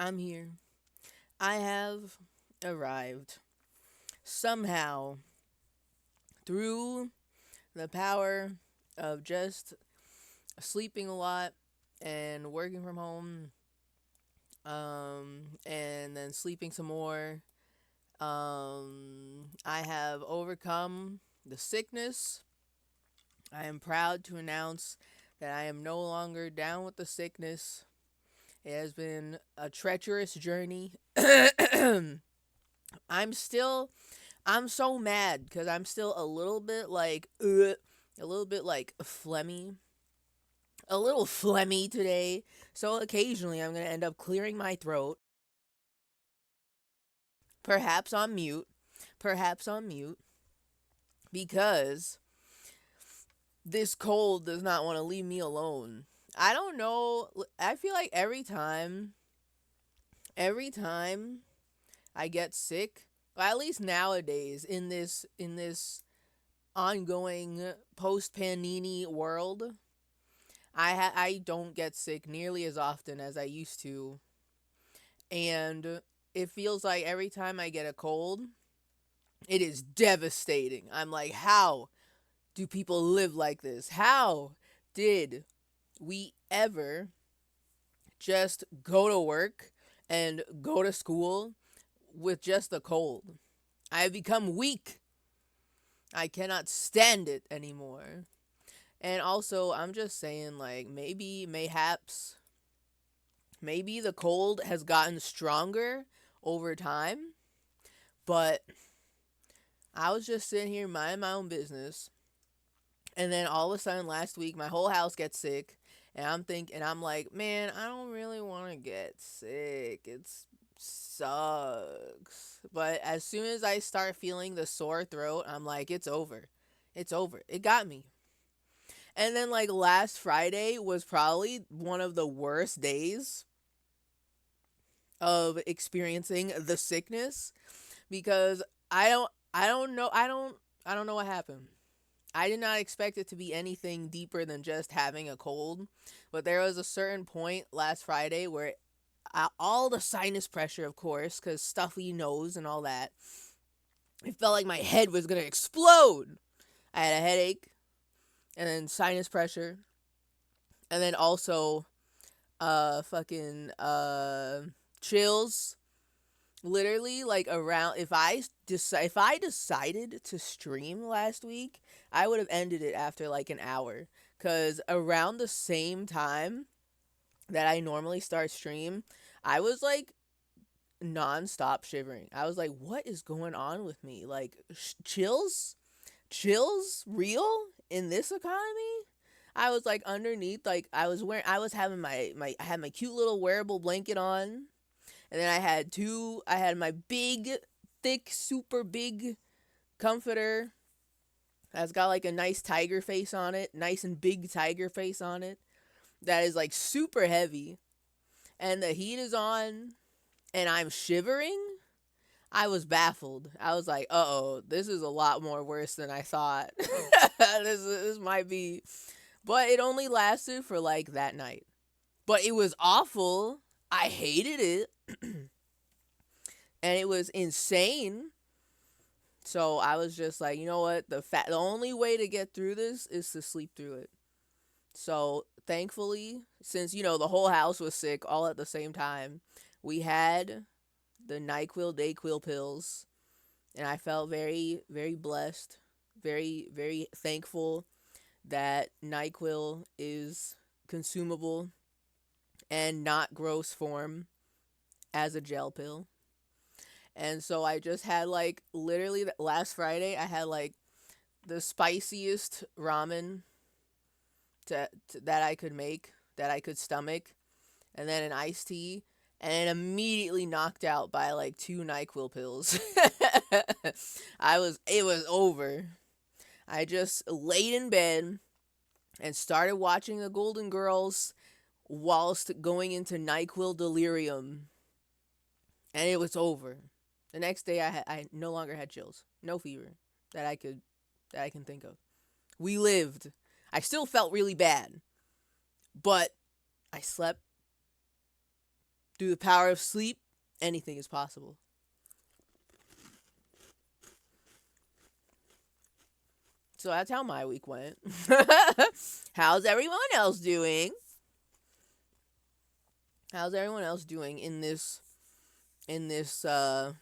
I'm here. I have arrived. Somehow, through the power of just sleeping a lot and working from home, and then sleeping some more, I have overcome the sickness. I am proud to announce that I am no longer down with the sickness. It has been a treacherous journey. I'm still I'm so mad because I'm still a little bit a little bit like phlegmy, a little phlegmy today. So occasionally I'm gonna end up clearing my throat, perhaps on mute, perhaps on mute, because this cold does not want to leave me alone. I don't know. I feel like every time I get sick, well, at least nowadays in this ongoing post panini world, I don't get sick nearly as often as I used to, and it feels like every time I get a cold, it is devastating. I'm like, how do people live like this? How did we ever just go to work and go to school with just a cold? I have become weak. I cannot stand it anymore. And also, I'm just saying, like, maybe the cold has gotten stronger over time, but I was just sitting here minding my own business, and then all of a sudden last week, my whole house gets sick, and I'm like, man, I don't really want to get sick. It sucks. But as soon as I start feeling the sore throat, I'm like, it's over. It's over. It got me. And then like last Friday was probably one of the worst days of experiencing the sickness because I don't know what happened. I did not expect it to be anything deeper than just having a cold, but there was a certain point last Friday where all the sinus pressure, of course, cuz stuffy nose and all that, it felt like my head was going to explode. I had a headache and then sinus pressure and then also fucking chills. Literally, like around if I decided to stream last week, I would have ended it after like an hour. Cause around the same time that I normally start stream, I was like nonstop shivering. I was like, what is going on with me? Like chills, real in this economy? I was like underneath, like I was having I had my cute little wearable blanket on, and then I had my big, thick, super big comforter that's got like a nice tiger face on it, nice and big tiger face on it, that is like super heavy. And the heat is on, and I'm shivering. I was baffled. I was like, uh oh, this is a lot more worse than I thought. This might be. But it only lasted for like that night. But it was awful. I hated it. And it was insane. So I was just like, you know what? The only way to get through this is to sleep through it. So thankfully, since the whole house was sick all at the same time, we had the NyQuil Dayquil pills, and I felt very very blessed, very very thankful that NyQuil is consumable and not gross form as a gel pill. And so I just had like literally last Friday I had like the spiciest ramen that I could make, that I could stomach, and then an iced tea, and immediately knocked out by like two NyQuil pills. It was over. I just laid in bed and started watching the Golden Girls whilst going into NyQuil delirium, and it was over. The next day, I no longer had chills, no fever that I can think of. We lived. I still felt really bad, but I slept Through the power of sleep, anything is possible. So that's how my week went. How's everyone else doing? How's everyone else doing in this uh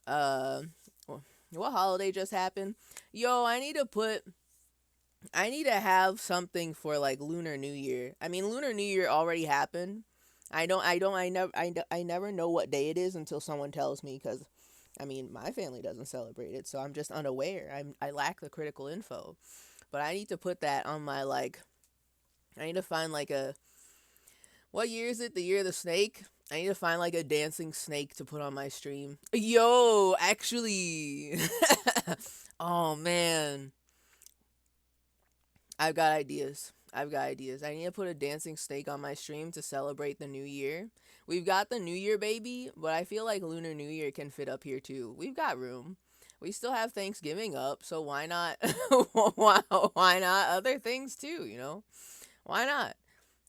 what holiday just happened? Yo, I need to have something for like Lunar New Year. I mean, Lunar New Year already happened. I never know what day it is until someone tells me, cuz I mean, my family doesn't celebrate it, so I'm just unaware. I lack the critical info. But I need to put that on my I need to find like a, what year is it? The year of the snake? I need to find like a dancing snake to put on my stream. Yo, actually. Oh man. I've got ideas. I need to put a dancing snake on my stream to celebrate the new year. We've got the New Year, baby, but I feel like Lunar New Year can fit up here too. We've got room. We still have Thanksgiving up, so why not? Why not other things too? Why not?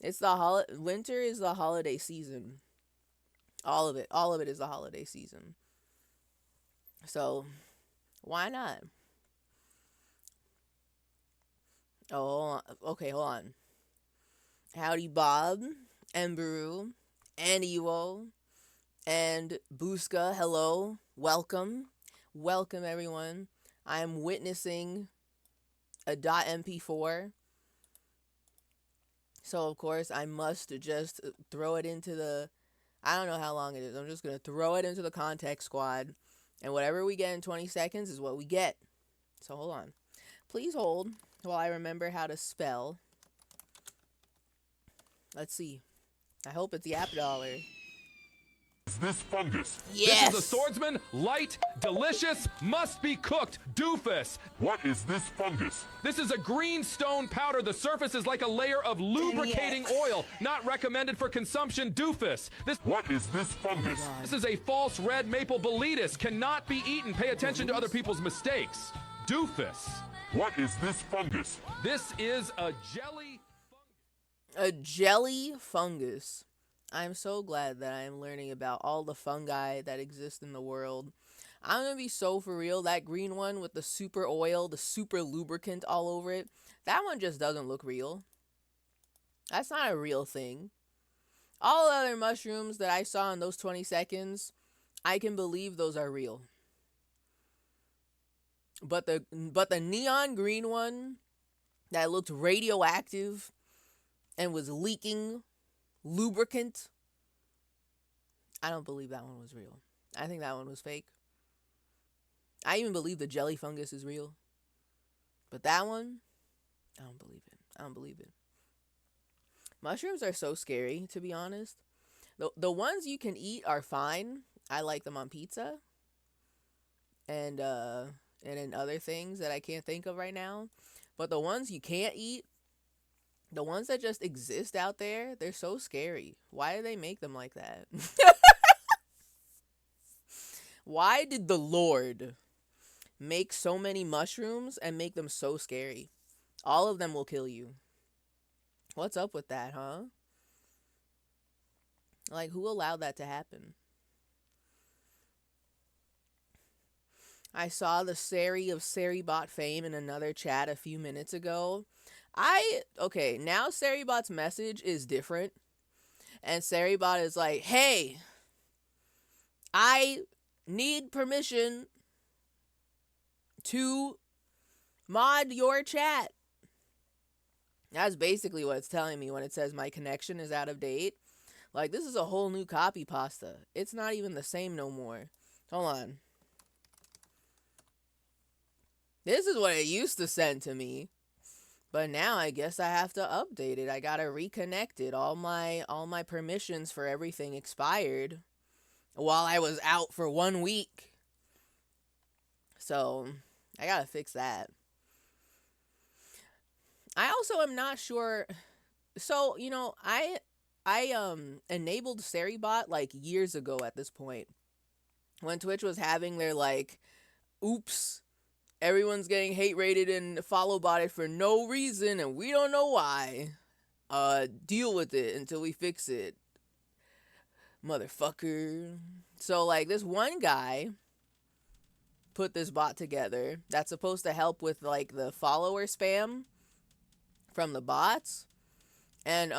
It's the winter is the holiday season. All of it is the holiday season. So why not? Oh, okay, hold on. Howdy, Bob, and Baru, and Ewo, and Buska. Hello, welcome, everyone. I am witnessing a .mp4, so of course I must just throw it into the. I don't know how long it is. I'm just gonna throw it into the context squad, and whatever we get in 20 seconds is what we get. So hold on, please hold while I remember how to spell. Let's see. I hope it's Yap Dollar. Is this fungus? Yes! This is a swordsman, light, delicious, must be cooked, doofus. What is this fungus? This is a green stone powder. The surface is like a layer of lubricating oil. Not recommended for consumption, doofus. What is this fungus? This is a false red maple boletus. Cannot be eaten. Pay attention to other people's mistakes. Doofus. What is this fungus? This is a jelly. A jelly fungus. I'm so glad that I am learning about all the fungi that exist in the world. I'm gonna be so for real. That green one with the super oil, the super lubricant all over it, that one just doesn't look real. That's not a real thing. All the other mushrooms that I saw in those 20 seconds, I can believe those are real. But the neon green one that looked radioactive and was leaking lubricant, I don't believe that one was real. I think that one was fake. I even believe the jelly fungus is real. But that one, I don't believe it. Mushrooms are so scary, to be honest. The ones you can eat are fine. I like them on pizza. And in other things that I can't think of right now. But the ones you can't eat, the ones that just exist out there, they're so scary. Why do they make them like that? Why did the Lord make so many mushrooms and make them so scary? All of them will kill you. What's up with that, huh? Like, who allowed that to happen? I saw the Sari of Saribot fame in another chat a few minutes ago. Okay, now Saribot's message is different. And Saribot is like, hey, I need permission to mod your chat. That's basically what it's telling me when it says my connection is out of date. Like, this is a whole new copy pasta. It's not even the same no more. Hold on. This is what it used to send to me. But now I guess I have to update it. I gotta reconnect it. All my permissions for everything expired while I was out for 1 week. So I gotta fix that. I also am not sure. So, I enabled Saribot like years ago at this point. When Twitch was having their oops, everyone's getting hate rated and follow botted for no reason, and we don't know why. Deal with it until we fix it. Motherfucker. So, like, this one guy put this bot together that's supposed to help with, like, the follower spam from the bots. And,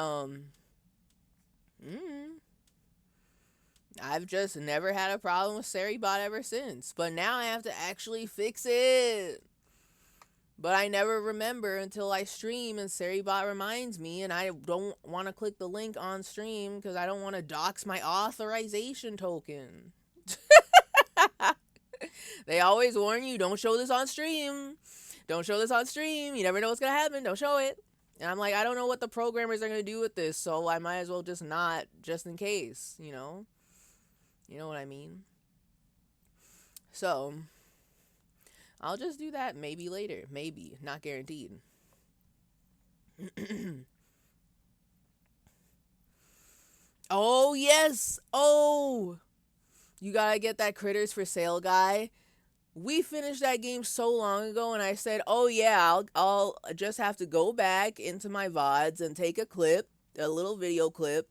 I've just never had a problem with SariBot ever since. But now I have to actually fix it. But I never remember until I stream and SariBot reminds me, and I don't want to click the link on stream because I don't want to dox my authorization token. They always warn you, don't show this on stream. Don't show this on stream. You never know what's going to happen. Don't show it. And I'm like, I don't know what the programmers are going to do with this, so I might as well just not, just in case, you know? You know what I mean? So, I'll just do that maybe later. Maybe. Not guaranteed. Oh, yes. Oh, you gotta get that Critters for Sale guy. We finished that game so long ago, and I said, oh, yeah, I'll just have to go back into my VODs and take a clip, a little video clip,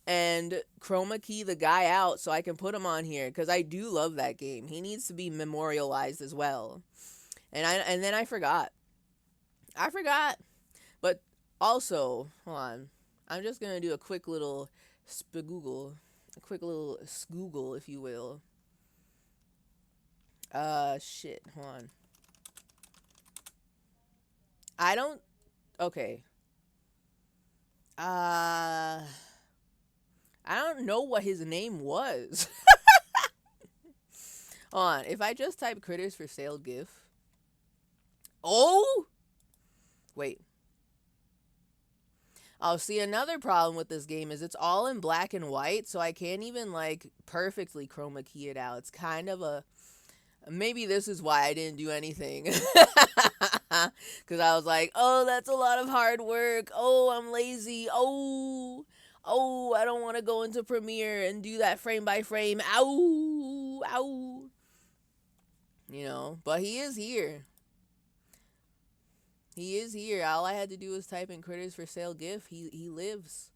and chroma key the guy out so I can put him on here, because I do love that game. He needs to be memorialized as well. And then I forgot. But also, hold on. I'm just going to do a quick little spagoogle. A quick little scoogle, if you will. Shit. Hold on. I don't... Okay. I don't know what his name was. Hold on. If I just type Critters for Sale GIF... Oh! Wait. Oh, see, another problem with this game is it's all in black and white, so I can't even, like, perfectly chroma key it out. It's kind of a... Maybe this is why I didn't do anything. Because I was like, oh, that's a lot of hard work. Oh, I'm lazy. Oh, I don't want to go into Premiere and do that frame by frame. Ow. You know, but he is here. He is here. All I had to do was type in Critters for Sale GIF. He lives.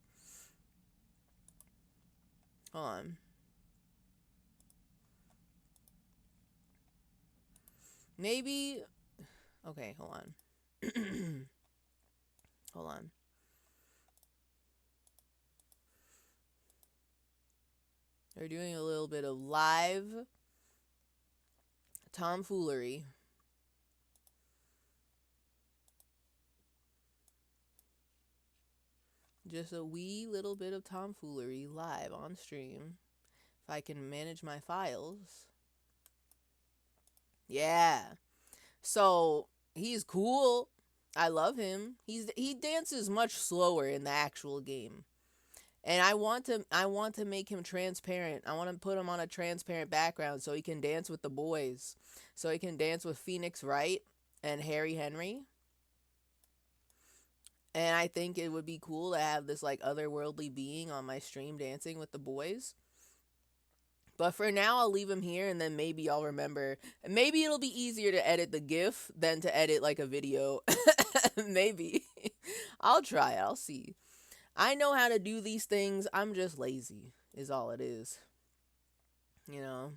Hold on. Maybe... Okay, hold on. Hold on. They're doing a little bit of live tomfoolery. Just a wee little bit of tomfoolery live on stream. If I can manage my files. Yeah. So, he's cool. I love him. He dances much slower in the actual game. And I want to make him transparent. I want to put him on a transparent background so he can dance with the boys. So he can dance with Phoenix Wright and Harry Henry. And I think it would be cool to have this, like, otherworldly being on my stream dancing with the boys. But for now, I'll leave him here, and then maybe I'll remember. Maybe it'll be easier to edit the GIF than to edit, like, a video. Maybe. I'll try it. I'll see. I know how to do these things. I'm just lazy, is all it is. You know?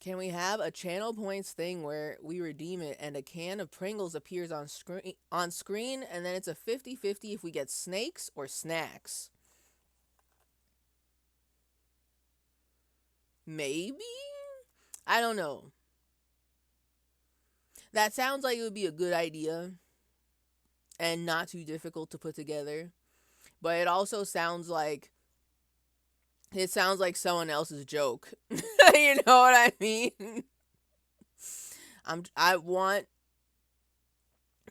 Can we have a channel points thing where we redeem it and a can of Pringles appears on screen and then it's a 50-50 if we get snakes or snacks? Maybe? I don't know. That sounds like it would be a good idea and not too difficult to put together. But it also sounds like someone else's joke. You know what I mean?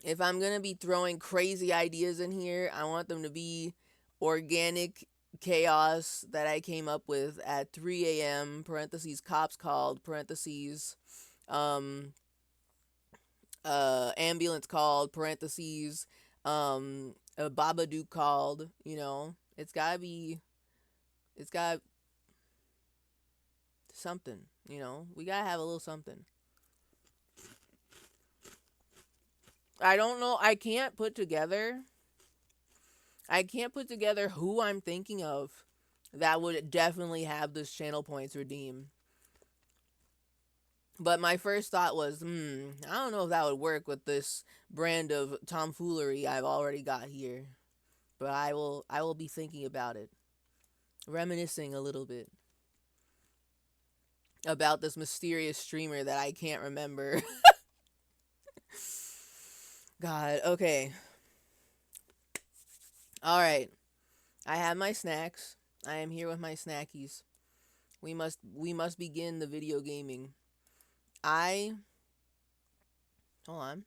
If I'm going to be throwing crazy ideas in here, I want them to be organic chaos that I came up with at 3 a.m., parentheses, cops called, parentheses, ambulance called, parentheses, Babadook called, you know. It's got something, you know. We gotta have a little something. I don't know. I can't put together who I'm thinking of that would definitely have this channel points redeem. But my first thought was, I don't know if that would work with this brand of tomfoolery I've already got here. But I will be thinking about it, reminiscing a little bit about this mysterious streamer that I can't remember. God, okay. All right. I have my snacks. I am here with my snackies. We must begin the video gaming. I Hold on.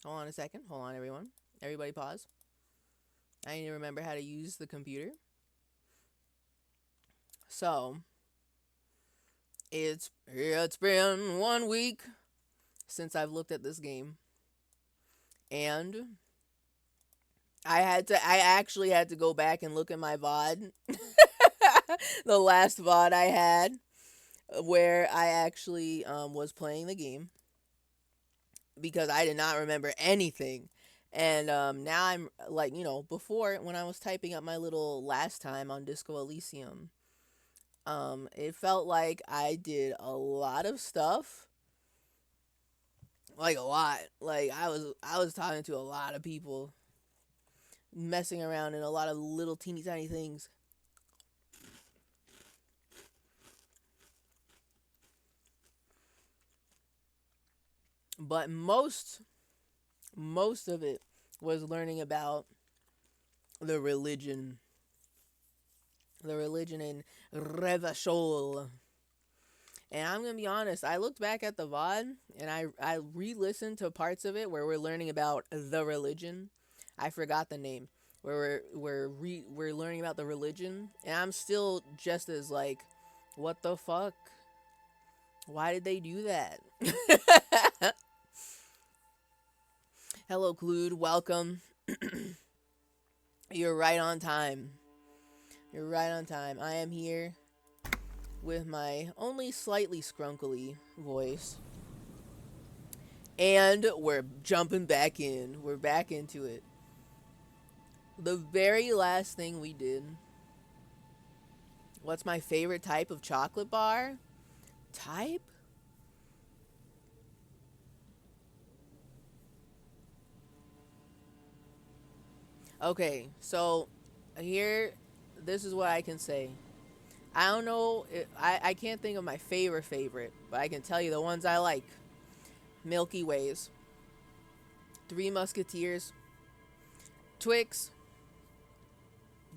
Hold on a second. Hold on, everyone. Everybody pause. I need to remember how to use the computer. So, it's been 1 week since I've looked at this game. And I actually had to go back and look at my VOD. The last VOD I had where I actually was playing the game because I did not remember anything. And now I'm like, before when I was typing up my little last time on Disco Elysium, it felt like I did a lot of stuff. Like a lot. Like I was talking to a lot of people, messing around in a lot of little teeny tiny things. But most of it was learning about the religion in Revachol. And I'm going to be honest, I looked back at the VOD and I re-listened to parts of it where we're learning about the religion. I forgot the name. Where we're learning about the religion, and I'm still just as like, what the fuck? Why did they do that? Hello, Clued. Welcome. You're right on time. You're right on time. I am here with my only slightly scrunkly voice. And we're jumping back in. We're back into it. The very last thing we did. What's my favorite type of chocolate bar? Type? Okay, so here, this is what I can say. I don't know, I can't think of my favorite, but I can tell you the ones I like. Milky Ways, Three Musketeers, Twix,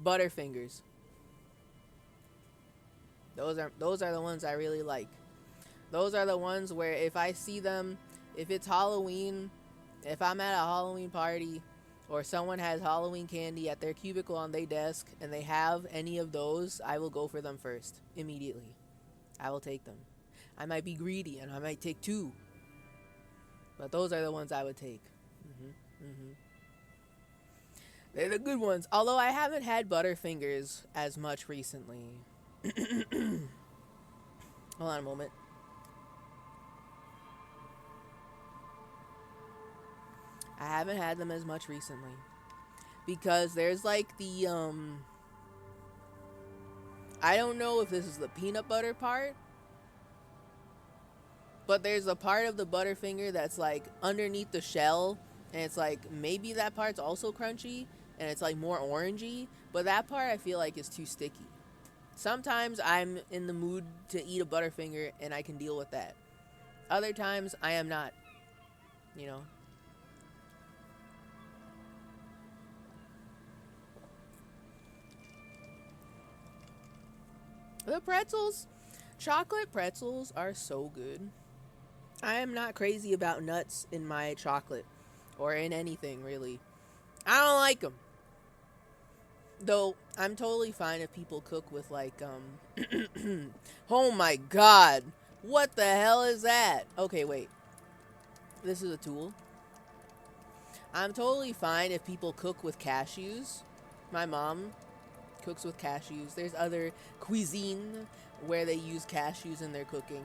Butterfingers. Those are the ones I really like. Those are the ones where if I see them, if it's Halloween, if I'm at a Halloween party, or someone has Halloween candy at their cubicle on their desk, and they have any of those, I will go for them first, immediately. I will take them. I might be greedy, and I might take 2. But those are the ones I would take. They're the good ones. Although I haven't had Butterfingers as much recently. Hold on a moment. I haven't had them as much recently. Because there's like the, I don't know if this is the peanut butter part. But there's a part of the Butterfinger that's like underneath the shell. And it's like, maybe that part's also crunchy. And it's like more orangey. But that part I feel like is too sticky. Sometimes I'm in the mood to eat a Butterfinger and I can deal with that. Other times I am not. You know. The pretzels, chocolate pretzels are so good. I am not crazy about nuts in my chocolate or in anything really. I don't like them. Though I'm totally fine if people cook with like oh my god. What the hell is that? Okay, wait. This is a tool. I'm totally fine if people cook with cashews. My mom cooks with cashews. There's other cuisine where they use cashews in their cooking.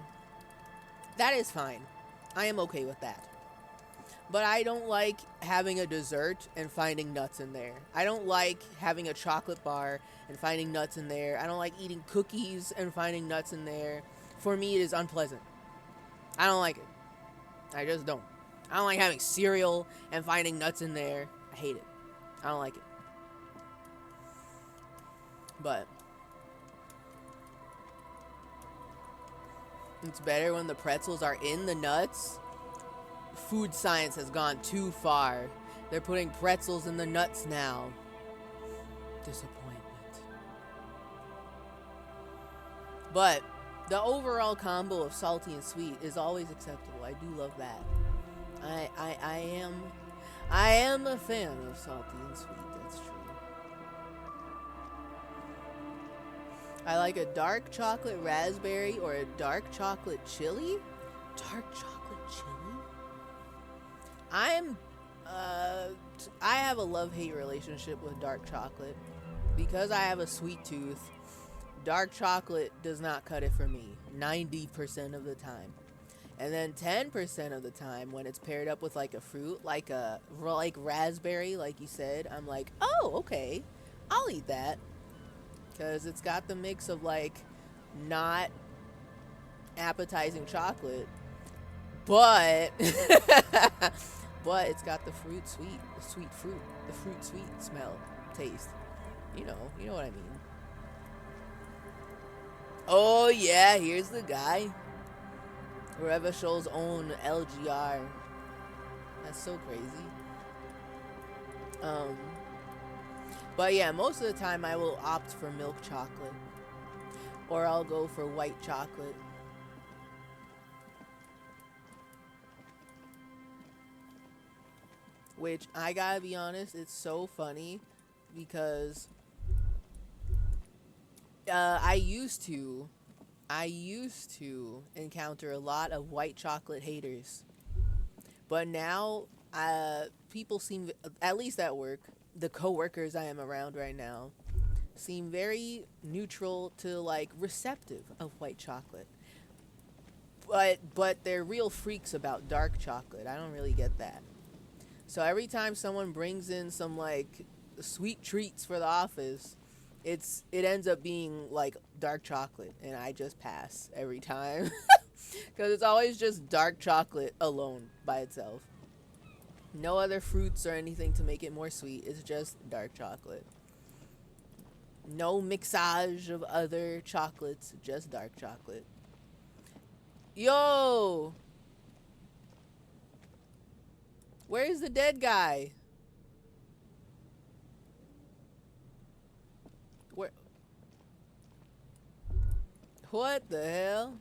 That is fine. I am okay with that. But I don't like having a dessert and finding nuts in there. I don't like having a chocolate bar and finding nuts in there. I don't like eating cookies and finding nuts in there. For me, it is unpleasant. I don't like it. I just don't. I don't like having cereal and finding nuts in there. I hate it. I don't like it. But it's better when the pretzels are in the nuts. Food science has gone too far. They're putting pretzels in the nuts now. Disappointment. But the overall combo of salty and sweet is always acceptable. I do love that. I am a fan of salty and sweet. That's true. I like a dark chocolate raspberry or a dark chocolate chili. Dark chocolate chili? I have a love-hate relationship with dark chocolate. Because I have a sweet tooth, dark chocolate does not cut it for me 90% of the time. And then 10% of the time when it's paired up with like a fruit, like raspberry, like you said, I'm like, oh, okay, I'll eat that. Because it's got the mix of like not appetizing chocolate, but but it's got the fruit sweet, the sweet fruit, the fruit sweet smell, taste. You know what I mean. Oh yeah, here's the guy. Revachol's own LGR. That's so crazy. But yeah, most of the time I will opt for milk chocolate. Or I'll go for white chocolate. Which, I gotta be honest, it's so funny because I used to encounter a lot of white chocolate haters. But now, people seem, at least at work, the coworkers I am around right now, seem very neutral to, like, receptive of white chocolate. But they're real freaks about dark chocolate. I don't really get that. So every time someone brings in some, like, sweet treats for the office, it ends up being like dark chocolate, and I just pass every time because it's always just dark chocolate alone by itself. No other fruits or anything to make it more sweet. It's just dark chocolate. No mixage of other chocolates, just dark chocolate. Yo! Where's the dead guy? Where? What the hell?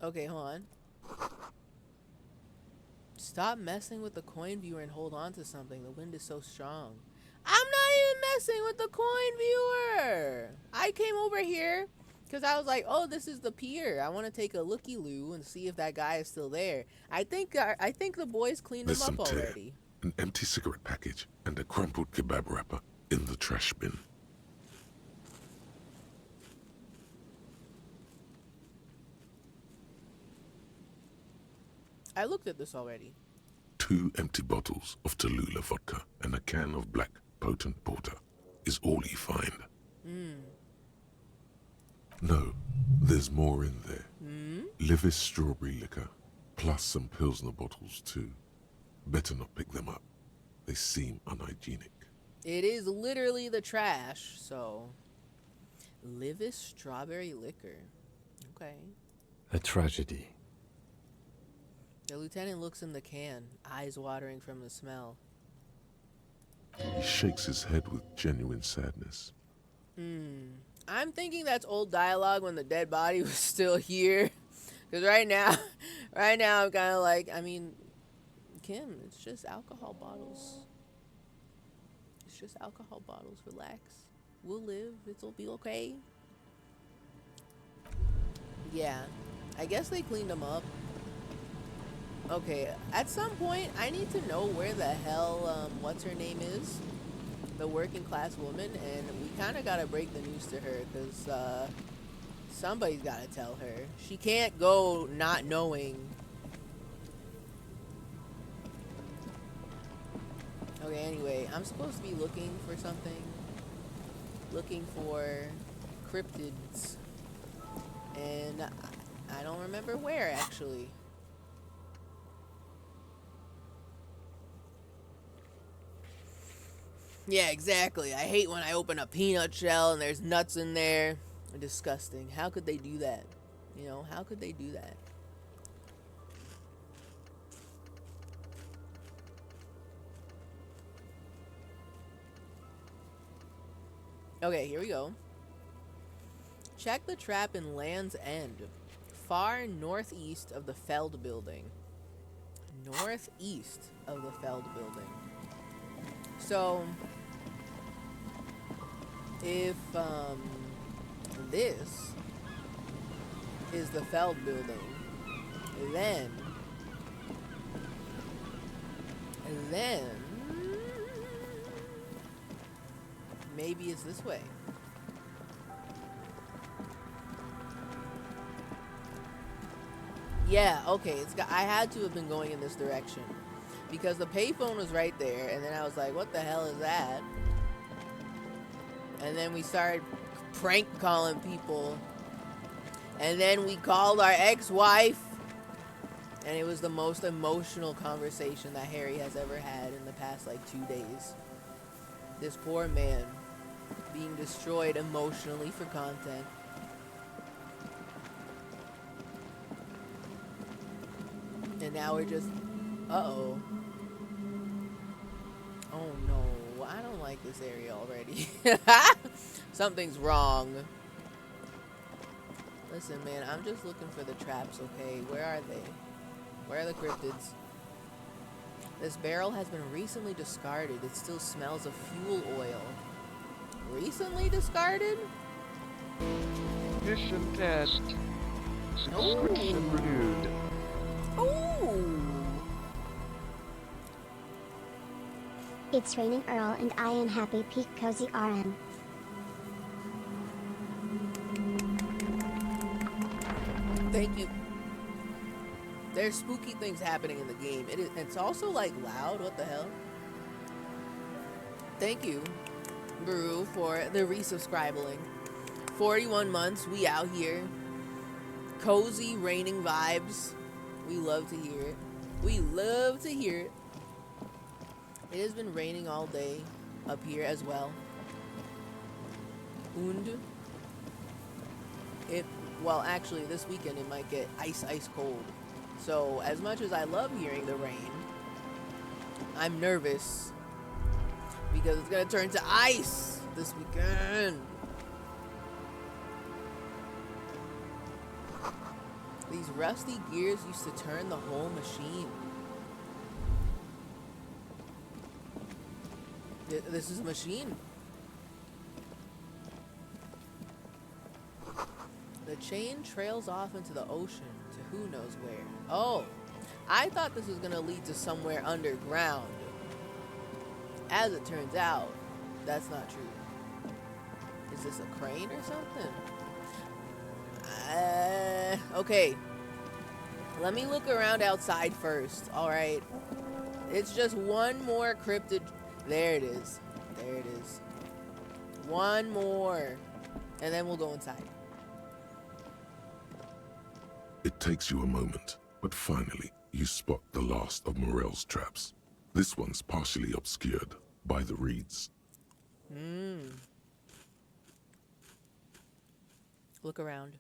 Okay, hold on. Stop messing with the coin viewer and hold on to something. The wind is so strong. I'm not even messing with the coin viewer. I came over here because I was like, oh, this is the pier. I want to take a looky-loo and see if that guy is still there. I think the boys cleaned him up already. An empty cigarette package and a crumpled kebab wrapper in the trash bin. I looked at this already. 2 empty bottles of Tallulah vodka and a can of black potent porter is all you find. No, there's more in there. Livis strawberry liquor, plus some Pilsner bottles too. Better not pick them up. They seem unhygienic. It is literally the trash, so... Livis strawberry liquor. Okay. A tragedy. The lieutenant looks in the can, eyes watering from the smell. He shakes his head with genuine sadness. I'm thinking that's old dialogue when the dead body was still here. Because right now I'm kind of like, I mean, Kim, it's just alcohol bottles. It's just alcohol bottles. Relax. We'll live. It'll be okay. Yeah. I guess they cleaned them up. Okay, at some point, I need to know where the hell, what's her name is? The working class woman, and we kind of got to break the news to her, because, somebody's got to tell her. She can't go not knowing. Okay, anyway, I'm supposed to be looking for something. Looking for cryptids. And I don't remember where, actually. Yeah, exactly. I hate when I open a peanut shell and there's nuts in there. Disgusting. How could they do that? You know, how could they do that? Okay, here we go. Check the trap in Land's End, far northeast of the Feld building. Northeast of the Feld building. So, if this is the Feld building, then maybe it's this way. Yeah, okay, I had to have been going in this direction because the payphone was right there, and then I was like, what the hell is that? And then we started prank calling people, and then we called our ex-wife, and it was the most emotional conversation that Harry has ever had in the past like 2 days. This poor man being destroyed emotionally for content. And now we're just, uh-oh. Oh no, I don't like this area already. Something's wrong. Listen, man, I'm just looking for the traps, okay? Where are they? Where are the cryptids? This barrel has been recently discarded. It still smells of fuel oil. Recently discarded? Mission test. Subscription renewed. Ooh. It's raining Earl and I am happy peak cozy RN. Thank you. There's spooky things happening in the game. It's also like loud. What the hell? Thank you, Brew, for the resubscribing. 41 months. We out here. Cozy raining vibes. We love to hear it. We love to hear it. It has been raining all day up here as well. Und well, actually, this weekend it might get ice cold. So, as much as I love hearing the rain, I'm nervous because it's gonna turn to ice this weekend. These rusty gears used to turn the whole machine. This is a machine. The chain trails off into the ocean to who knows where. Oh, I thought this was going to lead to somewhere underground. As it turns out, that's not true. Is this a crane or something? Okay. Let me look around outside first, alright? It's just one more cryptid. There it is. There it is. One more. And then we'll go inside. It takes you a moment, but finally you spot the last of Morel's traps. This one's partially obscured by the reeds. Look around.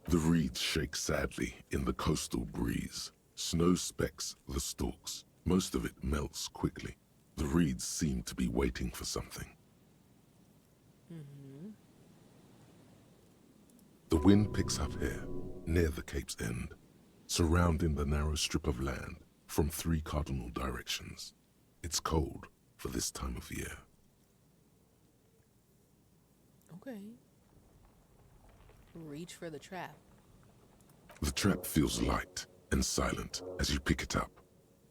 The reeds shake sadly in the coastal breeze. Snow specks the stalks. Most of it melts quickly. The reeds seem to be waiting for something. The wind picks up here, near the cape's end, surrounding the narrow strip of land from 3 cardinal directions. It's cold for this time of year. Okay. Reach for the trap. The trap feels light and silent as you pick it up.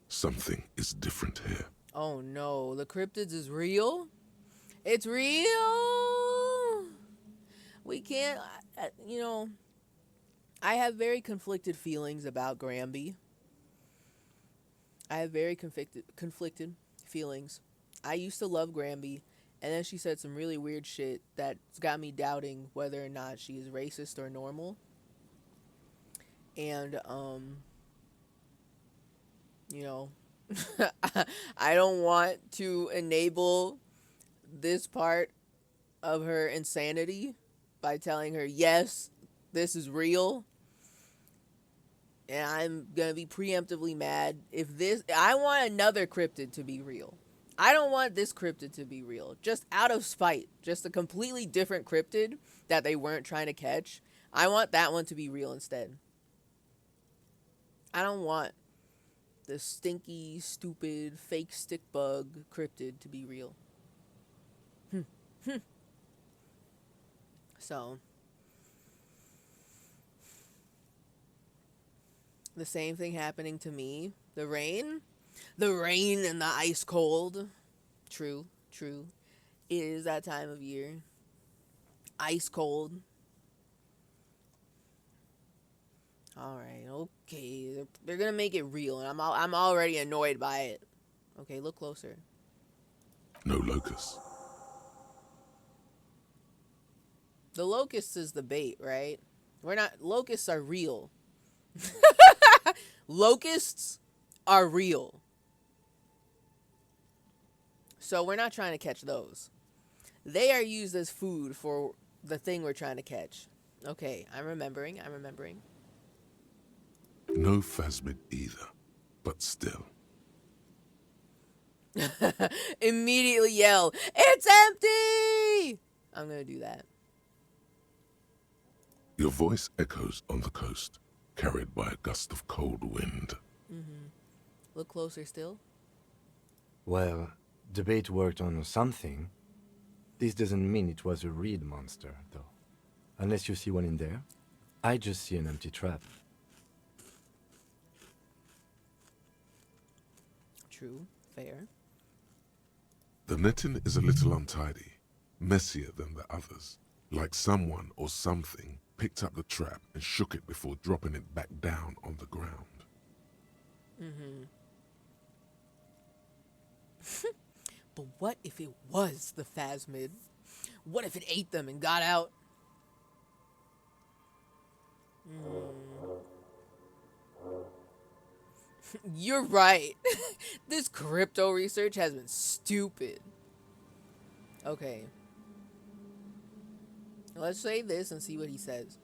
Something is different here. Oh no, the cryptids is real? It's real? We can't, you know, I have very conflicted feelings about Granby. I have very conflicted feelings I used to love Granby, and then she said some really weird shit that's got me doubting whether or not she is racist or normal. And you know, I don't want to enable this part of her insanity by telling her, yes, this is real. And I'm going to be preemptively mad if this. I want another cryptid to be real. I don't want this cryptid to be real. Just out of spite. Just a completely different cryptid that they weren't trying to catch. I want that one to be real instead. I don't want the stinky, stupid, fake stick bug cryptid to be real. So, the same thing happening to me. The rain and the ice cold. True. It is that time of year. Ice cold. All right, okay. They're gonna make it real, and I'm already annoyed by it. Okay, look closer. No locusts. The locust is the bait, right? We're not. Locusts are real. Locusts are real. So we're not trying to catch those. They are used as food for the thing we're trying to catch. Okay, I'm remembering. No phasmid either. But still. Immediately yell, "It's empty!" I'm gonna do that. Your voice echoes on the coast, carried by a gust of cold wind. Look closer still. Well, the bait worked on something. This doesn't mean it was a reed monster, though. Unless you see one in there. I just see an empty trap. True. Fair. The netting is a little untidy, messier than the others, like someone or something picked up the trap and shook it before dropping it back down on the ground. But what if it was the phasmid? What if it ate them and got out? You're right. This crypto research has been stupid. Okay. Let's say this and see what he says.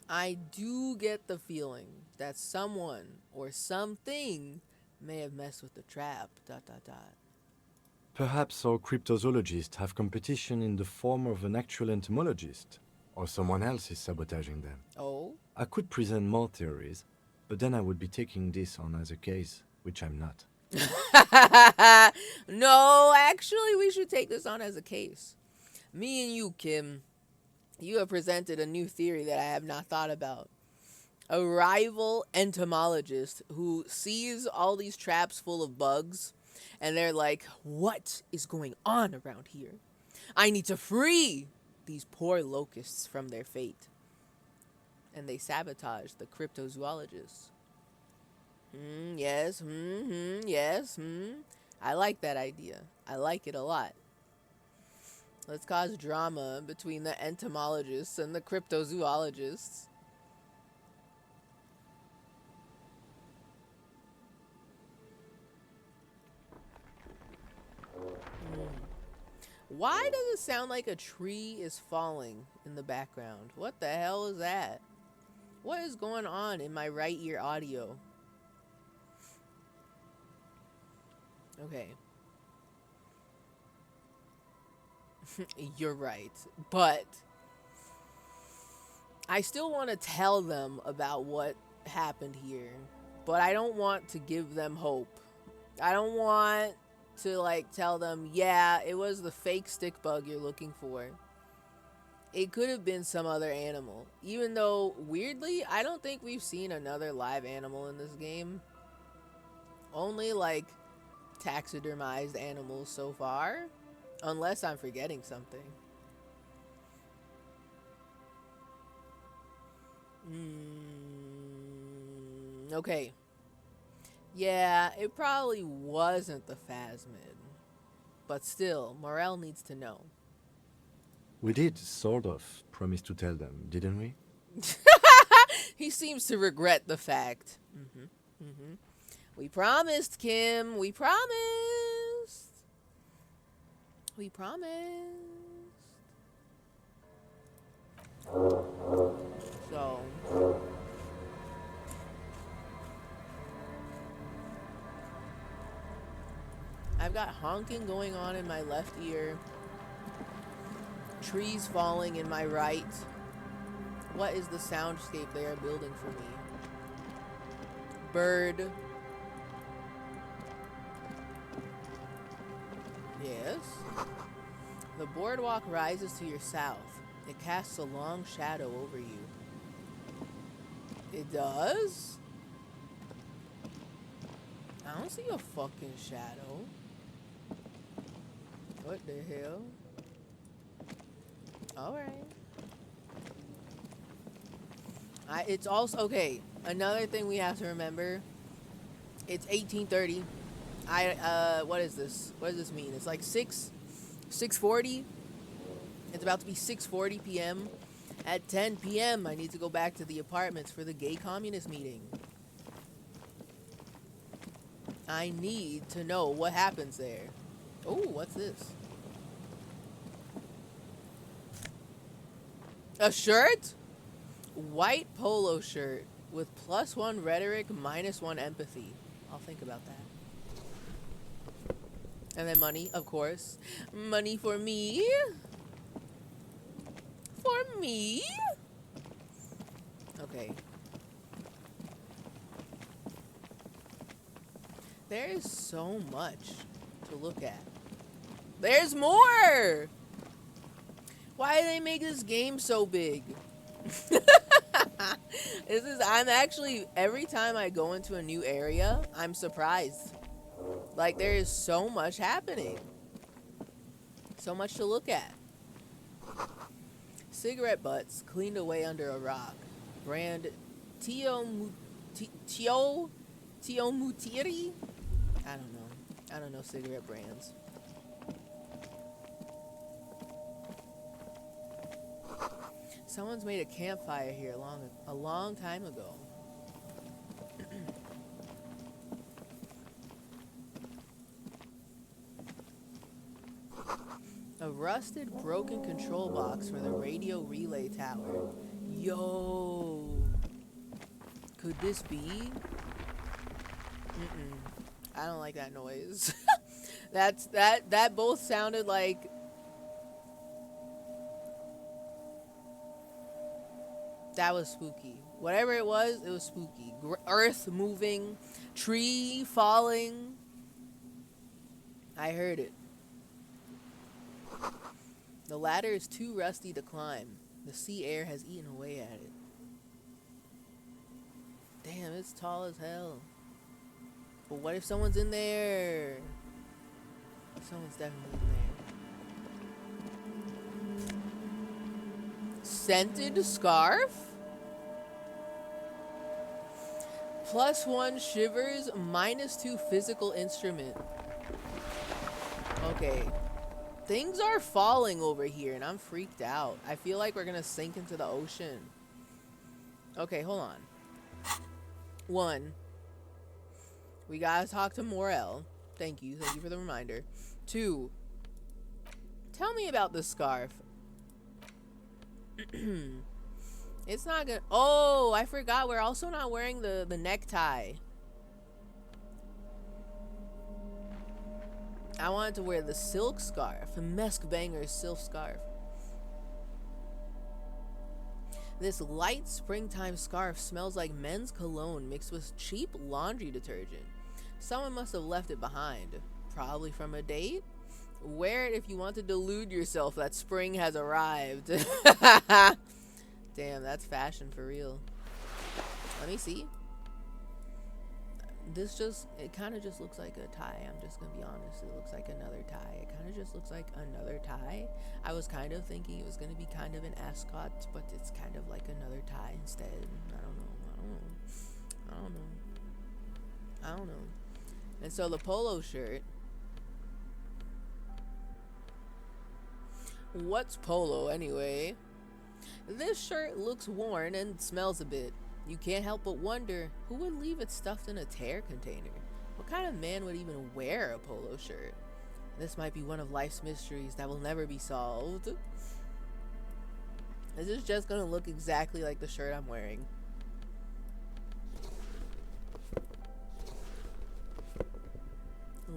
I do get the feeling that someone or something may have messed with the trap. ... Perhaps our cryptozoologists have competition in the form of an actual entomologist, or someone else is sabotaging them. Oh? I could present more theories, but then I would be taking this on as a case, which I'm not. No, actually, we should take this on as a case. Me and you, Kim, you have presented a new theory that I have not thought about. A rival entomologist who sees all these traps full of bugs, and they're like, what is going on around here? I need to free these poor locusts from their fate. And they sabotage the cryptozoologists. Yes. I like that idea. I like it a lot. Let's cause drama between the entomologists and the cryptozoologists. Why does it sound like a tree is falling in the background? What the hell is that? What is going on in my right ear audio? Okay. You're right. But I still want to tell them about what happened here. But I don't want to give them hope. I don't want to tell them, yeah, it was the fake stick bug you're looking for. It could have been some other animal. Even though, weirdly, I don't think we've seen another live animal in this game. Only taxidermized animals so far. Unless I'm forgetting something. Okay. Yeah, it probably wasn't the phasmid. But still, Morel needs to know. We did sort of promise to tell them, didn't we? He seems to regret the fact. We promised, Kim. We promised. We promised. So. I've got honking going on in my left ear. Trees falling in my right. What is the soundscape they are building for me? Bird. Yes. The boardwalk rises to your south. It casts a long shadow over you. It does? I don't see a fucking shadow. What the hell? Alright. It's also, okay, another thing we have to remember. It's 1830. What is this? What does this mean? It's like 6:40. It's about to be 6:40 p.m. At 10 p.m. I need to go back to the apartments for the gay communist meeting. I need to know what happens there. Oh, what's this? A shirt? White polo shirt with +1 rhetoric, -1 empathy. I'll think about that. And then money, of course. Money for me. For me. Okay. There is so much to look at. There's more! Why do they make this game so big? I'm actually, every time I go into a new area, I'm surprised. Like, there is so much happening. So much to look at. Cigarette butts cleaned away under a rock. Brand Tiomutiri? I don't know. I don't know cigarette brands. Someone's made a campfire here a long time ago. A rusted, broken control box for the radio relay tower. Yo! Could this be? I don't like that noise. That both sounded like... That was spooky. Whatever it was spooky. Earth moving, tree falling. I heard it. The ladder is too rusty to climb. The sea air has eaten away at it. Damn, it's tall as hell. But what if someone's in there? Someone's definitely in there. Scented scarf? +1 shivers, -2 physical instrument. Okay. Things are falling over here and I'm freaked out. I feel like we're gonna sink into the ocean. Okay, hold on. 1. We gotta talk to Morel. Thank you for the reminder. 2. Tell me about the scarf. It's not good. Oh, I forgot. We're also not wearing the necktie. I wanted to wear the silk scarf. The Mesk Banger's silk scarf. This light springtime scarf smells like men's cologne mixed with cheap laundry detergent. Someone must have left it behind. Probably from a date? Wear it if you want to delude yourself that spring has arrived. Damn, that's fashion for real. Let me see. It kind of just looks like a tie. I'm just gonna be honest. It looks like another tie. It kind of just looks like another tie. I was kind of thinking it was gonna be kind of an ascot, but it's kind of like another tie instead. I don't know. And so the polo shirt What's polo anyway? This shirt looks worn and smells a bit. You can't help but wonder who would leave it stuffed in a tear container. What kind of man would even wear a polo shirt? This might be one of life's mysteries that will never be solved. Is this just gonna look exactly like the shirt I'm wearing?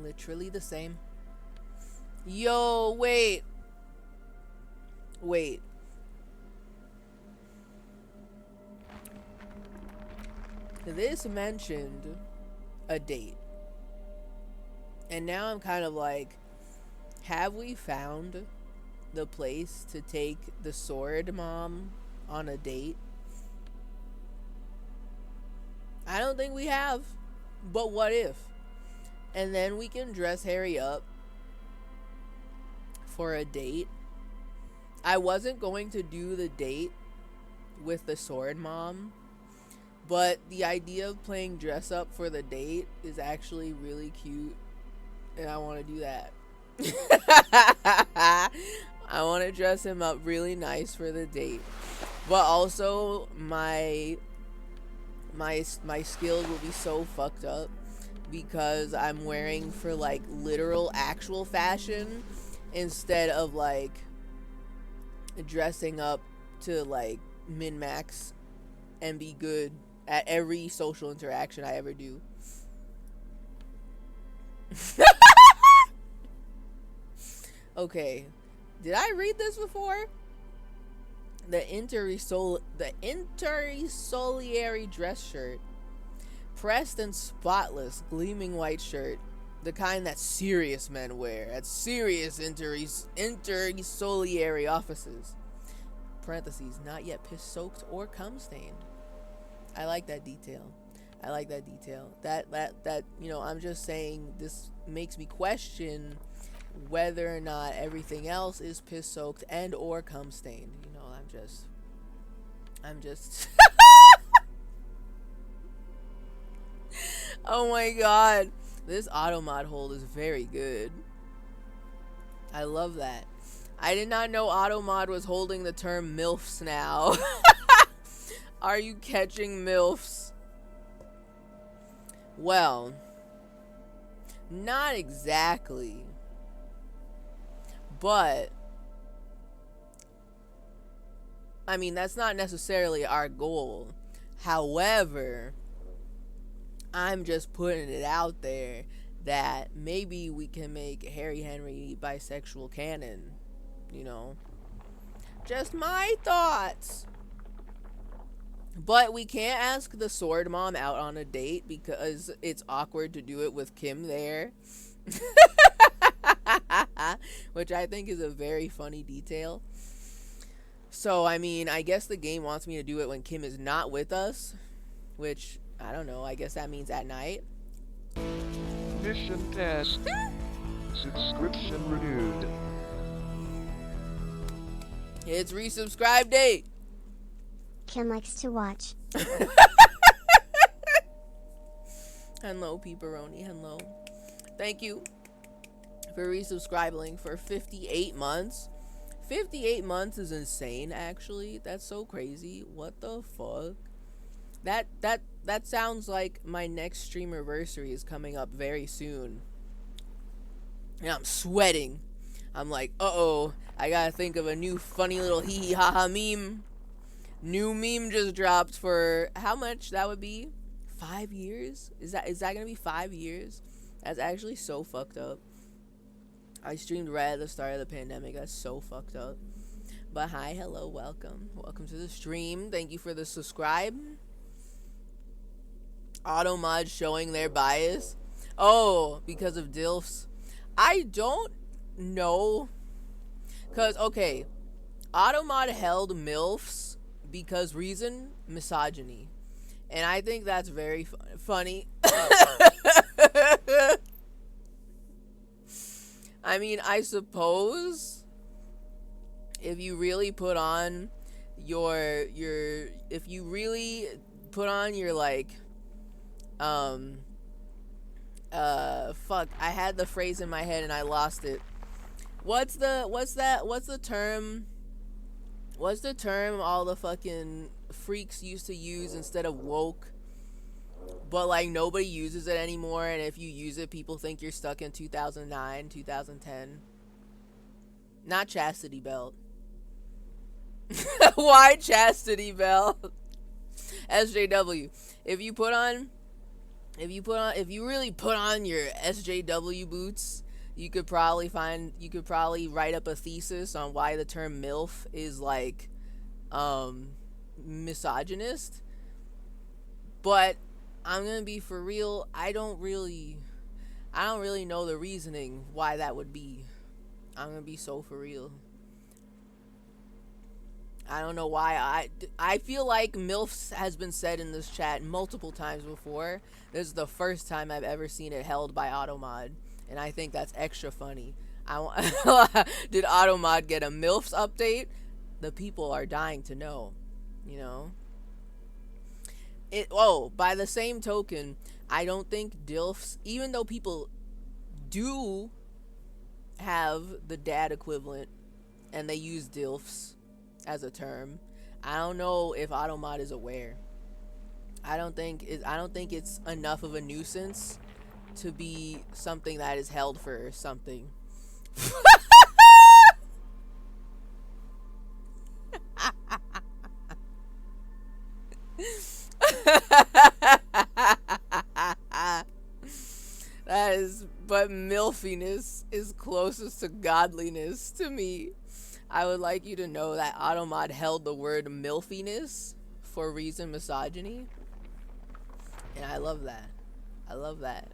Literally the same. Yo, wait. Wait. This mentioned a date. And now I'm kind of like, have we found the place to take the sword mom on a date? I don't think we have. But what if? And then we can dress Harry up for a date. I wasn't going to do the date with the sword mom, but the idea of playing dress up for the date is actually really cute, and I want to do that. I want to dress him up really nice for the date, but also my skills will be so fucked up because I'm wearing for like literal actual fashion instead of like dressing up to like min-max and be good at every social interaction I ever do. Okay, did I read this before? The intersoliary dress shirt. Pressed and spotless, gleaming white shirt. The kind that serious men wear at serious intersoliary offices. Parentheses, not yet piss-soaked or cum-stained. I like that detail. I like that detail. That, you know, I'm just saying this makes me question whether or not everything else is piss-soaked and or cum-stained. You know, I'm just... Oh my god. This automod hold is very good. I love that. I did not know automod was holding the term MILFs now. Are you catching MILFs? Well, not exactly. But I mean, that's not necessarily our goal. However, I'm just putting it out there that maybe we can make Harry Henry bisexual canon, you know. Just my thoughts. But we can't ask the sword mom out on a date because it's awkward to do it with Kim there. Which I think is a very funny detail. So, I mean, I guess the game wants me to do it when Kim is not with us, which... I don't know, I guess that means at night. Mission test. Subscription renewed. It's resubscribe day. Kim likes to watch. Hello, Peeperoni. Hello. Thank you for resubscribing for 58 months. 58 months is insane, actually. That's so crazy. What the fuck? That sounds like my next stream anniversary is coming up very soon. And I'm sweating. I'm like, uh-oh, I gotta think of a new funny little hee ha ha meme. New meme just dropped for how much that would be? 5 years? Is that gonna be 5 years? That's actually so fucked up. I streamed right at the start of the pandemic. That's so fucked up. But hi, hello, welcome. Welcome to the stream. Thank you for the subscribe. Automod showing their bias. Oh, because of DILFs. I don't know. Because, okay, Automod held MILFs because reason, misogyny. And I think that's very funny. I mean, I suppose if you really put on your if you really put on your like fuck, I had the phrase in my head and I lost it. What's the term? What's the term all the fucking freaks used to use instead of woke? But like nobody uses it anymore, and if you use it, people think you're stuck in 2009, 2010. Not chastity belt. Why chastity belt? SJW. If you really put on your SJW boots, you could probably write up a thesis on why the term MILF is like misogynist. But I'm gonna be for real, I don't really know the reasoning why that would be. I'm gonna be so for real. I don't know why. I feel like MILFs has been said in this chat multiple times before. This is the first time I've ever seen it held by Automod, and I think that's extra funny. Did Automod get a MILFs update? The people are dying to know, you know? By the same token, I don't think DILFs, even though people do have the dad equivalent and they use DILFs as a term, I don't know if Automod is aware. I don't think it's enough of a nuisance to be something that is held for something. But milfiness is closest to godliness to me. I would like you to know that Automod held the word milfiness for reason misogyny. And I love that. I love that.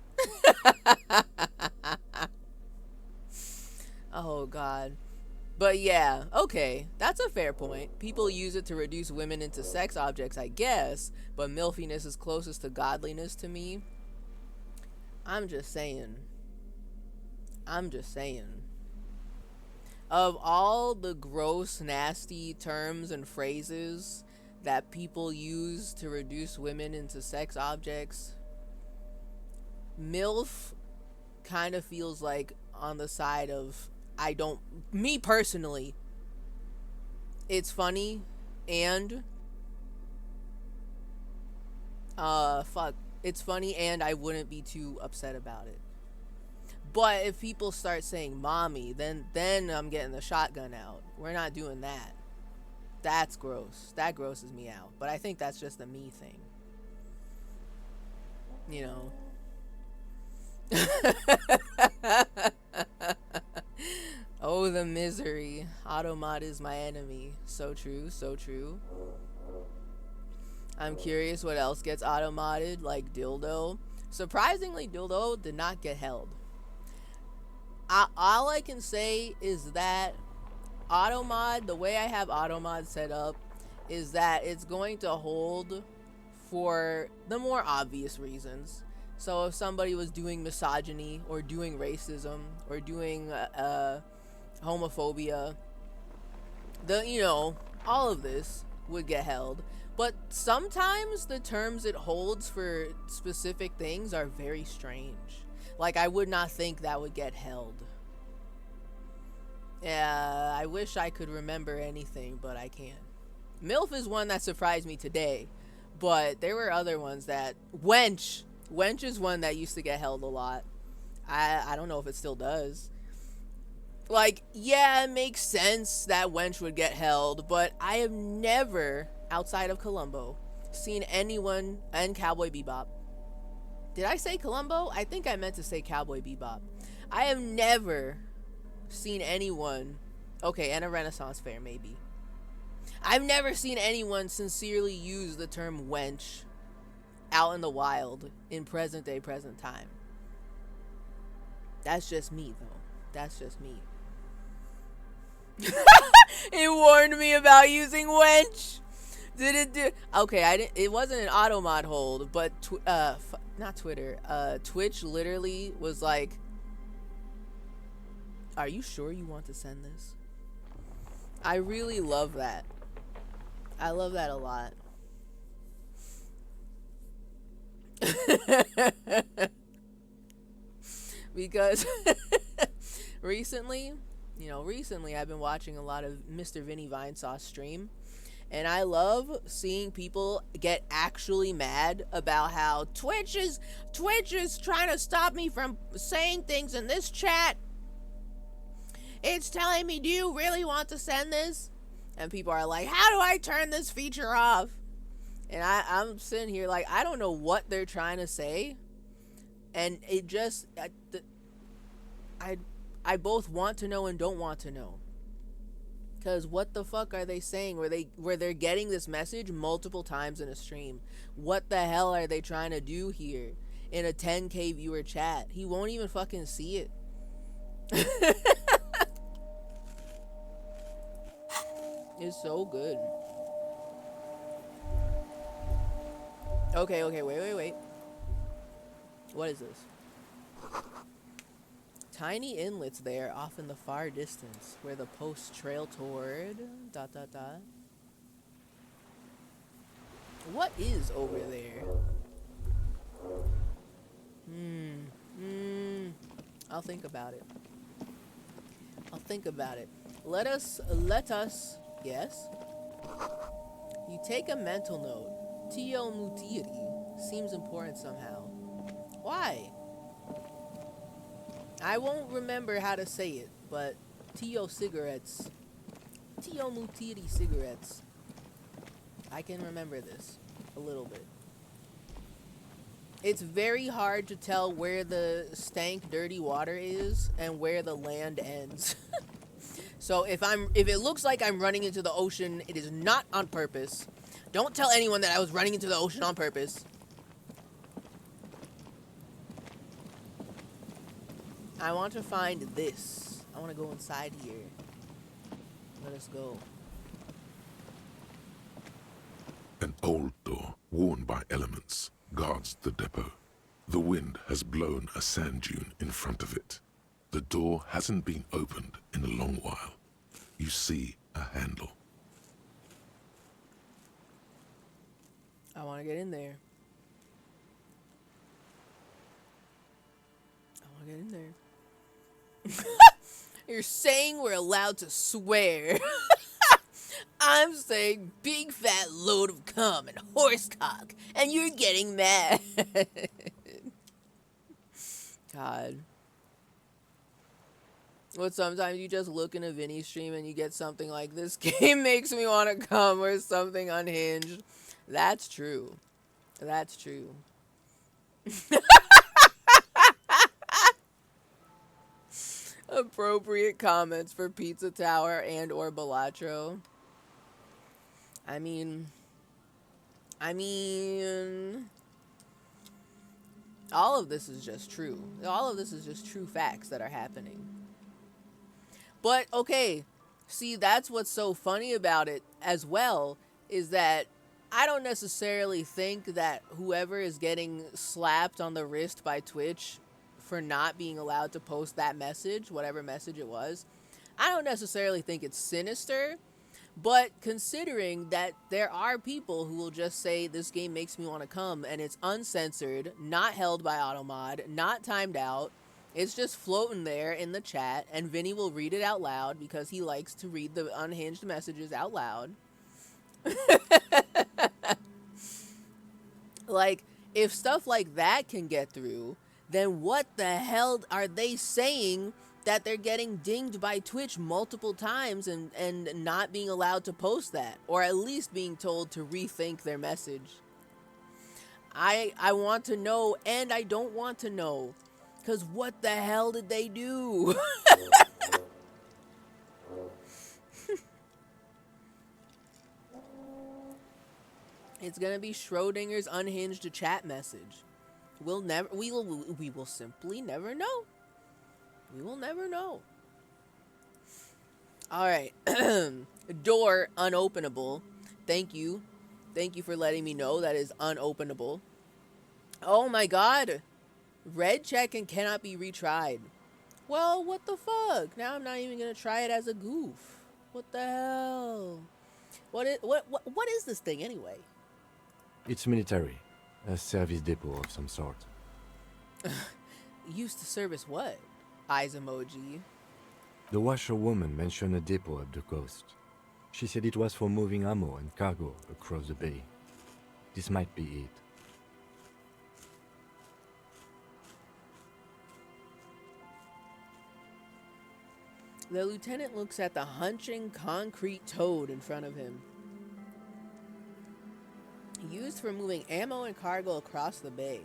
Oh, God. But yeah, okay, that's a fair point. People use it to reduce women into sex objects, I guess, but milfiness is closest to godliness to me. I'm just saying. Of all the gross, nasty terms and phrases that people use to reduce women into sex objects, MILF kind of feels like on the side of, me personally, it's funny and it's funny and I wouldn't be too upset about it. But if people start saying mommy, then I'm getting the shotgun out. We're not doing that. That's gross. That grosses me out. But I think that's just a me thing. You know. Oh, the misery. Automod is my enemy. So true, so true. I'm curious what else gets automodded, like dildo. Surprisingly, dildo did not get held. All I can say is that Automod, the way I have Automod set up, is that it's going to hold for the more obvious reasons. So if somebody was doing misogyny or doing racism or doing homophobia, all of this would get held. But sometimes the terms it holds for specific things are very strange. Like, I would not think that would get held. Yeah, I wish I could remember anything, but I can't. MILF is one that surprised me today, but there were other ones that... Wench! Wench is one that used to get held a lot. I don't know if it still does. Like, yeah, it makes sense that wench would get held, but I have never, outside of Columbo, seen anyone... And Cowboy Bebop. Did I say Columbo? I think I meant to say Cowboy Bebop. I have never seen anyone... Okay, and a Renaissance Fair, maybe. I've never seen anyone sincerely use the term wench out in the wild in present time. That's just me, though. That's just me. It warned me about using wench. Did it do... Okay, it wasn't an Automod hold, but... not Twitter. Twitch literally was like, are you sure you want to send this? I really love that. I love that a lot. Because recently You know, recently I've been watching a lot of Mr. Vinny Vinesauce stream, and I love seeing people get actually mad about how Twitch is trying to stop me from saying things in this chat. It's telling me, do you really want to send this? And people are like, how do I turn this feature off? And I'm sitting here like, I don't know what they're trying to say. And it just, I both want to know and don't want to know. Because what the fuck are they saying where they're getting this message multiple times in a stream? What the hell are they trying to do here in a 10K viewer chat? He won't even fucking see it. It's so good. Okay, wait. What is this? Tiny inlets there off in the far distance where the posts trail toward ... What is over there? I'll think about it. Let us, yes? You take a mental note. Tio Mutiri seems important somehow. Why? I won't remember how to say it, but Tio cigarettes. Tio Mutiri cigarettes. I can remember this a little bit. It's very hard to tell where the stank dirty water is and where the land ends. So if it looks like I'm running into the ocean, it is not on purpose. Don't tell anyone that I was running into the ocean on purpose. I want to find this. I want to go inside here. Let us go. An old door, worn by elements, guards the depot. The wind has blown a sand dune in front of it. The door hasn't been opened in a long while. You see a handle. I want to get in there. You're saying we're allowed to swear. I'm saying big fat load of cum and horse cock, and you're getting mad. God. But sometimes you just look in a Vinny stream and you get something like, this game makes me want to come, or something unhinged. That's true. That's true. Appropriate comments for Pizza Tower and or Balatro. I mean, all of this is just true. All of this is just true facts that are happening. But, okay, see, that's what's so funny about it as well, is that I don't necessarily think that whoever is getting slapped on the wrist by Twitch for not being allowed to post that message, whatever message it was, I don't necessarily think it's sinister. But considering that there are people who will just say, this game makes me want to come, and it's uncensored, not held by Automod, not timed out, it's just floating there in the chat, and Vinny will read it out loud because he likes to read the unhinged messages out loud. Like, if stuff like that can get through, then what the hell are they saying that they're getting dinged by Twitch multiple times and not being allowed to post that, or at least being told to rethink their message? I want to know, and I don't want to know, because what the hell did they do? It's gonna be Schrodinger's unhinged chat message. We will simply never know. We will never know. Alright. Door unopenable. Thank you. Thank you for letting me know that is unopenable. Oh my god. Red check and cannot be retried. Well, what the fuck? Now I'm not even gonna try it as a goof. What the hell? What is this thing anyway? It's military. A service depot of some sort. Used to service what? Eyes emoji. The washerwoman mentioned a depot up the coast. She said it was for moving ammo and cargo across the bay. This might be it. The lieutenant looks at the hunching concrete toad in front of him. Used for moving ammo and cargo across the bay.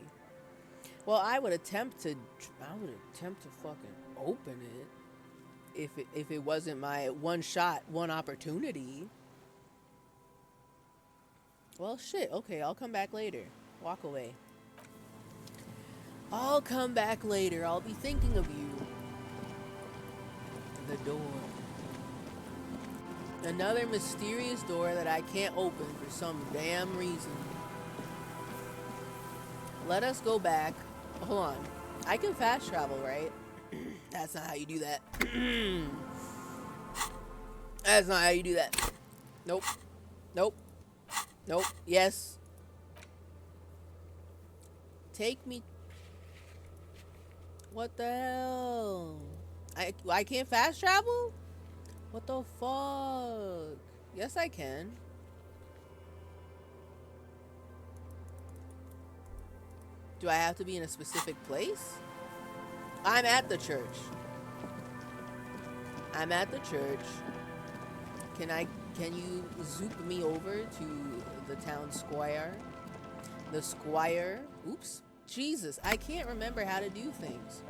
Well, I would attempt to fucking open it if it wasn't my one shot, one opportunity. Well, shit. Okay, I'll come back later. Walk away. I'll come back later. I'll be thinking of you. The door. Another mysterious door that I can't open for some damn reason. Let us go back. Hold on. I can fast travel, right? That's not how you do that. That's not how you do that. Nope. Nope. Nope. Yes. Take me. What the hell? I can't fast travel? What the fuck? Yes, I can. Do I have to be in a specific place? I'm at the church. I'm at the church. Can you zoop me over to the town square? The squire. Oops. Jesus, I can't remember how to do things.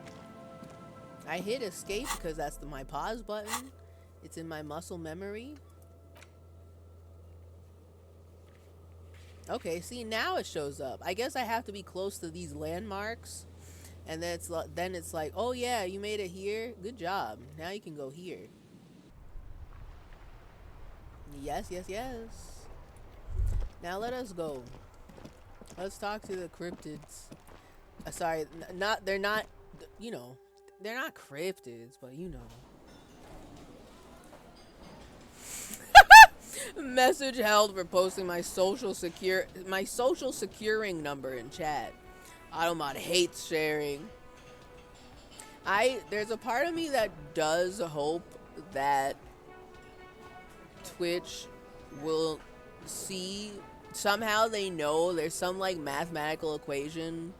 I hit escape because that's my pause button. It's in my muscle memory. Okay, see, now it shows up. I guess I have to be close to these landmarks. And then it's like, oh yeah, you made it here. Good job. Now you can go here. Yes, yes, yes. Now let us go. Let's talk to the cryptids. Sorry, they're not, you know, they're not cryptids, but you know. Message held for posting my social securing number in chat. Automod hates sharing. There's a part of me that does hope that Twitch will see, somehow they know there's some like mathematical equation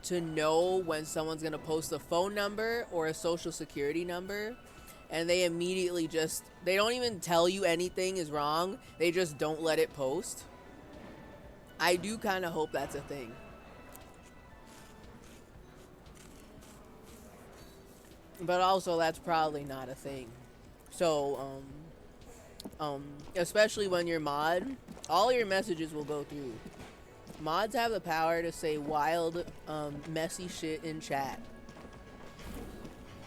to know when someone's gonna post a phone number or a social security number, and they immediately they don't even tell you anything is wrong, they just don't let it post. I do kind of hope that's a thing. But also that's probably not a thing. So especially when you're mod, all your messages will go through. Mods have the power to say wild, messy shit in chat.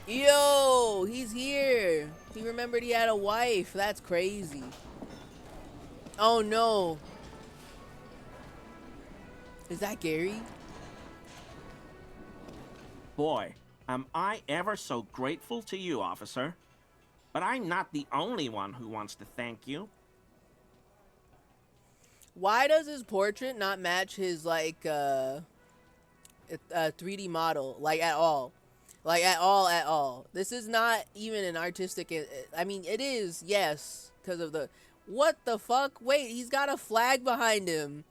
Yo, he's here. He remembered he had a wife. That's crazy. Oh no. Is that Gary? Boy, am I ever so grateful to you, officer. But I'm not the only one who wants to thank you. Why does his portrait not match his, like, 3D model? Like, at all. Like, at all. This is not even an artistic... I mean, it is, yes, because of the... What the fuck? Wait, he's got a flag behind him.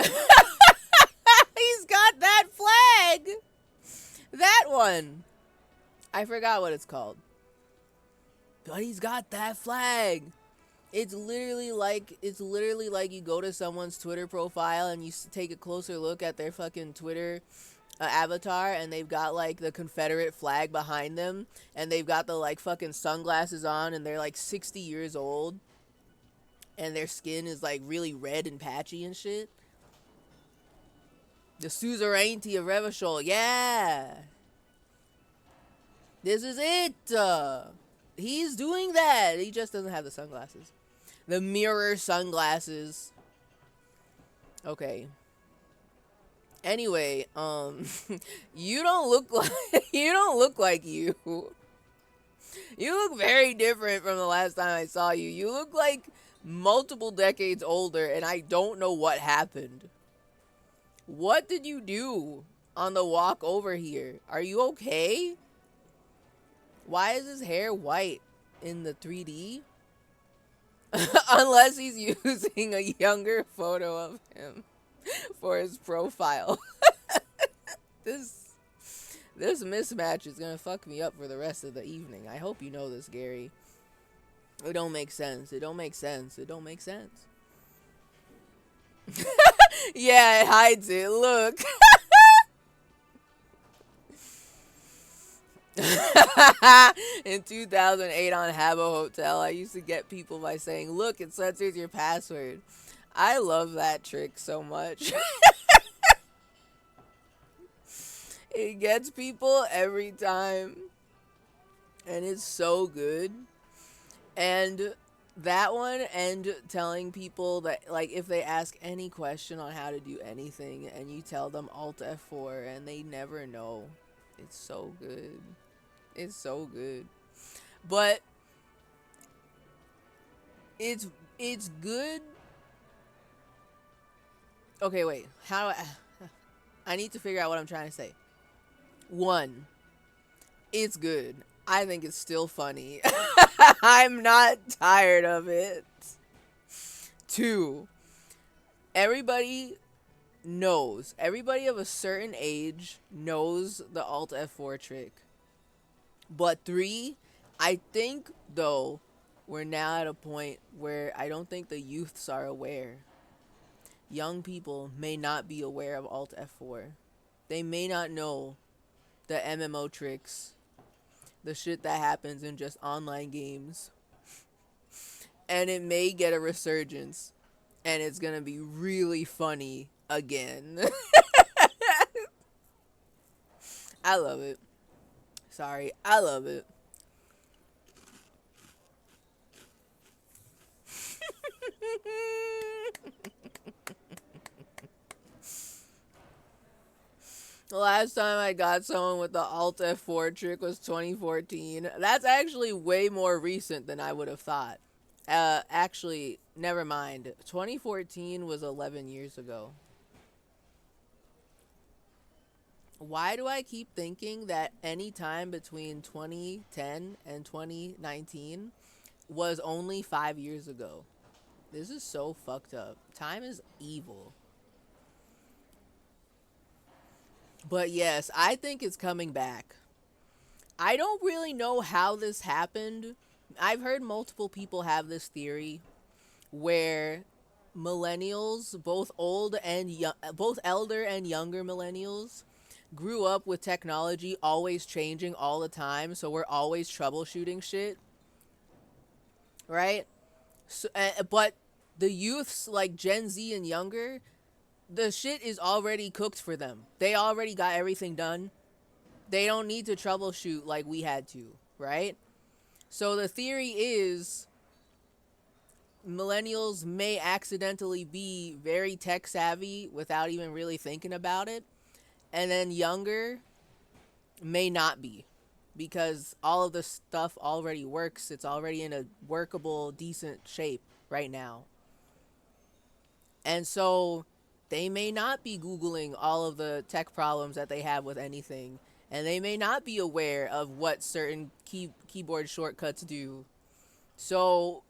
He's got that flag! That one. I forgot what it's called. But he's got that flag. It's literally like you go to someone's Twitter profile and you take a closer look at their fucking Twitter avatar, and they've got like the Confederate flag behind them, and they've got the like fucking sunglasses on, and they're like 60 years old, and their skin is like really red and patchy and shit. The suzerainty of Revachol, yeah. This is it. He's doing that. He just doesn't have the sunglasses. The mirror sunglasses. Okay. Anyway, you don't look like you. You look very different from the last time I saw you. You look like multiple decades older, and I don't know what happened. What did you do on the walk over here? Are you okay? Why is his hair white in the 3D? Unless he's using a younger photo of him for his profile. This mismatch is gonna fuck me up for the rest of the evening. I hope you know this, Gary. It don't make sense. It don't make sense. It don't make sense. Yeah, it hides it. Look. In 2008 on Habbo Hotel, I used to get people by saying, look, it censors your password. I love that trick so much. It gets people every time. And it's so good. And that one, and telling people that, like, if they ask any question on how to do anything and you tell them Alt F4 and they never know, it's so good. It's so good. But it's good. Okay, wait. How do I need to figure out what I'm trying to say. One, it's good. I think it's still funny. I'm not tired of it. Two, everybody knows. Everybody of a certain age knows the Alt F4 trick. But three, I think, though, we're now at a point where I don't think the youths are aware. Young people may not be aware of Alt F4. They may not know the MMO tricks, the shit that happens in just online games. And it may get a resurgence, and it's gonna be really funny again. I love it. Sorry, I love it. The last time I got someone with the Alt F4 trick was 2014. That's actually way more recent than I would have thought. Actually, never mind. 2014 was 11 years ago. Why do I keep thinking that any time between 2010 and 2019 was only 5 years ago? This is so fucked up. Time is evil. But yes, I think it's coming back. I don't really know how this happened. I've heard multiple people have this theory where millennials, both old and both elder and younger millennials, grew up with technology always changing all the time, so we're always troubleshooting shit, right? So, but the youths like Gen Z and younger, the shit is already cooked for them. They already got everything done. They don't need to troubleshoot like we had to, right? So the theory is millennials may accidentally be very tech savvy without even really thinking about it. And then younger may not be, because all of the stuff already works. It's already in a workable, decent shape right now. And so they may not be Googling all of the tech problems that they have with anything. And they may not be aware of what certain keyboard shortcuts do. So,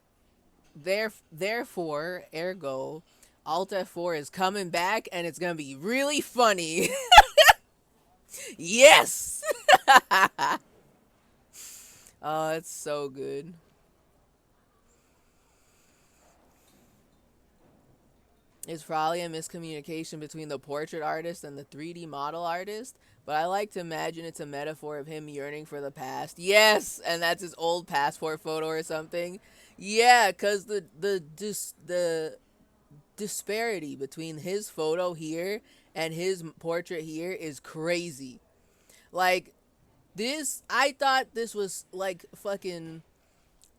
therefore, ergo, Alt F4 is coming back, and it's going to be really funny. Yes! Oh, it's so good. It's probably a miscommunication between the portrait artist and the 3D model artist, but I like to imagine it's a metaphor of him yearning for the past. Yes! And that's his old passport photo or something. Yeah, because the disparity between his photo here and his portrait here is crazy. Like, this, I thought this was like fucking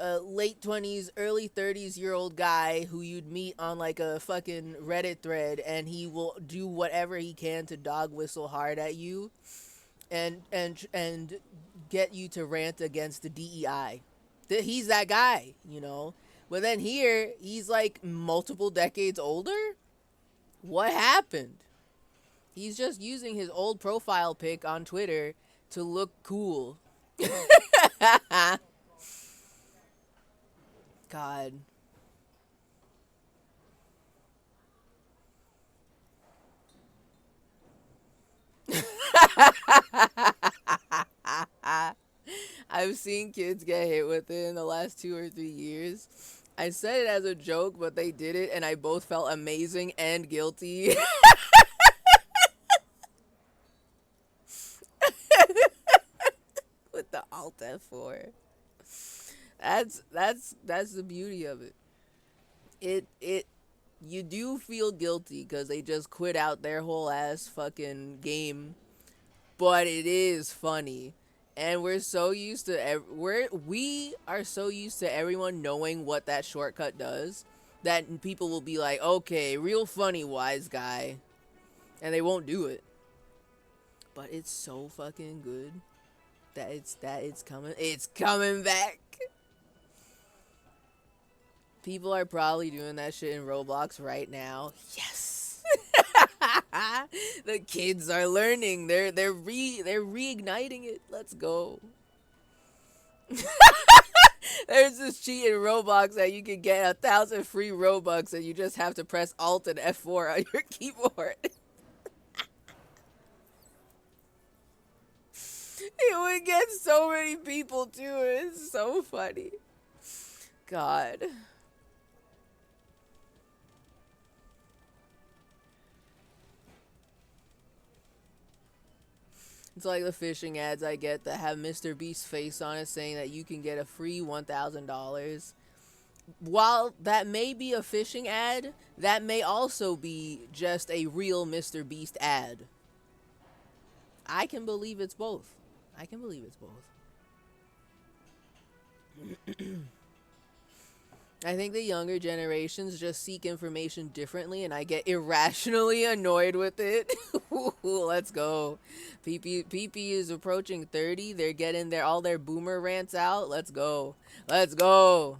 late 20s, early 30s year old guy who you'd meet on like a fucking Reddit thread, and he will do whatever he can to dog whistle hard at you and get you to rant against the DEI. He's that guy, you know. But then here, he's like multiple decades older? What happened? He's just using his old profile pic on Twitter to look cool. God. I've seen kids get hit with it in the last 2 or 3 years. I said it as a joke, but they did it, and I both felt amazing and guilty. With the Alt F4. That's the beauty of it. It you do feel guilty because they just quit out their whole ass fucking game, but it is funny. And we're so used to we are so used to everyone knowing what that shortcut does that people will be like, okay, real funny, wise guy, and they won't do it. But it's so fucking good that it's coming back. People are probably doing that shit in Roblox right now. Yes. The kids are learning. They're reigniting it. Let's go. There's this cheat in Roblox that you can get 1,000 free Robux and you just have to press Alt and F4 on your keyboard. It would get so many people to it. It's so funny. God. It's like the phishing ads I get that have Mr. Beast's face on it saying that you can get a free $1,000. While that may be a phishing ad, that may also be just a real Mr. Beast ad. I can believe it's both. I can believe it's both. I think the younger generations just seek information differently, and I get irrationally annoyed with it. Let's go. PP is approaching 30. They're getting all their boomer rants out. Let's go. Let's go.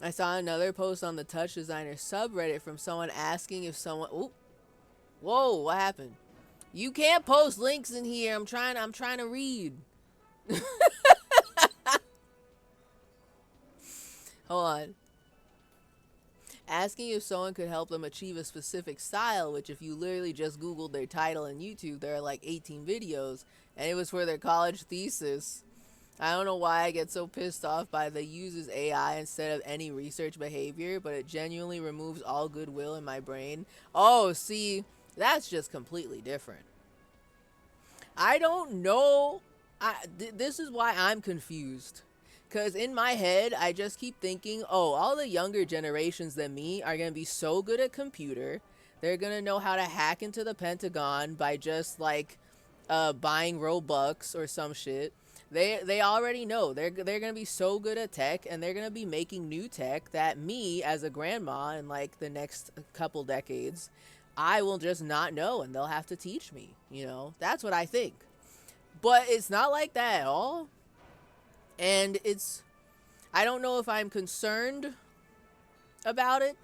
I saw another post on the Touch Designer subreddit from someone asking if someone... Ooh. Whoa, what happened? You can't post links in here. I'm trying to read. Hold on. Asking if someone could help them achieve a specific style, which if you literally just Googled their title in YouTube, there are like 18 videos, and it was for their college thesis. I don't know why I get so pissed off by the uses AI instead of any research behavior, but it genuinely removes all goodwill in my brain. Oh, see, that's just completely different. I don't know. This is why I'm confused. Because in my head, I just keep thinking, oh, all the younger generations than me are going to be so good at computer. They're going to know how to hack into the Pentagon by just, like, buying Robux or some shit. They already know. They're going to be so good at tech, and they're going to be making new tech that me, as a grandma, in, like, the next couple decades, I will just not know, and they'll have to teach me, you know? That's what I think. But it's not like that at all. And I don't know if I'm concerned about it.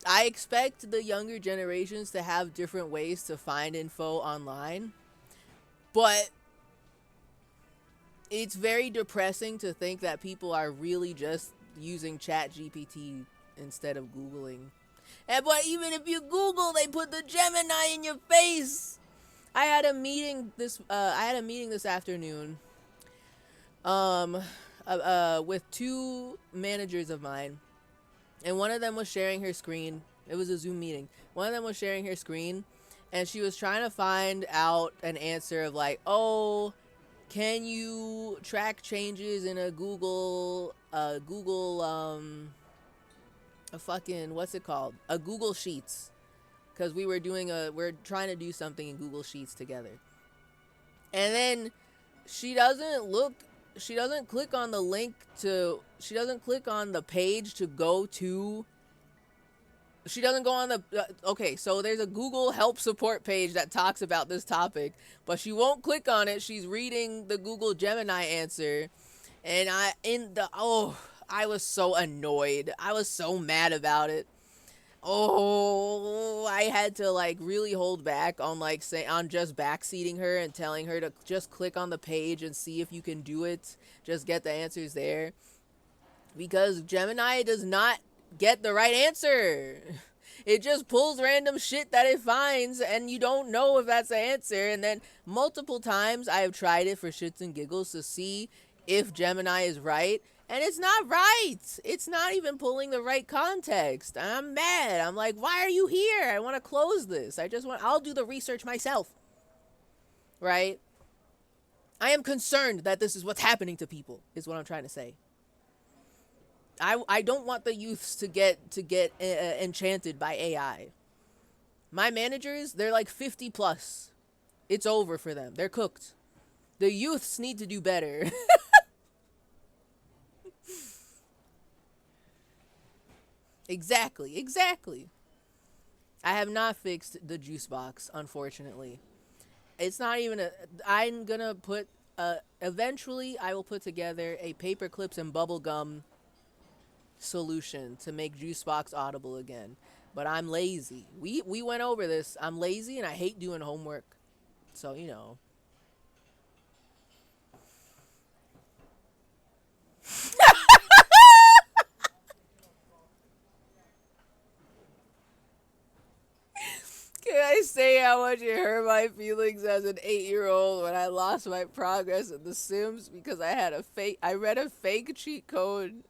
I expect the younger generations to have different ways to find info online. But it's very depressing to think that people are really just using ChatGPT instead of Googling. But even if you Google, they put the Gemini in your face. I had a meeting this afternoon with two managers of mine, and one of them was sharing her screen. It was a Zoom meeting. One of them was sharing her screen, and she was trying to find out an answer of like, oh, can you track changes in a Google Google Sheets? Because we're trying to do something in Google Sheets together. And then she doesn't click on the page to go to, she doesn't go on the, okay, so there's a Google help support page that talks about this topic, but she won't click on it. She's reading the Google Gemini answer. And I was so annoyed. I was so mad about it. Oh, I had to like really hold back on like say on just backseating her and telling her to just click on the page and see if you can do it. Just get the answers there. Because Gemini does not get the right answer. It just pulls random shit that it finds and you don't know if that's the answer. And then multiple times I have tried it for shits and giggles to see if Gemini is right. And it's not right. It's not even pulling the right context. I'm mad. I'm like, why are you here? I want to close this. I'll do the research myself. Right? I am concerned that this is what's happening to people, is what I'm trying to say. I don't want the youths to get enchanted by AI. My managers, they're like 50 plus. It's over for them. They're cooked. The youths need to do better. Exactly. I have not fixed the juice box, unfortunately. It's not even I'm gonna put eventually I will put together a paper clips and bubble gum solution to make Juicebox audible again. But I'm lazy. We went over this. I'm lazy and I hate doing homework. So, you know. Can I say how much it hurt my feelings as an 8-year-old when I lost my progress in The Sims because I read a fake cheat code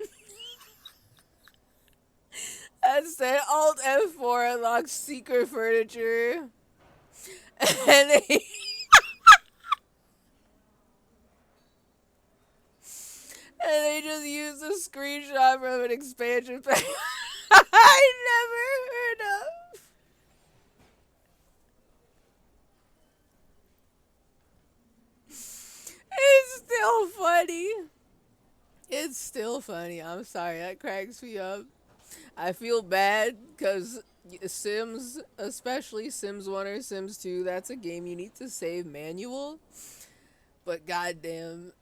that said Alt F4 unlocks secret furniture. And they and they just used a screenshot from an expansion pack I never heard of. It's still funny. It's still funny. I'm sorry. That cracks me up. I feel bad because Sims, especially Sims 1 or Sims 2, that's a game you need to save manual. But goddamn.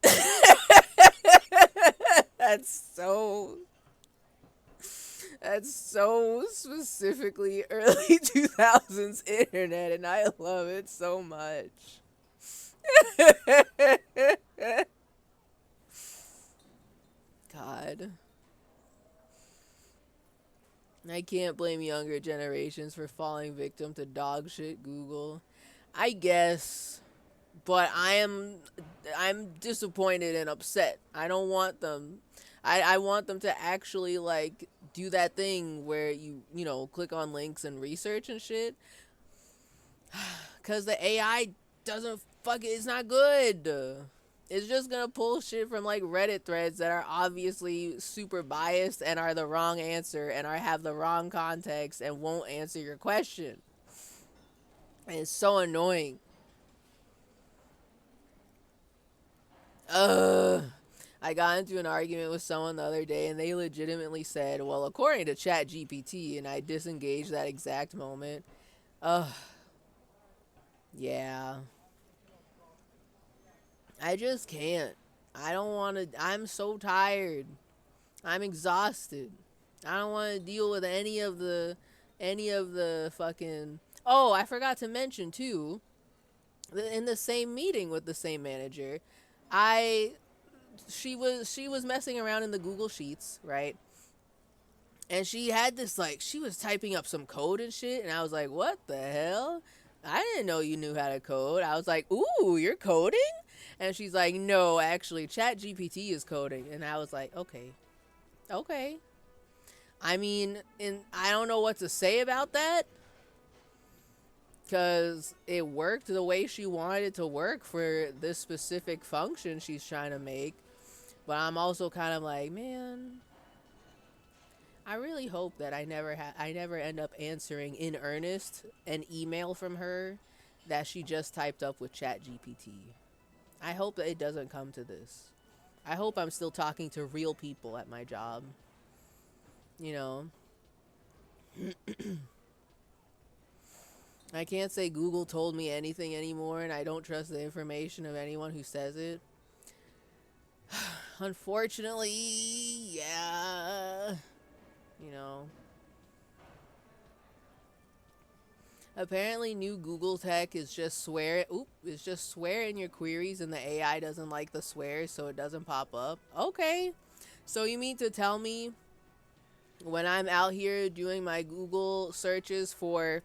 That's so specifically early 2000s internet, and I love it so much. God. I can't blame younger generations for falling victim to dog shit Google. I guess, but I'm disappointed and upset. I don't want them. I want them to actually like do that thing where you know click on links and research and shit. Cause the AI doesn't it's not good. It's just gonna pull shit from like Reddit threads that are obviously super biased and are the wrong answer and have the wrong context and won't answer your question. And it's so annoying. I got into an argument with someone the other day and they legitimately said, well, according to ChatGPT, and I disengaged that exact moment. Yeah. I just can't. I don't want to. I'm so tired. I'm exhausted. I don't want to deal with any of the fucking. Oh, I forgot to mention too. In the same meeting with the same manager, she was messing around in the Google Sheets, right? And she had this like she was typing up some code and shit, and I was like, "What the hell? I didn't know you knew how to code." I was like, "Ooh, you're coding?" And she's like, "No, actually, ChatGPT is coding." And I was like, "Okay." I mean, I don't know what to say about that, because it worked the way she wanted it to work for this specific function she's trying to make. But I'm also kind of like, man, I really hope that I never end up answering in earnest an email from her that she just typed up with ChatGPT. I hope that it doesn't come to this. I hope I'm still talking to real people at my job. You know. I can't say Google told me anything anymore, and I don't trust the information of anyone who says it. Unfortunately, yeah. You know. Apparently, new Google tech is just swear in your queries, and the AI doesn't like the swears, so it doesn't pop up. Okay, so you mean to tell me when I'm out here doing my Google searches for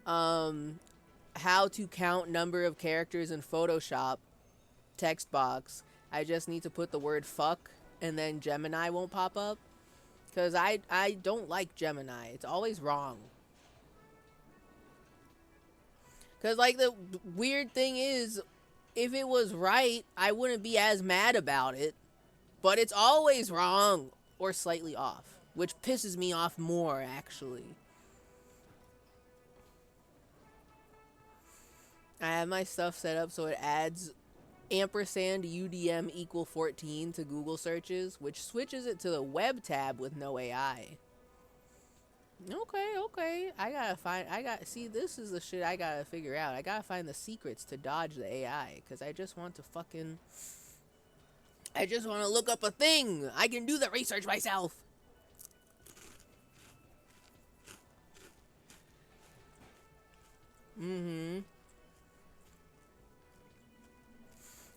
how to count number of characters in Photoshop text box, I just need to put the word fuck, and then Gemini won't pop up? Because I don't like Gemini. It's always wrong. Because, like, the weird thing is, if it was right, I wouldn't be as mad about it. But it's always wrong or slightly off, which pisses me off more, actually. I have my stuff set up so it adds ampersand UDM equal 14 to Google searches, which switches it to the web tab with no AI. Okay. See, this is the shit I gotta figure out. I gotta find the secrets to dodge the AI, because I just want to look up a thing. I can do the research myself.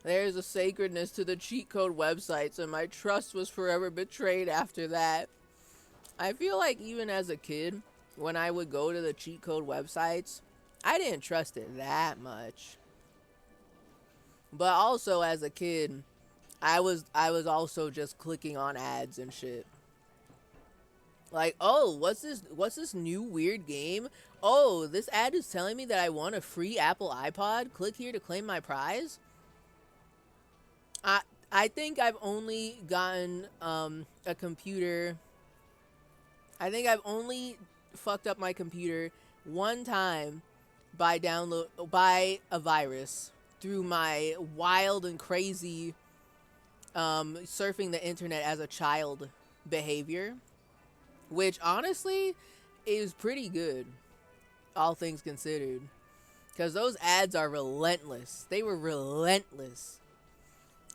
There's a sacredness to the cheat code websites, and my trust was forever betrayed after that. I feel like even as a kid, when I would go to the cheat code websites, I didn't trust it that much. But also as a kid, I was also just clicking on ads and shit. Like, oh, what's this new weird game? Oh, this ad is telling me that I want a free Apple iPod. Click here to claim my prize. I think I've only gotten a computer. I think I've only fucked up my computer one time by a virus through my wild and crazy surfing the internet as a child behavior, which honestly is pretty good, all things considered, because those ads are relentless. They were relentless.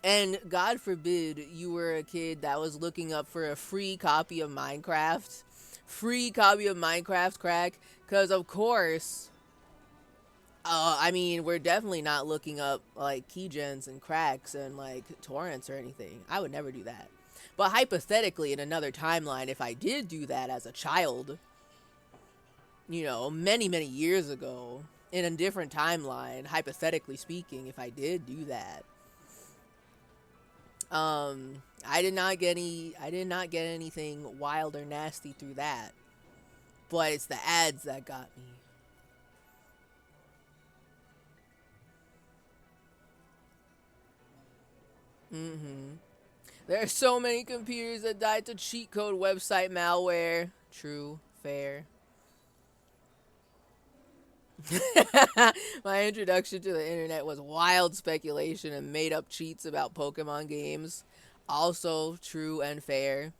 And God forbid you were a kid that was looking up for a free copy of Minecraft. Free copy of Minecraft crack. Because, of course, I mean, we're definitely not looking up, like, keygens and cracks and, like, torrents or anything. I would never do that. But hypothetically, in another timeline, if I did do that as a child, you know, many, many years ago, in a different timeline, hypothetically speaking, if I did do that, I did not get anything wild or nasty through that. But it's the ads that got me. There are so many computers that died to cheat code website malware. True, fair. My introduction to the internet was wild speculation and made up cheats about Pokemon games. Also true and fair.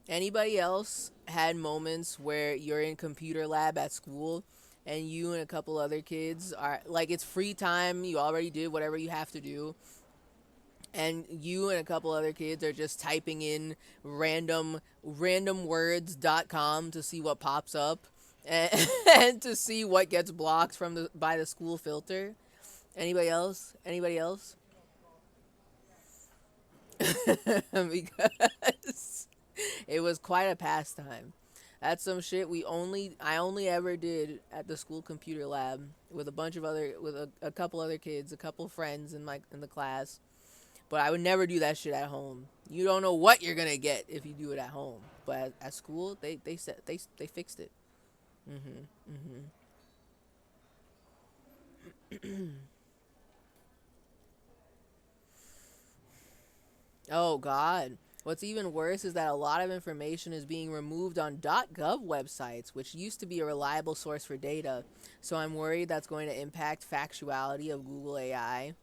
Anybody else had moments where you're in computer lab at school and you and a couple other kids are like, it's free time, you already did whatever you have to do, and you and a couple other kids are just typing in randomwords.com to see what pops up and to see what gets blocked by the school filter? Anybody else? Because it was quite a pastime. That's some shit I only ever did at the school computer lab with a couple other kids, a couple friends in the class. But I would never do that shit at home. You don't know what you're gonna get if you do it at home. But at school, they fixed it. Oh God. What's even worse is that a lot of information is being removed on .gov websites, which used to be a reliable source for data. So I'm worried that's going to impact factuality of Google AI.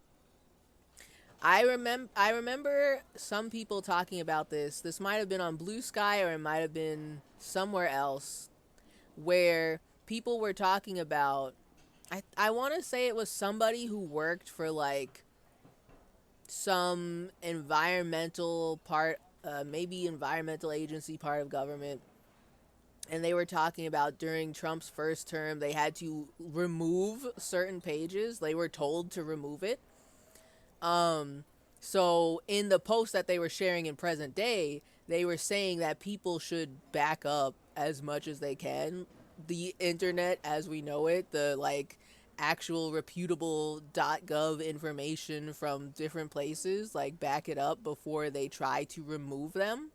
I remember some people talking about this. This might have been on Blue Sky or it might have been somewhere else, where people were talking about, I want to say it was somebody who worked for like some environmental part, maybe environmental agency part of government, And they were talking about during Trump's first term, they had to remove certain pages. They were told to remove it. So in the post that they were sharing in present day, they were saying that people should back up as much as they can the internet as we know it, the like actual reputable .gov information from different places, like back it up before they try to remove them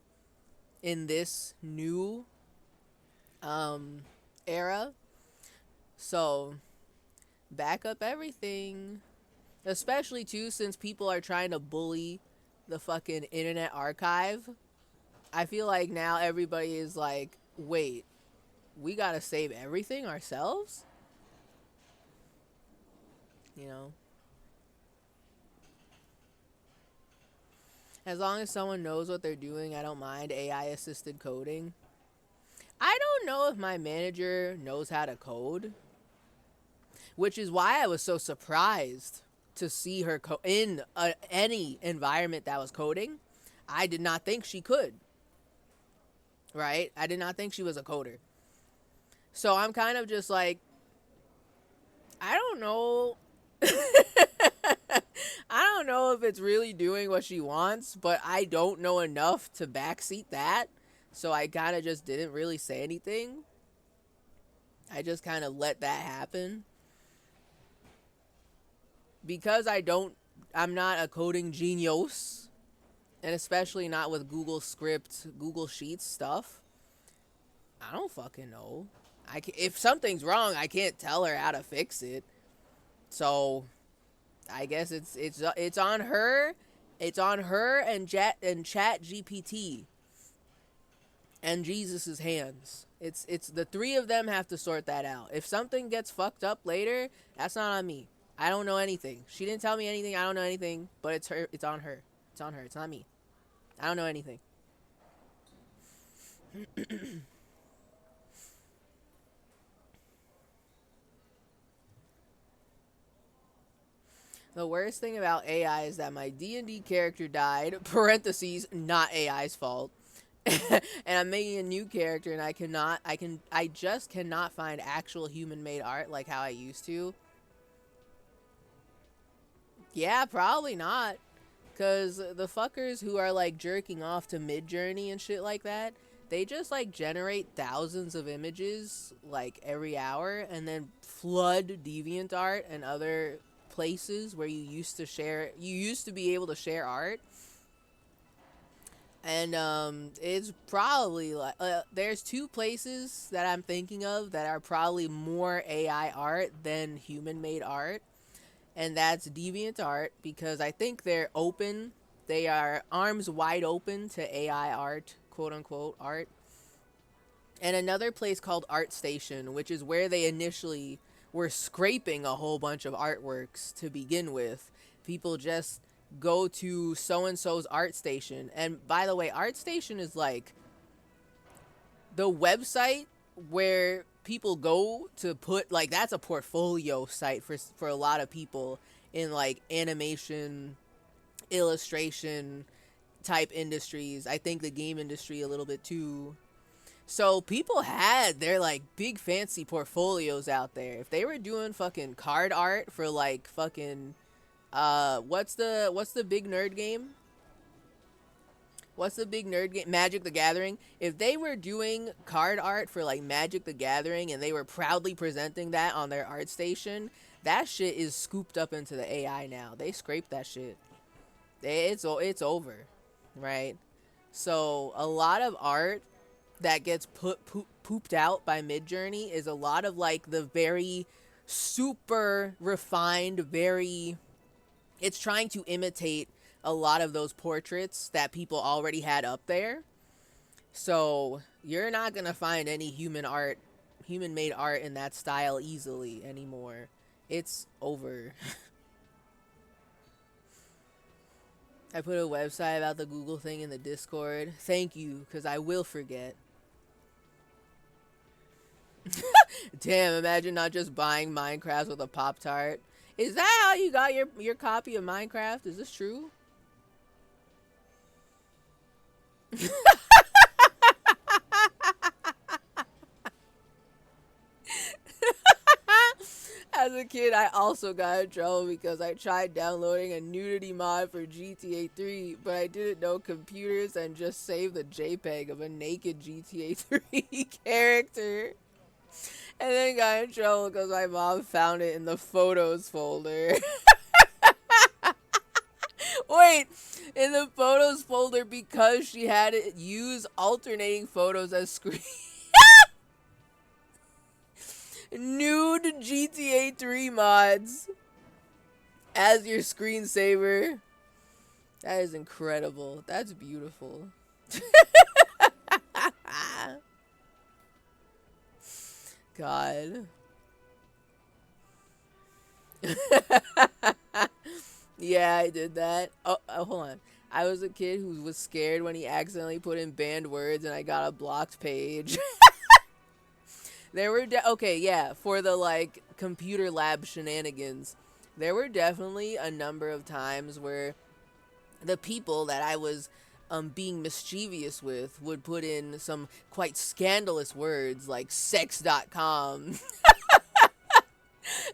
in this new era. So back up everything, especially too since people are trying to bully the fucking Internet Archive. I feel like now everybody is like, wait, we gotta save everything ourselves, you know. As long as someone knows what they're doing, I don't mind AI assisted coding. I don't know if my manager knows how to code, which is why I was so surprised to see her in any environment that was coding. I did not think she could. Right? I did not think she was a coder. So I'm kind of just like, I don't know. I don't know if it's really doing what she wants, but I don't know enough to backseat that. So I kind of just didn't really say anything. I just kind of let that happen. Because I'm not a coding genius, and especially not with Google Script, Google Sheets stuff. I don't fucking know. If something's wrong, I can't tell her how to fix it. So I guess it's on her. It's on her and Chat GPT and Jesus's hands. It's the three of them have to sort that out. If something gets fucked up later, that's not on me. I don't know anything. She didn't tell me anything. I don't know anything. But it's her. It's on her. It's on her. It's not me. I don't know anything. The worst thing about AI is that my D&D character died, parentheses, not AI's fault. And I'm making a new character and I just cannot find actual human-made art like how I used to. Yeah, probably not. Because the fuckers who are like jerking off to Midjourney and shit like that, they just like generate thousands of images like every hour and then flood DeviantArt and other places where you used to be able to share art. And it's probably like there's two places that I'm thinking of that are probably more AI art than human-made art. And that's DeviantArt, because I think they're open. They are arms wide open to AI art, quote unquote art. And another place called ArtStation, which is where they initially were scraping a whole bunch of artworks to begin with. People just go to so-and-so's ArtStation. And by the way, ArtStation is like the website where people go to put, like, that's a portfolio site for a lot of people in like animation, illustration type industries. I think the game industry a little bit too. So people had their like big fancy portfolios out there. If they were doing fucking card art for like fucking what's the big nerd game? What's the big nerd game? Magic the Gathering. If they were doing card art for like Magic the Gathering and they were proudly presenting that on their ArtStation, that shit is scooped up into the AI now. They scraped that shit. It's over, right? So a lot of art that gets pooped out by Midjourney is a lot of like the very super refined, it's trying to imitate a lot of those portraits that people already had up there. So you're not gonna find any human-made art in that style easily anymore. It's over. I put a website about the Google thing in the Discord. Thank you, because I will forget. Damn, imagine not just buying Minecraft with a Pop-Tart. Is that how you got your copy of Minecraft? Is this true? As a kid, I also got in trouble because I tried downloading a nudity mod for GTA 3, but I didn't know computers and just saved the JPEG of a naked GTA 3 character. And then got in trouble because my mom found it in the photos folder. Wait, in the photos folder because she had it use alternating photos as screen. Nude GTA 3 mods as your screensaver. That is incredible. That's beautiful. God. Yeah, I did that. Oh, hold on. I was a kid who was scared when he accidentally put in banned words and I got a blocked page. There were okay, yeah, for the like computer lab shenanigans. There were definitely a number of times where the people that I was being mischievous with would put in some quite scandalous words like sex.com.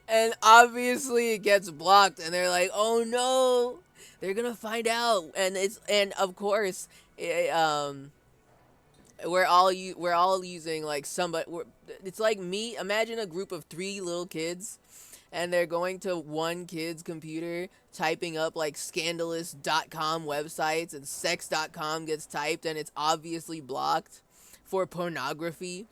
And obviously it gets blocked and they're like, "Oh no, they're going to find out." And of course, we're all using like somebody. It's like me. Imagine a group of 3 little kids, and they're going to one kid's computer, typing up like scandalous.com websites, and sex.com gets typed, and it's obviously blocked for pornography.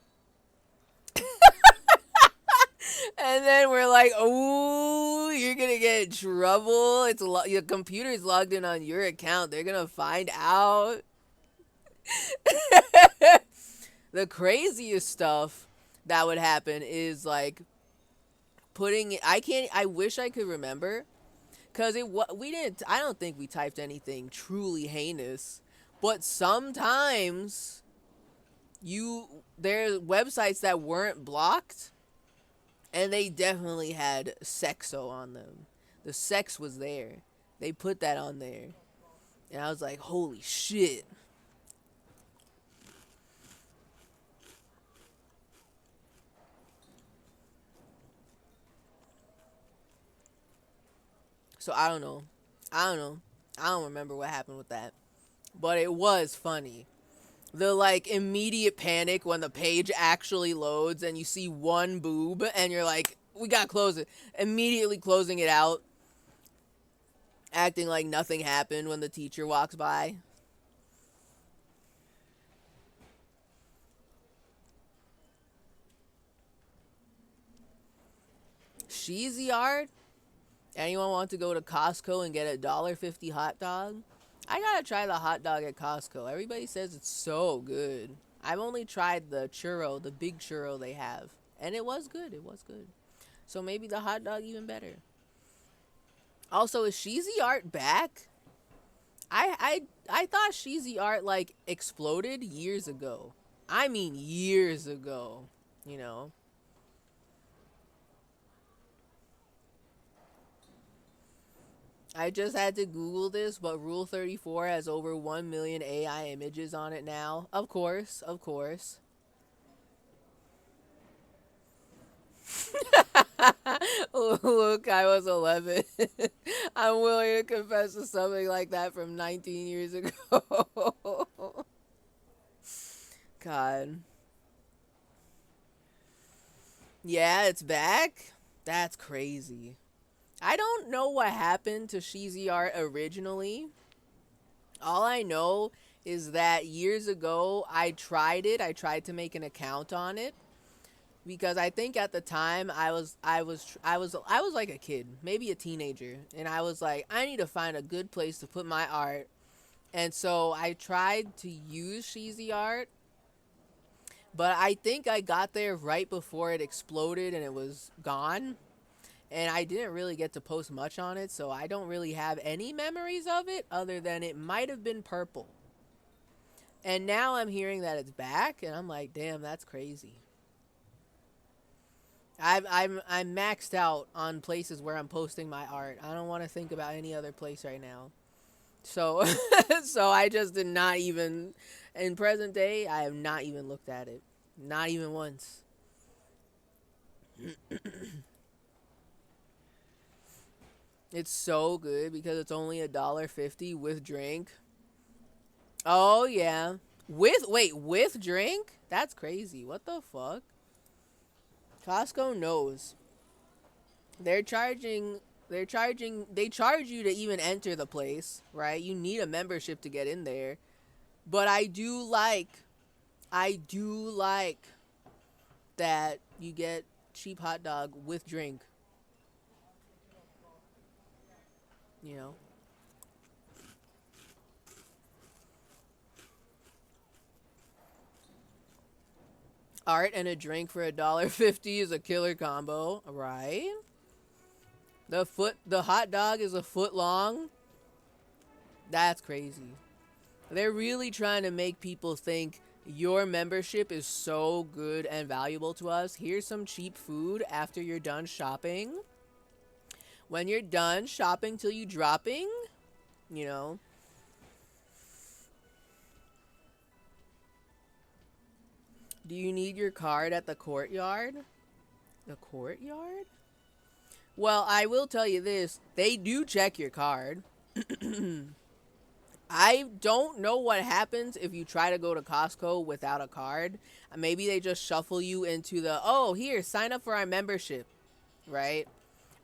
And then we're like, "Oh, you're gonna get in trouble. Your computer's logged in on your account. They're gonna find out." The craziest stuff that would happen is like putting I wish I could remember cuz I don't think we typed anything truly heinous, but sometimes there's websites that weren't blocked and they definitely had sexo on them. The sex was there. They put that on there. And I was like, "Holy shit." So I don't know. I don't remember what happened with that. But it was funny. The like immediate panic when the page actually loads and you see one boob and you're like, "We gotta close it." Immediately closing it out. Acting like nothing happened when the teacher walks by. Cheesy art? Anyone want to go to Costco and get a $1.50 hot dog? I gotta try the hot dog at Costco. Everybody says it's so good. I've only tried the churro, the big churro they have. And it was good. It was good. So maybe the hot dog even better. Also, is Cheesy Art back? I thought Cheesy Art like exploded years ago. I mean years ago, you know. I just had to Google this, but Rule 34 has over 1 million AI images on it now. Of course, of course. Look, I was 11. I'm willing to confess to something like that from 19 years ago. God. Yeah, it's back? That's crazy. I don't know what happened to Cheesy Art originally. All I know is that years ago I tried it. I tried to make an account on it because I think at the time I was like a kid, maybe a teenager, and I was like, I need to find a good place to put my art. And so I tried to use Cheesy Art, but I think I got there right before it exploded and it was gone. And I didn't really get to post much on it, so I don't really have any memories of it other than it might have been purple. And now I'm hearing that it's back, and I'm like, damn, that's crazy. I'm maxed out on places where I'm posting my art. I don't want to think about any other place right now. So so I just did not even, in present day, I have not even looked at it. Not even once. It's so good because it's only $1.50 with drink. Oh yeah. With drink? That's crazy. What the fuck? Costco knows. They're charging they charge you to even enter the place, right? You need a membership to get in there. But I do like that you get cheap hot dog with drink. You know? Art and a drink for $1.50 is a killer combo, right? The hot dog is a foot long. That's crazy. They're really trying to make people think your membership is so good and valuable to us. Here's some cheap food after you're done shopping. When you're done shopping till you dropping, you know. Do you need your card at the courtyard? The courtyard? Well, I will tell you this. They do check your card. I don't know what happens if you try to go to Costco without a card. Maybe they just shuffle you into the, oh, here, sign up for our membership, right?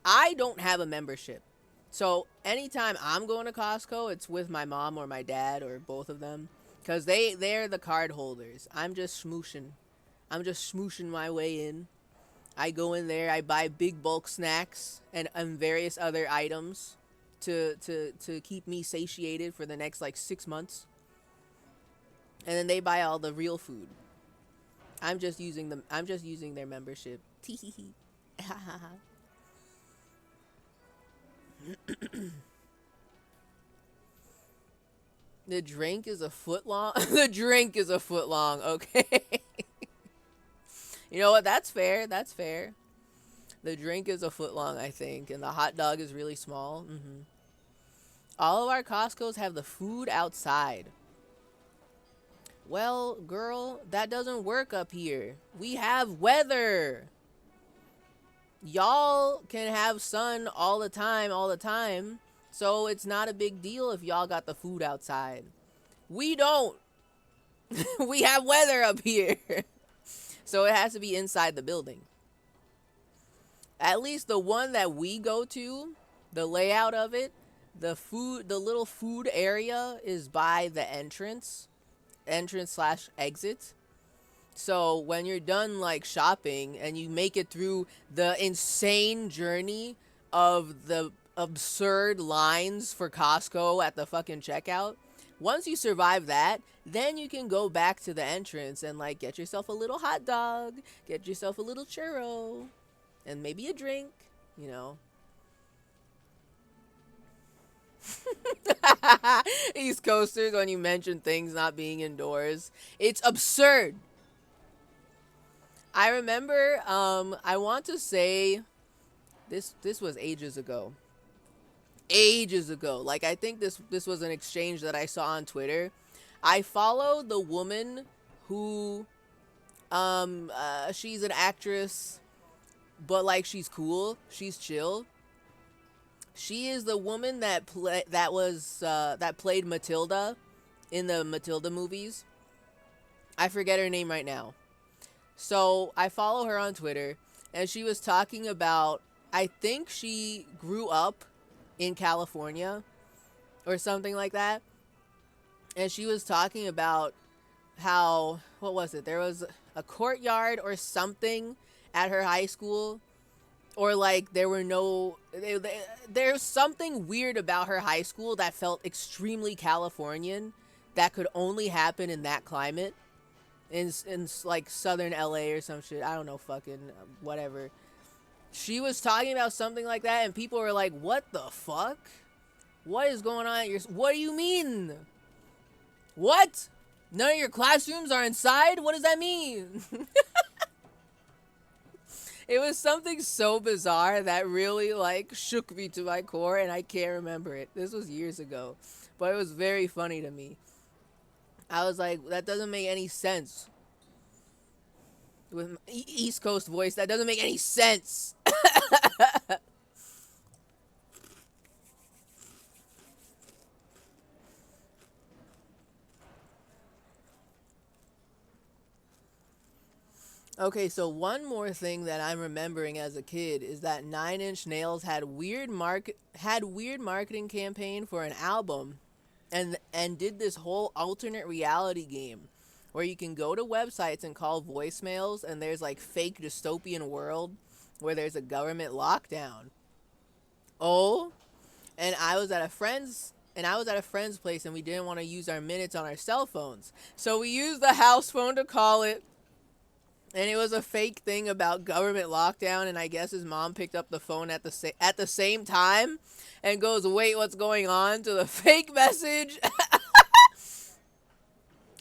I don't have a membership. So anytime I'm going to Costco, it's with my mom or my dad or both of them. Because they're the card holders. I'm just smooshing. I'm just smooshing my way in. I go in there, I buy big bulk snacks and various other items to keep me satiated for the next like 6 months. And then they buy all the real food. I'm just using their membership. Tee. The drink is a foot long. The drink is a foot long. Okay. You know what? That's fair. That's fair. The drink is a foot long, I think, and the hot dog is really small. All of our Costco's have the food outside. Well, girl, that doesn't work up here. We have weather. Y'all can have sun all the time. So it's not a big deal if y'all got the food outside. We don't. We have weather up here. So it has to be inside the building. At least the one that we go to, the layout of it, the little food area is by the entrance / exit. So when you're done like shopping and you make it through the insane journey of the absurd lines for Costco at the fucking checkout, once you survive that, then you can go back to the entrance and like get yourself a little hot dog, get yourself a little churro, and maybe a drink, you know. East Coasters, when you mention things not being indoors, it's absurd. I remember, I want to say this was ages ago. Like, I think this was an exchange that I saw on Twitter. I follow the woman who, she's an actress, but like she's cool, she's chill. She is the woman that played Matilda in the Matilda movies. I forget her name right now. So I follow her on Twitter, and she was talking about, I think she grew up in California or something like that. And she was talking about how, what was it? There was a courtyard or something at her high school, or like there's something weird about her high school that felt extremely Californian that could only happen in that climate. In like southern LA or some shit. I don't know, fucking whatever. She was talking about something like that, and people were like, what the fuck? What is going on at your... What do you mean? What? None of your classrooms are inside? What does that mean? It was something so bizarre that really, like, shook me to my core, and I can't remember it. This was years ago. But it was very funny to me. I was like, that doesn't make any sense. With East Coast voice, that doesn't make any sense. Okay, so one more thing that I'm remembering as a kid is that Nine Inch Nails had weird marketing campaign for an album, and did this whole alternate reality game where you can go to websites and call voicemails, and there's like fake dystopian world where there's a government lockdown. Oh, and I was at a friend's place, and we didn't want to use our minutes on our cell phones, so we used the house phone to call it. And it was a fake thing about government lockdown, and I guess his mom picked up the phone at the same time and goes, "Wait, what's going on?" to the fake message. And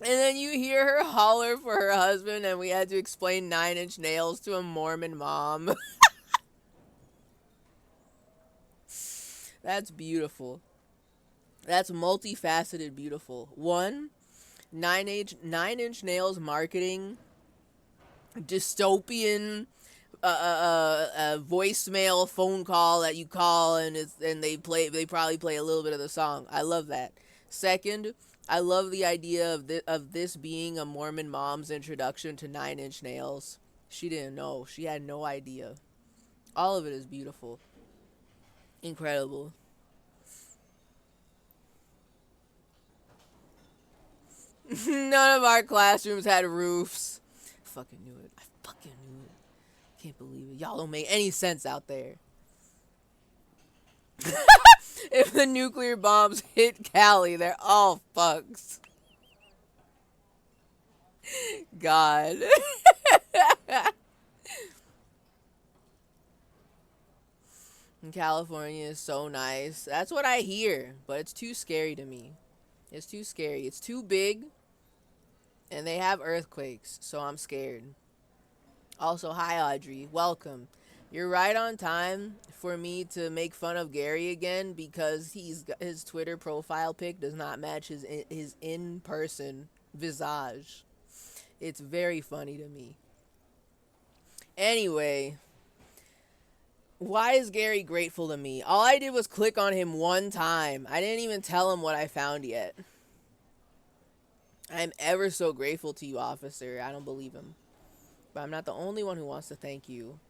then you hear her holler for her husband, and we had to explain Nine Inch Nails to a Mormon mom. That's beautiful. That's multifaceted beautiful. One, Nine Inch Nails marketing dystopian voicemail phone call that you call, and they probably play a little bit of the song. I love that. Second, I love the idea of this being a Mormon mom's introduction to Nine Inch Nails. She didn't know. She had no idea. All of it is beautiful. Incredible. None of our classrooms had roofs. Fucking knew it. I fucking knew it. Can't believe it. Y'all don't make any sense out there. If the nuclear bombs hit Cali, they're all fucks. God. And California is so nice. That's what I hear, but it's too scary to me. It's too scary. It's too big. And they have earthquakes, so I'm scared. Also, hi Audrey, welcome. You're right on time for me to make fun of Gary again, because his Twitter profile pic does not match his in-person visage. It's very funny to me. Anyway, why is Gary grateful to me? All I did was click on him one time. I didn't even tell him what I found yet. I'm ever so grateful to you, officer. I don't believe him. But I'm not the only one who wants to thank you.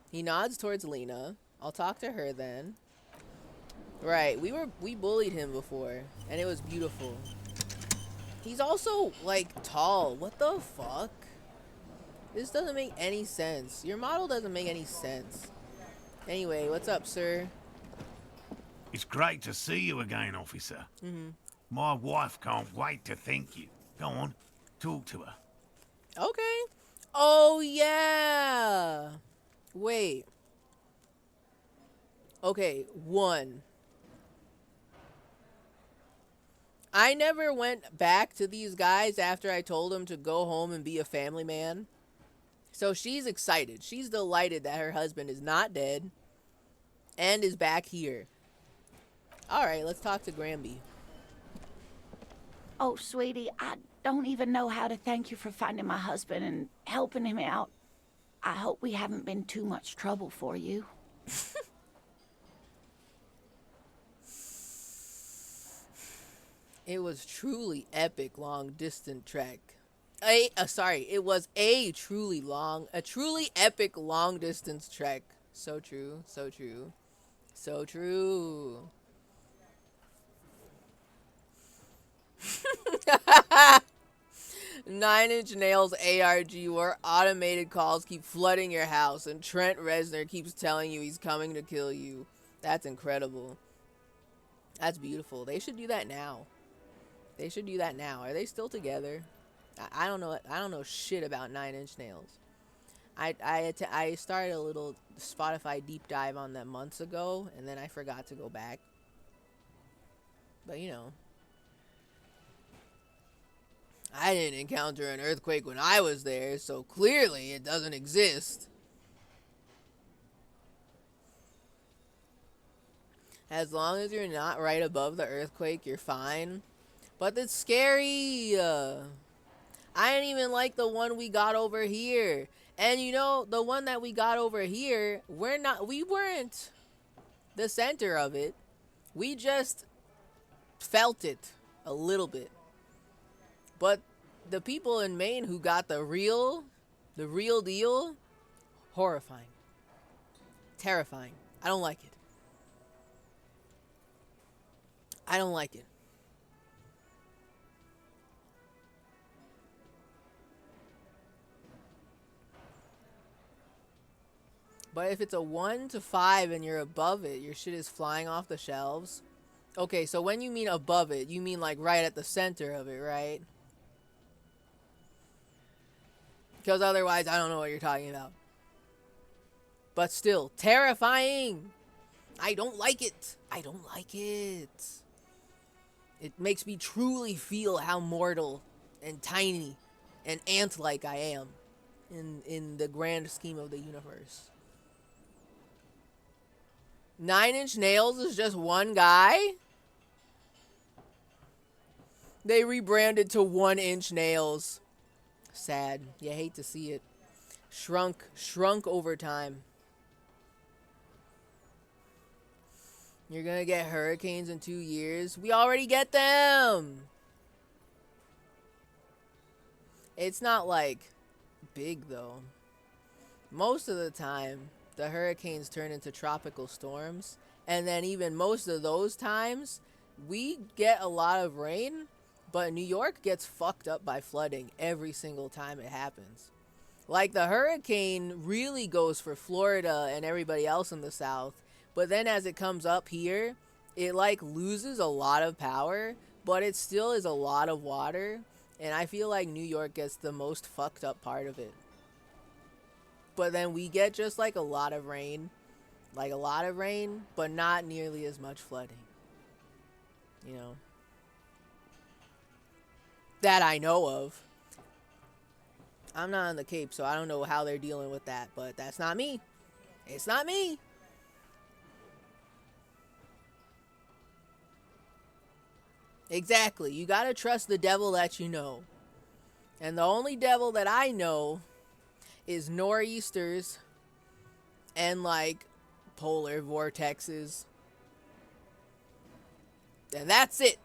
He nods towards Lena. I'll talk to her then. Right, we bullied him before, and it was beautiful. He's also, like, tall. What the fuck? This doesn't make any sense. Your model doesn't make any sense. Anyway, what's up, sir? It's great to see you again, officer. My wife can't wait to thank you. Go on, talk to her. Okay. Oh, yeah. Wait. Okay, one. I never went back to these guys after I told them to go home and be a family man. So she's excited. She's delighted that her husband is not dead and is back here. All right, let's talk to Granby. Oh, sweetie, I don't even know how to thank you for finding my husband and helping him out. I hope we haven't been too much trouble for you. It was truly epic long distance trek. It was a truly epic long distance trek. So true, so true, so true. Nine Inch Nails ARG, where automated calls keep flooding your house and Trent Reznor keeps telling you he's coming to kill you. That's incredible. That's beautiful. They should do that now. They should do that now. Are they still together? I don't know. I don't know shit about Nine Inch Nails. I started a little Spotify deep dive on them months ago, and then I forgot to go back. But you know, I didn't encounter an earthquake when I was there, so clearly it doesn't exist. As long as you're not right above the earthquake, you're fine. But it's scary. I didn't even like the one we got over here. And you know, the one that we got over here, we weren't the center of it. We just felt it a little bit. But the people in Maine who got the real The real deal, horrifying. Terrifying. I don't like it. I don't like it. But if it's a 1 to 5 and you're above it, your shit is flying off the shelves. Okay, so when you mean above it, you mean like right at the center of it, right? Because otherwise, I don't know what you're talking about. But still, terrifying. I don't like it. I don't like it. It makes me truly feel how mortal and tiny and ant-like I am in the grand scheme of the universe. 9 Inch Nails is just one guy? They rebranded to 1 Inch Nails. Sad. You hate to see it. Shrunk over time. You're gonna get hurricanes in 2 years. We already get them. It's not like big though. Most of the time, the hurricanes turn into tropical storms. And then even most of those times, we get a lot of rain, but New York gets fucked up by flooding every single time it happens. Like the hurricane really goes for Florida and everybody else in the South. But then as it comes up here, it like loses a lot of power, but it still is a lot of water. And I feel like New York gets the most fucked up part of it. But then we get just like a lot of rain. Like a lot of rain, but not nearly as much flooding. You know? That I know of. I'm not on the Cape, so I don't know how they're dealing with that. But that's not me. It's not me. Exactly. You gotta trust the devil that you know. And the only devil that I know is nor'easters and like polar vortexes. And that's it.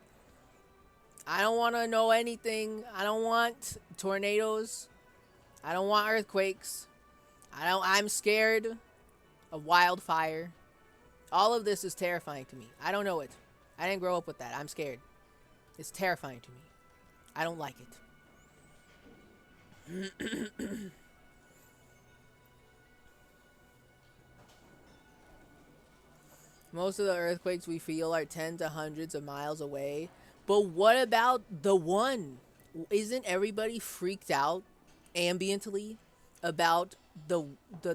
I don't want to know anything. I don't want tornadoes. I don't want earthquakes. I'm scared of wildfire. All of this is terrifying to me. I don't know it. I didn't grow up with that. I'm scared. It's terrifying to me. I don't like it. Most of the earthquakes we feel are 10 to hundreds of miles away. But what about the one? Isn't everybody freaked out ambiently about the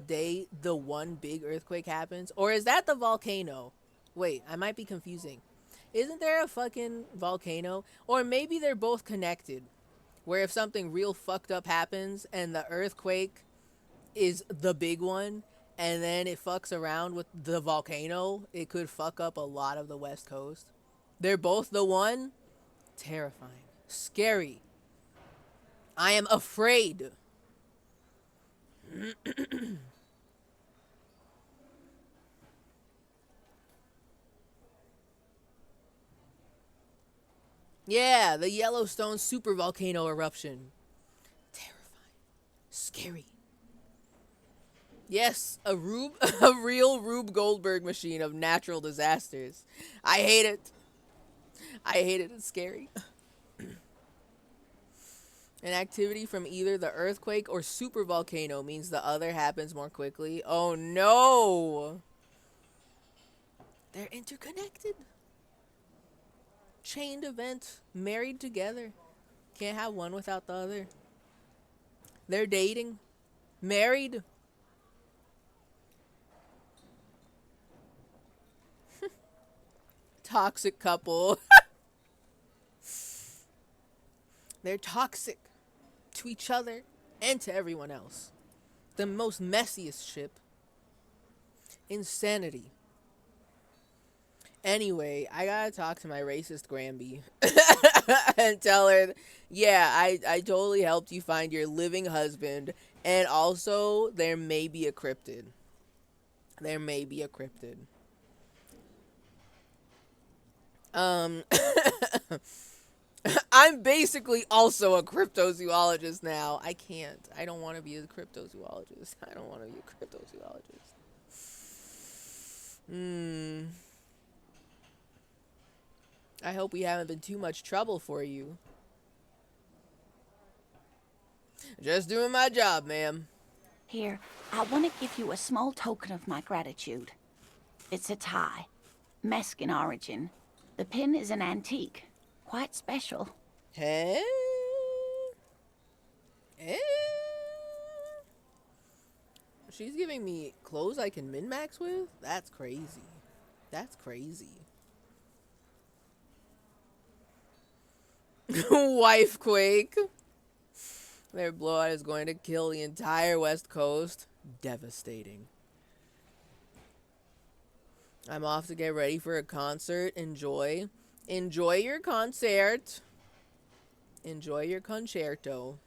day the one big earthquake happens? Or is that the volcano? Wait, I might be confusing. Isn't there a fucking volcano? Or maybe they're both connected. Where if something real fucked up happens and the earthquake is the big one, and then it fucks around with the volcano, it could fuck up a lot of the West Coast. They're both the one? Terrifying. Scary. I am afraid. Yeah, the Yellowstone supervolcano eruption. Terrifying. Scary. Yes, a real Rube Goldberg machine of natural disasters. I hate it. I hate it. It's scary. An activity from either the earthquake or supervolcano means the other happens more quickly. Oh no! They're interconnected. Chained event. Married together. Can't have one without the other. They're dating. Married. Toxic couple. They're toxic to each other and to everyone else. The most messiest ship. Insanity. Anyway, I gotta talk to my racist Granby and tell her, yeah, I totally helped you find your living husband, and also there may be a cryptid. There may be a cryptid. I'm basically also a cryptozoologist now. I can't. I don't want to be a cryptozoologist. I don't want to be a cryptozoologist. I hope we haven't been too much trouble for you. Just doing my job, ma'am. Here, I want to give you a small token of my gratitude. It's a tie, Mexican origin. The pin is an antique, quite special. Hey? Eh? She's giving me clothes I can min-max with? That's crazy. That's crazy. Wife quake. Their blowout is going to kill the entire West Coast. Devastating. I'm off to get ready for a concert. Enjoy. Enjoy your concert. Enjoy your concerto.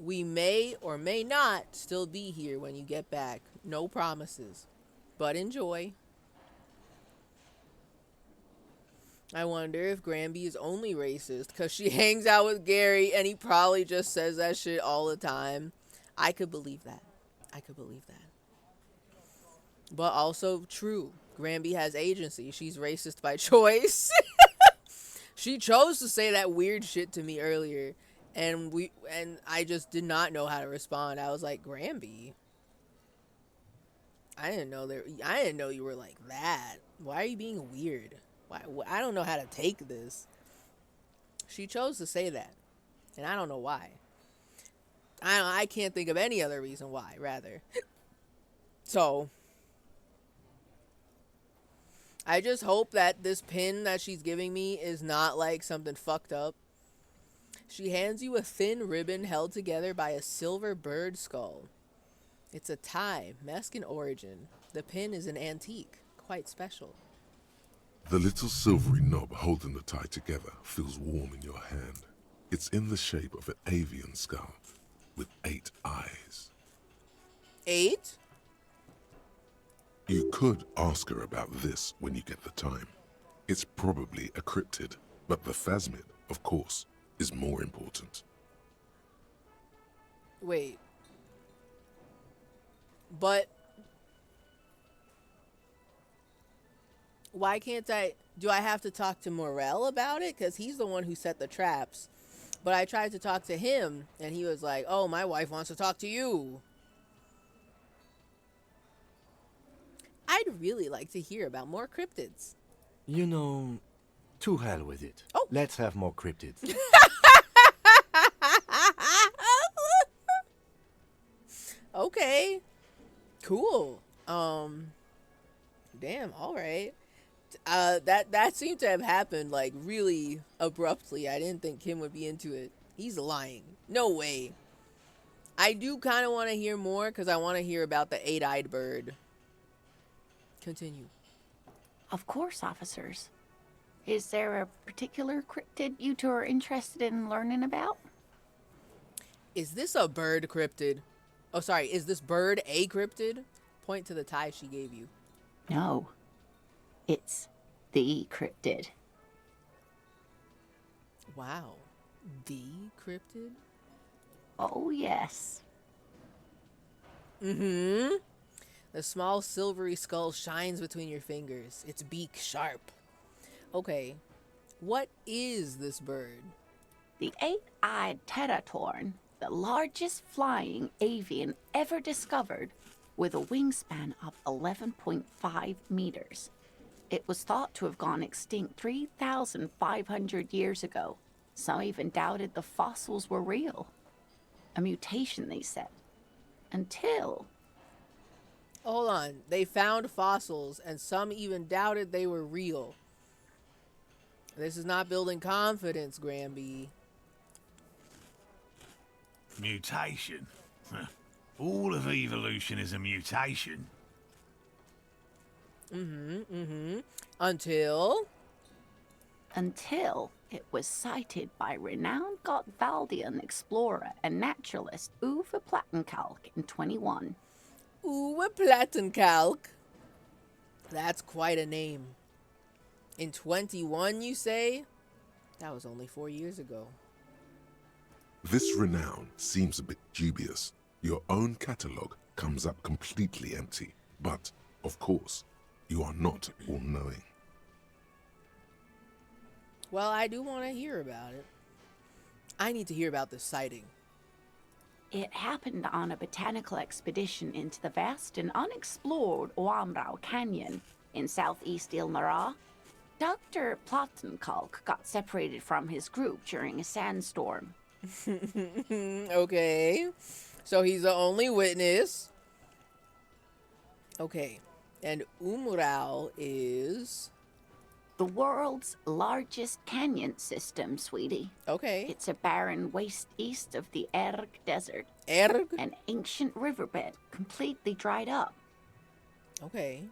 We may or may not still be here when you get back. No promises. But enjoy. I wonder if Granby is only racist because she hangs out with Gary and he probably just says that shit all the time. I could believe that. I could believe that. But also true. Granby has agency. She's racist by choice. She chose to say that weird shit to me earlier. And I just did not know how to respond. I was like, Granby? I didn't know you were like that. Why are you being weird? Why? I don't know how to take this. She chose to say that. And I don't know why. I can't think of any other reason why, rather. So, I just hope that this pin that she's giving me is not like something fucked up. She hands you a thin ribbon held together by a silver bird skull. It's a tie, Mexican origin. The pin is an antique, quite special. The little silvery knob holding the tie together feels warm in your hand. It's in the shape of an avian skull with 8 eyes. 8? You could ask her about this when you get the time. It's probably a cryptid, but the phasmid, of course, is more important. Wait. But why can't do I have to talk to Morel about it? Because he's the one who set the traps. But I tried to talk to him, and he was like, oh, my wife wants to talk to you. I'd really like to hear about more cryptids. You know, to hell with it. Oh. Let's have more cryptids. Okay. Cool. Damn, alright. That seemed to have happened, like, really abruptly. I didn't think Kim would be into it. He's lying. No way. I do kind of want to hear more, because I want to hear about the 8-eyed bird. Continue. Of course, officers. Is there a particular cryptid you two are interested in learning about? Is this a bird cryptid? Oh, sorry. Is this bird a cryptid? Point to the tie she gave you. No. It's the cryptid. Wow. The cryptid? Oh, yes. Mm-hmm. The small silvery skull shines between your fingers. Its beak sharp. Okay. What is this bird? The 8-eyed teratorn, the largest flying avian ever discovered, with a wingspan of 11.5 meters. It was thought to have gone extinct 3,500 years ago. Some even doubted the fossils were real. A mutation, they said. Until... Hold on. They found fossils, and some even doubted they were real. This is not building confidence, Granby. Mutation. Huh. All of evolution is a mutation. Until it was cited by renowned Gotvaldian explorer and naturalist Uwe Plattenkalk in 21. Uwe Plattenkalk. That's quite a name. In 21, you say? That was only 4 years ago. This renown seems a bit dubious. Your own catalogue comes up completely empty. But, of course, you are not all-knowing. Well, I do want to hear about it. I need to hear about this sighting. It happened on a botanical expedition into the vast and unexplored lmao Canyon in southeast Ilmara. Dr. Plottenkalk got separated from his group during a sandstorm. Okay. So he's the only witness. Okay. And Umrao is... The world's largest canyon system, sweetie. Okay. It's a barren waste east of the Erg Desert. Erg? An ancient riverbed completely dried up. Okay.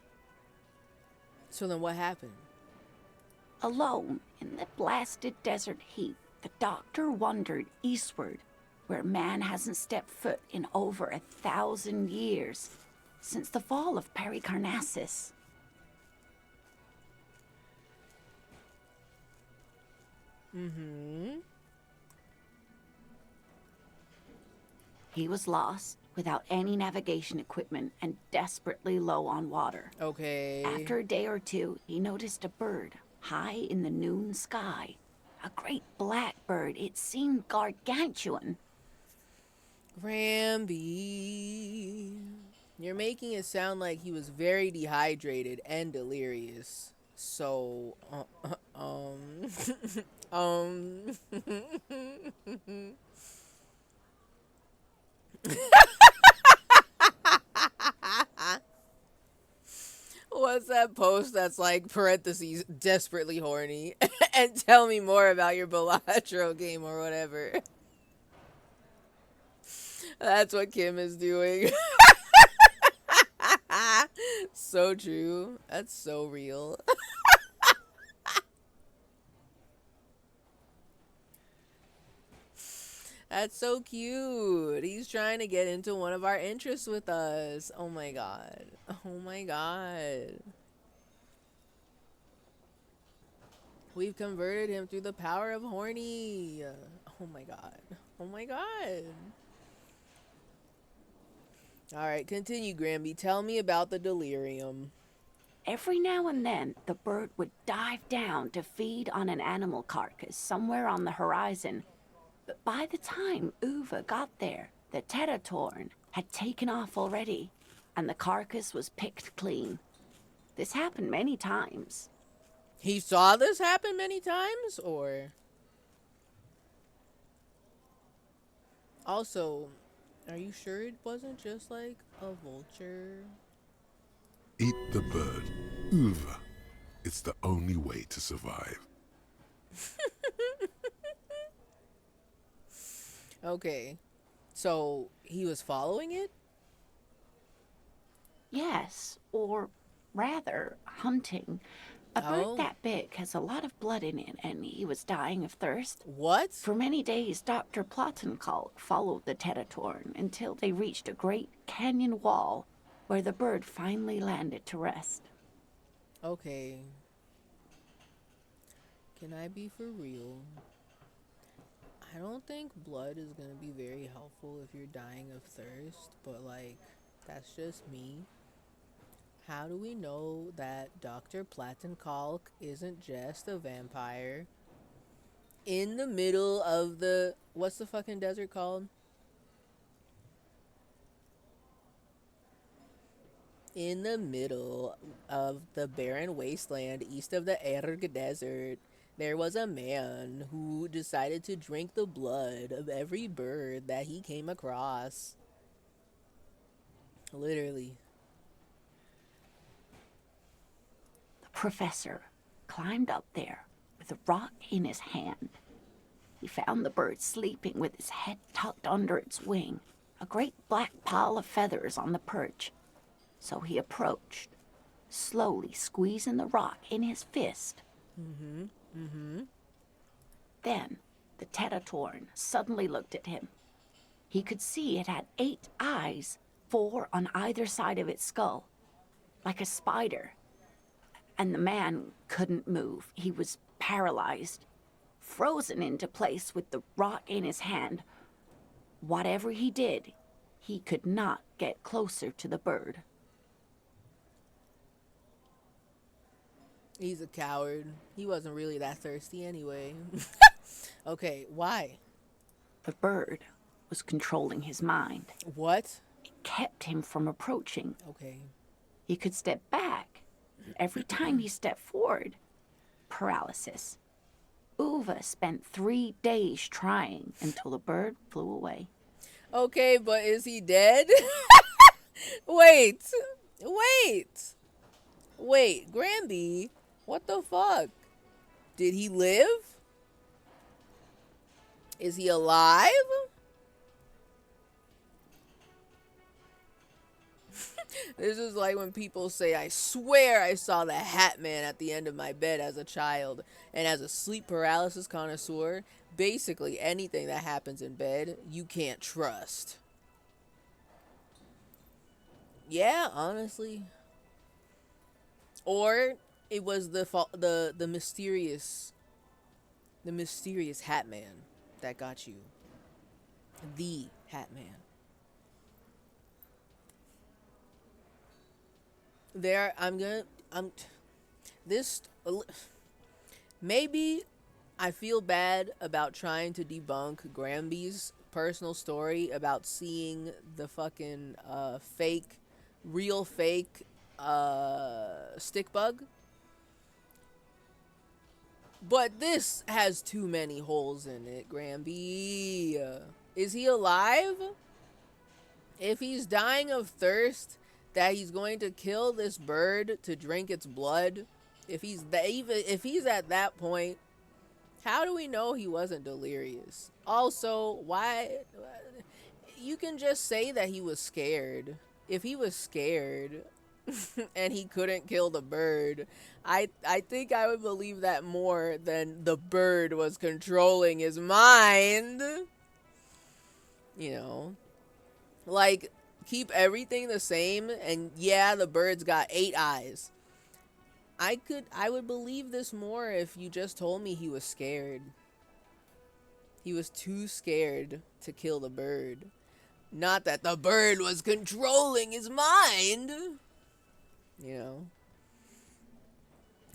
So then what happened? Alone in the blasted desert heat, the doctor wandered eastward, where man hasn't stepped foot in over 1,000 years, since the fall of Pericarnassus. Mm-hmm. He was lost, without any navigation equipment, and desperately low on water. Okay. After a day or two, he noticed a bird high in the noon sky. A great black bird. It seemed gargantuan. Gramby. You're making it sound like he was very dehydrated and delirious. So, What's that post that's like parentheses desperately horny and tell me more about your Balatro game or whatever. That's what Kim is doing. So true. That's so real. That's so cute. He's trying to get into one of our interests with us. Oh my god. Oh my god. We've converted him through the power of horny. Oh my god. Oh my god. Alright, continue, Granby. Tell me about the delirium. Every now and then, the bird would dive down to feed on an animal carcass somewhere on the horizon. But by the time Uva got there, the Teratorn had taken off already, and the carcass was picked clean. This happened many times. He saw this happen many times, or? Also, are you sure it wasn't just like a vulture? Eat the bird. Uva. It's the only way to survive. Okay. So, he was following it? Yes, or rather, hunting. A bird that big has a lot of blood in it, and he was dying of thirst. What? For many days, Dr. Plottenkalk followed the Teratorn until they reached a great canyon wall where the bird finally landed to rest. Okay. Can I be for real? I don't think blood is gonna be very helpful if you're dying of thirst, but like, that's just me. How do we know that Dr. Plottenkalk isn't just a vampire in the middle of the, what's the fucking desert called? In the middle of the barren wasteland east of the Erg Desert, there was a man who decided to drink the blood of every bird that he came across. Literally. The professor climbed up there with a rock in his hand. He found the bird sleeping with his head tucked under its wing, a great black pile of feathers on the perch. So he approached, slowly squeezing the rock in his fist. Then the Teratorn suddenly looked at him. He could see it had 8 eyes, 4 on either side of its skull, like a spider. And the man couldn't move. He was paralyzed. frozen into place with the rock in his hand. Whatever he did, he could not get closer to the bird. He's a coward. He wasn't really that thirsty anyway. Okay, why? The bird was controlling his mind. What? It kept him from approaching. Okay. He could step back. Every time he stepped forward, paralysis. Uva spent 3 days trying until the bird flew away. Okay, but is he dead? Wait. Granby, what the fuck? Did he live? Is he alive? This is like when people say, I swear I saw the Hat Man at the end of my bed as a child. And as a sleep paralysis connoisseur, basically anything that happens in bed, you can't trust. Yeah, honestly. Or it was the mysterious Hat Man that got you. The Hat Man. Maybe I feel bad about trying to debunk Granby's personal story about seeing the fucking real fake stick bug. But this has too many holes in it, Granby. Is he alive? If he's dying of thirst, that he's going to kill this bird to drink its blood, if he's at that point, how do we know he wasn't delirious? Also, why? You can just say that he was scared. If he was scared and he couldn't kill the bird, I think I would believe that more than the bird was controlling his mind. You know, like, keep everything the same, and yeah, the bird's got 8 eyes. I would believe this more if you just told me he was scared. He was too scared to kill the bird. Not that the bird was controlling his mind. You know?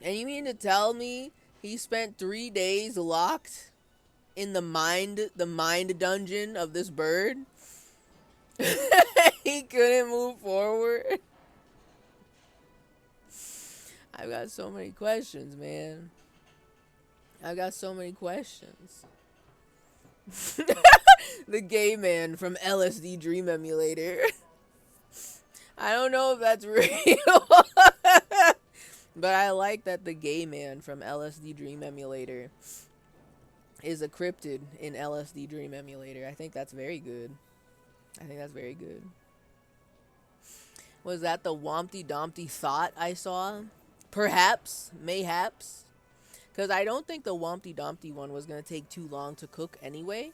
And you mean to tell me he spent 3 days locked in the mind dungeon of this bird? He couldn't move forward. I've got so many questions, man. I've got so many questions. The gay man from LSD Dream Emulator. I don't know if that's real. But I like that the gay man from LSD Dream Emulator is a cryptid in LSD Dream Emulator. I think that's very good. Was that the Wompty Dompty thought I saw? Perhaps. Mayhaps. Because I don't think the Wompty Dompty one was going to take too long to cook anyway.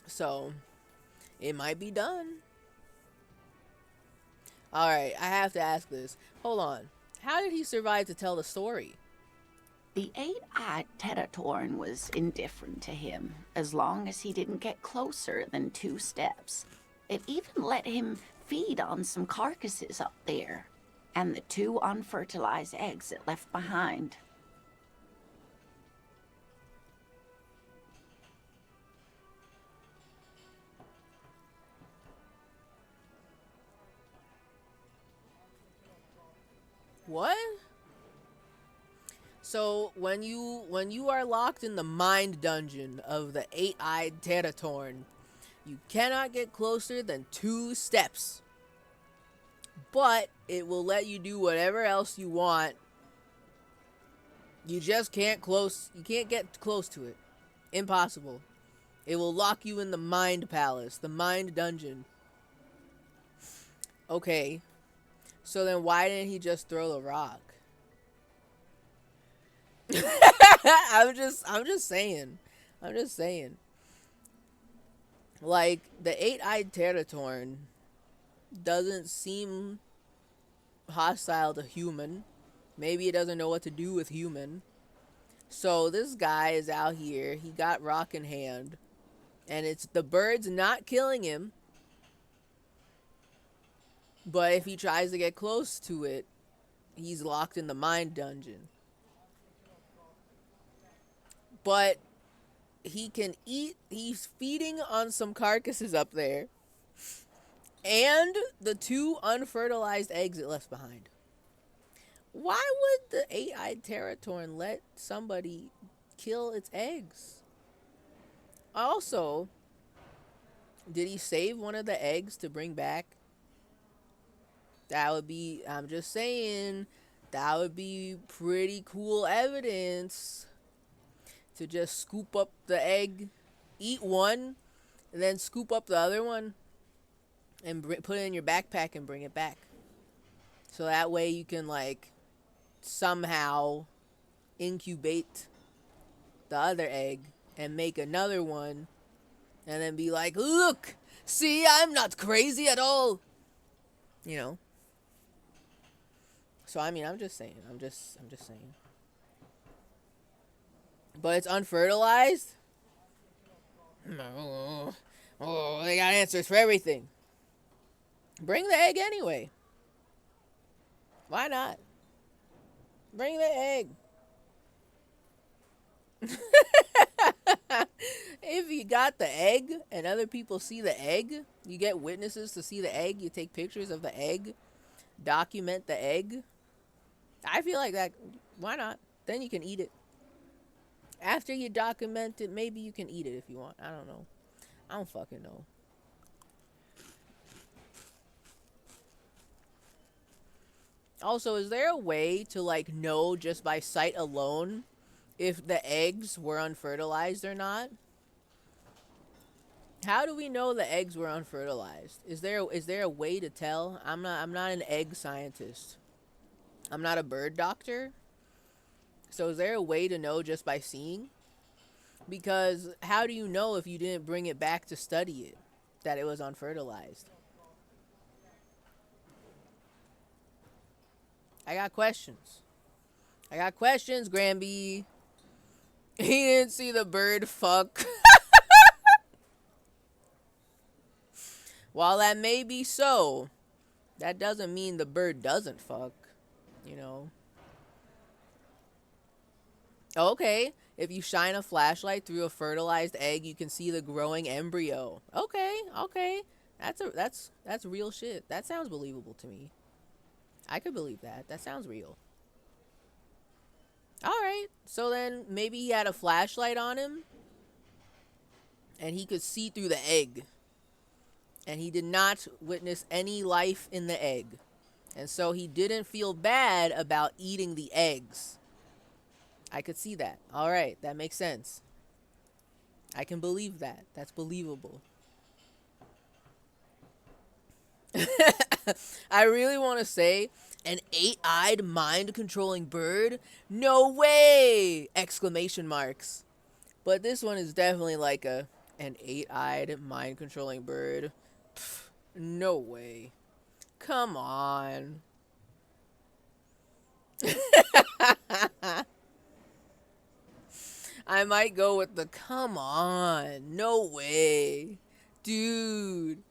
So, it might be done. Alright, I have to ask this. Hold on. How did he survive to tell the story? The 8-eyed Tetatorn was indifferent to him, as long as he didn't get closer than 2 steps. It even let him feed on some carcasses up there, and the 2 unfertilized eggs it left behind. What? So when you are locked in the mind dungeon of the 8-eyed Tetatorn, you cannot get closer than 2 steps. But it will let you do whatever else you want. You just can't get close to it. Impossible. It will lock you in the mind palace, the mind dungeon. Okay. So then why didn't he just throw the rock? I'm just saying. Like, the 8-eyed Teratorn doesn't seem hostile to human. Maybe it doesn't know what to do with human. So this guy is out here. He got rock in hand, and it's the bird's not killing him. But if he tries to get close to it, he's locked in the mind dungeon. But he can eat. He's feeding on some carcasses up there. And the 2 unfertilized eggs it left behind. Why would the 8-eyed Teratorn let somebody kill its eggs? Also, did he save one of the eggs to bring back? That would be, I'm just saying, that would be pretty cool evidence to just scoop up the egg, eat one, and then scoop up the other one and put it in your backpack and bring it back. So that way you can, like, somehow incubate the other egg and make another one and then be like, look, see, I'm not crazy at all. You know? So, I mean, I'm just saying. I'm just saying. But it's unfertilized? No. Oh, they got answers for everything. Bring the egg anyway. Why not? Bring the egg. If you got the egg and other people see the egg, you get witnesses to see the egg, you take pictures of the egg, document the egg. I feel like that, why not? Then you can eat it. After you document it, maybe you can eat it if you want. I don't know. I don't fucking know. Also, is there a way to, like, know just by sight alone if the eggs were unfertilized or not? How do we know the eggs were unfertilized? Is there a way to tell? I'm not an egg scientist. I'm not a bird doctor. So is there a way to know just by seeing? Because how do you know if you didn't bring it back to study it that it was unfertilized? I got questions. I got questions, Granby. He didn't see the bird fuck. While that may be so, that doesn't mean the bird doesn't fuck, you know. Okay, if you shine a flashlight through a fertilized egg, you can see the growing embryo. Okay. That's real shit. That sounds believable to me. I could believe that. That sounds real. Alright, so then maybe he had a flashlight on him and he could see through the egg. And he did not witness any life in the egg. And so he didn't feel bad about eating the eggs. I could see that. Alright, that makes sense. I can believe that. That's believable. I really want to say an 8-eyed mind-controlling bird? No way! Exclamation marks. But this one is definitely like an 8-eyed mind-controlling bird. Pff, no way. Come on. I might go with the come on. No way. Dude.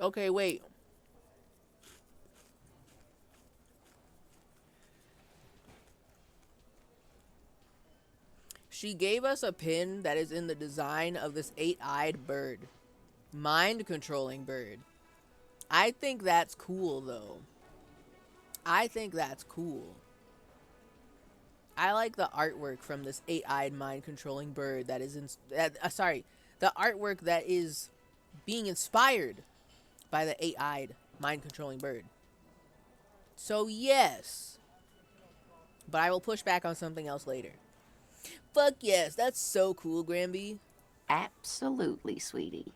Okay, wait. She gave us a pin that is in the design of this 8-eyed bird. Mind-controlling bird. I think that's cool, though. I think that's cool. I like the artwork from this 8-eyed mind-controlling bird that is the artwork that is being inspired by the 8-eyed mind-controlling bird. So yes. But I will push back on something else later. Fuck yes, that's so cool, Granby. Absolutely, sweetie.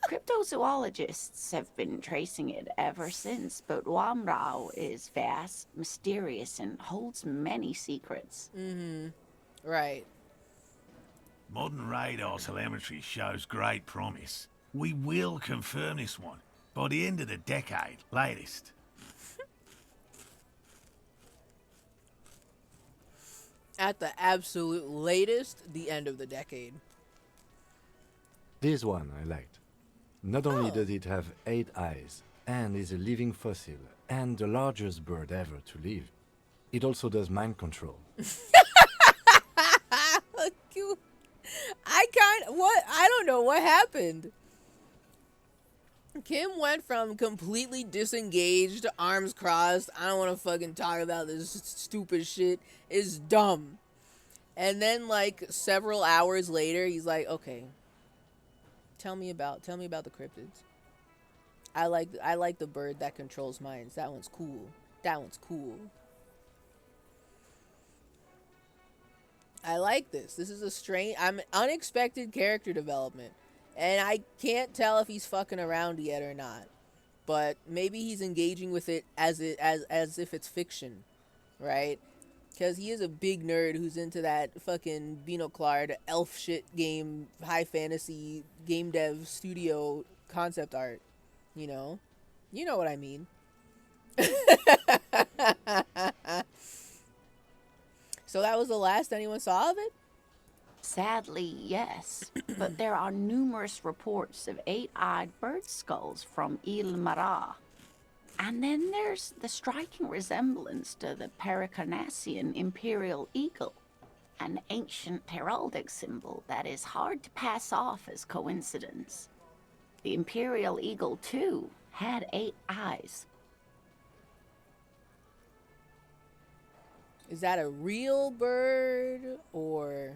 Cryptozoologists have been tracing it ever since, but Wamrao is vast, mysterious, and holds many secrets. Right. Modern radar telemetry shows great promise. We will confirm this one by the end of the decade, latest. At the absolute latest, the end of the decade. This one I liked. Not only Oh. does it have 8 eyes, and is a living fossil, and the largest bird ever to live, it also does mind control. I don't know what happened. Kim went from completely disengaged, arms crossed, I don't want to fucking talk about this stupid shit, is dumb. And then like several hours later, he's like, okay, tell me about the cryptids. I like the bird that controls minds. That one's cool. That one's cool. I like this. This is a unexpected character development. And I can't tell if he's fucking around yet or not. But maybe he's engaging with it as if it's fiction, right? Because he is a big nerd who's into that fucking Binoclard elf shit game, high fantasy game dev studio concept art. You know? You know what I mean. So that was the last anyone saw of it? Sadly, yes. But there are numerous reports of 8-eyed bird skulls from Ilmara. And then there's the striking resemblance to the Pericarnassian imperial eagle, an ancient heraldic symbol that is hard to pass off as coincidence. The imperial eagle, too, had 8 eyes. Is that a real bird or...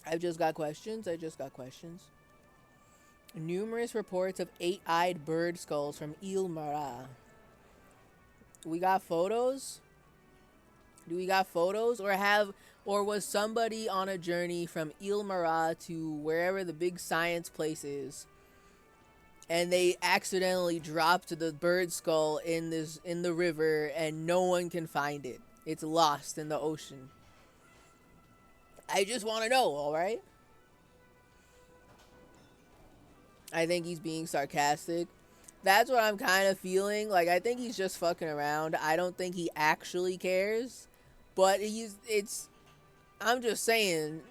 I've just got questions. Numerous reports of 8-eyed bird skulls from Ilmara. We got photos? Do we got photos? Or was somebody on a journey from Ilmara to wherever the big science place is, and they accidentally dropped the bird skull in the river and no one can find it? It's lost in the ocean. I just want to know, all right? I think he's being sarcastic. That's what I'm kind of feeling. Like, I think he's just fucking around. I don't think he actually cares. But I'm just saying.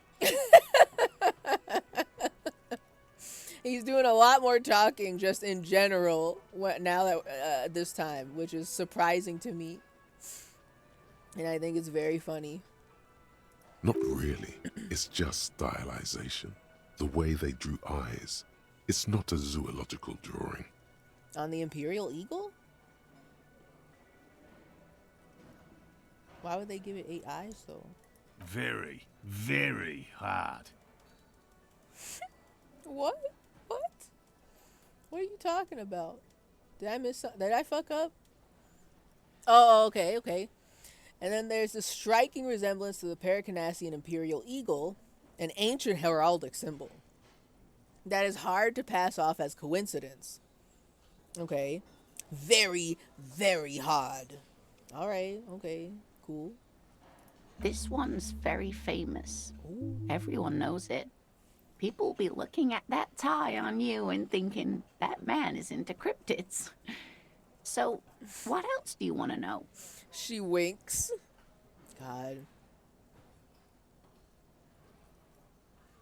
He's doing a lot more talking just in general now that this time, which is surprising to me. And I think it's very funny. Not really. It's just stylization. The way they drew eyes. It's not a zoological drawing. On the imperial eagle? Why would they give it 8 eyes, though? Very, very hard. What? What are you talking about? Did I miss something? Did I fuck up? Oh, okay. And then there's the striking resemblance to the Pericarnassian imperial eagle, an ancient heraldic symbol that is hard to pass off as coincidence. Okay. Very, very hard. All right. Okay. Cool. This one's very famous. Ooh. Everyone knows it. People will be looking at that tie on you and thinking, that man is into cryptids. So, what else do you want to know? She winks. God.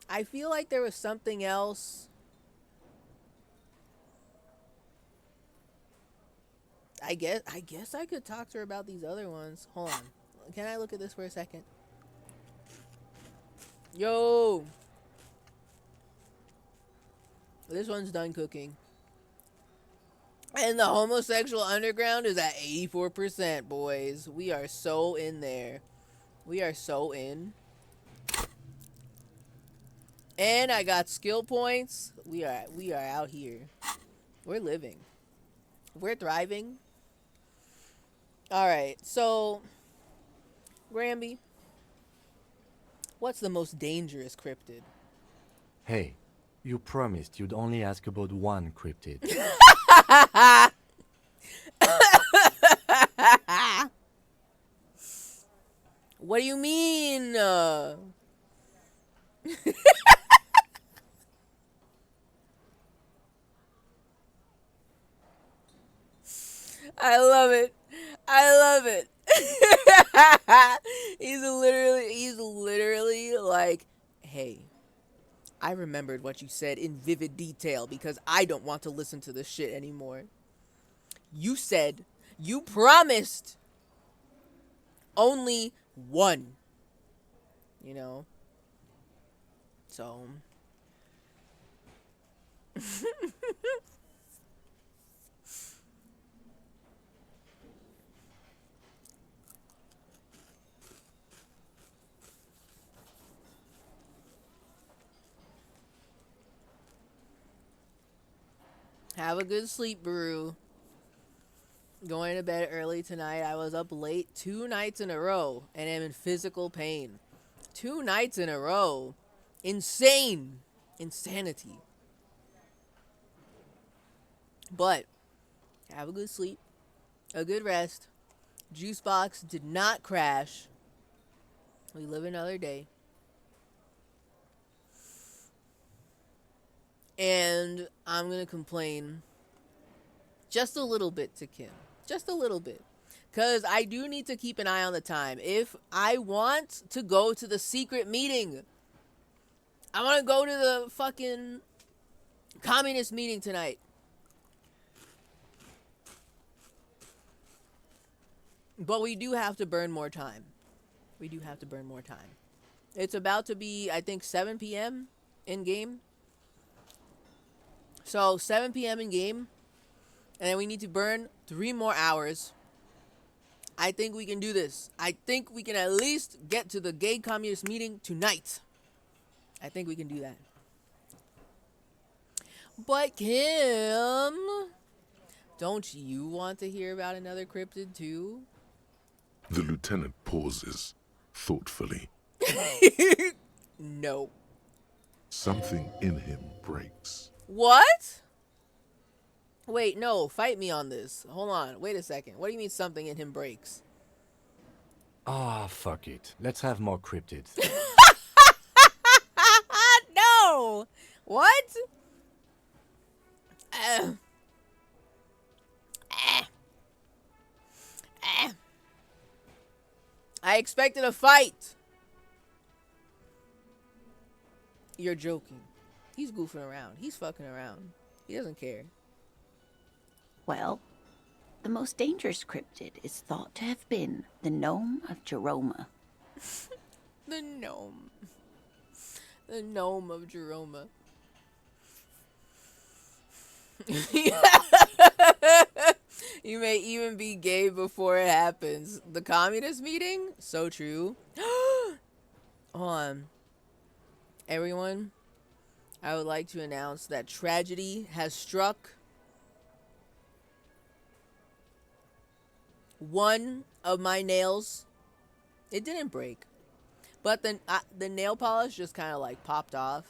I feel like there was something else. I guess I could talk to her about these other ones. Hold on. Can I look at this for a second? Yo. This one's done cooking. And the homosexual underground is at 84%, boys. We are so in there. We are so in. And I got skill points. We are out here. We're living. We're thriving. Alright, so Gramby, what's the most dangerous cryptid? Hey, you promised you'd only ask about one cryptid. What do you mean? I love it. I love it. he's literally like, hey, I remembered what you said in vivid detail because I don't want to listen to this shit anymore. You said, you promised only one, you know? So. Have a good sleep, Brew. Going to bed early tonight. I was up late 2 nights in a row and am in physical pain. 2 nights in a row. Insane. Insanity. But have a good sleep. A good rest. Juicebox did not crash. We live another day. And I'm going to complain just a little bit to Kim. Just a little bit. Because I do need to keep an eye on the time. If I want to go to the secret meeting, I want to go to the fucking communist meeting tonight. But we do have to burn more time. We do have to burn more time. It's about to be, I think, 7 p.m. in game. So 7 p.m. in game. And then we need to burn 3 more hours. I think we can do this. I think we can at least get to the gay communist meeting tonight. I think we can do that. But Kim, don't you want to hear about another cryptid too? The lieutenant pauses, thoughtfully. No. Something in him breaks. What? Wait, no, fight me on this. Hold on, wait a second. What do you mean something in him breaks? Ah, fuck it. Let's have more cryptids. No! What? I expected a fight. You're joking. He's goofing around. He's fucking around. He doesn't care. Well, the most dangerous cryptid is thought to have been the gnome of Jeroma. The gnome. The gnome of Jeroma. You may even be gay before it happens. The communist meeting? So true. Hold on. Everyone, I would like to announce that tragedy has struck one of my nails. It didn't break, but the nail polish just kind of like popped off.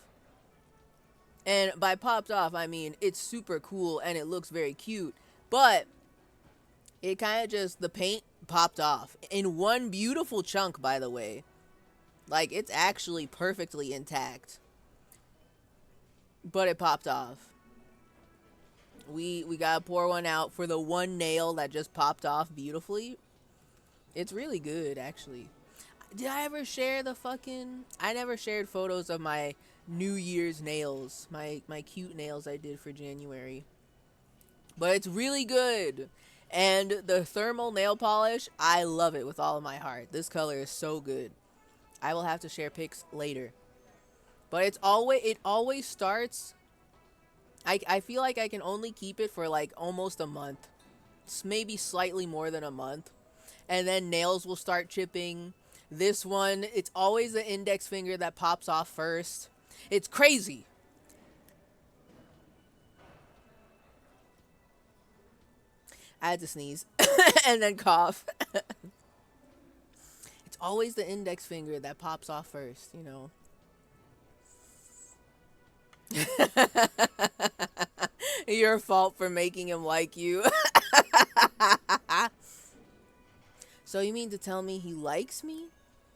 And by popped off, I mean it's super cool and it looks very cute, but it kind of just, the paint popped off in one beautiful chunk, by the way. Like, it's actually perfectly intact, but it popped off. We gotta pour one out for the one nail that just popped off beautifully. It's really good, actually. Did I ever share the fucking... I never shared photos of my New Year's nails. My cute nails I did for January. But it's really good. And the thermal nail polish, I love it with all of my heart. This color is so good. I will have to share pics later. But it always starts... I feel like I can only keep it for like almost a month. It's maybe slightly more than a month. And then nails will start chipping. This one, it's always the index finger that pops off first. It's crazy. I had to sneeze and then cough. It's always the index finger that pops off first, you know. Your fault for making him like you. So you mean to tell me he likes me?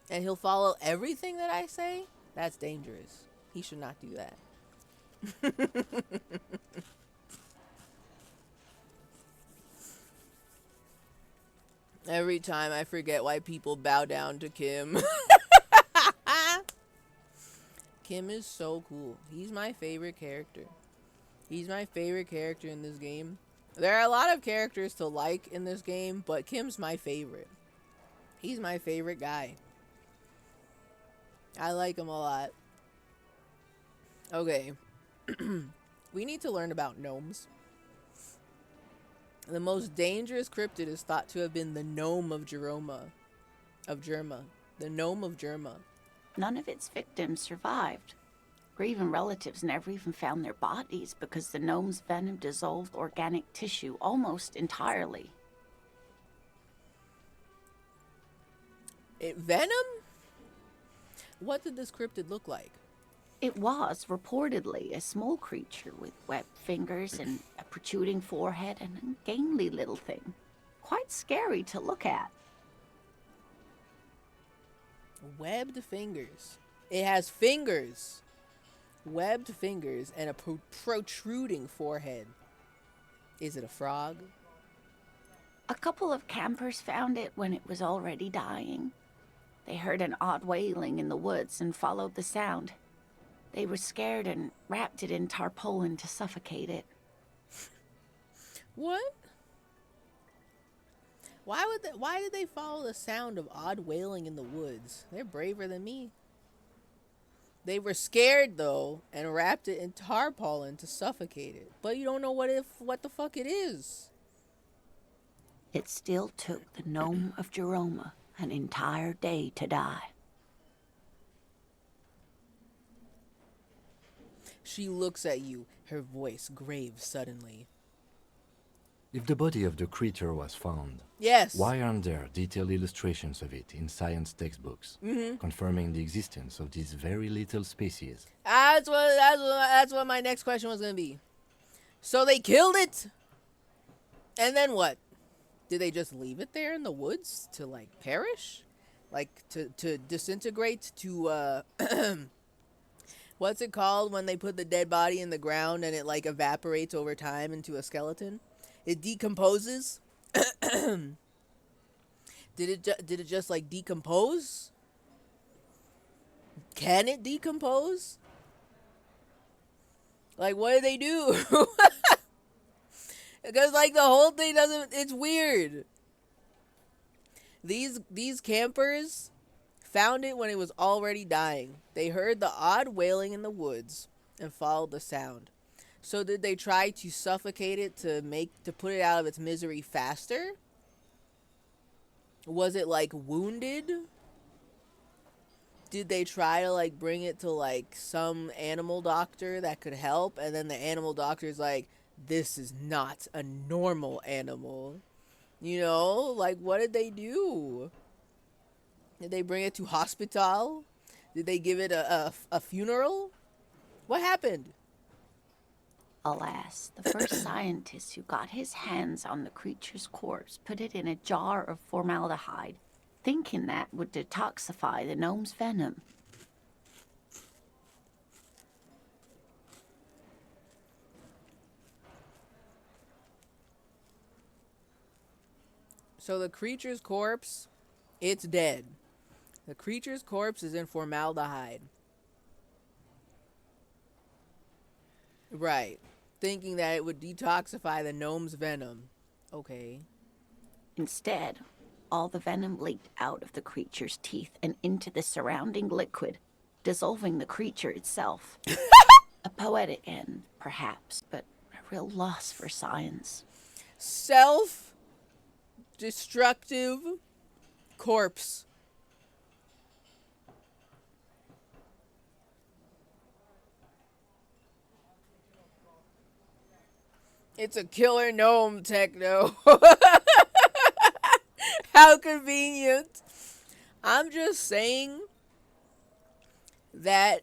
And he'll follow everything that I say? That's dangerous. He should not do that. Every time I forget why people bow down to Kim. Kim is so cool. He's my favorite character. He's my favorite character in this game. There are a lot of characters to like in this game, but Kim's my favorite. He's my favorite guy. I like him a lot. Okay. We need to learn about gnomes. The most dangerous cryptid is thought to have been the gnome of Jeroma. The gnome of Jerma. None of its victims survived. Grieving relatives never even found their bodies because the gnome's venom dissolved organic tissue almost entirely. Venom? What did this cryptid look like? It was reportedly a small creature with webbed fingers and a protruding forehead and a gangly little thing. Quite scary to look at. Webbed fingers. It has fingers. Webbed fingers and a protruding forehead. Is it a frog? A couple of campers found it when it was already dying. They heard an odd wailing in the woods and followed the sound. They were scared and wrapped it in tarpaulin to suffocate it. What? Why did they follow the sound of odd wailing in the woods? They're braver than me. They were scared though and wrapped it in tarpaulin to suffocate it. But you don't know what the fuck it is. It still took the gnome of Jeroma an entire day to die. She looks at you, her voice grave suddenly. If the body of the creature was found, Yes. why aren't there detailed illustrations of it in science textbooks, confirming the existence of these very little species? That's what my next question was gonna be. So they killed it, and then what? Did they just leave it there in the woods to like perish, like to disintegrate? To what's it called when they put the dead body in the ground and it like evaporates over time into a skeleton? It decomposes. Did it just like decompose? Can it decompose? Like, what did they do? Because like the whole thing doesn't. It's weird. These campers found it when it was already dying. They heard the odd wailing in the woods and followed the sound. So did they try to suffocate it to put it out of its misery faster? Was it like wounded? Did they try to like bring it to like some animal doctor that could help, and then the animal doctor's like, this is not a normal animal? You know, like what did they do? Did they bring it to hospital? Did they give it a funeral? What happened? Alas, the first scientist who got his hands on the creature's corpse put it in a jar of formaldehyde, thinking that would detoxify the gnome's venom. So the creature's corpse, it's dead. The creature's corpse is in formaldehyde. Right. Thinking that it would detoxify the gnome's venom. Okay. Instead, all the venom leaked out of the creature's teeth and into the surrounding liquid, dissolving the creature itself. A poetic end, perhaps, but a real loss for science. Self-destructive corpse. It's a killer gnome, Techno. How convenient. I'm just saying that,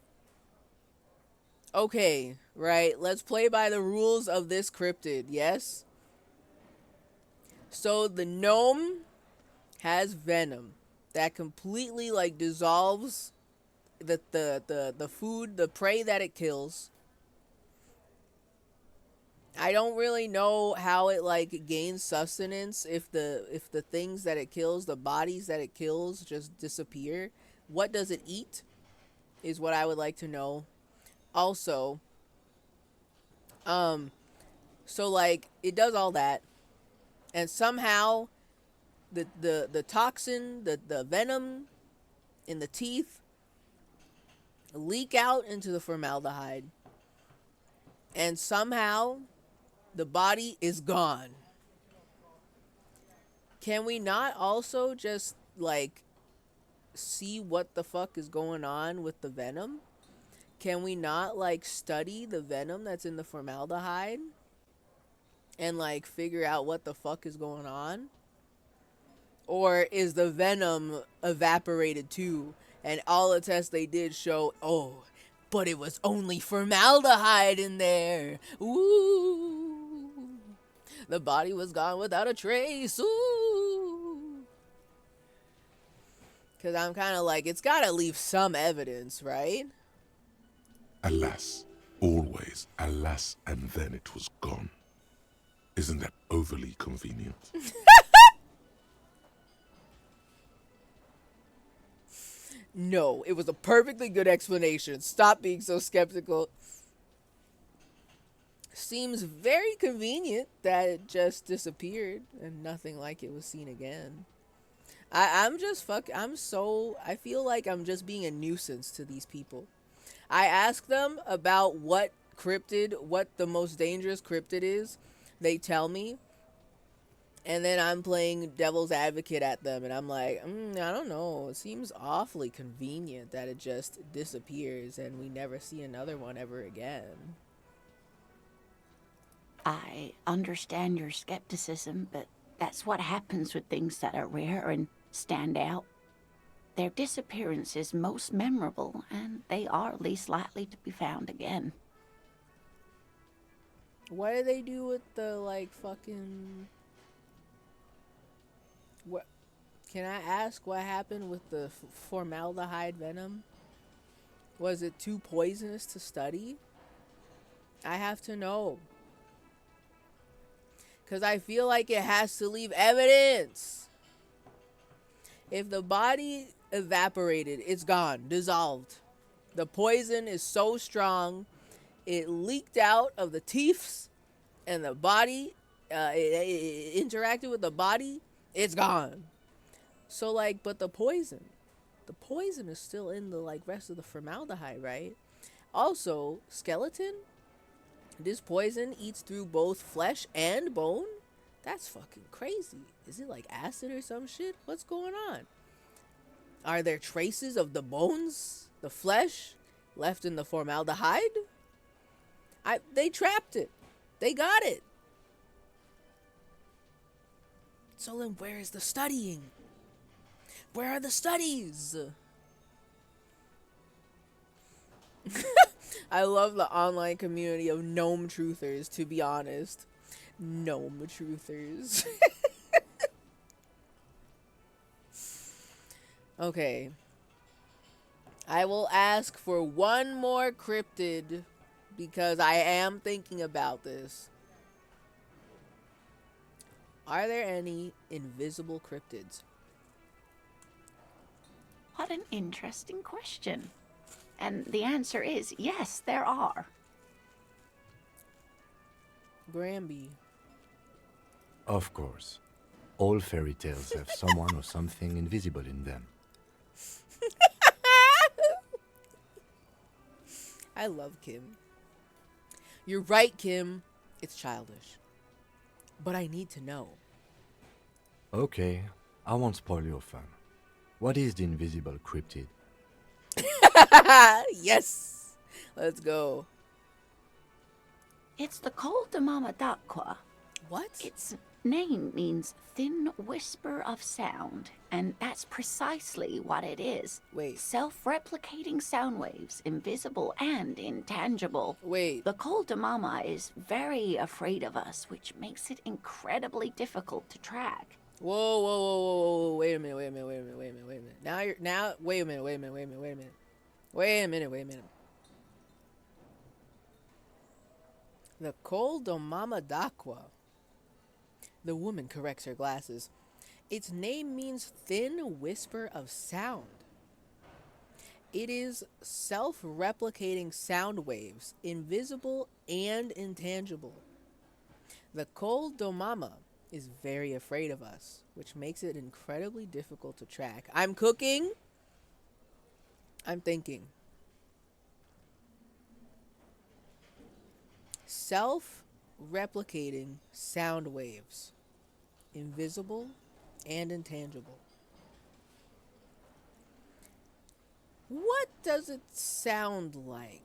okay, right? Let's play by the rules of this cryptid, yes? So the gnome has venom that completely like dissolves the food, the prey that it kills. I don't really know how it like gains sustenance if the things that it kills, the bodies that it kills just disappear. What does it eat is what I would like to know. Also, so like it does all that and somehow the toxin, the venom in the teeth leak out into the formaldehyde. And somehow the body is gone. Can we not also just like see what the fuck is going on with the venom? Can we not like study the venom that's in the formaldehyde and like figure out what the fuck is going on? Or is the venom evaporated too and all the tests they did show, oh, but it was only formaldehyde in there. Ooh. The body was gone without a trace. Ooh. Because I'm kind of like, it's got to leave some evidence, right? Alas, always alas, and then it was gone. Isn't that overly convenient? No, it was a perfectly good explanation. Stop being so skeptical. Seems very convenient that it just disappeared and nothing like it was seen again. I feel like I'm just being a nuisance to these people. I ask them about what the most dangerous cryptid is. They tell me. And then I'm playing devil's advocate at them, and I'm like, I don't know. It seems awfully convenient that it just disappears and we never see another one ever again. I understand your skepticism, but that's what happens with things that are rare and stand out. Their disappearance is most memorable, and they are least likely to be found again. What do they do with the, like, fucking... What? Can I ask what happened with the formaldehyde venom? Was it too poisonous to study? I have to know. Because I feel like it has to leave evidence. If the body evaporated, it's gone, dissolved. The poison is so strong, it leaked out of the teeth and the body, it interacted with the body, it's gone. So, like, but the poison is still in the, like, rest of the formaldehyde, right? Also, skeleton, this poison eats through both flesh and bone? That's fucking crazy. Is it like acid or some shit? What's going on? Are there traces of the bones, the flesh, left in the formaldehyde? They trapped it. They got it. So then where is the studying? Where are the studies? I love the online community of gnome truthers, to be honest. Gnome truthers. Okay. I will ask for one more cryptid because I am thinking about this. Are there any invisible cryptids? What an interesting question. And the answer is yes, there are. Granby. Of course. All fairy tales have someone or something invisible in them. I love Kim. You're right, Kim. It's childish. But I need to know. Okay, I won't spoil your fun. What is the invisible cryptid? Yes! Let's go. It's the Col de Mamadakwa. What? Its name means thin whisper of sound, and that's precisely what it is. Wait. Self-replicating sound waves, invisible and intangible. Wait. The Col de Mama is very afraid of us, which makes it incredibly difficult to track. Whoa. Wait a minute. Wait a minute. The Col Domama d'Aqua. The woman corrects her glasses. Its name means thin whisper of sound. It is self-replicating sound waves, invisible and intangible. The Col Domama is very afraid of us, which makes it incredibly difficult to track. I'm cooking. I'm thinking. Self-replicating sound waves, invisible and intangible. What does it sound like?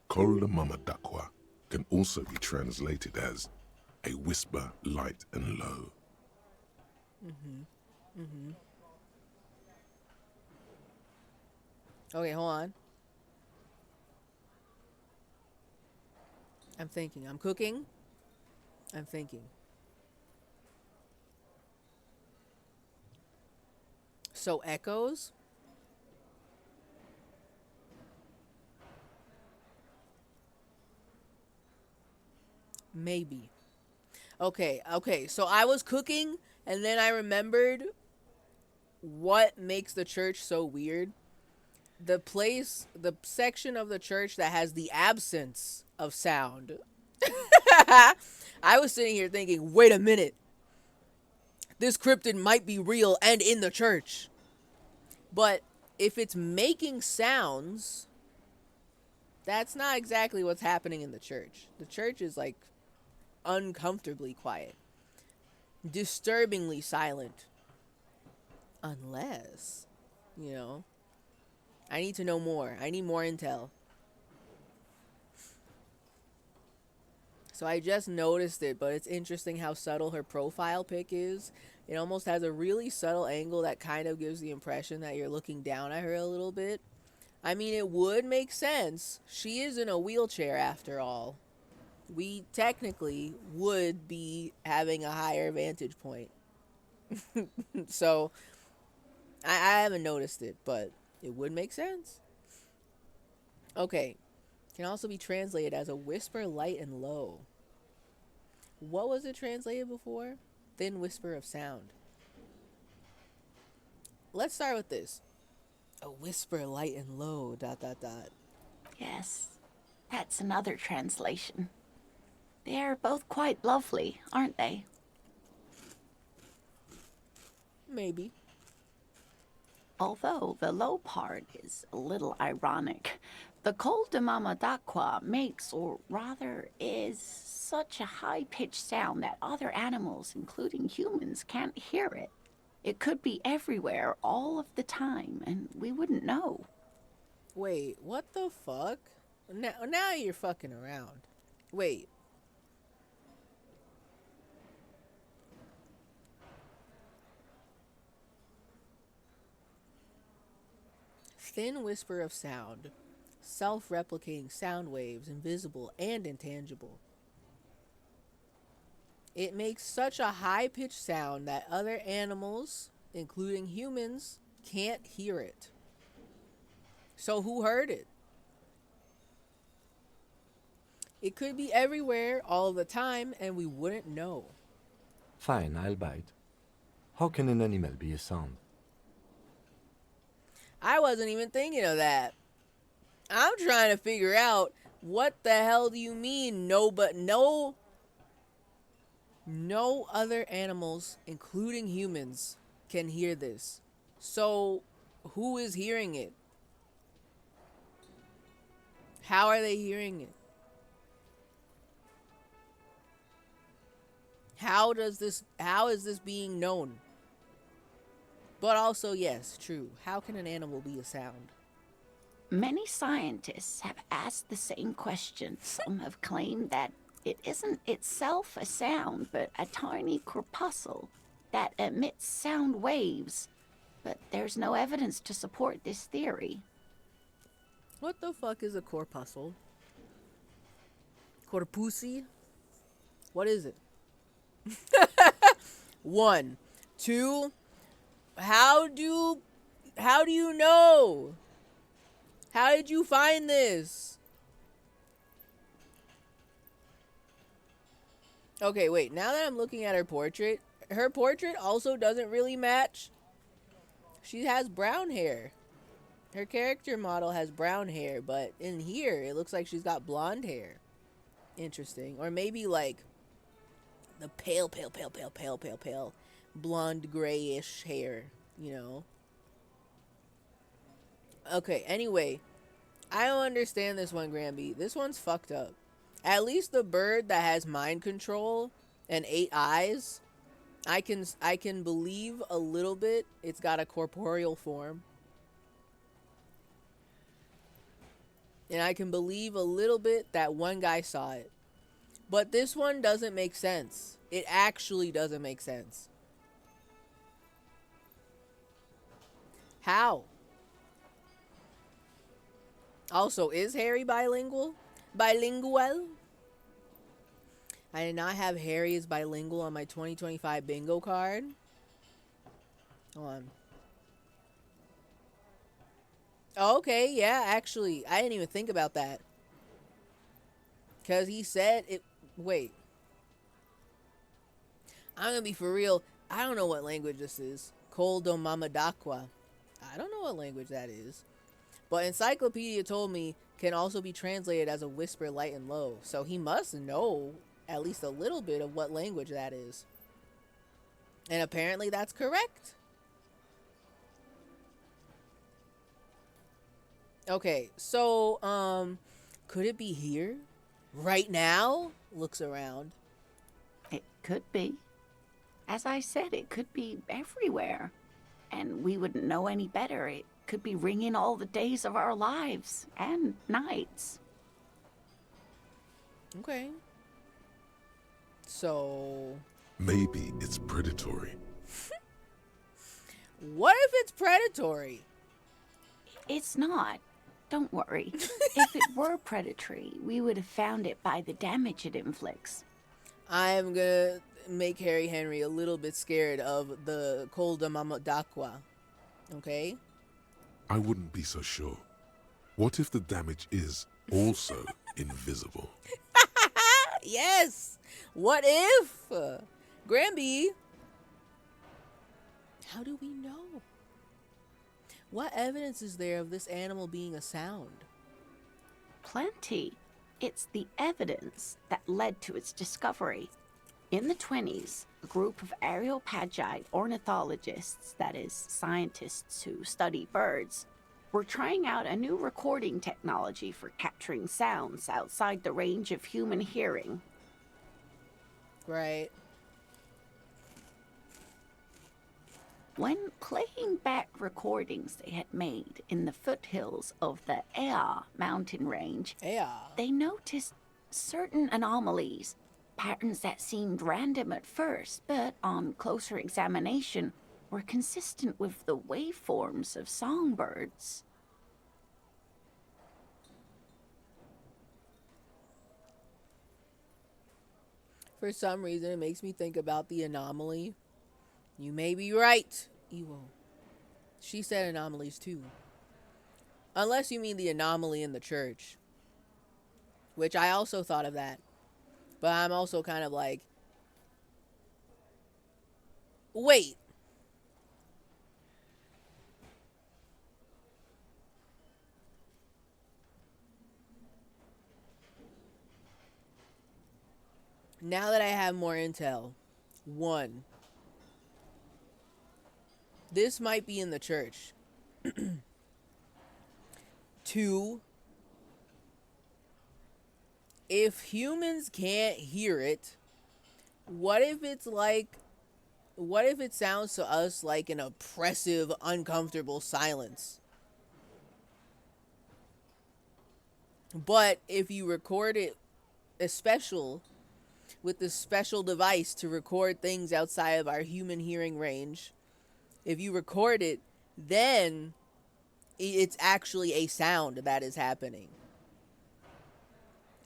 Kolamamadakwa can also be translated as a whisper light and low. Okay, hold on. I'm thinking. I'm cooking. I'm thinking. So echoes? Maybe. Okay. So I was cooking and then I remembered what makes the church so weird. The section of the church that has the absence of sound. I was sitting here thinking, wait a minute. This cryptid might be real and in the church. But if it's making sounds, that's not exactly what's happening in the church. The church is like uncomfortably quiet, disturbingly silent. Unless, I need to know more. I need more intel. So I just noticed it, but it's interesting how subtle her profile pic is. It almost has a really subtle angle that kind of gives the impression that you're looking down at her a little bit. I mean, it would make sense. She is in a wheelchair after all. We technically would be having a higher vantage point. So, I haven't noticed it, but it would make sense. Okay. Can also be translated as a whisper light and low. What was it translated before? Thin whisper of sound. Let's start with this. A whisper light and low, ... Yes, that's another translation. They're both quite lovely, aren't they? Maybe. Although the low part is a little ironic. The Col de Mama d'Aqua makes, or rather is, such a high-pitched sound that other animals, including humans, can't hear it. It could be everywhere all of the time, and we wouldn't know. Wait, what the fuck? Now you're fucking around. Wait. Thin whisper of sound. Self-replicating sound waves, invisible and intangible. It makes such a high-pitched sound that other animals, including humans, can't hear it. So who heard it? It could be everywhere all the time and we wouldn't know. Fine, I'll bite. How can an animal be a sound? I wasn't even thinking of that. I'm trying to figure out what the hell do you mean no other animals, including humans, can hear this. So who is hearing it? How are they hearing it? How is this being known? But also, yes, true. How can an animal be a sound? Many scientists have asked the same question. Some have claimed that it isn't itself a sound, but a tiny corpuscle that emits sound waves. But there's no evidence to support this theory. What the fuck is a corpuscle? Corpusi? What is it? 1, 2. How do you know? How did you find this? Okay, wait. Now that I'm looking at her portrait also doesn't really match. She has brown hair. Her character model has brown hair, but in here, it looks like she's got blonde hair. Interesting. Or maybe, like, the pale blonde grayish hair, you know? Okay, anyway. I don't understand this one, Granby. This one's fucked up. At least the bird that has mind control and 8 eyes, I can believe a little bit it's got a corporeal form. And I can believe a little bit that one guy saw it. But this one doesn't make sense. It actually doesn't make sense. How? Also, is Harry bilingual? Bilingual? I did not have Harry as bilingual on my 2025 bingo card. Hold on. Oh, okay, yeah, actually, I didn't even think about that. Because he said it... Wait. I'm going to be for real. I don't know what language this is. Coldo Mamadakwa. I don't know what language that is. But Encyclopedia told me can also be translated as a whisper light and low. So he must know at least a little bit of what language that is. And apparently that's correct. Okay, so, could it be here? Right now? Looks around. It could be. As I said, it could be everywhere. And we wouldn't know any better. It could be ringing all the days of our lives and nights. Okay. So... Maybe it's predatory. What if it's predatory? It's not. Don't worry. If it were predatory, we would have found it by the damage it inflicts. I'm gonna make Harry Henry a little bit scared of the Colda Mamadakwa. Okay? I wouldn't be so sure. What if the damage is also invisible? Yes! What if? Granby, how do we know? What evidence is there of this animal being a sound? Plenty. It's the evidence that led to its discovery. In the 20s, a group of Areopagi ornithologists, that is, scientists who study birds, were trying out a new recording technology for capturing sounds outside the range of human hearing. Right. When playing back recordings they had made in the foothills of the Ea mountain range, they noticed certain anomalies, patterns that seemed random at first, but on closer examination were consistent with the waveforms of songbirds. For some reason, it makes me think about the anomaly. You may be right, Ewo. She said anomalies too. Unless you mean the anomaly in the church. Which I also thought of that. But I'm also kind of like... Wait. Now that I have more intel. 1. This might be in the church. 2. If humans can't hear it, what if it sounds to us like an oppressive, uncomfortable silence? But if you record it with this special device to record things outside of our human hearing range, if you record it, then it's actually a sound that is happening.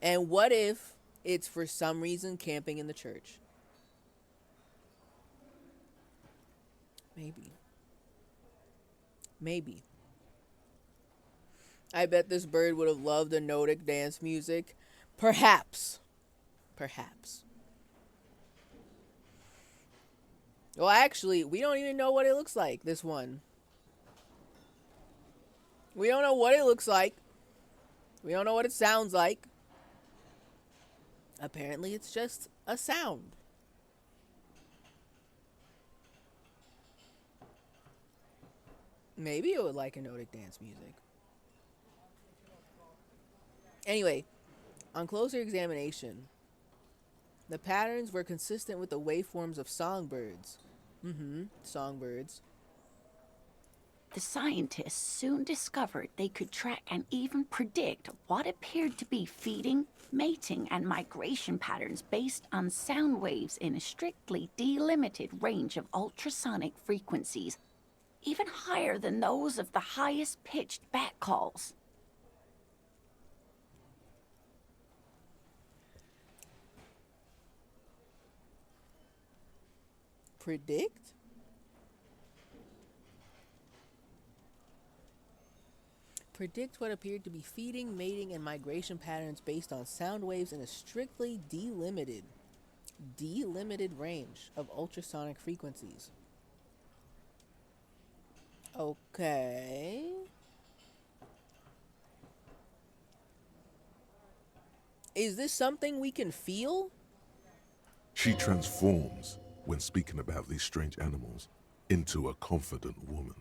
And what if it's for some reason camping in the church? Maybe. I bet this bird would have loved a Nordic dance music. Perhaps. Well, actually, we don't even know what it looks like, this one. We don't know what it looks like. We don't know what it sounds like. Apparently, it's just a sound. Maybe it would like a Nordic dance music. Anyway, on closer examination, the patterns were consistent with the waveforms of songbirds. Songbirds. The scientists soon discovered they could track and even predict what appeared to be feeding, mating, and migration patterns based on sound waves in a strictly delimited range of ultrasonic frequencies, even higher than those of the highest pitched bat calls. Predict? Predict what appeared to be feeding, mating, and migration patterns based on sound waves in a strictly delimited range of ultrasonic frequencies. Okay. Is this something we can feel? She transforms, when speaking about these strange animals, into a confident woman.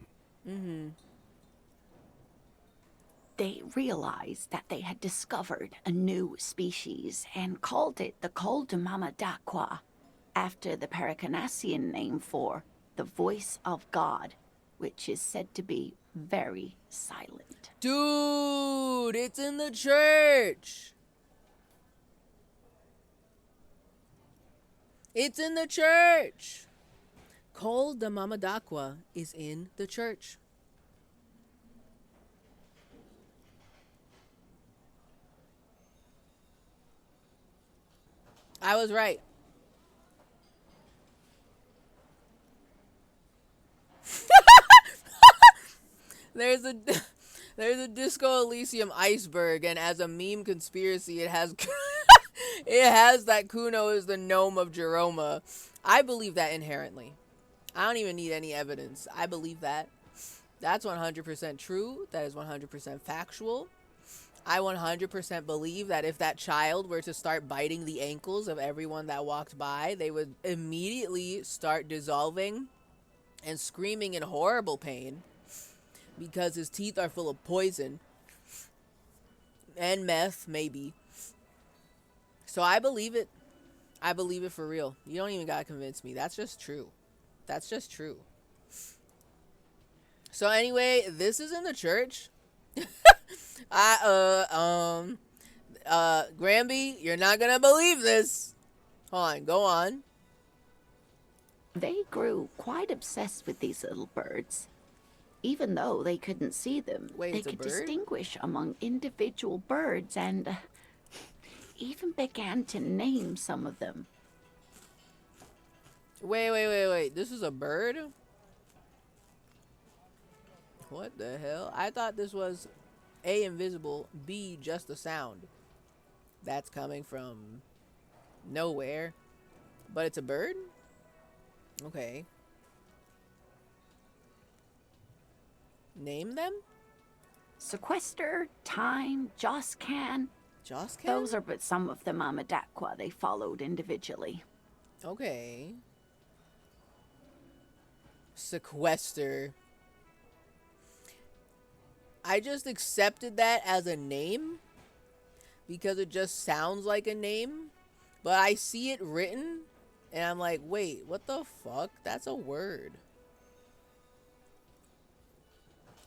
They realized that they had discovered a new species and called it the Coldamamadaqua, after the Paracanassian name for the voice of God, which is said to be very silent. Dude, it's in the church. It's in the church. Coldamamadaqua is in the church. I was right. There's a Disco Elysium iceberg, and as a meme conspiracy, it has it has that Kuno is the gnome of Jeroma. I believe that inherently. I don't even need any evidence. I believe that. That's 100% true. That is 100% factual. I 100% believe that if that child were to start biting the ankles of everyone that walked by, they would immediately start dissolving and screaming in horrible pain because his teeth are full of poison and meth, maybe. So I believe it. I believe it for real. You don't even gotta convince me. That's just true. That's just true. So anyway, this is in the church. Granby, you're not gonna believe this. Hold on, go on. They grew quite obsessed with these little birds. Even though they couldn't see them, Wait, they it's a could bird? distinguish among individual birds and even began to name some of them. Wait. This is a bird? What the hell? I thought this was A, invisible, B, just a sound that's coming from nowhere. But it's a bird? Okay. Name them? Sequester, Time, Joscan. Joscan? Those are but some of the Mamadaqua they followed individually. Okay. Sequester. I just accepted that as a name because it just sounds like a name, but I see it written and I'm like, wait, what the fuck? That's a word.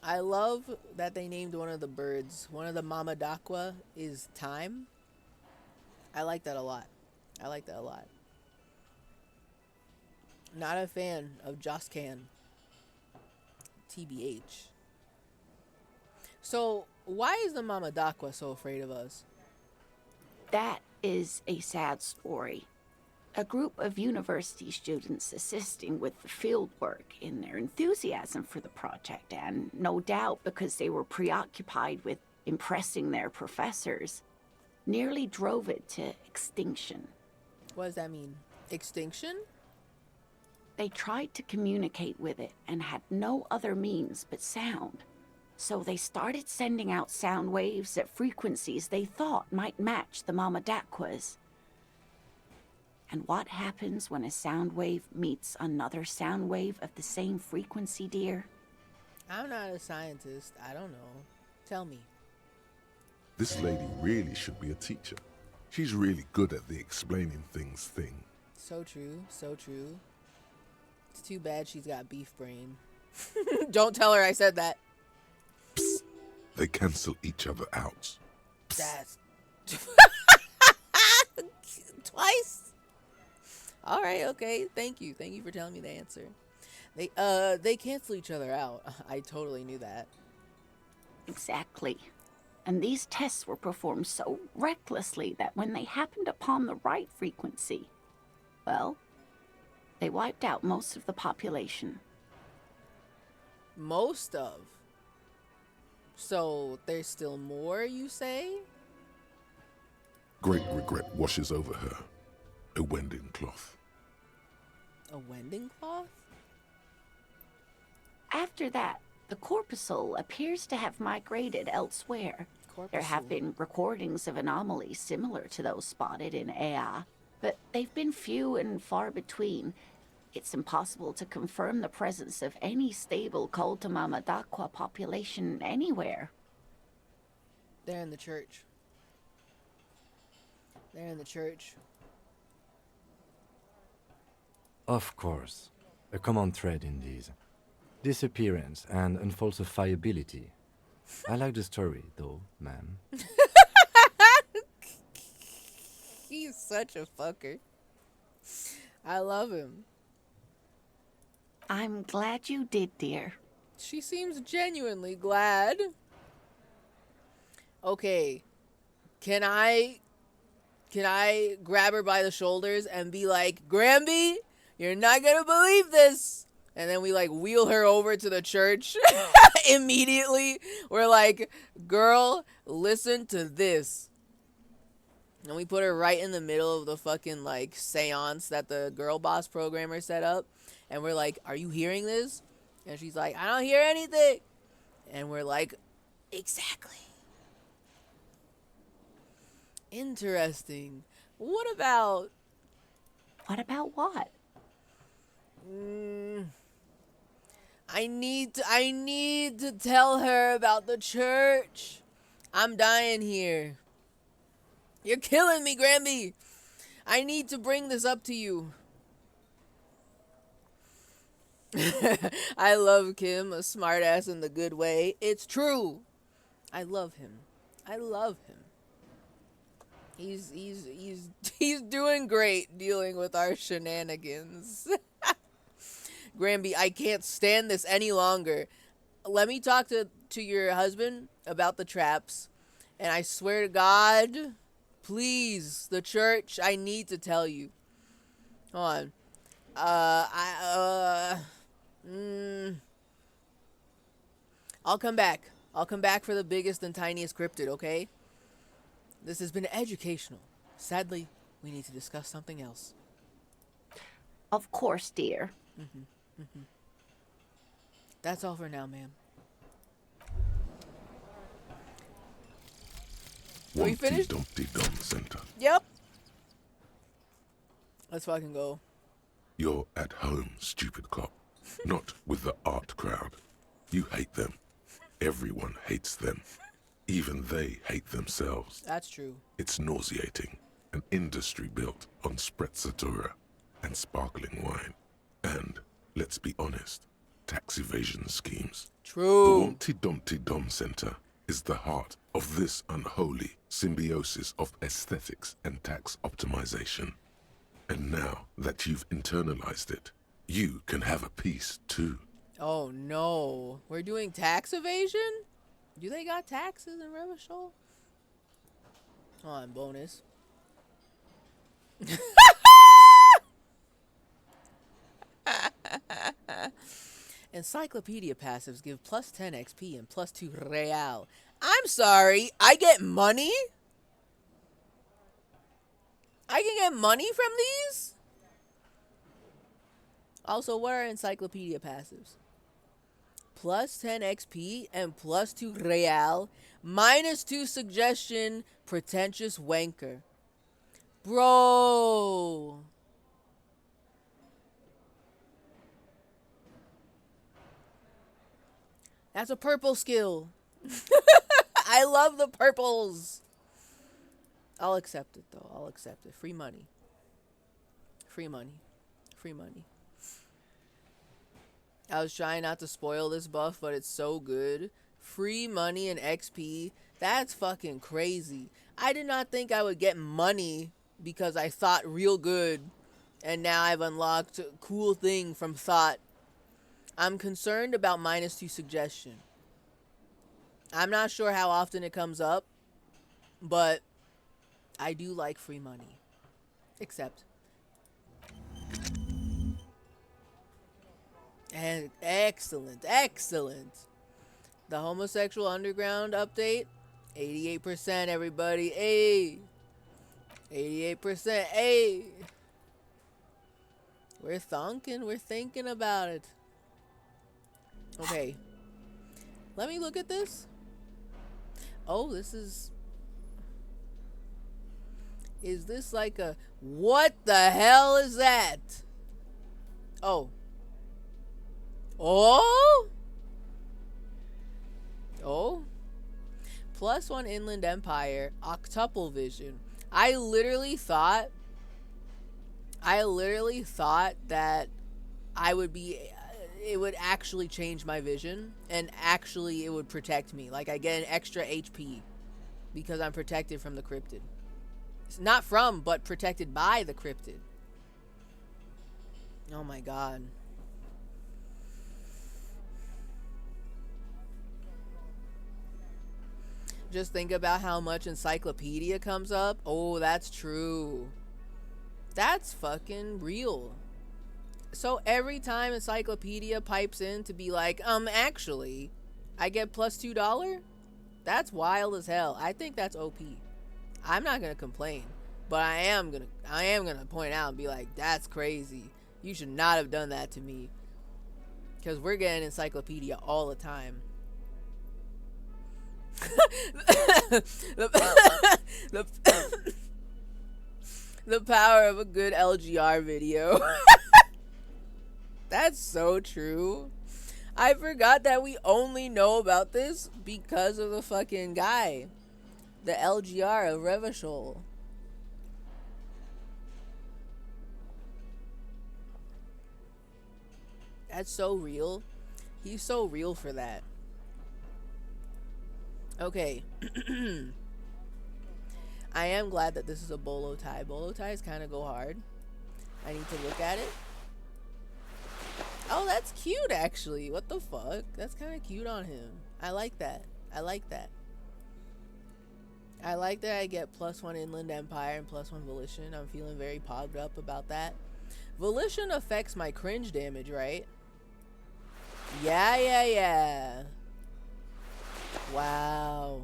I love that they named one of the birds. One of the Mamadaqua is Time. I like that a lot. Not a fan of Joscan. TBH. So, why is the Mamadaqua so afraid of us? That is a sad story. A group of university students assisting with the field work in their enthusiasm for the project, and no doubt because they were preoccupied with impressing their professors, nearly drove it to extinction. What does that mean? Extinction? They tried to communicate with it and had no other means but sound. So they started sending out sound waves at frequencies they thought might match the Mamadakwas. And what happens when a sound wave meets another sound wave of the same frequency, dear? I'm not a scientist. I don't know. Tell me. This lady really should be a teacher. She's really good at the explaining things thing. So true. So true. It's too bad she's got beef brain. Don't tell her I said that. Psst. They cancel each other out. That's twice. All right, okay. Thank you for telling me the answer. They cancel each other out. I totally knew that. Exactly. And these tests were performed so recklessly that when they happened upon the right frequency, well, they wiped out most of the population. Most of. So there's still more, you say? Great regret washes over her. A wending cloth. A wending cloth? After that, the corpuscle appears to have migrated elsewhere. There have been recordings of anomalies similar to those spotted in Ea, but they've been few and far between. It's impossible to confirm the presence of any stable Mamadakwa population anywhere. They're in the church. They're in the church. Of course. A common thread in these. Disappearance and unfalsifiability. I like the story, though, ma'am. He's such a fucker. I love him. I'm glad you did, dear. She seems genuinely glad. Okay. Can I grab her by the shoulders and be like, Granby, you're not gonna believe this. And then we like wheel her over to the church immediately. We're like, girl, listen to this. And we put her right in the middle of the fucking like seance that the girl boss programmer set up. And we're like, are you hearing this? And she's like, I don't hear anything. And we're like, exactly. Interesting. What about... What about what? I need to tell her about the church. I'm dying here. You're killing me, Granby. I need to bring this up to you. I love Kim, a smartass in the good way. It's true. I love him. I love him. He's doing great dealing with our shenanigans. Granby, I can't stand this any longer. Let me talk to your husband about the traps. And I swear to God, please, the church, I need to tell you. Hold on. I'll come back. I'll come back for the biggest and tiniest cryptid, okay? This has been educational. Sadly, we need to discuss something else. Of course, dear. That's all for now, ma'am. We finished? Dumpty Dum Center. Yep. Let's fucking go. You're at home, stupid cop. Not with the art crowd. You hate them. Everyone hates them. Even they hate themselves. That's true. It's nauseating. An industry built on sprezzatura and sparkling wine. And, let's be honest, tax evasion schemes. True. The Humpty Dumpty Dum Center is the heart of this unholy symbiosis of aesthetics and tax optimization. And now that you've internalized it, you can have a piece too. Oh no. We're doing tax evasion? Do they got taxes in Revachol? Hold on, bonus. Encyclopedia passives give plus 10 XP and plus 2 real. I'm sorry, I get money? I can get money from these? Also, what are encyclopedia passives? Plus 10 XP and plus 2 real, minus 2 suggestion, pretentious wanker. Bro. That's a purple skill. I love the purples. I'll accept it though. I'll accept it. Free money. Free money. Free money. I was trying not to spoil this buff, but it's so good. Free money and XP. That's fucking crazy. I did not think I would get money because I thought real good. And now I've unlocked a cool thing from thought. I'm concerned about minus 2 suggestion. I'm not sure how often it comes up, but I do like free money. Except. And excellent, excellent. The homosexual underground update, 88%, everybody. Hey, 88%. Hey, we're thinking about it. Okay, let me look at this. Oh, this is this like a, what the hell is that? Oh. Oh? Oh? Plus 1 Inland Empire, octuple vision. I literally thought that I would be, it would actually change my vision and actually it would protect me. Like I get an extra HP because I'm protected from the cryptid. It's not from, but protected by the cryptid. Oh my god. Just think about how much encyclopedia comes up. Oh, that's true. That's fucking real. So every time encyclopedia pipes in to be like, actually, I get plus $2? That's wild as hell. I think that's OP. I'm not gonna complain, but I am gonna point out and be like, that's crazy. You should not have done that to me. Because we're getting encyclopedia all the time. The power of a good LGR video. That's so true. I forgot that we only know about this because of the fucking guy. The LGR of Revachol. That's so real. He's so real for that. Okay. I am glad that this is a bolo tie. Bolo ties kind of go hard. I need to look at it. Oh, that's cute, actually. What the fuck? That's kind of cute on him. I like that. I like that. I like that I get plus 1 Inland Empire and plus 1 Volition. I'm feeling very pogged up about that. Volition affects my cringe damage, right? Yeah. Wow.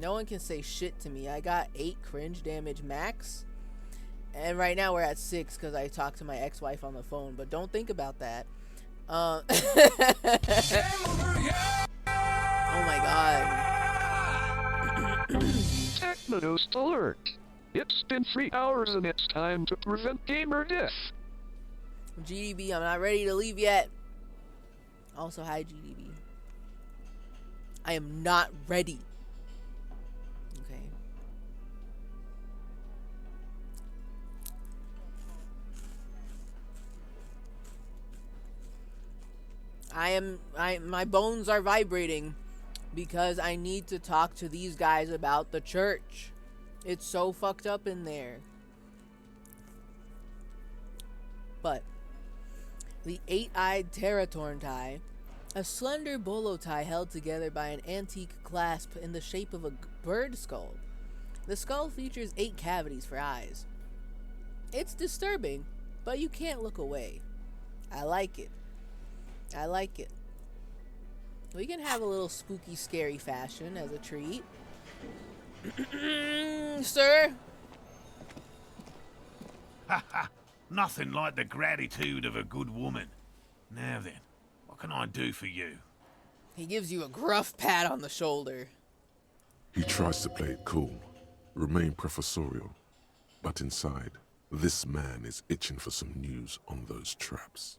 No one can say shit to me. I got 8 cringe damage max. And right now we're at 6 because I talked to my ex-wife on the phone. But don't think about that. Oh my god. TechnoToast alert! It's been 3 hours and it's time to prevent gamer death. GDB, I'm not ready to leave yet. Also, hi GDB. I am not ready. Okay. My bones are vibrating because I need to talk to these guys about the church. It's so fucked up in there. But the 8-eyed Terratorn tie, a slender bolo tie held together by an antique clasp in the shape of a bird skull. The skull features 8 cavities for eyes. It's disturbing, but you can't look away. I like it. I like it. We can have a little spooky, scary fashion as a treat. Sir? Haha, Nothing like the gratitude of a good woman. Now then, what can I do for you? He gives you a gruff pat on the shoulder. He tries to play it cool, remain professorial, but inside, this man is itching for some news on those traps.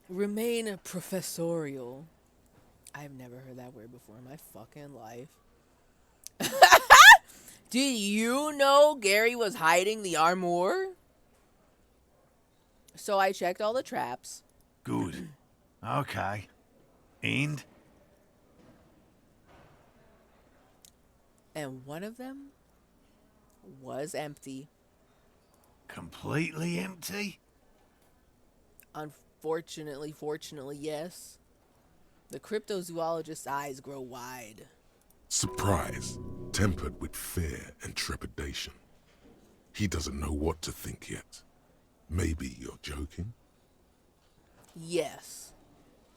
Remain professorial. I've never heard that word before in my fucking life. Did you know Gary was hiding the armor? So I checked all the traps. Good. Okay. And? And one of them was empty. Completely empty? Fortunately, yes. The cryptozoologist's eyes grow wide. Surprise, tempered with fear and trepidation. He doesn't know what to think yet. Maybe you're joking? Yes.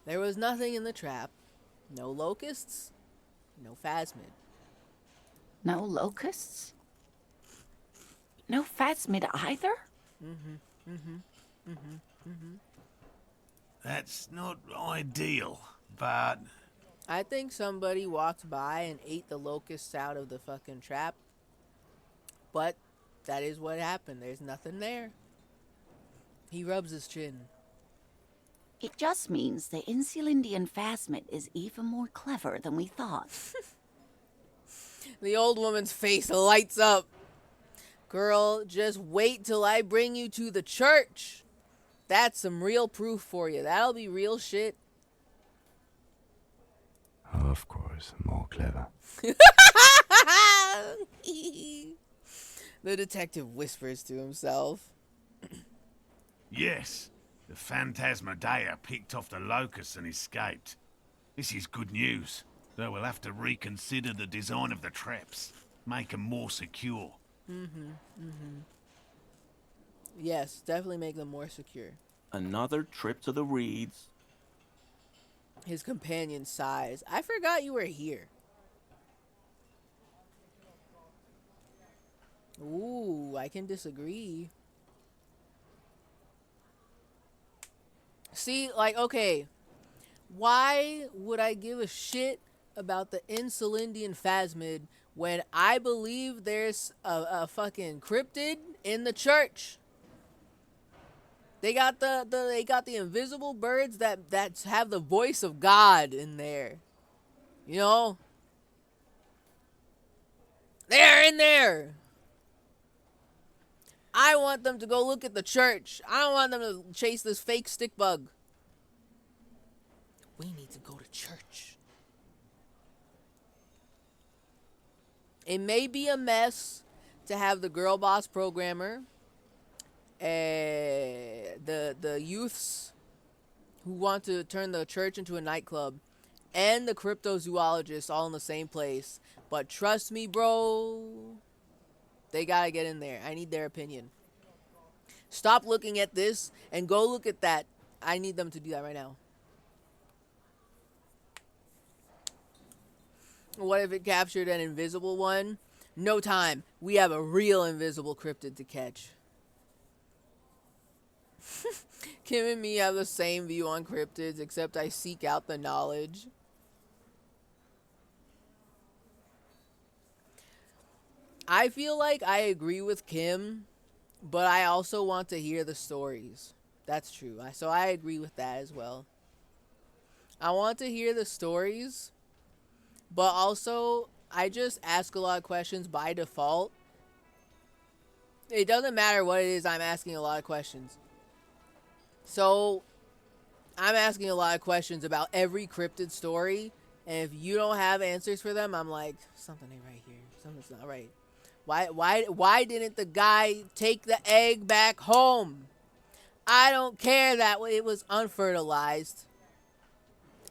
There was nothing in the trap. No locusts, no phasmid. No locusts? No phasmid either? That's not ideal, but I think somebody walked by and ate the locusts out of the fucking trap. But that is what happened. There's nothing there. He rubs his chin. It just means the Insulindian phasmid is even more clever than we thought. The old woman's face lights up. Girl, just wait till I bring you to the church. That's some real proof for you. That'll be real shit. Of course, more clever. The detective whispers to himself. yes, the Phantasmadeia picked off the locust and escaped. This is good news, though we'll have to reconsider the design of the traps, make them more secure. Yes, definitely make them more secure. Another trip to the reeds. His companion sighs. I forgot you were here. Ooh, I can disagree. See, like, okay, why would I give a shit about the Insulindian phasmid when I believe there's a fucking cryptid in the church? They got the invisible birds that have the voice of God in there. You know? They're in there. I want them to go look at the church. I don't want them to chase this fake stick bug. We need to go to church. It may be a mess to have the girl boss programmer, the youths who want to turn the church into a nightclub, and the cryptozoologists all in the same place. But trust me, bro, they gotta get in there. I need their opinion. Stop looking at this and go look at that. I need them to do that right now. What if it captured an invisible one? No time. We have a real invisible cryptid to catch. Kim and me have the same view on cryptids, except I seek out the knowledge. I feel like I agree with Kim, but I also want to hear the stories. That's true. So I agree with that as well. I want to hear the stories, but also I just ask a lot of questions by default. It doesn't matter what it is, I'm asking a lot of questions. So I'm asking a lot of questions about every cryptid story, and if you don't have answers for them, I'm like, something ain't right here. Something's not right. Why didn't the guy take the egg back home? I don't care that it was unfertilized.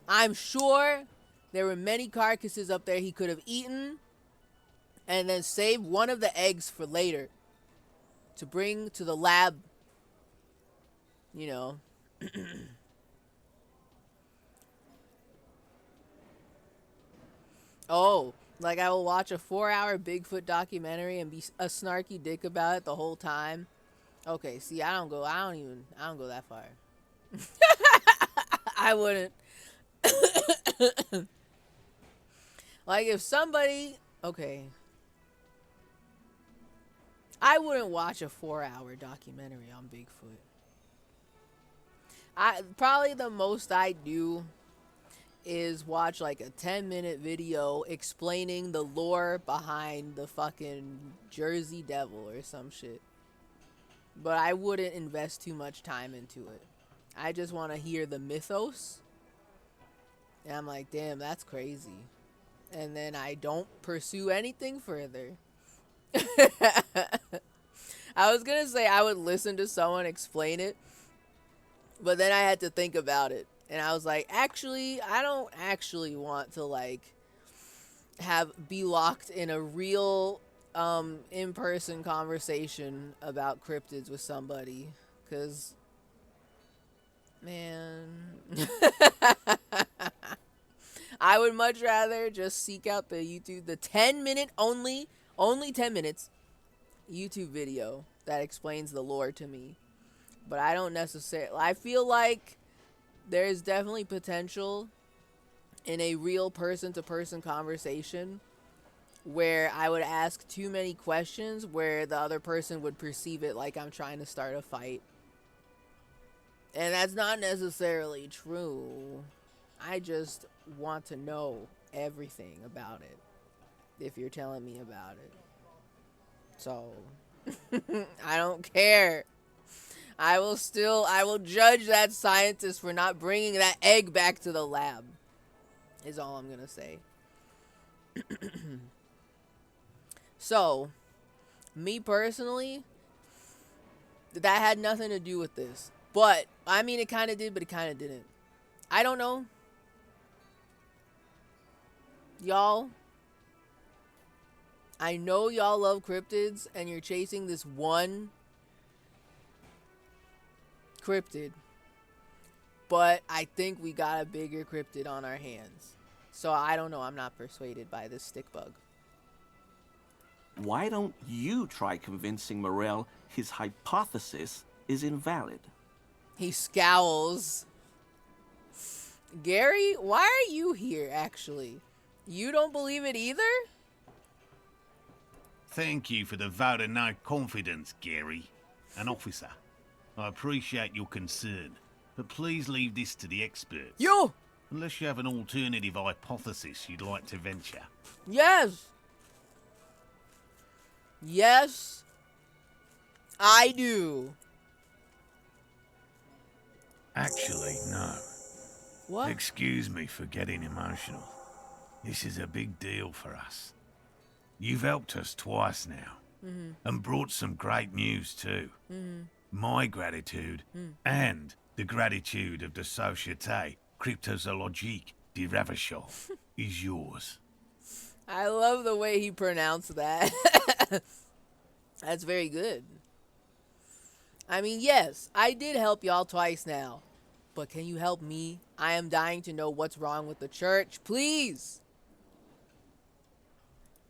I'm sure there were many carcasses up there he could have eaten and then saved one of the eggs for later to bring to the lab. You know. Oh, like I will watch a 4-hour Bigfoot documentary and be a snarky dick about it the whole time. Okay, see, I don't go that far. I wouldn't. Like, if somebody, okay, I wouldn't watch a 4-hour documentary on Bigfoot. I probably the most I do is watch like a 10-minute video explaining the lore behind the fucking Jersey Devil or some shit. But I wouldn't invest too much time into it. I just want to hear the mythos. And I'm like, damn, that's crazy. And then I don't pursue anything further. I was gonna say I would listen to someone explain it, but then I had to think about it. And I was like, actually, I don't actually want to like be locked in a real in-person conversation about cryptids with somebody, cuz man, I would much rather just seek out the 10-minute only 10 minutes YouTube video that explains the lore to me. But I don't necessarily, I feel like there's definitely potential in a real person-to-person conversation where I would ask too many questions where the other person would perceive it like I'm trying to start a fight. And that's not necessarily true. I just want to know everything about it if you're telling me about it. So, I don't care. I will judge that scientist for not bringing that egg back to the lab, is all I'm gonna say. So, me personally, that had nothing to do with this. But, I mean, it kind of did, but it kind of didn't. I don't know. Y'all, I know y'all love cryptids, and you're chasing this one cryptid. But I think we got a bigger cryptid on our hands. So I don't know, I'm not persuaded by this stick bug. Why don't you try convincing Morel his hypothesis is invalid? He scowls. Gary, why are you here, actually? You don't believe it either? Thank you for the vote of no confidence, Gary. An officer. I appreciate your concern, but please leave this to the experts. You! Unless you have an alternative hypothesis you'd like to venture. Yes! Yes, I do. Actually, no. What? Excuse me for getting emotional. This is a big deal for us. You've helped us twice now, and brought some great news too. My gratitude, and the gratitude of the Société Cryptozoologique de Ravachol is yours. I love the way he pronounced that. That's very good. I mean, yes, I did help y'all twice now. But can you help me? I am dying to know what's wrong with the church. Please!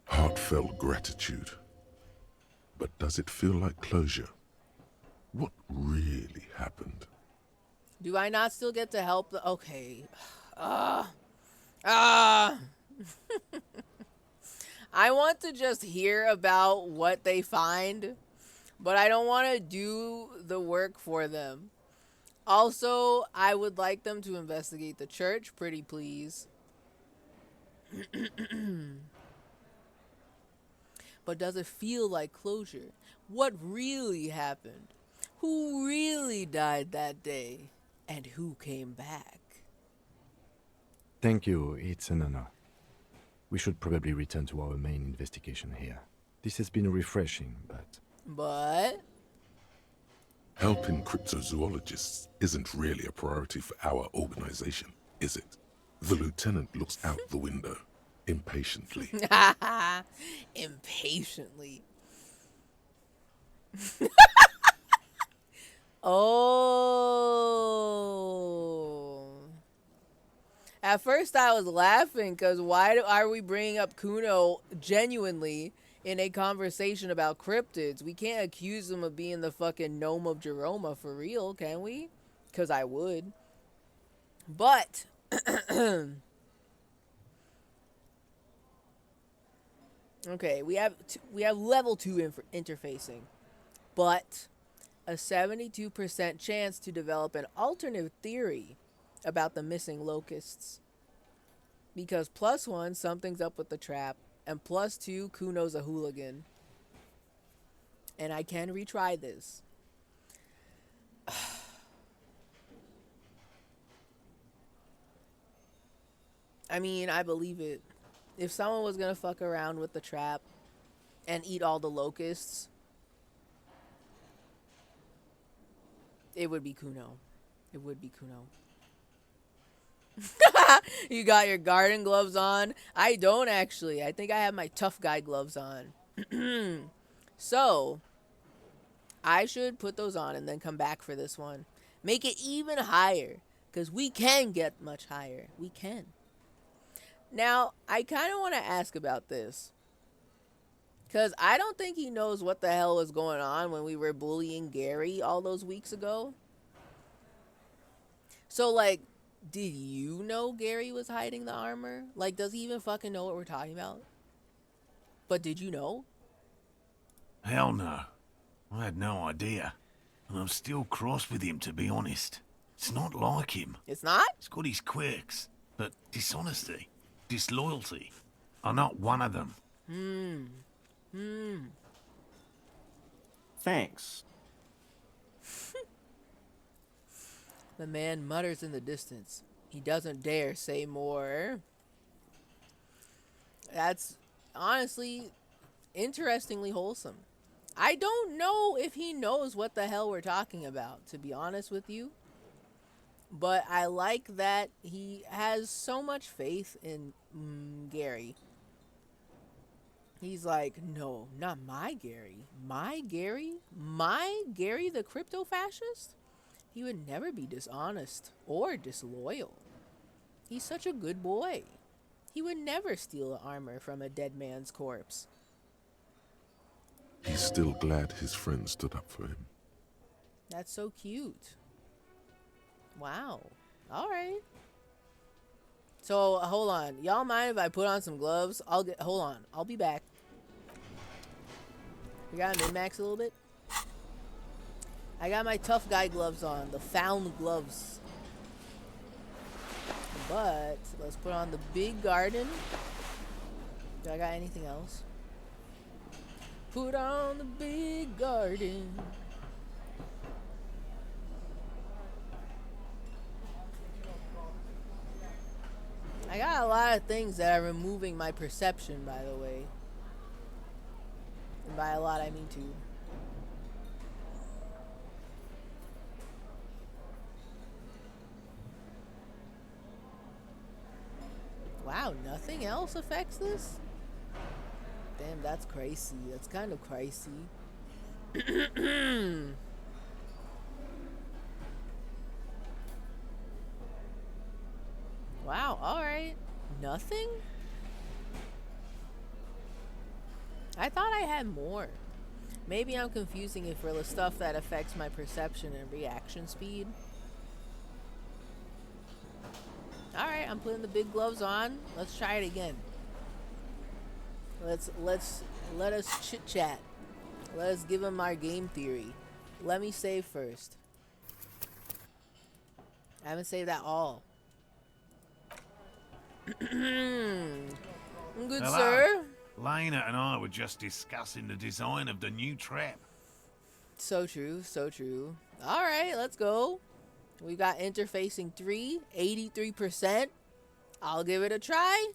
Heartfelt gratitude. But does it feel like closure? What really happened? Do I not still get to help the... Okay. I want to just hear about what they find, but I don't want to do the work for them. Also, I would like them to investigate the church, pretty please. But does it feel like closure? What really happened? Who really died that day? And who came back? Thank you, it's an honor. We should probably return to our main investigation here. This has been refreshing, but... But? Helping cryptozoologists isn't really a priority for our organization, is it? The lieutenant looks out the window, impatiently. Impatiently. Oh. At first I was laughing because why are we bringing up Kuno genuinely in a conversation about cryptids. We can't accuse him of being the fucking gnome of Jeroma for real, can we? Because I would. But okay, we have level 2 interfacing, but a 72% chance to develop an alternative theory about the missing locusts. Because +1, something's up with the trap, and +2, Kuno's a hooligan. And I can retry this. I mean, I believe it. If someone was gonna fuck around with the trap and eat all the locusts, it would be Kuno. It would be Kuno. You got your garden gloves on? I don't actually. I think I have my tough guy gloves on. So, I should put those on and then come back for this one. Make it even higher. Because we can get much higher. We can. Now, I kind of want to ask about this. Because I don't think he knows what the hell was going on when we were bullying Gary all those weeks ago. So, like, did you know Gary was hiding the armor? Like, does he even fucking know what we're talking about? But did you know? Hell no. I had no idea. And I'm still cross with him, to be honest. It's not like him. It's not? He's got his quirks, but dishonesty, disloyalty are not one of them. Thanks. The man mutters in the distance. He doesn't dare say more. That's honestly interestingly wholesome. I don't know if he knows what the hell we're talking about, to be honest with you. But I like that he has so much faith in Gary. He's like, no, not my Gary. My Gary? My Gary the crypto-fascist? He would never be dishonest or disloyal. He's such a good boy. He would never steal armor from a dead man's corpse. He's still glad his friend stood up for him. That's so cute. Wow. All right. So, hold on. Y'all mind if I put on some gloves? Hold on. I'll be back. We got min-max a little bit? I got my tough guy gloves on. The found gloves. But, let's put on the big garden. Do I got anything else? Put on the big garden. I got a lot of things that are removing my perception, by the way. And by a lot, I mean two. Wow, nothing else affects this? Damn, that's crazy. That's kind of crazy. Wow, alright. Nothing? I thought I had more. Maybe I'm confusing it for the stuff that affects my perception and reaction speed. Alright, I'm putting the big gloves on. Let's try it again. Let us chit chat. Let us give him our game theory. Let me save first. I haven't saved at all. Good, Hello. sir. Lena and I were just discussing the design of the new trap. So true, so true. Alright, let's go. We got interfacing 3, 83%. I'll give it a try.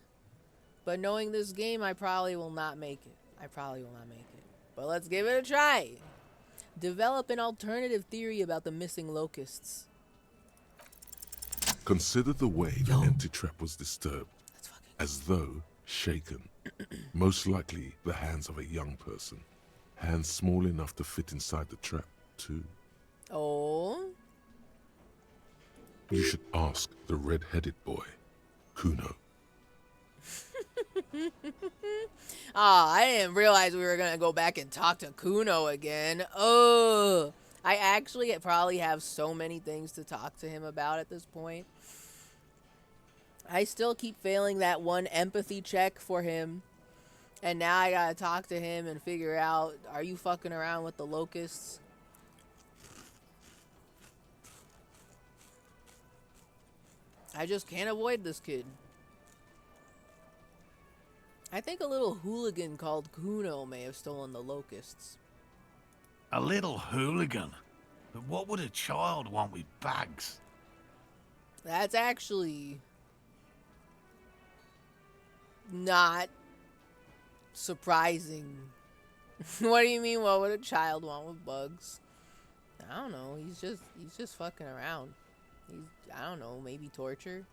But knowing this game, I probably will not make it. But let's give it a try. Develop an alternative theory about the missing locusts. Consider the way the empty trap was disturbed, as though shaken. Most likely the hands of a young person. Hands small enough to fit inside the trap, too. Oh? You should ask the red-headed boy, Kuno. I didn't realize we were gonna go back and talk to Kuno again. Oh, I actually probably have so many things to talk to him about at this point. I still keep failing that one empathy check for him. And now I gotta talk to him and figure out, are you fucking around with the locusts? I just can't avoid this kid. I think a little hooligan called Kuno may have stolen the locusts. A little hooligan? But what would a child want with bags? That's actually not surprising. What do you mean, what would a child want with bugs? I don't know, he's just fucking around. I don't know, maybe torture.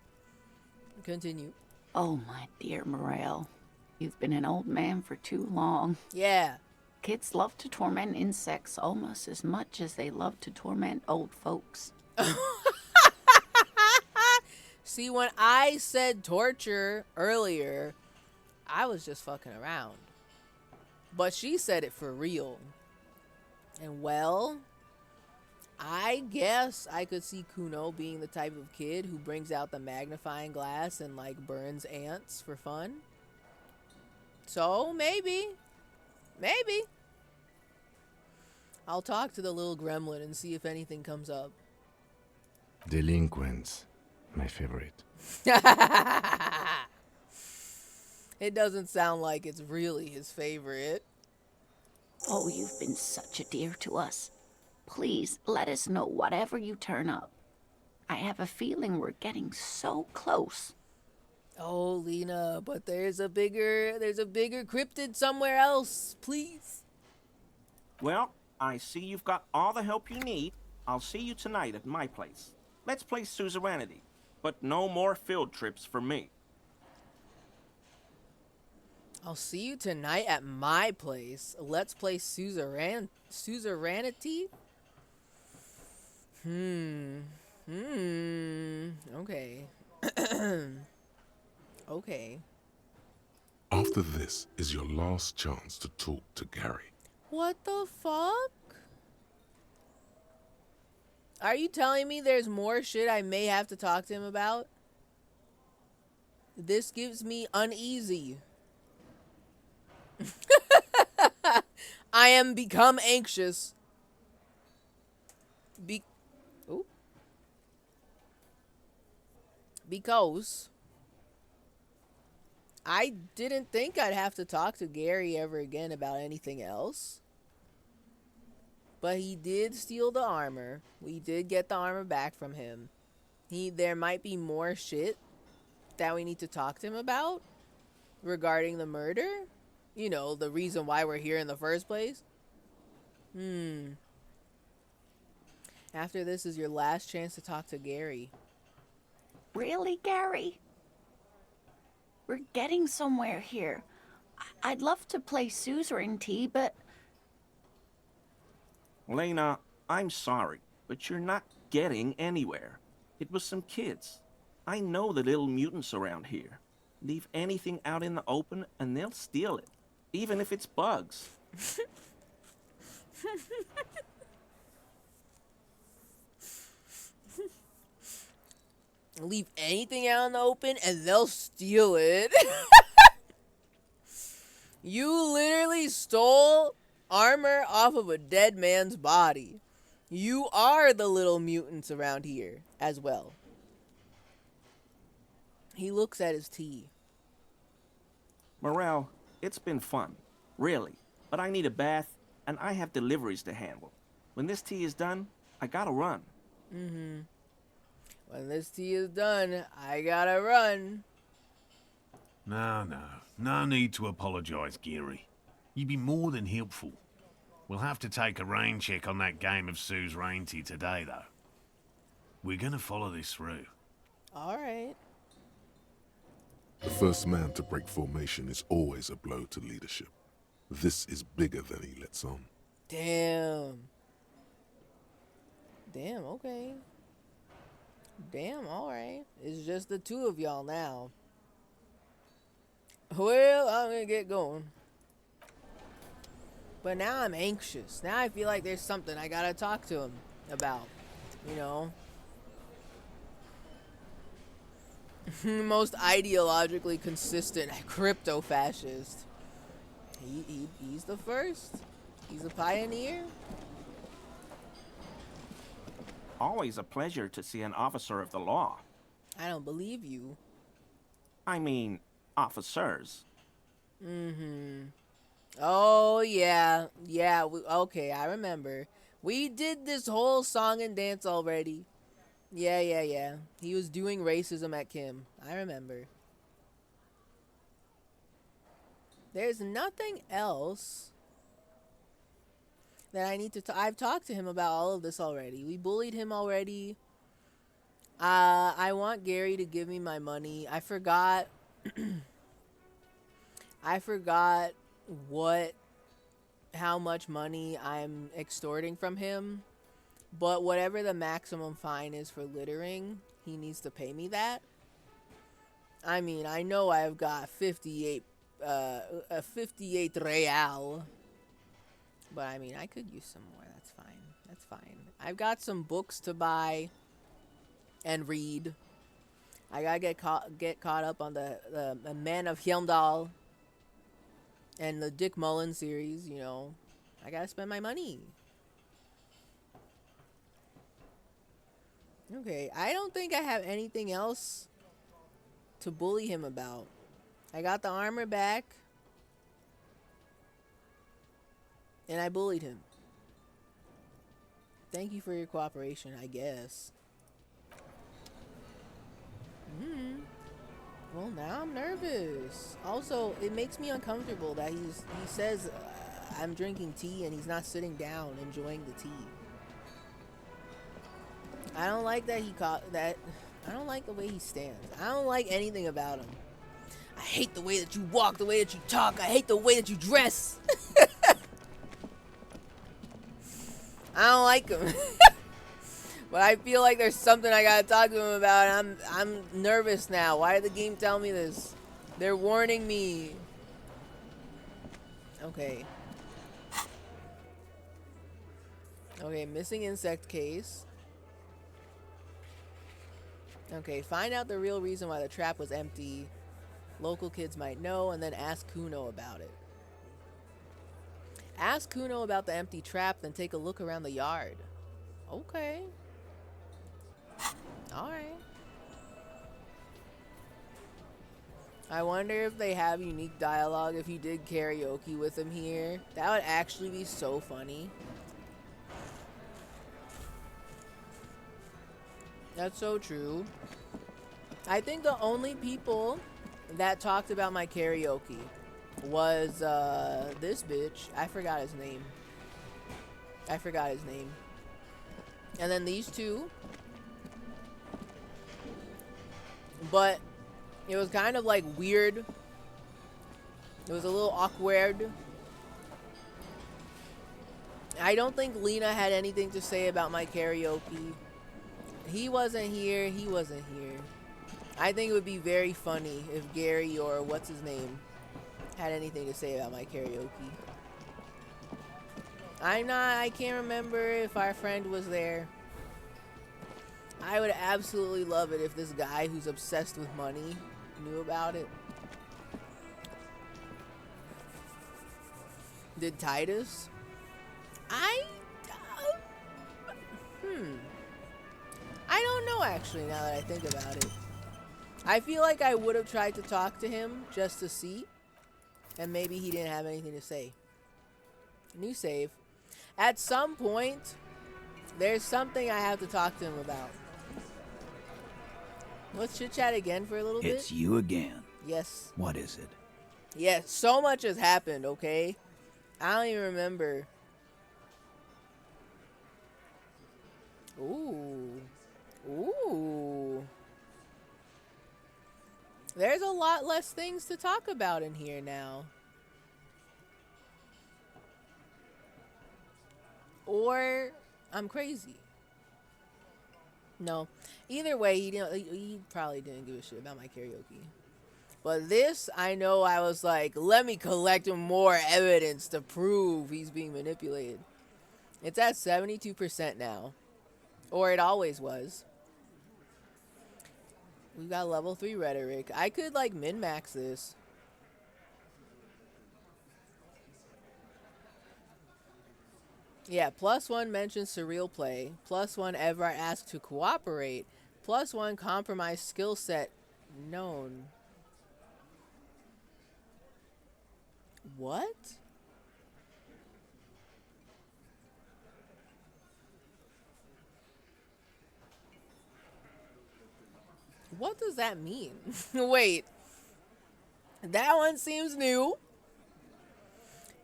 Continue. Oh, my dear Morel. You've been an old man for too long. Yeah. Kids love to torment insects almost as much as they love to torment old folks. See, when I said torture earlier, I was just fucking around. But she said it for real. And well, I guess I could see Kuno being the type of kid who brings out the magnifying glass and like burns ants for fun. So maybe. I'll talk to the little gremlin and see if anything comes up. Delinquents, my favorite. It doesn't sound like it's really his favorite. Oh, you've been such a dear to us. Please let us know whatever you turn up. I have a feeling we're getting so close. Oh, Lena, but there's a bigger cryptid somewhere else. Please. Well, I see you've got all the help you need. I'll see you tonight at my place. Let's play suzerainty, but no more field trips for me. I'll see you tonight at my place. Let's play suzerainty? Okay. Okay. After this is your last chance to talk to Gary. What the fuck? Are you telling me there's more shit I may have to talk to him about? This gives me uneasy. I am become anxious. Because I didn't think I'd have to talk to Gary ever again about anything else. But he did steal the armor. We did get the armor back from him. There might be more shit that we need to talk to him about regarding the murder. You know, the reason why we're here in the first place. After this is your last chance to talk to Gary. Really, Gary? We're getting somewhere here. I'd love to play suzerainty, but... Lena, I'm sorry, but you're not getting anywhere. It was some kids. I know the little mutants around here. Leave anything out in the open and they'll steal it, even if it's bugs. Leave anything out in the open and they'll steal it. You literally stole armor off of a dead man's body. You are the little mutants around here as well. He looks at his tea. Morel, it's been fun, really, but I need a bath and I have deliveries to handle. When this tea is done, I gotta run. When this tea is done, I gotta run. No need to apologize, Gary. You've been more than helpful. We'll have to take a rain check on that game of suzerainty today, though. We're gonna follow this through. All right. The first man to break formation is always a blow to leadership. This is bigger than he lets on. Damn, okay. Damn, all right. It's just the two of y'all now. Well, I'm gonna get going. But now I'm anxious. Now I feel like there's something I gotta talk to him about. You know? Most ideologically consistent crypto fascist. He's the first. He's a pioneer. Always a pleasure to see an officer of the law. I don't believe you. I mean, officers. Oh, yeah. Yeah, okay, I remember. We did this whole song and dance already. Yeah. He was doing racism at Kim. I remember. There's nothing else that I need to I've talked to him about all of this already. We bullied him already. I want Gary to give me my money. I forgot how much money I'm extorting from him. But whatever the maximum fine is for littering, he needs to pay me that. I mean, I know I've got 58 real. But I mean, I could use some more. That's fine. I've got some books to buy and read. I gotta get caught up on the Man of Heimdall and the Dick Mullen series, you know. I gotta spend my money. Okay, I don't think I have anything else to bully him about. I got the armor back. And I bullied him. Thank you for your cooperation, I guess. Well, now I'm nervous. Also, it makes me uncomfortable that he says I'm drinking tea and he's not sitting down enjoying the tea. I don't like that I don't like the way he stands. I don't like anything about him. I hate the way that you walk, the way that you talk. I hate the way that you dress. I don't like him. But I feel like there's something I gotta talk to him about. I'm nervous now. Why did the game tell me this? They're warning me. Okay. Okay, missing insect case. Okay, find out the real reason why the trap was empty. Local kids might know, and then ask Kuno about it. Ask Kuno about the empty trap, then take a look around the yard. Okay. Alright. I wonder if they have unique dialogue if you did karaoke with him here. That would actually be so funny. That's so true. I think the only people that talked about my karaoke was this bitch. I forgot his name. And then these two. But it was kind of like weird. It was a little awkward. I don't think Lena had anything to say about my karaoke. He wasn't here. I think it would be very funny if Gary or what's his name had anything to say about my karaoke. I can't remember if our friend was there. I would absolutely love it if this guy who's obsessed with money knew about it. Did Titus? I don't know actually now that I think about it. I feel like I would have tried to talk to him just to see. And maybe he didn't have anything to say. New save. At some point, there's something I have to talk to him about. Let's chit chat again for a little bit. It's you again. Yes. What is it? Yes, so much has happened, okay? I don't even remember. Ooh. There's a lot less things to talk about in here now. Or I'm crazy. No. Either way, he probably didn't give a shit about my karaoke. But this, I know I was like, let me collect more evidence to prove he's being manipulated. It's at 72% now. Or it always was. We've got level 3 rhetoric. I could like min-max this. Yeah, +1 mentions surreal play. +1 ever asked to cooperate. +1 compromise skill set known. What? What does that mean? Wait. That one seems new.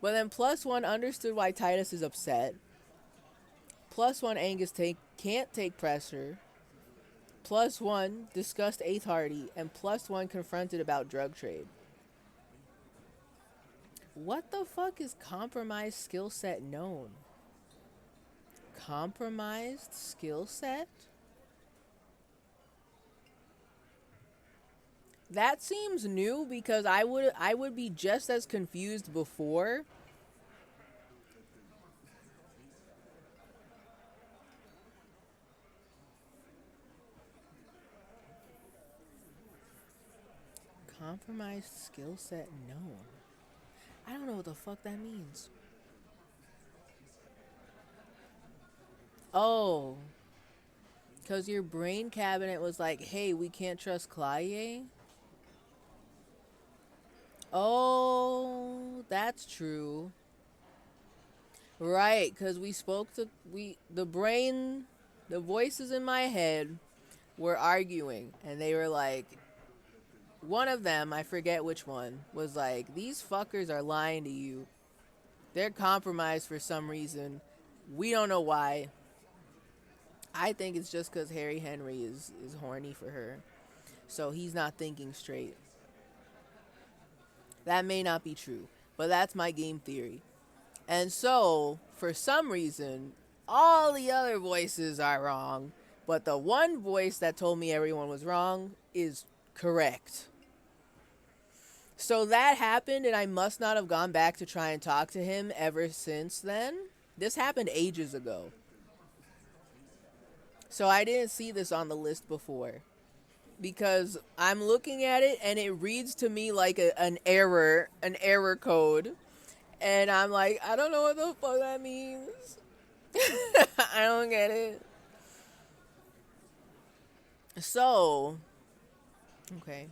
But then +1 understood why Titus is upset. +1 Angus can't take pressure. +1 discussed 8th Hardy. And +1 confronted about drug trade. What the fuck is compromised skill set known? Compromised skill set? That seems new because I would be just as confused before. Compromised skill set known. I don't know what the fuck that means. Oh. Because your brain cabinet was like, hey, we can't trust Claye. Oh, that's true. Right, because we spoke to, the voices in my head were arguing. And they were like, one of them, I forget which one, was like, these fuckers are lying to you. They're compromised for some reason. We don't know why. I think it's just because Harry Henry is horny for her. So he's not thinking straight. That may not be true, but that's my game theory. And so, for some reason, all the other voices are wrong, but the one voice that told me everyone was wrong is correct. So that happened, and I must not have gone back to try and talk to him ever since then. This happened ages ago. So I didn't see this on the list before. Because I'm looking at it, and it reads to me like an error code. And I'm like, I don't know what the fuck that means. I don't get it. So, okay.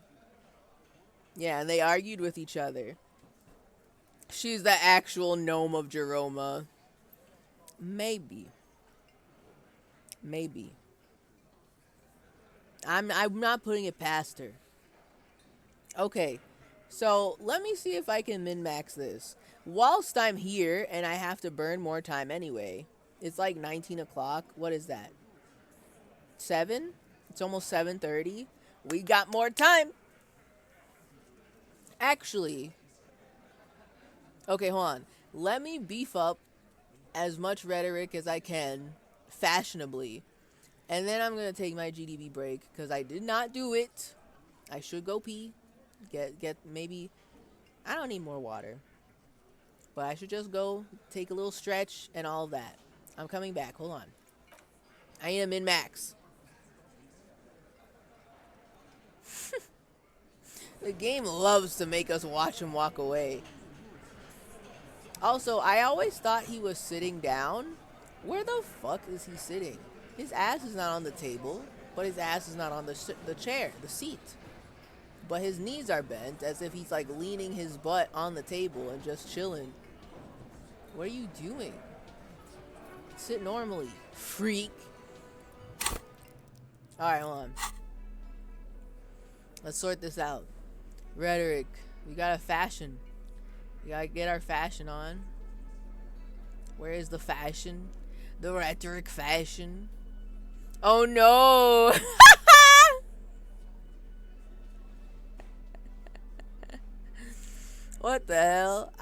Yeah, and they argued with each other. She's the actual gnome of Jeroma. Maybe. I'm not putting it past her. Okay, so let me see if I can min-max this. Whilst I'm here, and I have to burn more time anyway. It's like 19 o'clock. What is that? 7? It's almost 7:30. We got more time. Actually, okay, hold on. Let me beef up as much rhetoric as I can, fashionably. And then I'm going to take my GDB break, because I did not do it. I should go pee. Get maybe, I don't need more water. But I should just go take a little stretch and all that. I'm coming back. Hold on. I need a min-max. The game loves to make us watch him walk away. Also, I always thought he was sitting down. Where the fuck is he sitting? His ass is not on the table, but his ass is not on the chair, the seat. But his knees are bent as if he's like leaning his butt on the table and just chilling. What are you doing? Sit normally, freak. Alright, hold on. Let's sort this out. Rhetoric. We gotta fashion. We gotta get our fashion on. Where is the fashion? The rhetoric fashion. Oh no! What the hell?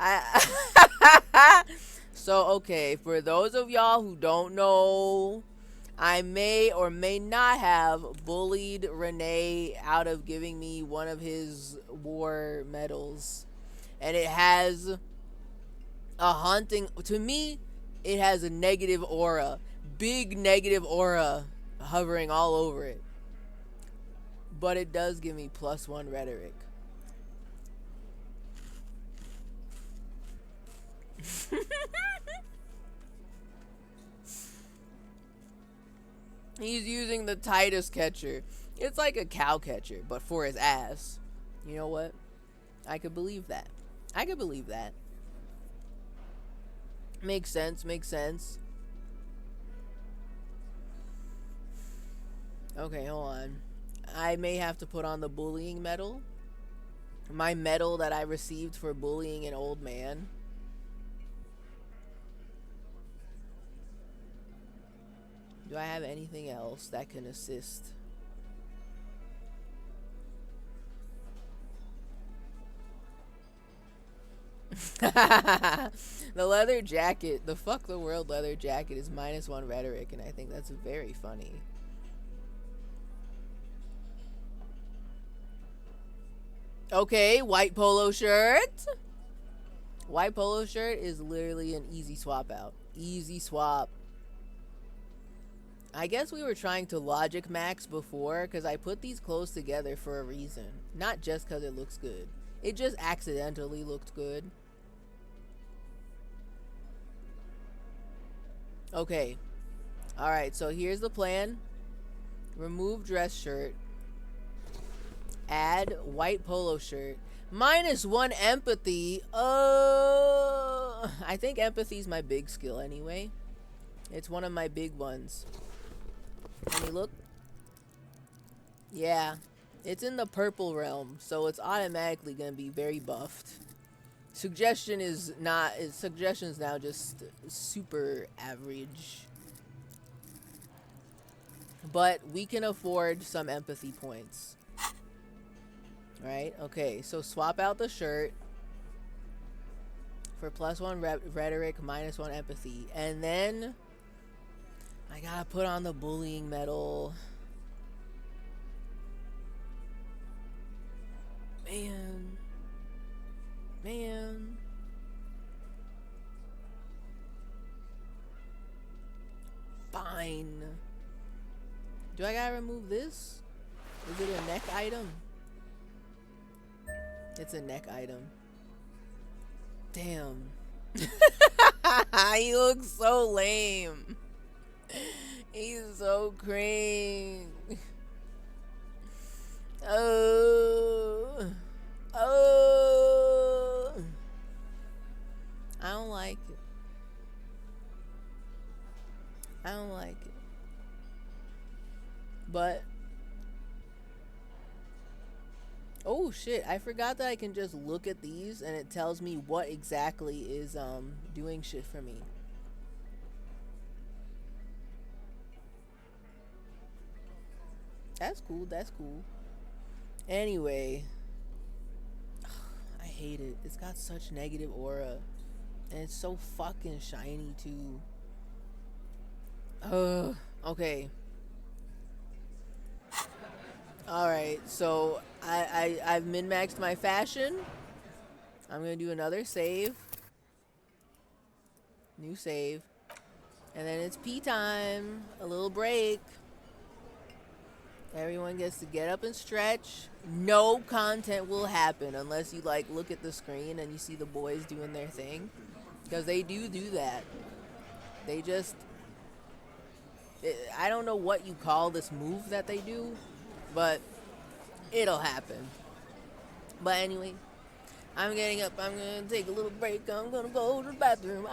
So, okay, for those of y'all who don't know, I may or may not have bullied Renee out of giving me one of his war medals. And it has a haunting, to me, it has a negative aura. Big negative aura hovering all over it. But it does give me +1 rhetoric. He's using the Titus catcher. It's like a cow catcher, but for his ass. You know what? I could believe that. I could believe that. Makes sense, makes sense. Okay, hold on. I may have to put on the bullying medal. My medal that I received for bullying an old man. Do I have anything else that can assist? The leather jacket, the fuck the world leather jacket is -1 rhetoric, and I think that's very funny. Okay, white polo shirt. White polo shirt is literally an easy swap out. Easy swap. I guess we were trying to logic max before because I put these clothes together for a reason. Not just because it looks good. It just accidentally looked good. Okay. Alright, so here's the plan. Remove dress shirt. Add white polo shirt. -1 empathy. I think empathy is my big skill anyway. It's one of my big ones. Let me look. Yeah. It's in the purple realm, so it's automatically going to be very buffed. Suggestion's now just super average. But we can afford some empathy points. Right? Okay, so swap out the shirt for +1 rhetoric, -1 empathy. And then I gotta put on the bullying medal. Man. Fine. Do I gotta remove this? Is it a neck item? It's a neck item. Damn. He looks so lame. He's so cringe. Oh. I don't like it. I don't like it. But oh shit, I forgot that I can just look at these and it tells me what exactly is doing shit for me. That's cool, that's cool. Anyway, I hate it. It's got such negative aura. And it's so fucking shiny too. Okay. Alright, so I've min-maxed my fashion. I'm gonna do another save. New save. And then it's pee time. A little break. Everyone gets to get up and stretch. No content will happen unless you like look at the screen and you see the boys doing their thing. Because they do that. They just... I don't know what you call this move that they do. But it'll happen. But anyway, I'm getting up. I'm going to take a little break. I'm going to go to the bathroom.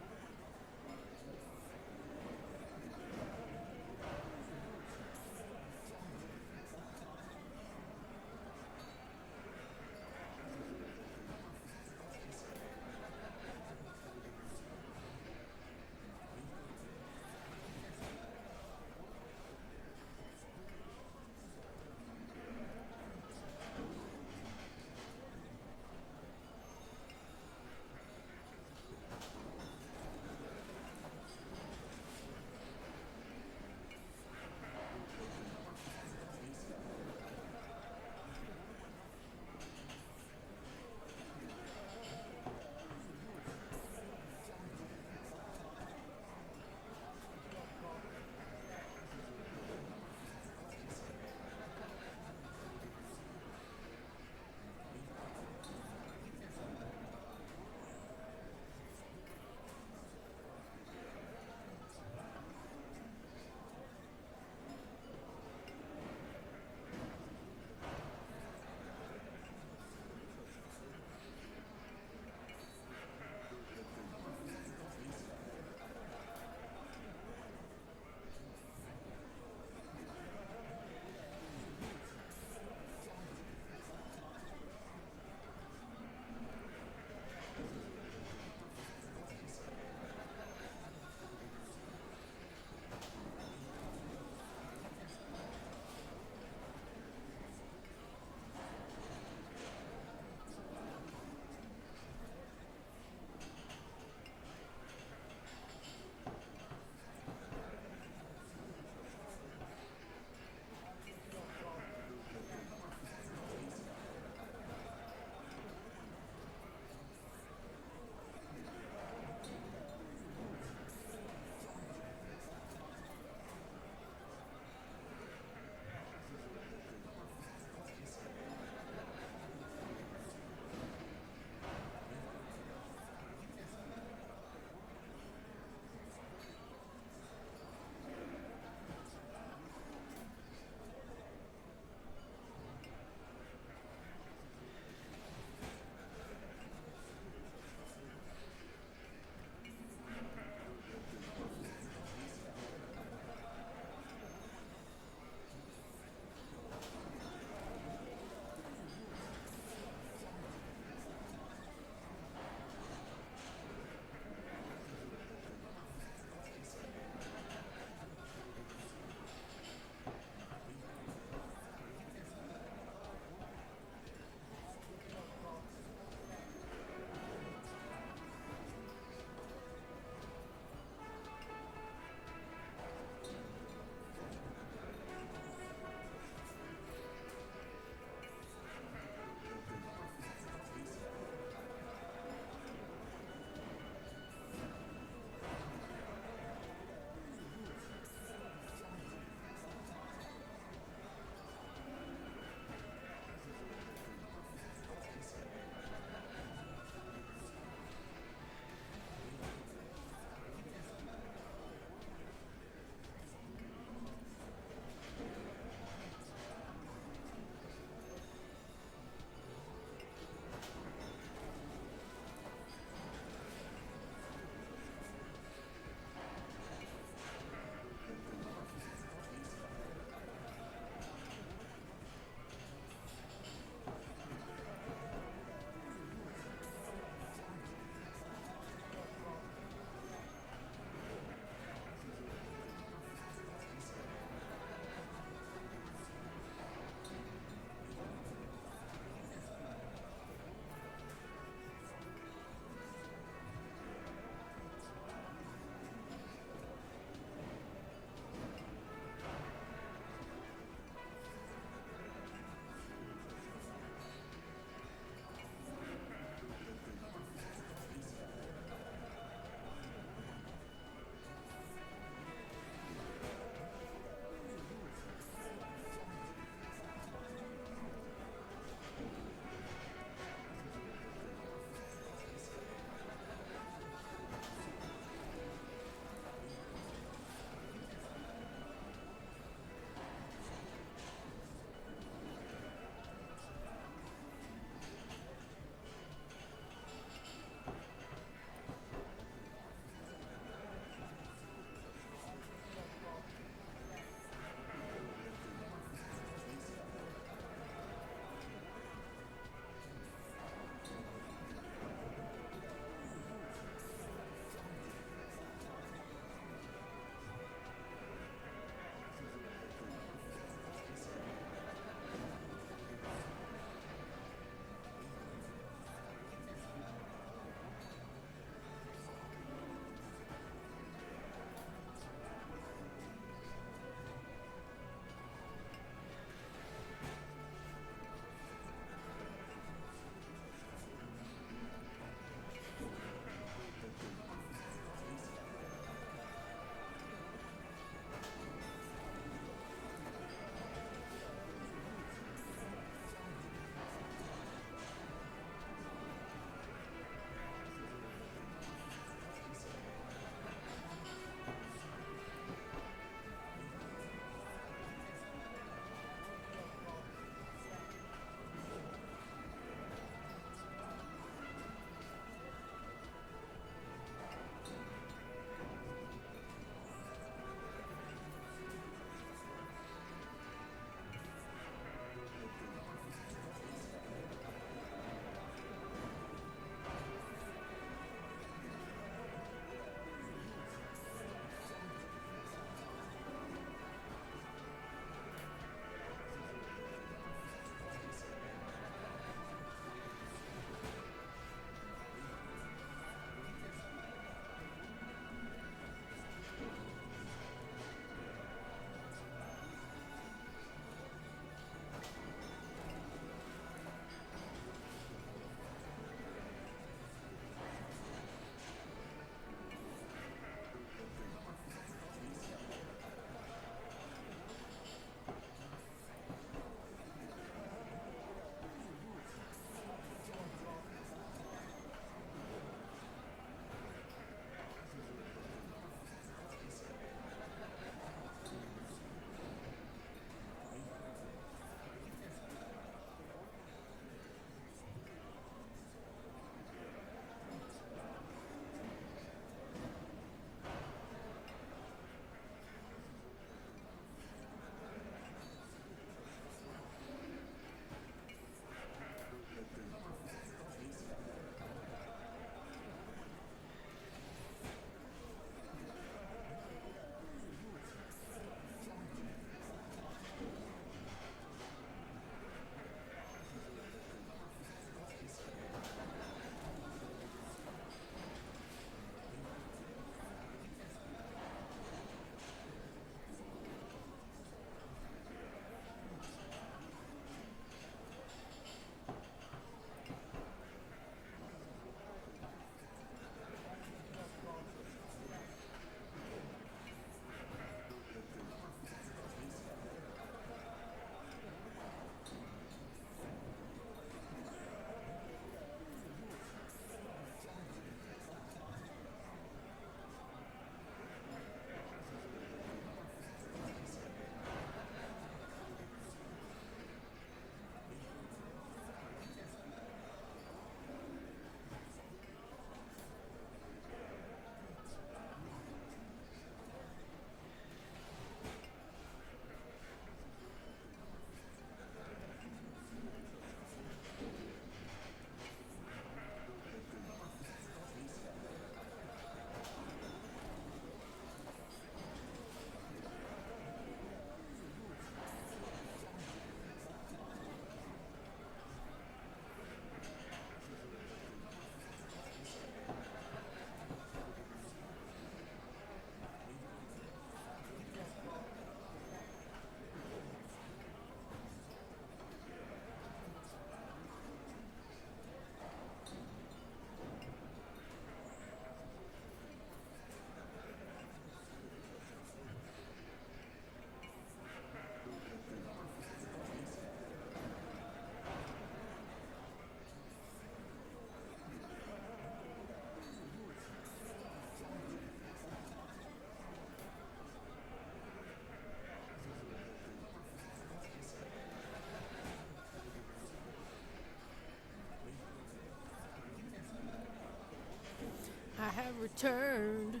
I have returned.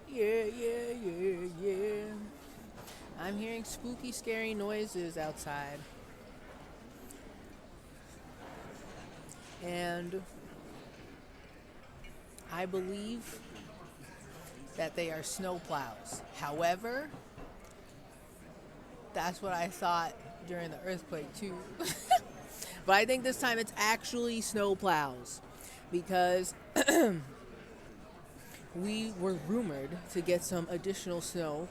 Yeah, yeah, yeah, yeah. I'm hearing spooky, scary noises outside. And I believe that they are snow plows. However, that's what I thought during the earthquake too. But I think this time it's actually snow plows because we were rumored to get some additional snow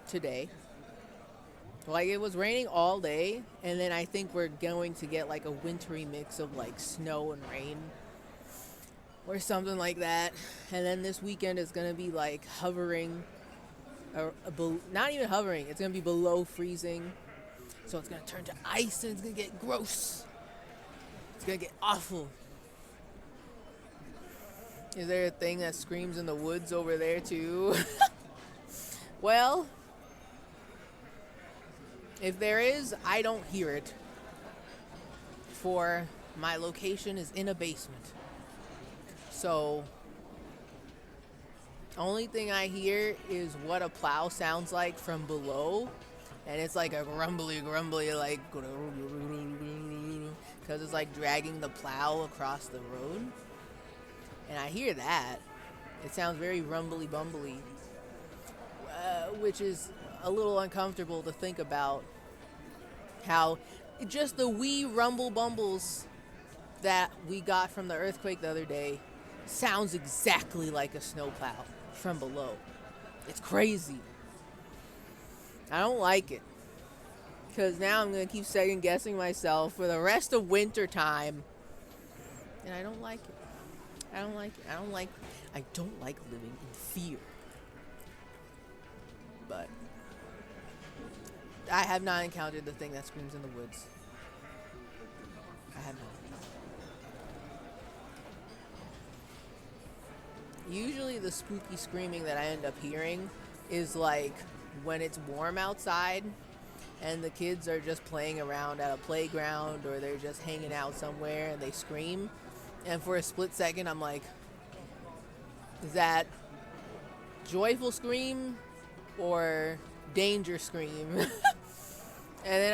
today. Like, it was raining all day, and then I think we're going to get like a wintry mix of like snow and rain or something like that. And then this weekend is going to be like hovering, not even hovering, it's going to be below freezing. So it's going to turn to ice and it's going to get gross. It's going to get awful. Is there a thing that screams in the woods over there too? Well, if there is, I don't hear it. For my location is in a basement. So, only thing I hear is what a plow sounds like from below. And it's like a grumbly, like, because it's like dragging the plow across the road. And I hear that. It sounds very rumbly bumbly, which is a little uncomfortable to think about. How just the wee rumble bumbles that we got from the earthquake the other day sounds exactly like a snowplow from below. It's crazy. I don't like it. Because now I'm going to keep second guessing myself for the rest of winter time. And I don't like it. I don't like it. I don't like living in fear. But I have not encountered the thing that screams in the woods. I have not. Usually the spooky screaming that I end up hearing is like when it's warm outside and the kids are just playing around at a playground or they're just hanging out somewhere and they scream. And for a split second, I'm like, is that joyful scream or danger scream? And then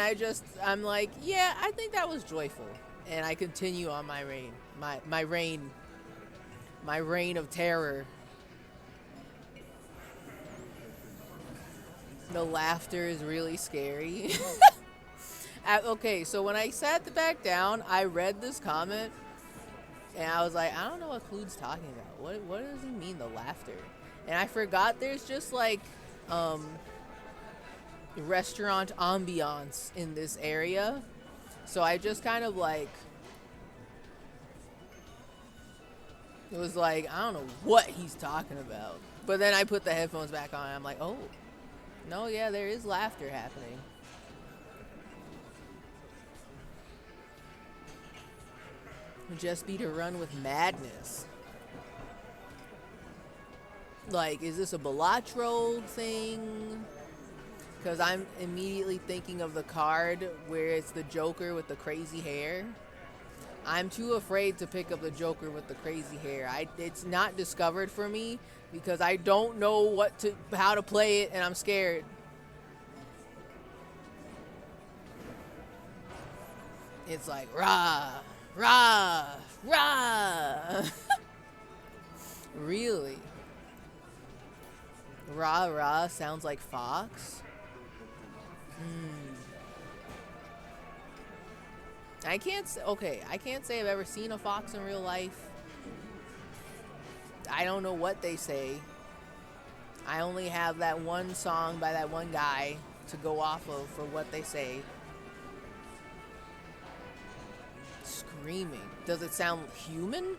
I'm like, yeah, I think that was joyful. And I continue on my reign, my reign of terror. The laughter is really scary. Okay, so when I sat back down, I read this comment, and I was like, I don't know what Clude's talking about. What does he mean, the laughter? And I forgot there's just like restaurant ambiance in this area. So I just kind of like, it was like, I don't know what he's talking about. But then I put the headphones back on and I'm like, oh, no, yeah, there is laughter happening. Would just be to run with madness. Like, is this a Balatro thing? Because I'm immediately thinking of the card where it's the Joker with the crazy hair. I'm too afraid to pick up the Joker with the crazy hair. It's not discovered for me because I don't know how to play it and I'm scared. It's like rah, rah, rah. Really? Rah rah sounds like fox? I can't say I've ever seen a fox in real life. I don't know what they say. I only have that one song by that one guy to go off of for what they say. Screaming. Does it sound human?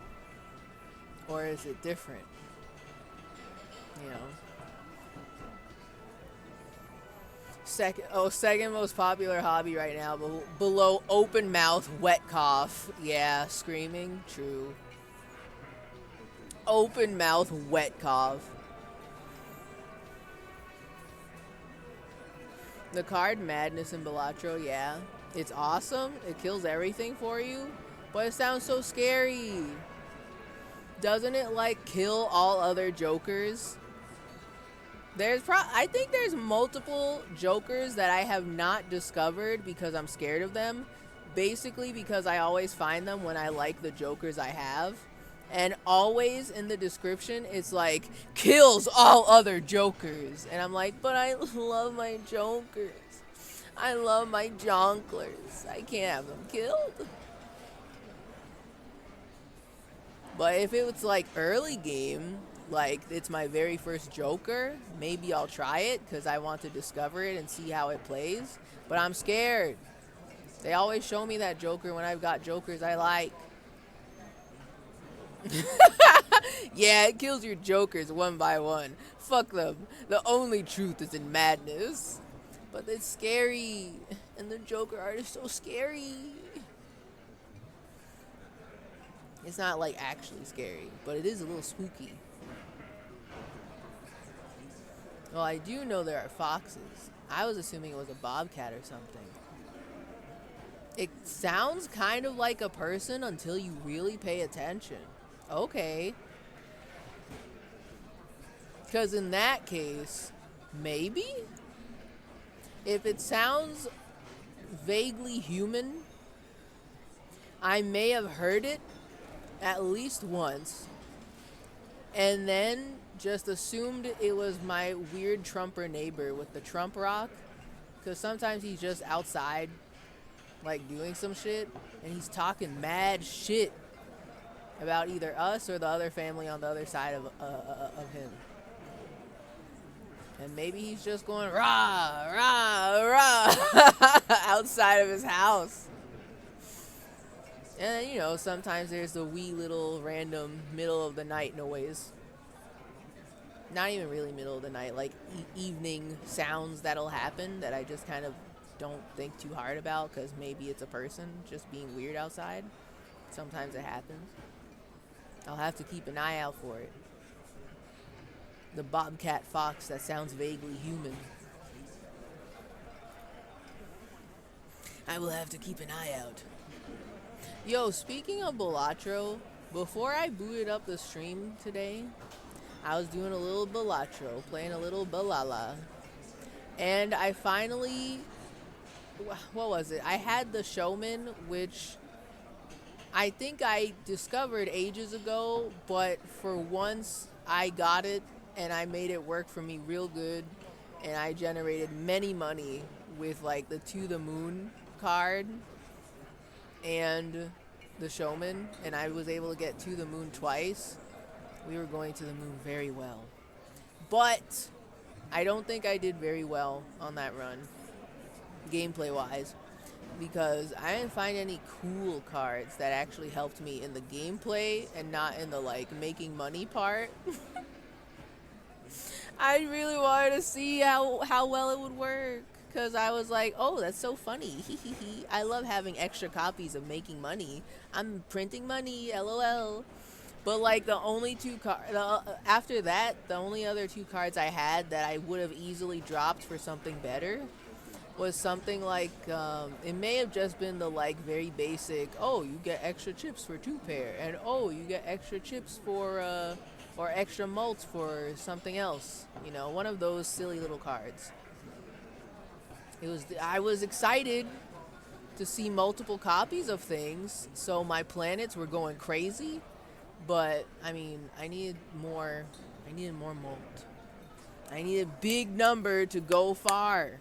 Or is it different? You know? Second most popular hobby right now, below open mouth, wet cough. Yeah, screaming, true. Open mouth, wet cough. The card Madness in Balatro, yeah. It's awesome. It kills everything for you, but it sounds so scary. Doesn't it like kill all other Jokers? I think there's multiple Jokers that I have not discovered because I'm scared of them. Basically because I always find them when I like the Jokers I have. And always in the description, it's like, kills all other Jokers. And I'm like, but I love my Jokers. I love my Jonklers. I can't have them killed. But if it was like early game, like it's my very first Joker, maybe I'll try it because I want to discover it and see how it plays. But I'm scared. They always show me that Joker when I've got Jokers I like. Yeah, it kills your Jokers one by one. Fuck them. The only truth is in madness. But it's scary. And the Joker art is so scary. It's not like actually scary, but it is a little spooky. Well, I do know there are foxes. I was assuming it was a bobcat or something. It sounds kind of like a person until you really pay attention. Okay. Because in that case, maybe? If it sounds vaguely human, I may have heard it at least once. And then just assumed it was my weird Trumper neighbor with the Trump rock. Because sometimes he's just outside, like doing some shit, and he's talking mad shit about either us or the other family on the other side of him. And maybe he's just going rah, rah, rah outside of his house. And, you know, sometimes there's the wee little random middle of the night noise. Not even really middle of the night, like evening sounds that'll happen that I just kind of don't think too hard about because maybe it's a person just being weird outside. Sometimes it happens. I'll have to keep an eye out for it. The bobcat fox that sounds vaguely human. I will have to keep an eye out. Yo, speaking of Balatro, before I booted up the stream today, I was doing a little Balatro, playing a little Balala. And I finally, what was it? I had the Showman, which I think I discovered ages ago, but for once I got it and I made it work for me real good. And I generated many money with like the To the Moon card and the Showman. And I was able to get To the Moon twice. We were going to the moon very well. But I don't think I did very well on that run, gameplay-wise, because I didn't find any cool cards that actually helped me in the gameplay and not in the, like, making money part. I really wanted to see how well it would work, because I was like, oh, that's so funny. I love having extra copies of making money. I'm printing money, LOL. But, like, the only two cards, after that, the only other two cards I had that I would have easily dropped for something better was something like, it may have just been the, like, very basic, oh, you get extra chips for 2 pair, and oh, you get extra chips for, or extra mults for something else. You know, one of those silly little cards. I was excited to see multiple copies of things, so my planets were going crazy. But, I mean, I needed more molt. I needed a big number to go far.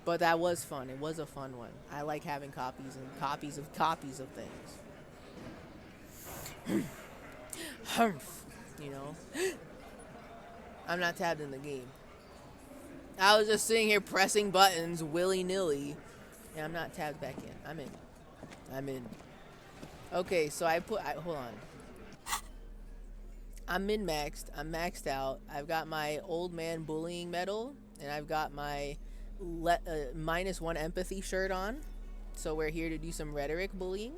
But that was fun. It was a fun one. I like having copies and copies of things. Humph, you know? I'm not tabbed in the game. I was just sitting here pressing buttons willy-nilly. And I'm not tabbed back in. I'm in. Okay, so hold on. I'm min-maxed. I'm maxed out. I've got my old man bullying medal, and I've got my -1 empathy shirt on. So we're here to do some rhetoric bullying.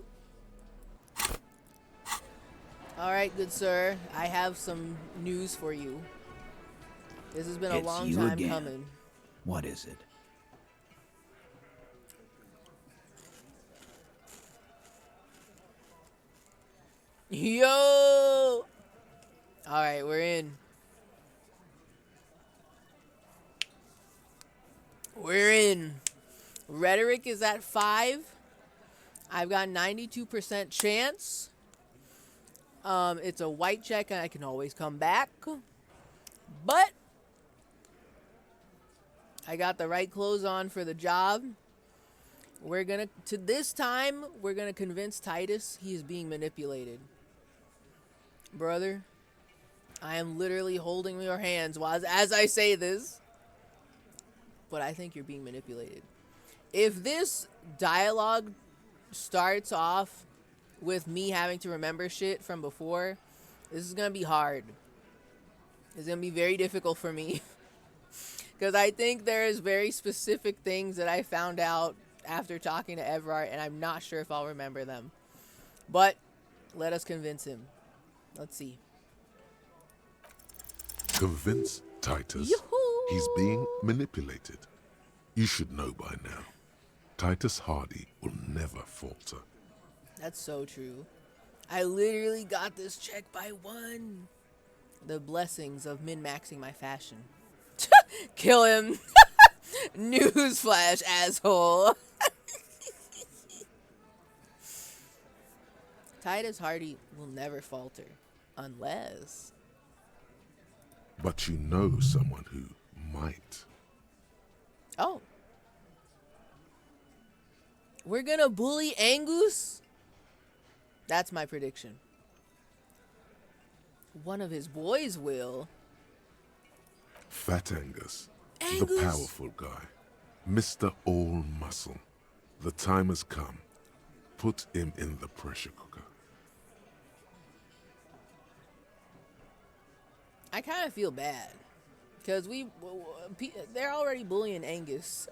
Alright, good sir. I have some news for you. This has been a long time coming. What is it? Yo! All right, we're in. We're in. Rhetoric is at 5. I've got 92% chance. It's a white check and I can always come back. But I got the right clothes on for the job. We're gonna convince Titus he is being manipulated. Brother, I am literally holding your hands as I say this. But I think you're being manipulated. If this dialogue starts off with me having to remember shit from before, this is gonna be hard. It's gonna be very difficult for me. Because I think there's very specific things that I found out after talking to Everard, and I'm not sure if I'll remember them. But let us convince him. Let's see. Convince Titus Yoo-hoo! he's being manipulated. You should know by now. Titus Hardy will never falter. That's so true. I literally got this check by 1. The blessings of min-maxing my fashion. Kill him. Newsflash, asshole. Titus Hardy will never falter. Unless... But you know someone who might. Oh. We're gonna bully Angus? That's my prediction. One of his boys will. Fat Angus, Angus! the powerful guy, Mr. All Muscle. The time has come. Put him in the pressure cooker. I kind of feel bad. Because they're already bullying Angus.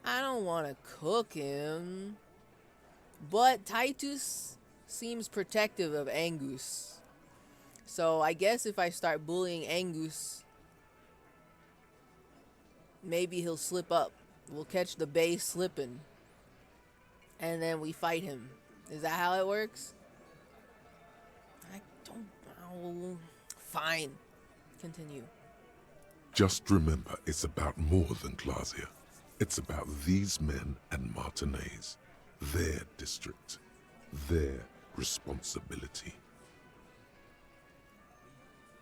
I don't want to cook him. But Titus seems protective of Angus. So I guess if I start bullying Angus, maybe he'll slip up. We'll catch the bay slipping. And then we fight him. Is that how it works? I don't know. Fine. Continue. Just remember, it's about more than Glasia. It's about these men and Martinez. Their district. Their responsibility.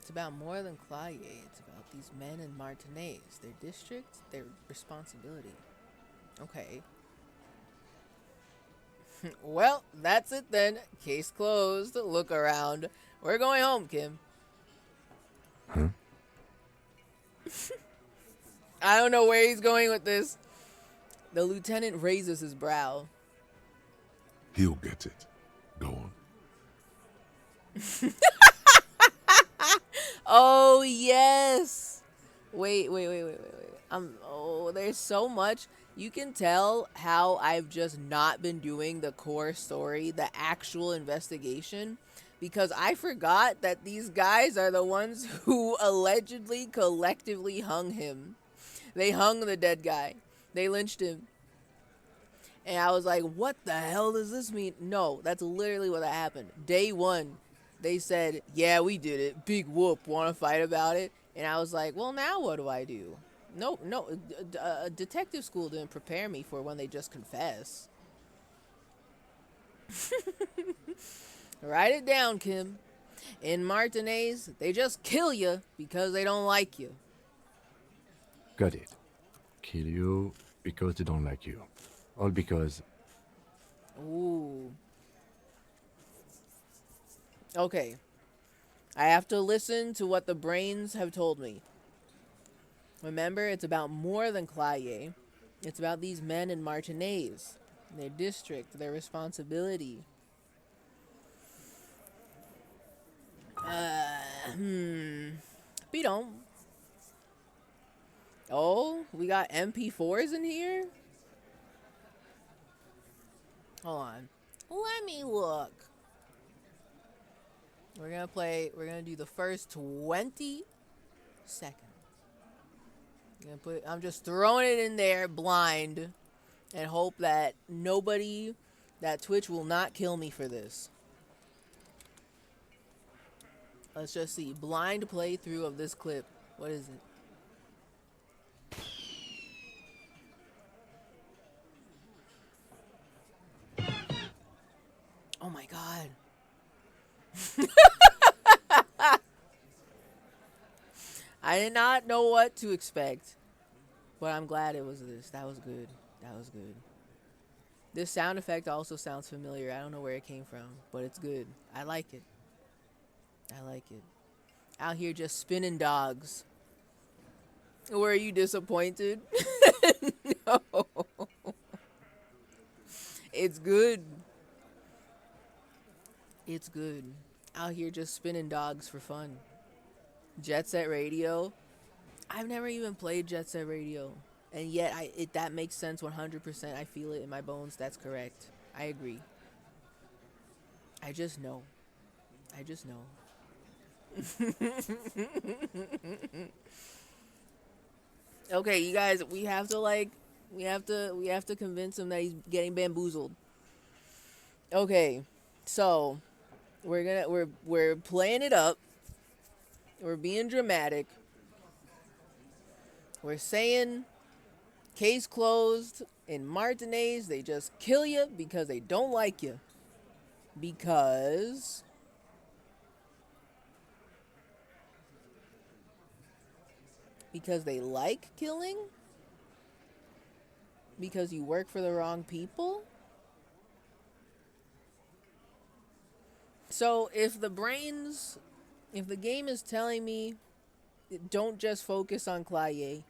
It's about more than Claye. It's about these men in Martinez. Their district, their responsibility. Okay. Well, that's it then. Case closed. Look around. We're going home, Kim. Huh? I don't know where he's going with this. The lieutenant raises his brow. He'll get it. Go on. Oh, yes. Wait. There's so much. You can tell how I've just not been doing the core story, the actual investigation, because I forgot that these guys are the ones who allegedly collectively hung him. They hung the dead guy. They lynched him. And I was like, what the hell does this mean? No, that's literally what happened. Day 1, they said, yeah, we did it. Big whoop. Want to fight about it? And I was like, well, now what do I do? No, detective school didn't prepare me for when they just confess. Write it down, Kim. In Martinez, they just kill you because they don't like you. Got it. Kill you because they don't like you. All because... Ooh. Okay. I have to listen to what the brains have told me. Remember, it's about more than Claye. It's about these men in Martinez, their district, their responsibility. Bidon. Oh, we got MP4s in here? Hold on. Let me look. We're gonna do the first 20 seconds. I'm just throwing it in there blind and hope that that Twitch will not kill me for this. Let's just see. Blind playthrough of this clip. What is it? Oh my god. I did not know what to expect. But I'm glad it was this. That was good. That was good. This sound effect also sounds familiar. I don't know where it came from, but it's good. I like it. I like it. Out here just spinning dogs. Were you disappointed? No. It's good. It's good. Out here just spinning dogs for fun. Jet Set Radio. I've never even played Jet Set Radio. And yet that makes sense 100%. I feel it in my bones. That's correct. I agree. I just know. I just know. Okay, you guys, we have to convince him that he's getting bamboozled. Okay. So, we're playing it up. We're being dramatic. We're saying case closed. In Martinez, they just kill you because they don't like you. Because they like killing? Because you work for the wrong people? So if the game is telling me don't just focus on Claye,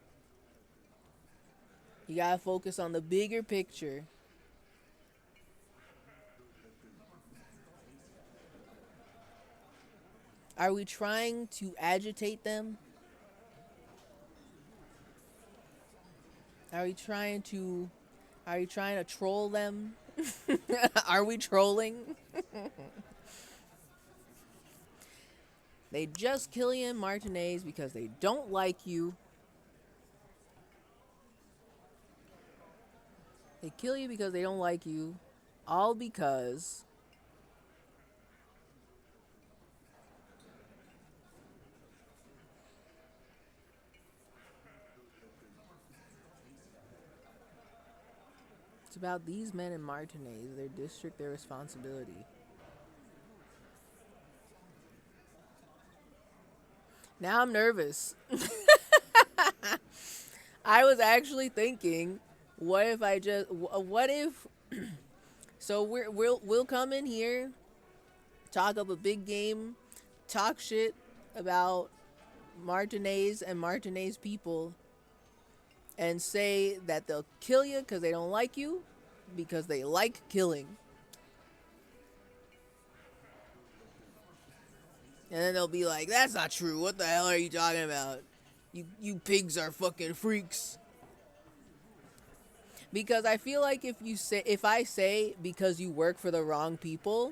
you gotta focus on the bigger picture. Are we trying to agitate them? Are we trying to troll them? Are we trolling? They just kill you in Martinez because they don't like you. They kill you because they don't like you. All because it's about these men in Martinez, their district, their responsibility. Now I'm nervous. I was actually thinking, what if so we'll come in here, talk up a big game, talk shit about Martinez and Martinez people, and say that they'll kill you because they don't like you, because they like killing. And then they'll be like, that's not true. What the hell are you talking about? You pigs are fucking freaks. Because I feel like if I say because you work for the wrong people,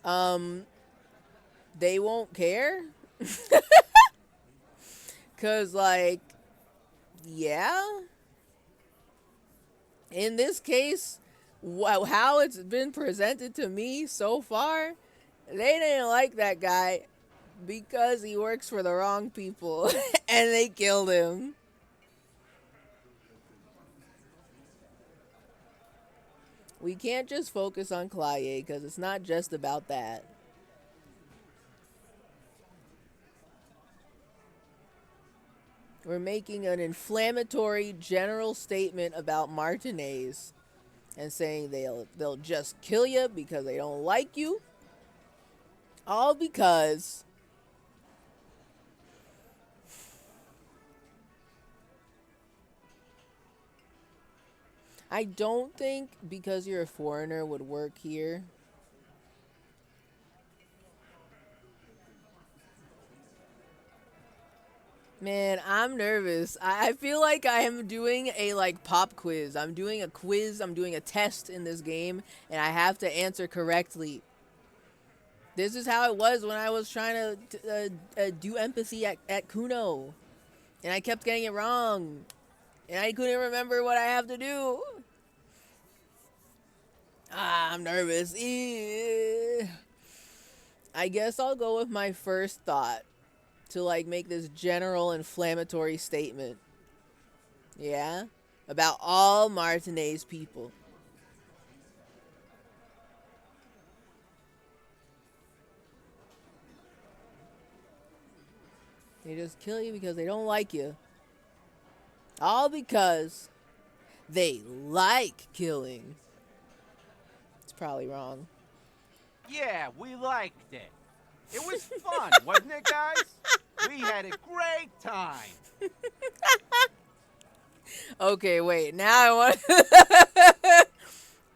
they won't care. Cause like, yeah. In this case, how it's been presented to me so far, they didn't like that guy because he works for the wrong people and they killed him. We can't just focus on Claye because it's not just about that. We're making an inflammatory general statement about Martinez and saying they'll just kill you because they don't like you. All because I don't think because you're a foreigner would work here. Man, I'm nervous. I feel like I am doing a pop quiz. I'm doing a quiz. I'm doing a test in this game, and I have to answer correctly. This is how it was when I was trying to do empathy at Kuno, and I kept getting it wrong, and I couldn't remember what I have to do. I'm nervous. I guess I'll go with my first thought to like make this general inflammatory statement. Yeah? About all Martinez people. They just kill you because they don't like you. All because they like killing. It's probably wrong. Yeah, we liked it. It was fun, wasn't it, guys? We had a great time. Okay, wait. Now I want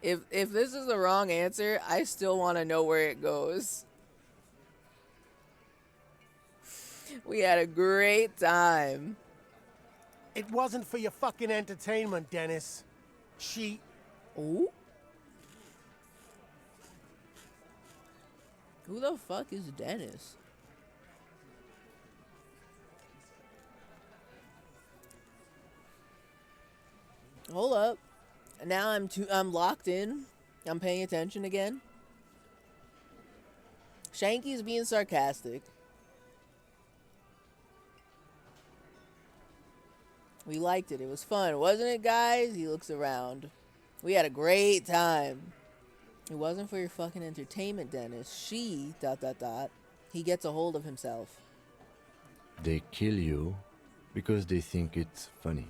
if this is the wrong answer, I still want to know where it goes. We had a great time. It wasn't for your fucking entertainment, Dennis. She... Ooh. Who the fuck is Dennis? Hold up. Now I'm locked in. I'm paying attention again. Shanky's being sarcastic. We liked it. It was fun, wasn't it, guys? He looks around. We had a great time. It wasn't for your fucking entertainment, Dennis. She, ... He gets a hold of himself. They kill you because they think it's funny.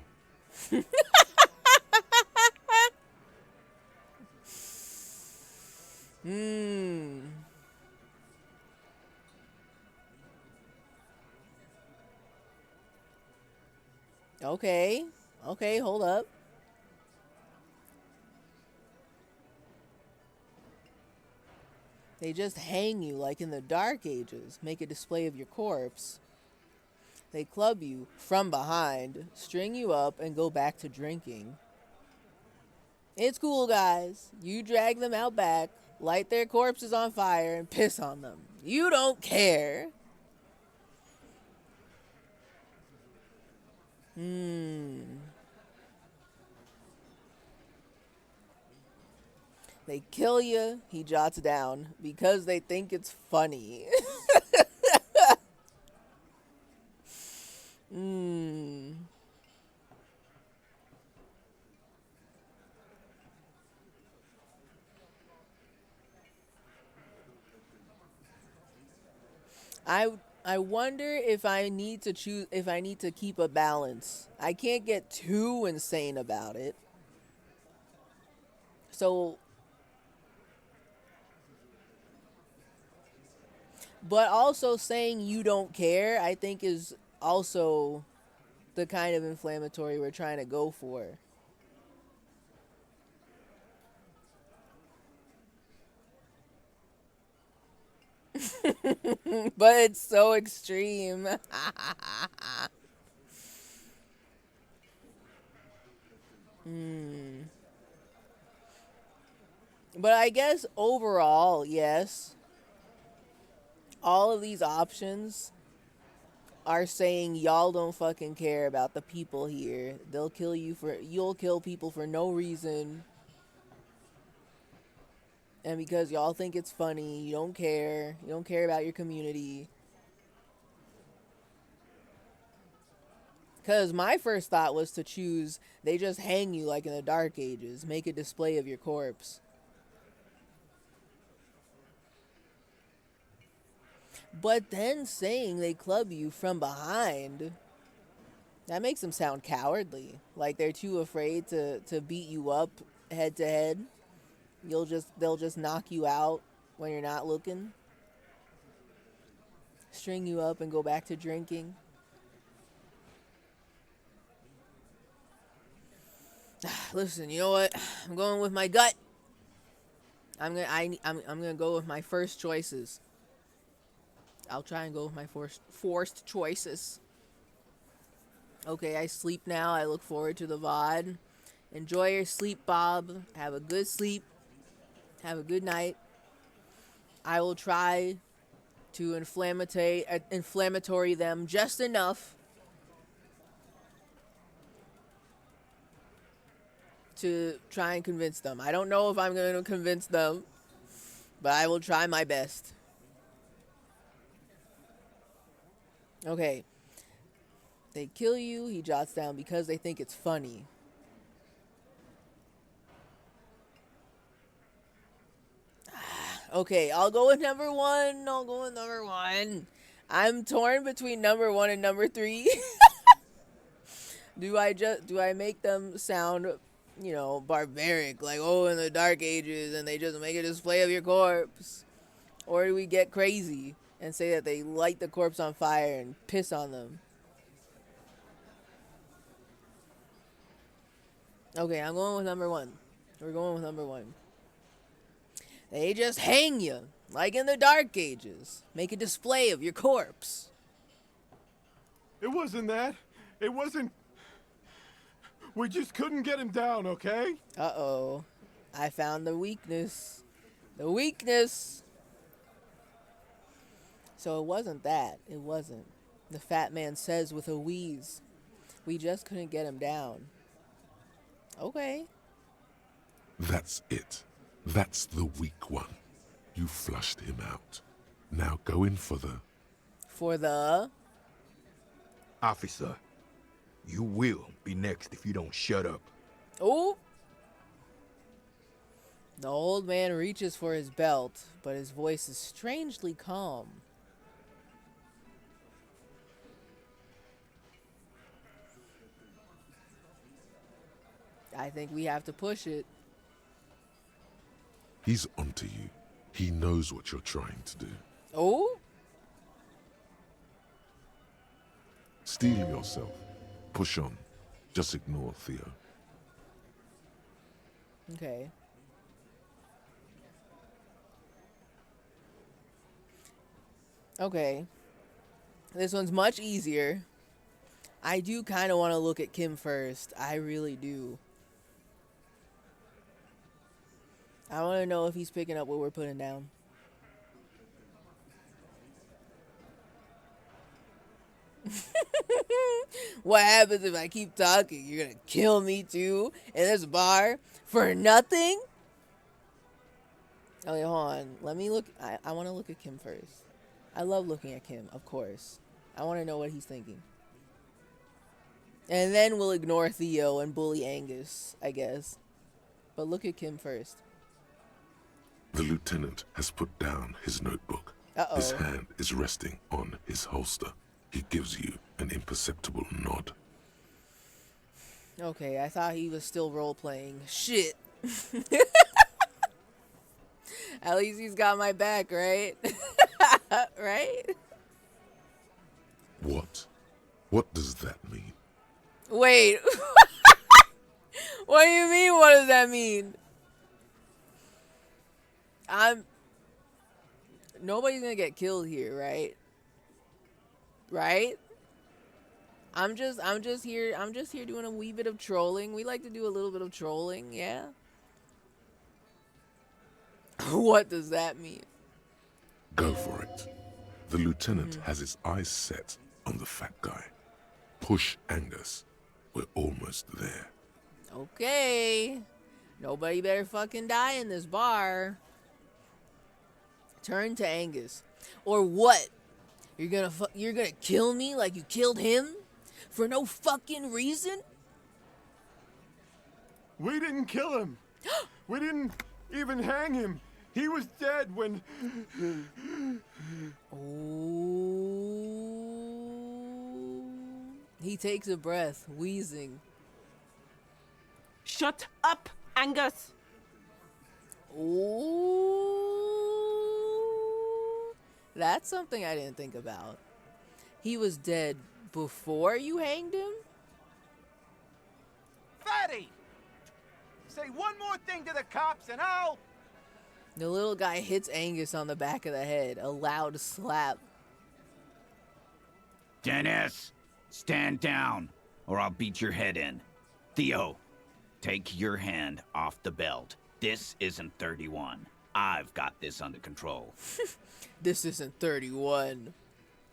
Okay. Okay, hold up. They just hang you like in the Dark Ages, make a display of your corpse. They club you from behind, string you up, and go back to drinking. It's cool, guys. You drag them out back, light their corpses on fire, and piss on them. You don't care. They kill you, he jots down, because they think it's funny. I wonder if I need to choose, if I need to keep a balance. I can't get too insane about it. So, but also saying you don't care, I think is also the kind of inflammatory we're trying to go for. But it's so extreme. But I guess overall, yes. All of these options are saying y'all don't fucking care about the people here. They'll kill you for, you'll kill people for no reason. And because y'all think it's funny, you don't care. You don't care about your community. Because my first thought was to choose, they just hang you like in the Dark Ages. Make a display of your corpse. But then saying they club you from behind, that makes them sound cowardly. Like they're too afraid to beat you up head to head. They'll just knock you out when you're not looking. String you up and go back to drinking. Listen, you know what? I'm going with my gut. I'm gonna go with my first choices. I'll try and go with my forced choices. Okay, I sleep now. I look forward to the VOD. Enjoy your sleep, Bob. Have a good sleep. Have a good night. I will try to inflammatory them just enough to try and convince them. I don't know if I'm going to convince them, but I will try my best. Okay. They kill you, he jots down, because they think it's funny. Okay, I'll go with number one. I'm torn between number one and number three. Do I make them sound, barbaric, like, oh, in the Dark Ages, and they just make a display of your corpse? Or do we get crazy and say that they light the corpse on fire and piss on them? Okay, I'm going with number one. We're going with number one. They just hang you, like in the Dark Ages. Make a display of your corpse. It wasn't that. It wasn't... We just couldn't get him down, okay? Uh-oh. I found the weakness. The weakness! So it wasn't that. It wasn't. The fat man says with a wheeze. We just couldn't get him down. Okay. That's it. That's the weak one. You flushed him out. Now go in for the... For the... Officer, you will be next if you don't shut up. Oh! The old man reaches for his belt, but his voice is strangely calm. I think we have to push it. He's onto you. He knows what you're trying to do. Oh? Steel yourself. Push on. Just ignore Theo. Okay. Okay. This one's much easier. I do kind of want to look at Kim first. I really do. I want to know if he's picking up what we're putting down. What happens if I keep talking? You're gonna kill me too in this bar for nothing? Okay, hold on. Let me look. I want to look at Kim first. I love looking at Kim, of course. I want to know what he's thinking. And then we'll ignore Theo and bully Angus, I guess. But look at Kim first. The lieutenant has put down his notebook. Uh-oh. His hand is resting on his holster. He gives you an imperceptible nod. Okay, I thought he was still role-playing. Shit. At least he's got my back, right? Right? What? What does that mean? Wait. What do you mean, what does that mean? Nobody's gonna get killed here, right? Right? I'm just here doing a wee bit of trolling. We like to do a little bit of trolling, yeah? What does that mean? Go for it. The lieutenant has his eyes set on the fat guy. Push Angus. We're almost there. Okay. Nobody better fucking die in this bar. Turn to Angus. Or what? You're gonna kill me like you killed him? For no fucking reason? We didn't kill him. We didn't even hang him. He was dead when... Oh. He takes a breath, wheezing. Shut up, Angus. Oh. That's something I didn't think about. He was dead before you hanged him? Fatty! Say one more thing to the cops and I'll... The little guy hits Angus on the back of the head. A loud slap. Dennis, stand down, or I'll beat your head in. Theo, take your hand off the belt. This isn't 31. I've got this under control. This isn't 31.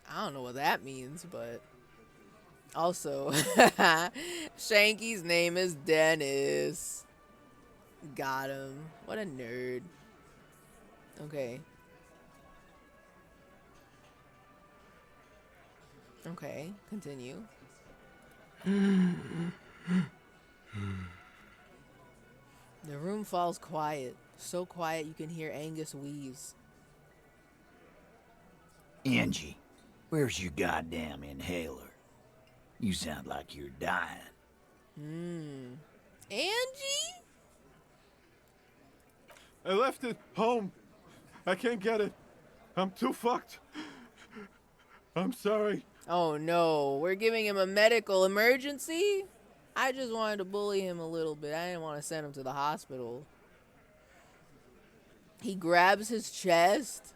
I don't know what that means, but... Also, Shanky's name is Dennis. Got him. What a nerd. Okay. Okay, continue. The room falls quiet. So quiet you can hear Angus wheeze. Angie, where's your goddamn inhaler? You sound like you're dying. Angie? I left it home. I can't get it. I'm too fucked. I'm sorry. Oh no, we're giving him a medical emergency? I just wanted to bully him a little bit. I didn't want to send him to the hospital. He grabs his chest.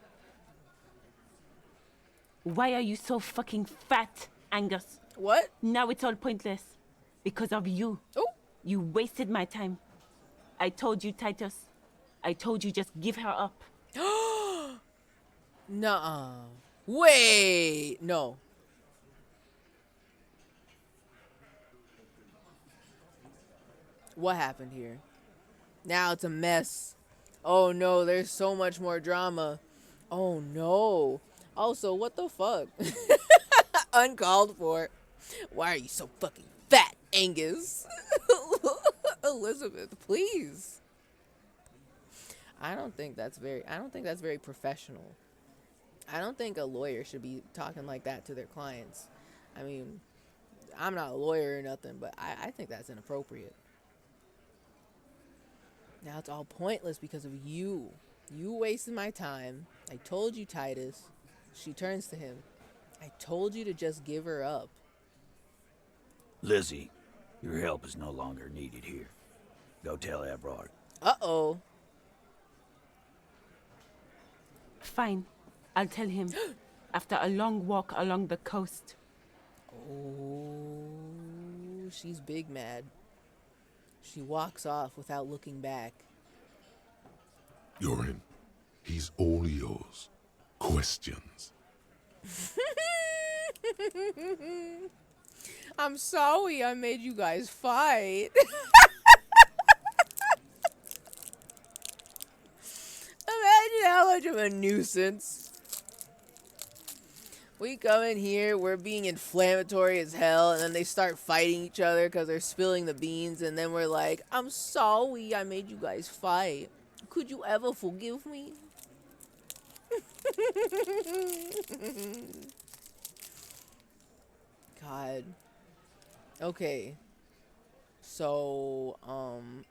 Why are you so fucking fat, Angus? What? Now it's all pointless. Because of you. Oh. You wasted my time. I told you, Titus. I told you just give her up. Nuh-uh. Wait. No. What happened here? Now it's a mess. Oh no, there's so much more drama. Oh no. Also, what the fuck? Uncalled for. Why are you so fucking fat, Angus? Elizabeth, please. I don't think that's very professional. I don't think a lawyer should be talking like that to their clients. I mean, I'm not a lawyer or nothing, but I think that's inappropriate. Now it's all pointless because of you. You wasted my time. I told you, Titus. She turns to him. I told you to just give her up. Lizzie, your help is no longer needed here. Go tell Everard. Uh-oh. Fine. I'll tell him. After a long walk along the coast. Oh, she's big mad. She walks off without looking back. You're in. He's all yours. Questions. I'm sorry I made you guys fight. Imagine how much of a nuisance. We come in here, we're being inflammatory as hell, and then they start fighting each other because they're spilling the beans, and then we're like, I'm sorry I made you guys fight. Could you ever forgive me? God. Okay. So,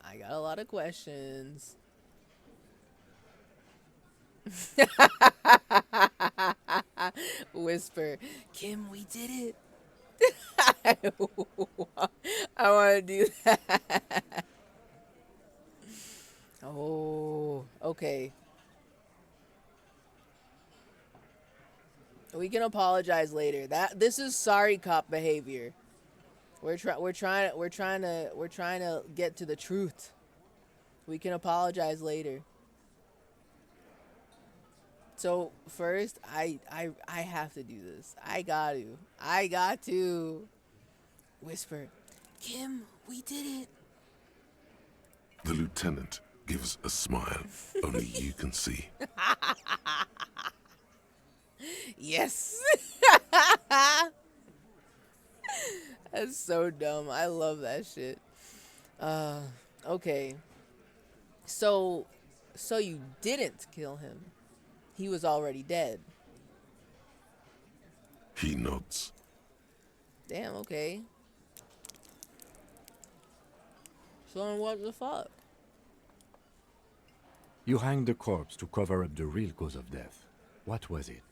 I got a lot of questions. Whisper, Kim, we did it. I want to do that. Oh, okay. We can apologize later. This is sorry cop behavior. We're trying to get to the truth. We can apologize later. So first, I have to do this. I got to. Whisper, Kim, we did it. The lieutenant gives a smile only you can see. Yes. That's so dumb. I love that shit. Okay. So you didn't kill him. He was already dead. He nods. Damn, okay. So then what the fuck? You hanged the corpse to cover up the real cause of death. What was it?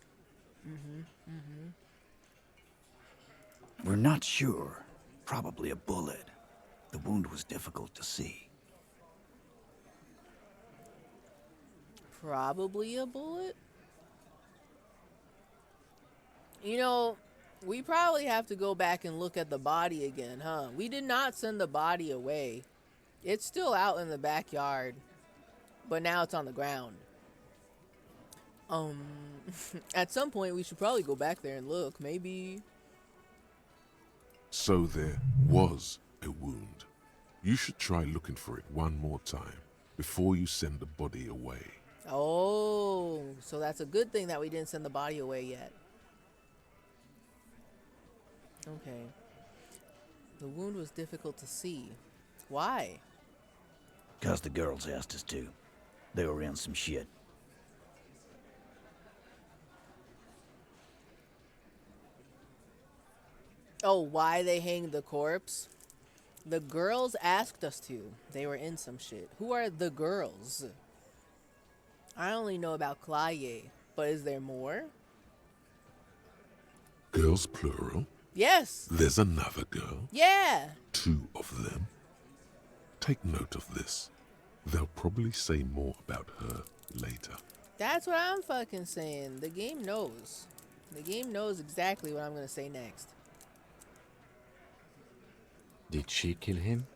We're not sure. Probably a bullet. The wound was difficult to see. Probably a bullet? You know, we probably have to go back and look at the body again, huh? We did not send the body away. It's still out in the backyard, but now it's on the ground. At some point we should probably go back there and look, maybe. So there was a wound. You should try looking for it one more time before you send the body away. Oh, so that's a good thing that we didn't send the body away yet. Okay. The wound was difficult to see. Why? 'Cause the girls asked us to. They were in some shit. Oh, why they hanged the corpse? The girls asked us to. They were in some shit. Who are the girls? I only know about Claye, but is there more? Girls plural? Yes. There's another girl? Yeah. 2 of them? Take note of this. They'll probably say more about her later. That's what I'm fucking saying. The game knows. The game knows exactly what I'm gonna say next. Did she kill him?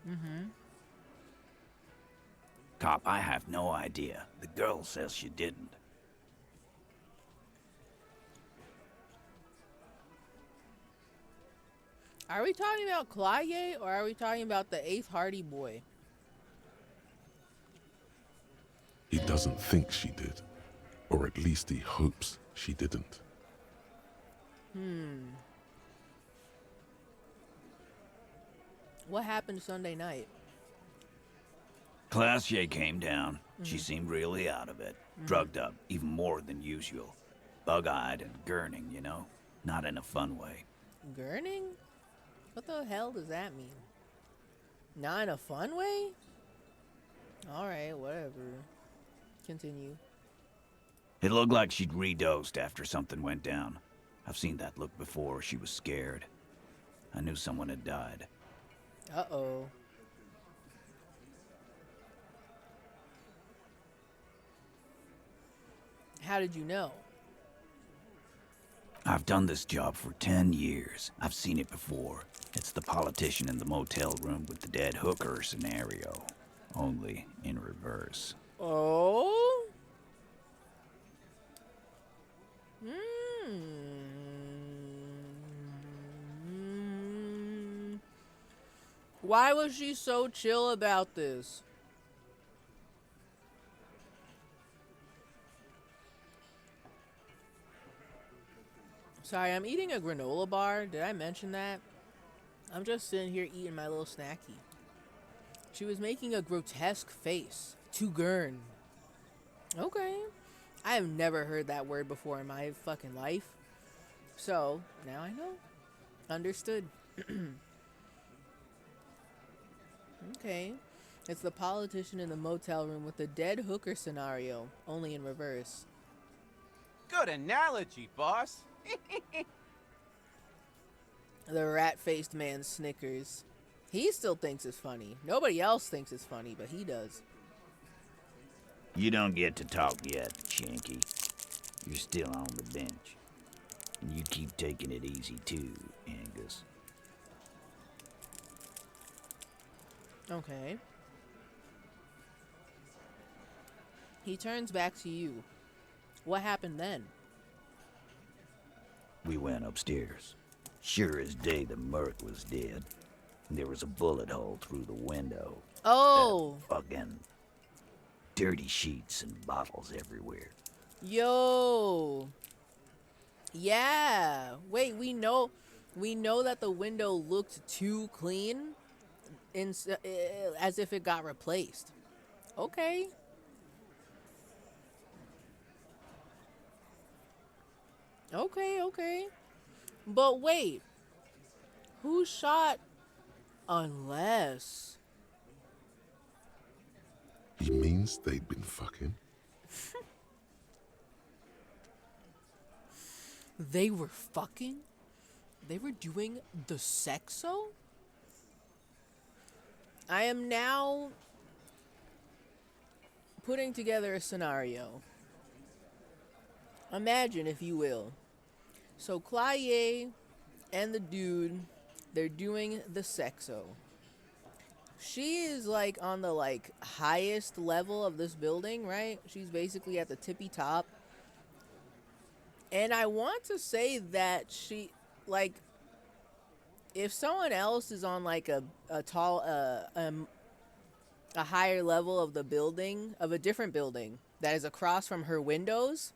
Mm-hmm. Cop, I have no idea. The girl says she didn't. Are we talking about Claye or are we talking about the 8th Hardy boy? He doesn't think she did. Or at least he hopes she didn't. What happened Sunday night? Classier came down. She seemed really out of it. Drugged up, even more than usual. Bug-eyed and gurning, you know? Not in a fun way. Gurning? What the hell does that mean? Not in a fun way? Alright, whatever. Continue. It looked like she'd redosed after something went down. I've seen that look before. She was scared. I knew someone had died. Uh-oh. How did you know? I've done this job for 10 years. I've seen it before. It's the politician in the motel room with the dead hooker scenario. Only in reverse. Oh? Why was she so chill about this? Sorry, I'm eating a granola bar. Did I mention that? I'm just sitting here eating my little snacky. She was making a grotesque face. To gurn. Okay. I have never heard that word before in my fucking life. So, now I know. Understood. Okay. It's the politician in the motel room with the dead hooker scenario, only in reverse. Good analogy, boss. The rat-faced man snickers. He still thinks it's funny. Nobody else thinks it's funny, but he does. You don't get to talk yet, Shanky. You're still on the bench. And you keep taking it easy too, Angus. Okay. He turns back to you. What happened then? We went upstairs. Sure as day the Merc was dead. There was a bullet hole through the window. Oh! Fucking dirty sheets and bottles everywhere. Yo! Yeah! Wait, we know that the window looked too clean, as if it got replaced. Okay. Okay. But wait. Who shot unless? He means they'd been fucking. They were fucking? They were doing the sexo? I am now putting together a scenario. Imagine, if you will. So Claye and the dude, they're doing the sexo. She is like on the like highest level of this building, right? She's basically at the tippy top. And I want to say that she, like, if someone else is on like a higher level of the building, of a different building that is across from her windows,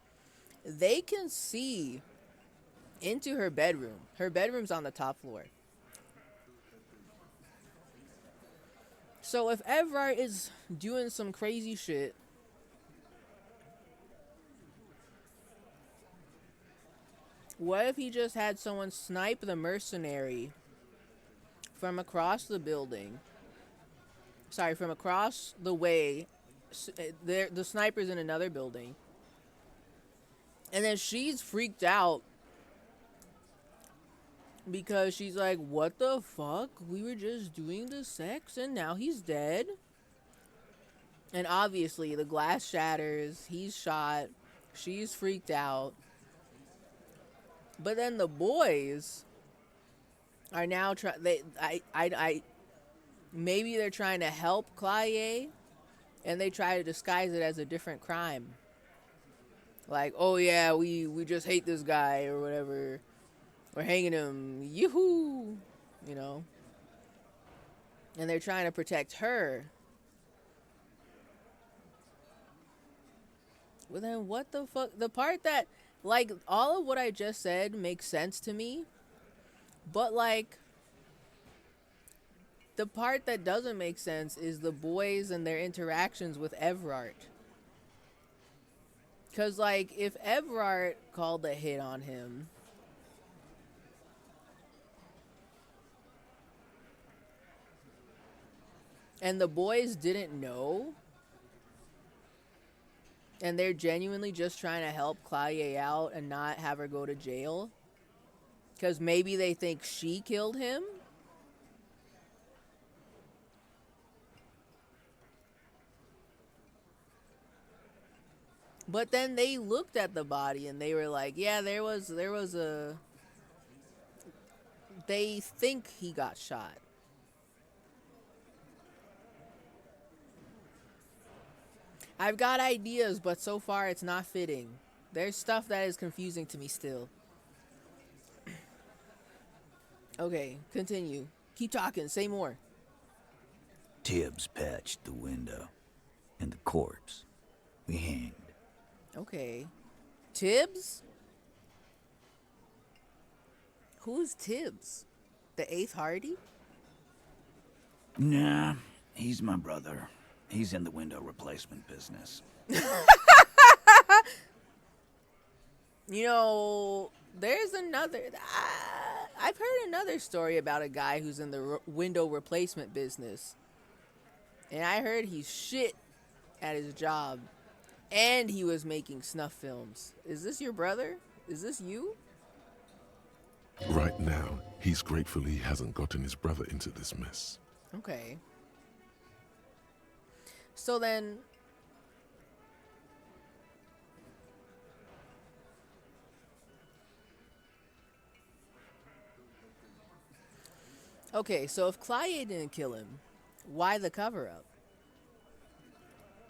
they can see into her bedroom. Her bedroom's on the top floor. So if Everard is doing some crazy shit, what if he just had someone snipe the mercenary from across the building? Sorry, from across the way. The sniper's in another building. And then she's freaked out because she's like, what the fuck? We were just doing the sex and now he's dead. And obviously the glass shatters. He's shot. She's freaked out. But then the boys are now maybe they're trying to help Claye, and they try to disguise it as a different crime. Like, oh yeah, we just hate this guy or whatever. We're hanging him. Yoo-hoo! You know? And they're trying to protect her. Well then what the fuck? The part that, like, all of what I just said makes sense to me. But, like, the part that doesn't make sense is the boys and their interactions with Everard. Because, like, if Everard called a hit on him, and the boys didn't know, and they're genuinely just trying to help Claye out and not have her go to jail, because maybe they think she killed him. But then they looked at the body and they were like, yeah, there was a... They think he got shot. I've got ideas, but so far it's not fitting. There's stuff that is confusing to me still. Okay, continue. Keep talking, say more. Tibbs patched the window, and the corpse we hanged. Okay. Tibbs? Who's Tibbs? The 8th Hardy? Nah, he's my brother. He's in the window replacement business. You know, there's another... I've heard another story about a guy who's in the window replacement business. And I heard he's shit at his job. And he was making snuff films. Is this your brother? Is this you? Right now, he's grateful he hasn't gotten his brother into this mess. Okay. So then... Okay, so if Claye didn't kill him, why the cover-up?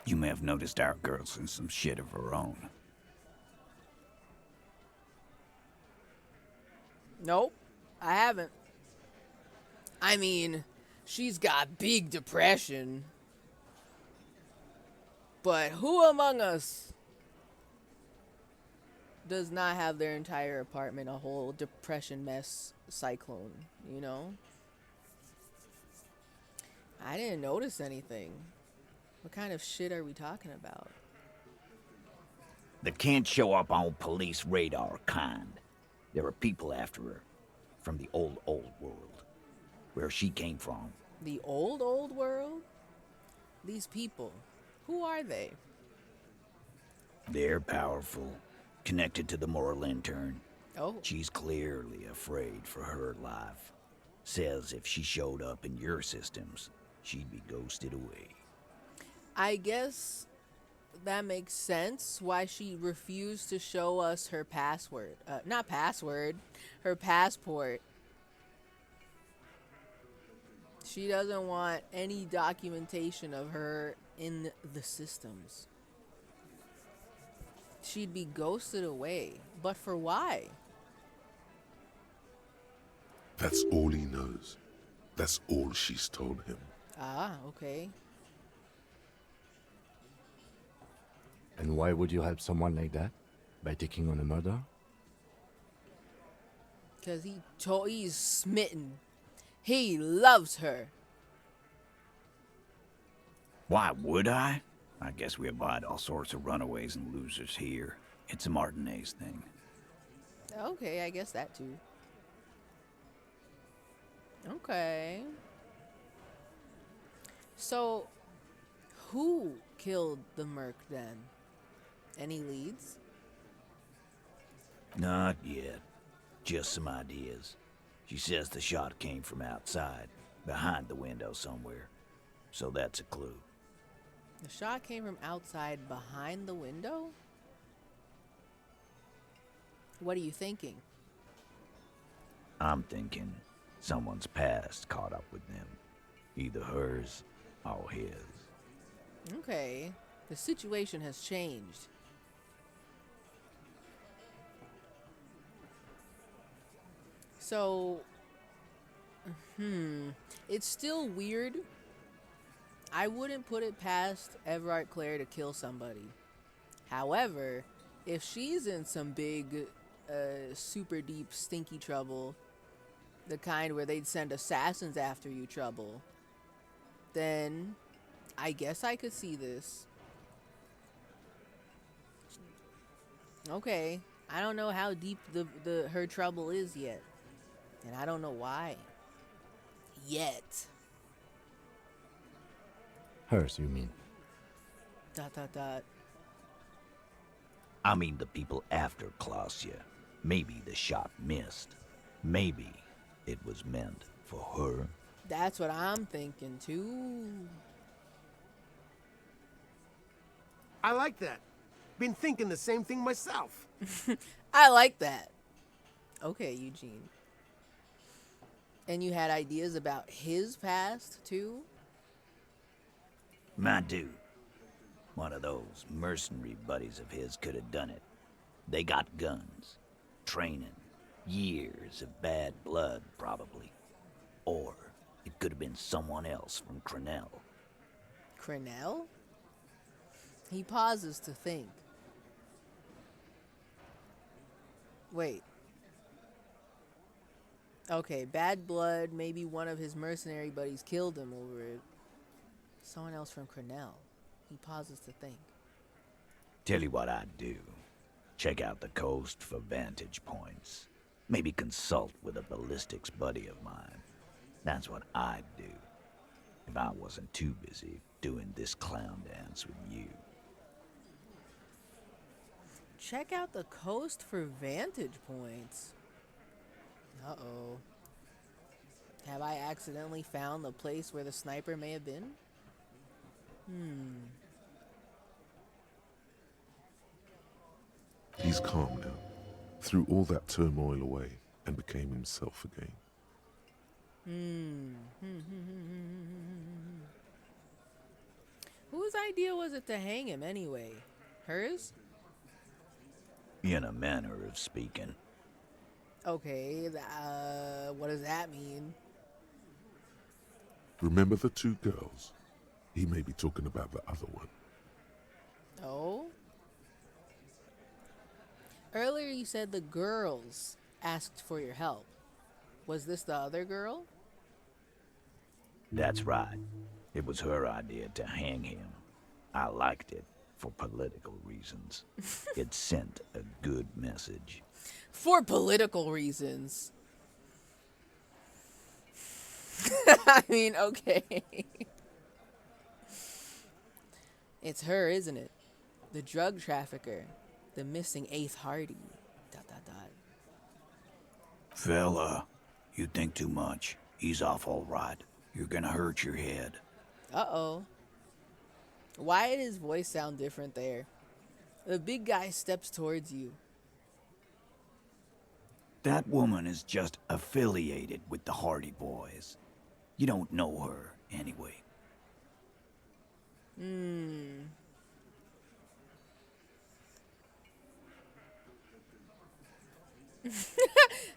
You may have noticed our girl's in some shit of her own. Nope, I haven't. I mean, she's got big depression. But who among us does not have their entire apartment a whole depression mess cyclone, you know? I didn't notice anything. What kind of shit are we talking about? That can't show up on police radar kind. There are people after her from the old world, where she came from. The old world? These people, who are they? They're powerful, connected to the Moral Intern. Oh. She's clearly afraid for her life. Says if she showed up in your systems, she'd be ghosted away. I guess that makes sense why she refused to show us her password. Not password, her passport. She doesn't want any documentation of her in the systems. She'd be ghosted away. But for why? That's all he knows. That's all she's told him. Ah, okay. And why would you help someone like that? By taking on a murder? Because he's smitten. He loves her. Why would I? I guess we abide all sorts of runaways and losers here. It's a Martinez thing. Okay, I guess that too. Okay. So, who killed the merc then? Any leads? Not yet. Just some ideas. She says the shot came from outside, behind the window somewhere. So that's a clue. The shot came from outside behind the window? What are you thinking? I'm thinking someone's past caught up with them. Either hers or his. Okay. The situation has changed. So, it's still weird. I wouldn't put it past Everard Claire to kill somebody. However, if she's in some big, super deep, stinky trouble, the kind where they'd send assassins after you trouble, then I guess I could see this. Okay, I don't know how deep her trouble is yet. And I don't know why. Yet. Hers, you mean? ... I mean the people after Klausya. Maybe the shot missed. Maybe it was meant for her. That's what I'm thinking too. I like that. Been thinking the same thing myself. I like that. Okay, Eugene. And you had ideas about his past too? My dude. One of those mercenary buddies of his could have done it. They got guns, training, years of bad blood, probably. Or it could have been someone else from Crenell. Crenell? He pauses to think. Wait. Okay, bad blood, maybe one of his mercenary buddies killed him over it. Someone else from Crenell. He pauses to think. Tell you what I'd do. Check out the coast for vantage points. Maybe consult with a ballistics buddy of mine. That's what I'd do. If I wasn't too busy doing this clown dance with you. Check out the coast for vantage points. Uh-oh. Have I accidentally found the place where the sniper may have been? He's calm now, threw all that turmoil away, and became himself again. Whose idea was it to hang him anyway? Hers? In a manner of speaking. Okay, what does that mean? Remember the two girls? He may be talking about the other one. Oh? Earlier you said the girls asked for your help. Was this the other girl? That's right. It was her idea to hang him. I liked it for political reasons. It sent a good message. For political reasons. I mean, okay. It's her, isn't it? The drug trafficker. The missing 8th Hardy. ... Fella, you think too much. He's off all right. You're gonna hurt your head. Uh-oh. Why did his voice sound different there? The big guy steps towards you. That woman is just affiliated with the Hardy Boys. You don't know her, anyway.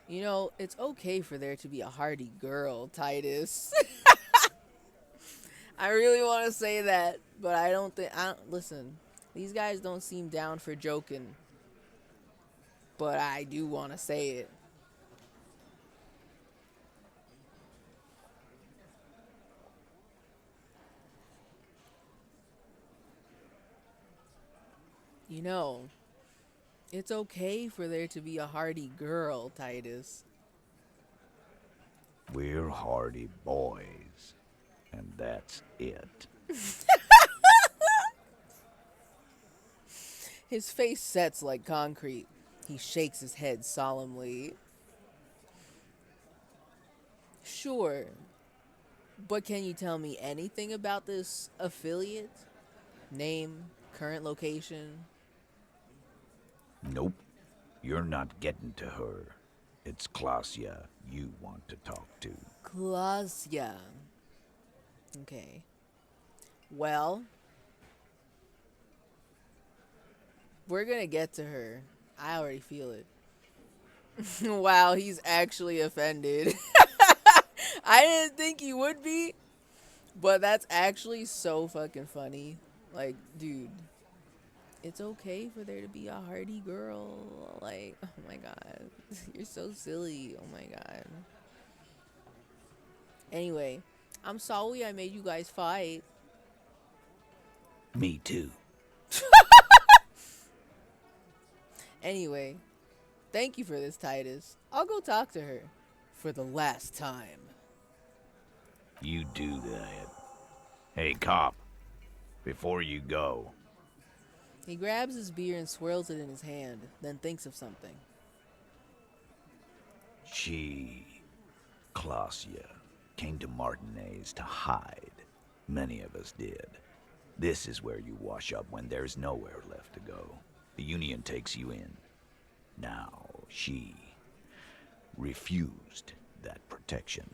You know, it's okay for there to be a Hardy girl, Titus. I really want to say that, but I don't think... listen, these guys don't seem down for joking. But I do want to say it. You know, it's okay for there to be a hardy girl, Titus. We're hardy boys, and that's it. His face sets like concrete. He shakes his head solemnly. Sure, but can you tell me anything about this affiliate? Name, current location? Nope. You're not getting to her. It's Klasia you want to talk to. Klasia. Okay. Well, we're gonna get to her. I already feel it. Wow, he's actually offended. I didn't think he would be, but that's actually so fucking funny. Like, dude, it's okay for there to be a hardy girl. Like, oh my god, you're so silly. Oh my god. Anyway, I'm sorry I made you guys fight. Me too. Anyway, thank you for this, Titus. I'll go talk to her for the last time. You do that. Hey, cop. Before you go, He grabs his beer and swirls it in his hand, then thinks of something. Klasia, came to Martinez to hide. Many of us did. This is where you wash up when there's nowhere left to go. The Union takes you in. Now, she refused that protection.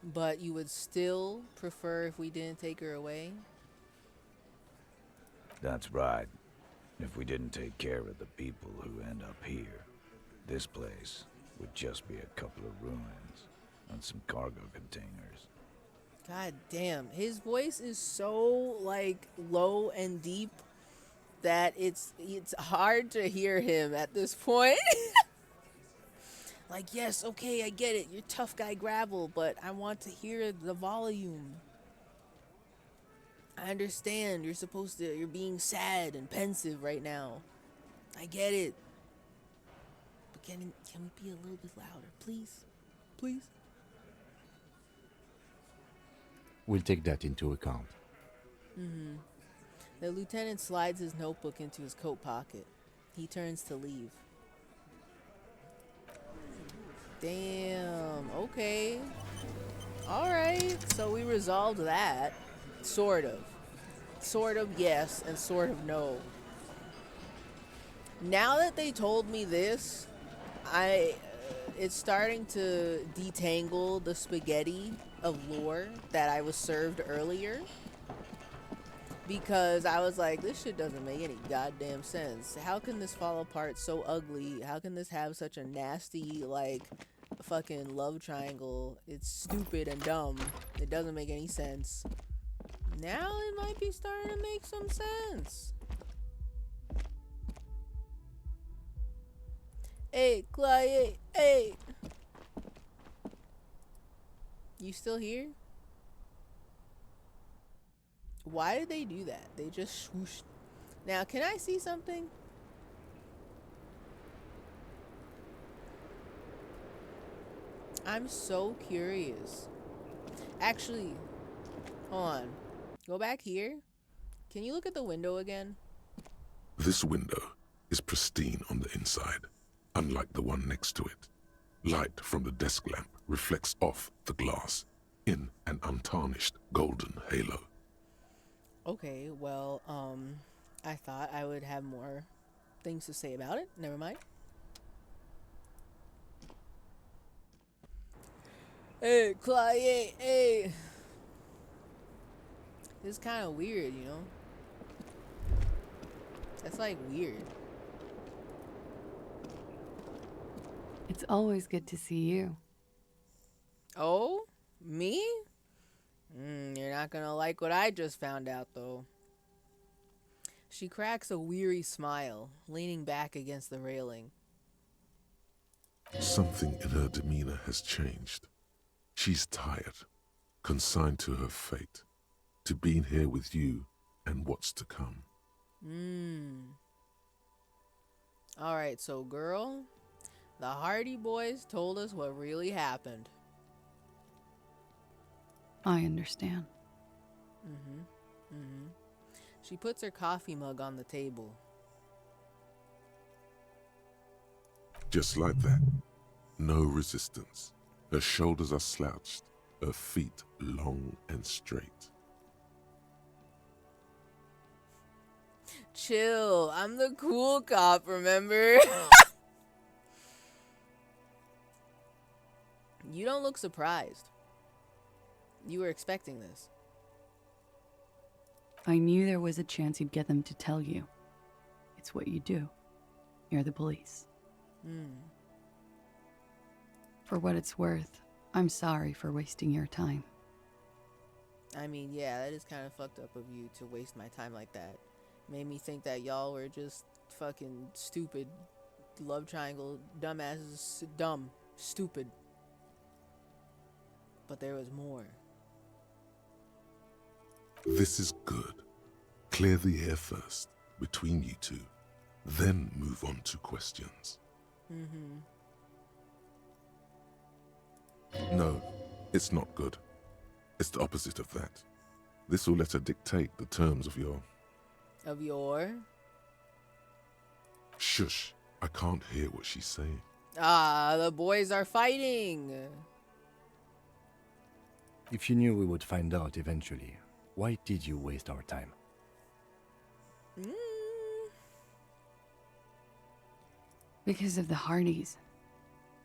But you would still prefer if we didn't take her away? that's right. If we didn't take care of the people who end up here, this place would just be a couple of ruins and some cargo containers. God damn, his voice is so like low and deep that it's hard to hear him at this point. Like, yes, okay, I get it. You're tough guy Gravel, but I want to hear the volume. I understand you're being sad and pensive right now. I get it. But can we be a little bit louder, please? Please? We'll take that into account. Mm-hmm. The lieutenant slides his notebook into his coat pocket. He turns to leave. Damn, okay. Alright, so we resolved that. Sort of. Sort of yes, and sort of no. Now that they told me this, it's starting to detangle the spaghetti of lore that I was served earlier. Because I was like, this shit doesn't make any goddamn sense. How can this fall apart so ugly? How can this have such a nasty, like, fucking love triangle? It's stupid and dumb. It doesn't make any sense. Now it might be starting to make some sense. Hey, Clyde, hey! You still here? Why did they do that? They just swooshed. Now, can I see something? I'm so curious. Actually, hold on. Go back here. Can you look at the window again? This window is pristine on the inside, unlike the one next to it. Light from the desk lamp reflects off the glass in an untarnished golden halo. Okay, well, I thought I would have more things to say about it. Never mind. Hey, Clyde, hey! This is kind of weird, you know? That's like weird. It's always good to see you. Oh? Me? You're not gonna like what I just found out, though. She cracks a weary smile, leaning back against the railing. Something in her demeanor has changed. She's tired, consigned to her fate, to being here with you and what's to come. Alright, so girl, the Hardy Boys told us what really happened. I understand. She puts her coffee mug on the table. Just like that. No resistance. Her shoulders are slouched, her feet long and straight. Chill, I'm the cool cop, remember? You don't look surprised. You were expecting this. I knew there was a chance you'd get them to tell you. It's what you do. You're the police. For what it's worth, I'm sorry for wasting your time. I mean, yeah, that is kind of fucked up of you to waste my time like that. Made me think that y'all were just fucking stupid. Love triangle, dumbasses, dumb, stupid. But there was more. This is good. Clear the air first, between you two. Then move on to questions. No, it's not good. It's the opposite of that. This will let her dictate the terms of your... Of your? Shush, I can't hear what she's saying. Ah, the boys are fighting. If you knew we would find out eventually, why did you waste our time? Because of the Hardys.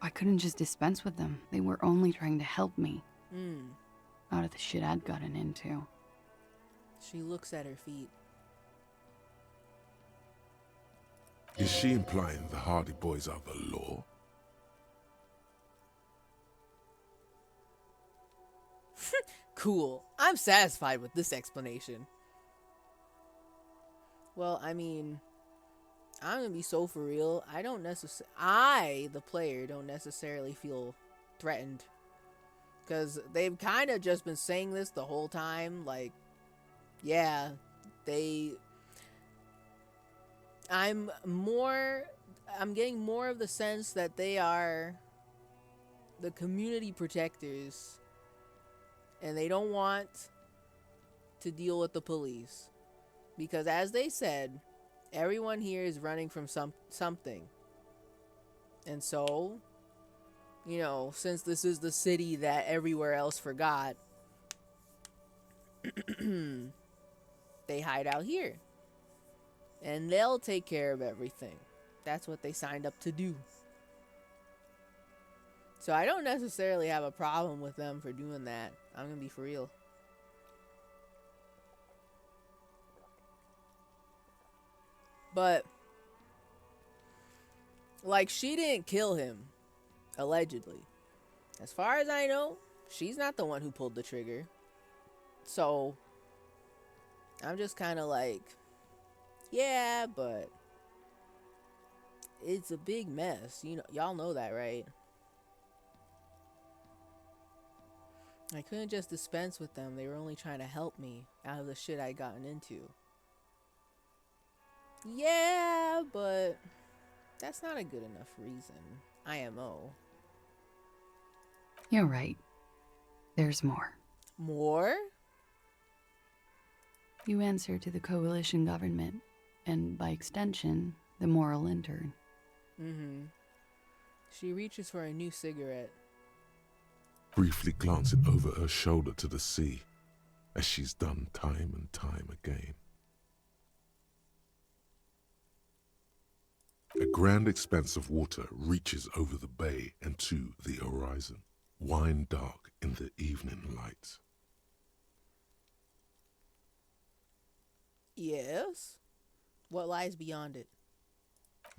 I couldn't just dispense with them. They were only trying to help me. Out of the shit I'd gotten into. She looks at her feet. Is she implying the Hardy Boys are the law? Cool. I'm satisfied with this explanation. Well, I mean, I'm gonna be so for real. I, the player, don't necessarily feel threatened. Because they've kind of just been saying this the whole time. Like, yeah, I'm getting more of the sense that they are the community protectors. And they don't want to deal with the police. Because as they said, everyone here is running from something. And so, you know, since this is the city that everywhere else forgot, they hide out here. And they'll take care of everything. That's what they signed up to do. So I don't necessarily have a problem with them for doing that. I'm gonna be for real. But, like, she didn't kill him, allegedly. As far as I know, she's not the one who pulled the trigger. So, I'm just kind of like, yeah, but it's a big mess. You know, y'all know that, right? I couldn't just dispense with them. They were only trying to help me out of the shit I'd gotten into. Yeah, but that's not a good enough reason. IMO. You're right. There's more. More? You answer to the coalition government, and by extension, the moral intern. She reaches for a new cigarette. Briefly glancing over her shoulder to the sea, as she's done time and time again. A grand expanse of water reaches over the bay and to the horizon, wine dark in the evening light. Yes? What lies beyond it?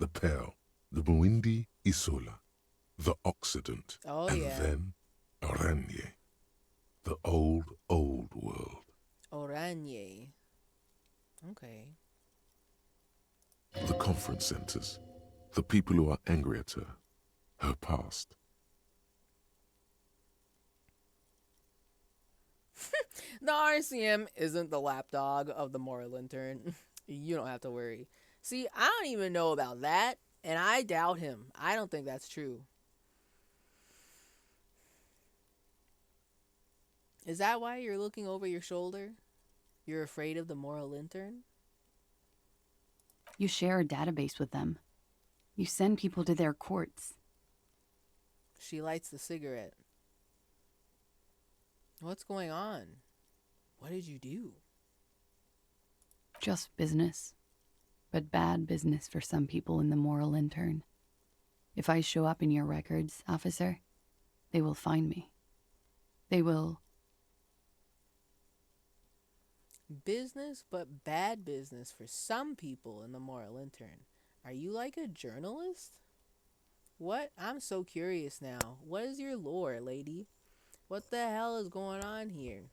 The Pearl, the Muindi Isola, the Occident, and then Oranje, the old world. Oranje. Okay. The conference centers, the people who are angry at her, her past. The RCM isn't the lapdog of the moral intern. You don't have to worry. See, I don't even know about that, and I doubt him. I don't think that's true. Is that why you're looking over your shoulder? You're afraid of the moral intern? You share a database with them. You send people to their courts. She lights the cigarette. What's going on? What did you do? Just business. But bad business for some people in the moral intern. If I show up in your records, officer, they will find me. They will... Business, but bad business for some people in the moral intern. Are you like a journalist? What? I'm so curious now. What is your lore, lady? What the hell is going on here?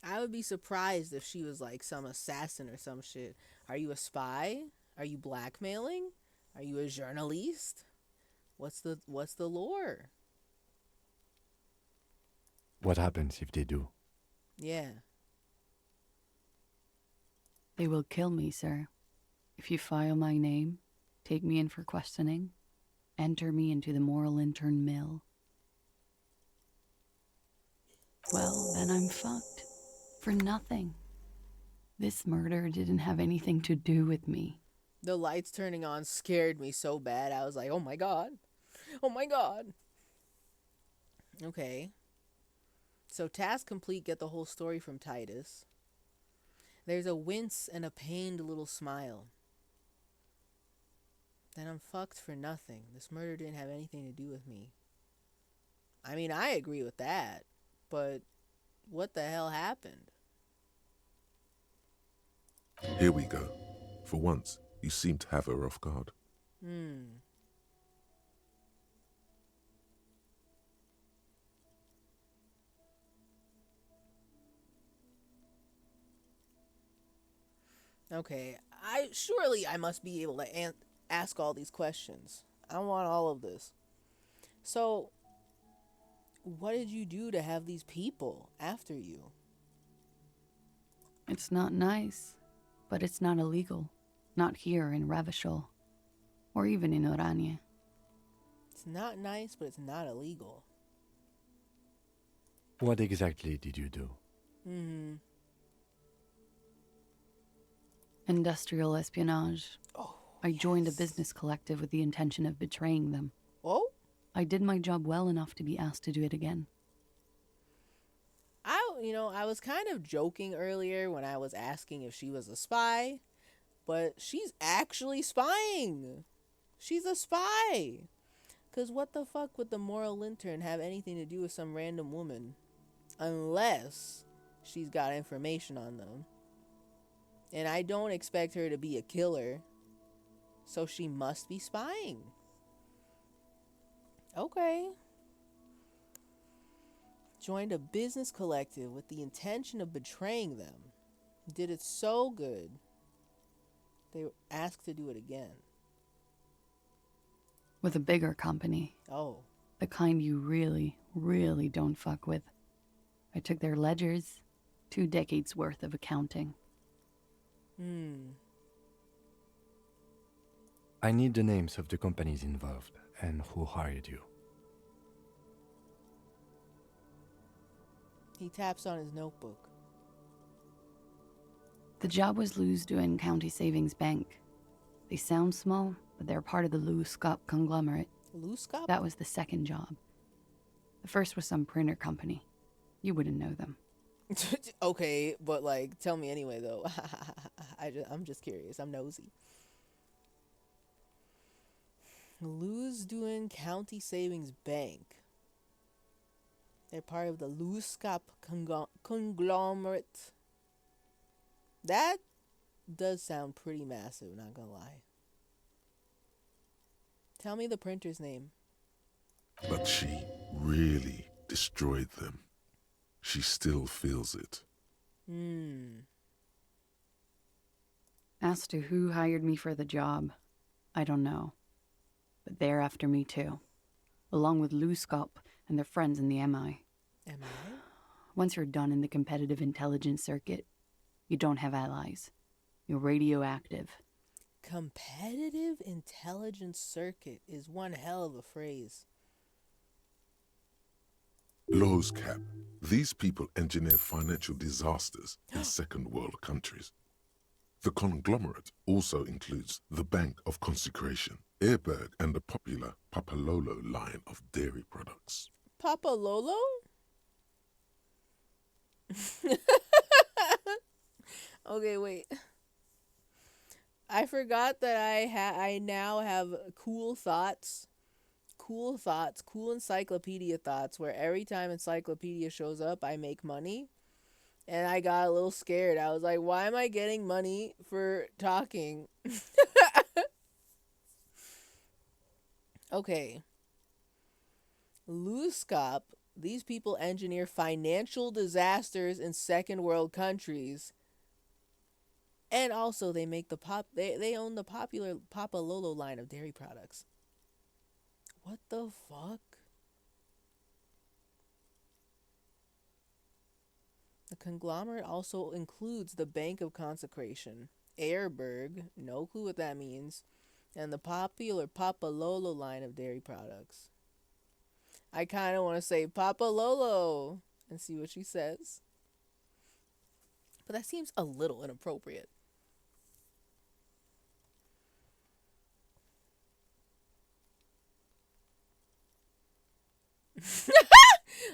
I would be surprised if she was like some assassin or some shit. Are you a spy? Are you blackmailing? Are you a journalist? What's the lore? What happens if they do? Yeah. They will kill me, sir. If you file my name, take me in for questioning, enter me into the moral intern mill. Well, then I'm fucked. For nothing. This murder didn't have anything to do with me. The lights turning on scared me so bad. I was like, oh my god. Oh my god. Okay. So task complete, get the whole story from Titus. There's a wince and a pained little smile. Then I'm fucked for nothing. This murder didn't have anything to do with me. I mean, I agree with that. But what the hell happened? Here we go. For once, you seem to have her off guard. Okay, I must be able to ask all these questions. I want all of this. So, what did you do to have these people after you? It's not nice, but it's not illegal. Not here in Ravishol, or even in Orania. It's not nice, but it's not illegal. What exactly did you do? Industrial espionage. I joined a business collective with the intention of betraying them. Oh? I did my job well enough to be asked to do it again. I was kind of joking earlier when I was asking if she was a spy, but she's actually spying. She's a spy. Because what the fuck would the moral intern have anything to do with some random woman? Unless she's got information on them. And I don't expect her to be a killer. So she must be spying. Okay. Joined a business collective with the intention of betraying them. Did it so good. They were asked to do it again. With a bigger company. Oh. The kind you really, really don't fuck with. I took their ledgers, 2 decades worth of accounting. I need the names of the companies involved and who hired you. He taps on his notebook. The job was Lewsdown County Savings Bank. They sound small, but they're part of the Lewscop conglomerate. Lewscop? That was the second job. The first was some printer company. You wouldn't know them. Okay, but tell me anyway though. I'm just curious. I'm nosy. Lewsdown County Savings Bank. They're part of the Lewscop conglomerate. That does sound pretty massive, not gonna lie. Tell me the printer's name. But she really destroyed them. She still feels it. As to who hired me for the job, I don't know. But they're after me too, along with Lewscop and their friends in the MI. Am I? Once you're done in the competitive intelligence circuit, you don't have allies. You're radioactive. Competitive intelligence circuit is one hell of a phrase. Lowe's cap. These people engineer financial disasters in second world countries. The conglomerate also includes the Bank of Consecration, Airberg, and the popular Papalolo line of dairy products. Papa Lolo? Okay, wait. I forgot that I now have cool encyclopedia thoughts, where every time encyclopedia shows up, I make money. And I got a little scared. I was like, why am I getting money for talking? Okay. Luscop, these people engineer financial disasters in second world countries. And also they make they own the popular Papa Lolo line of dairy products. What the fuck? The conglomerate also includes the Bank of Consecration, Airberg, no clue what that means, and the popular Papa Lolo line of dairy products. I kind of want to say Papa Lolo and see what she says. But that seems a little inappropriate.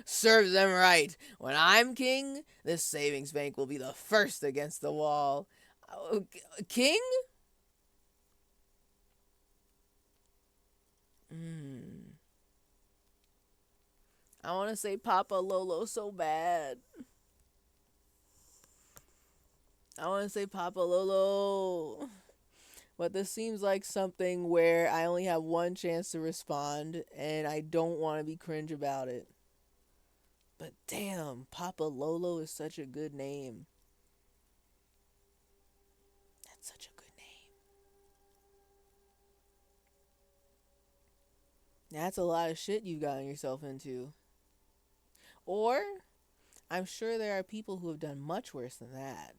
Serves them right. When I'm king, this savings bank will be the first against the wall. King? I want to say Papa Lolo so bad. I want to say Papa Lolo. But this seems like something where I only have one chance to respond, and I don't want to be cringe about it. But damn, Papa Lolo is such a good name. That's such a good name. That's a lot of shit you've gotten yourself into. Or, I'm sure there are people who have done much worse than that.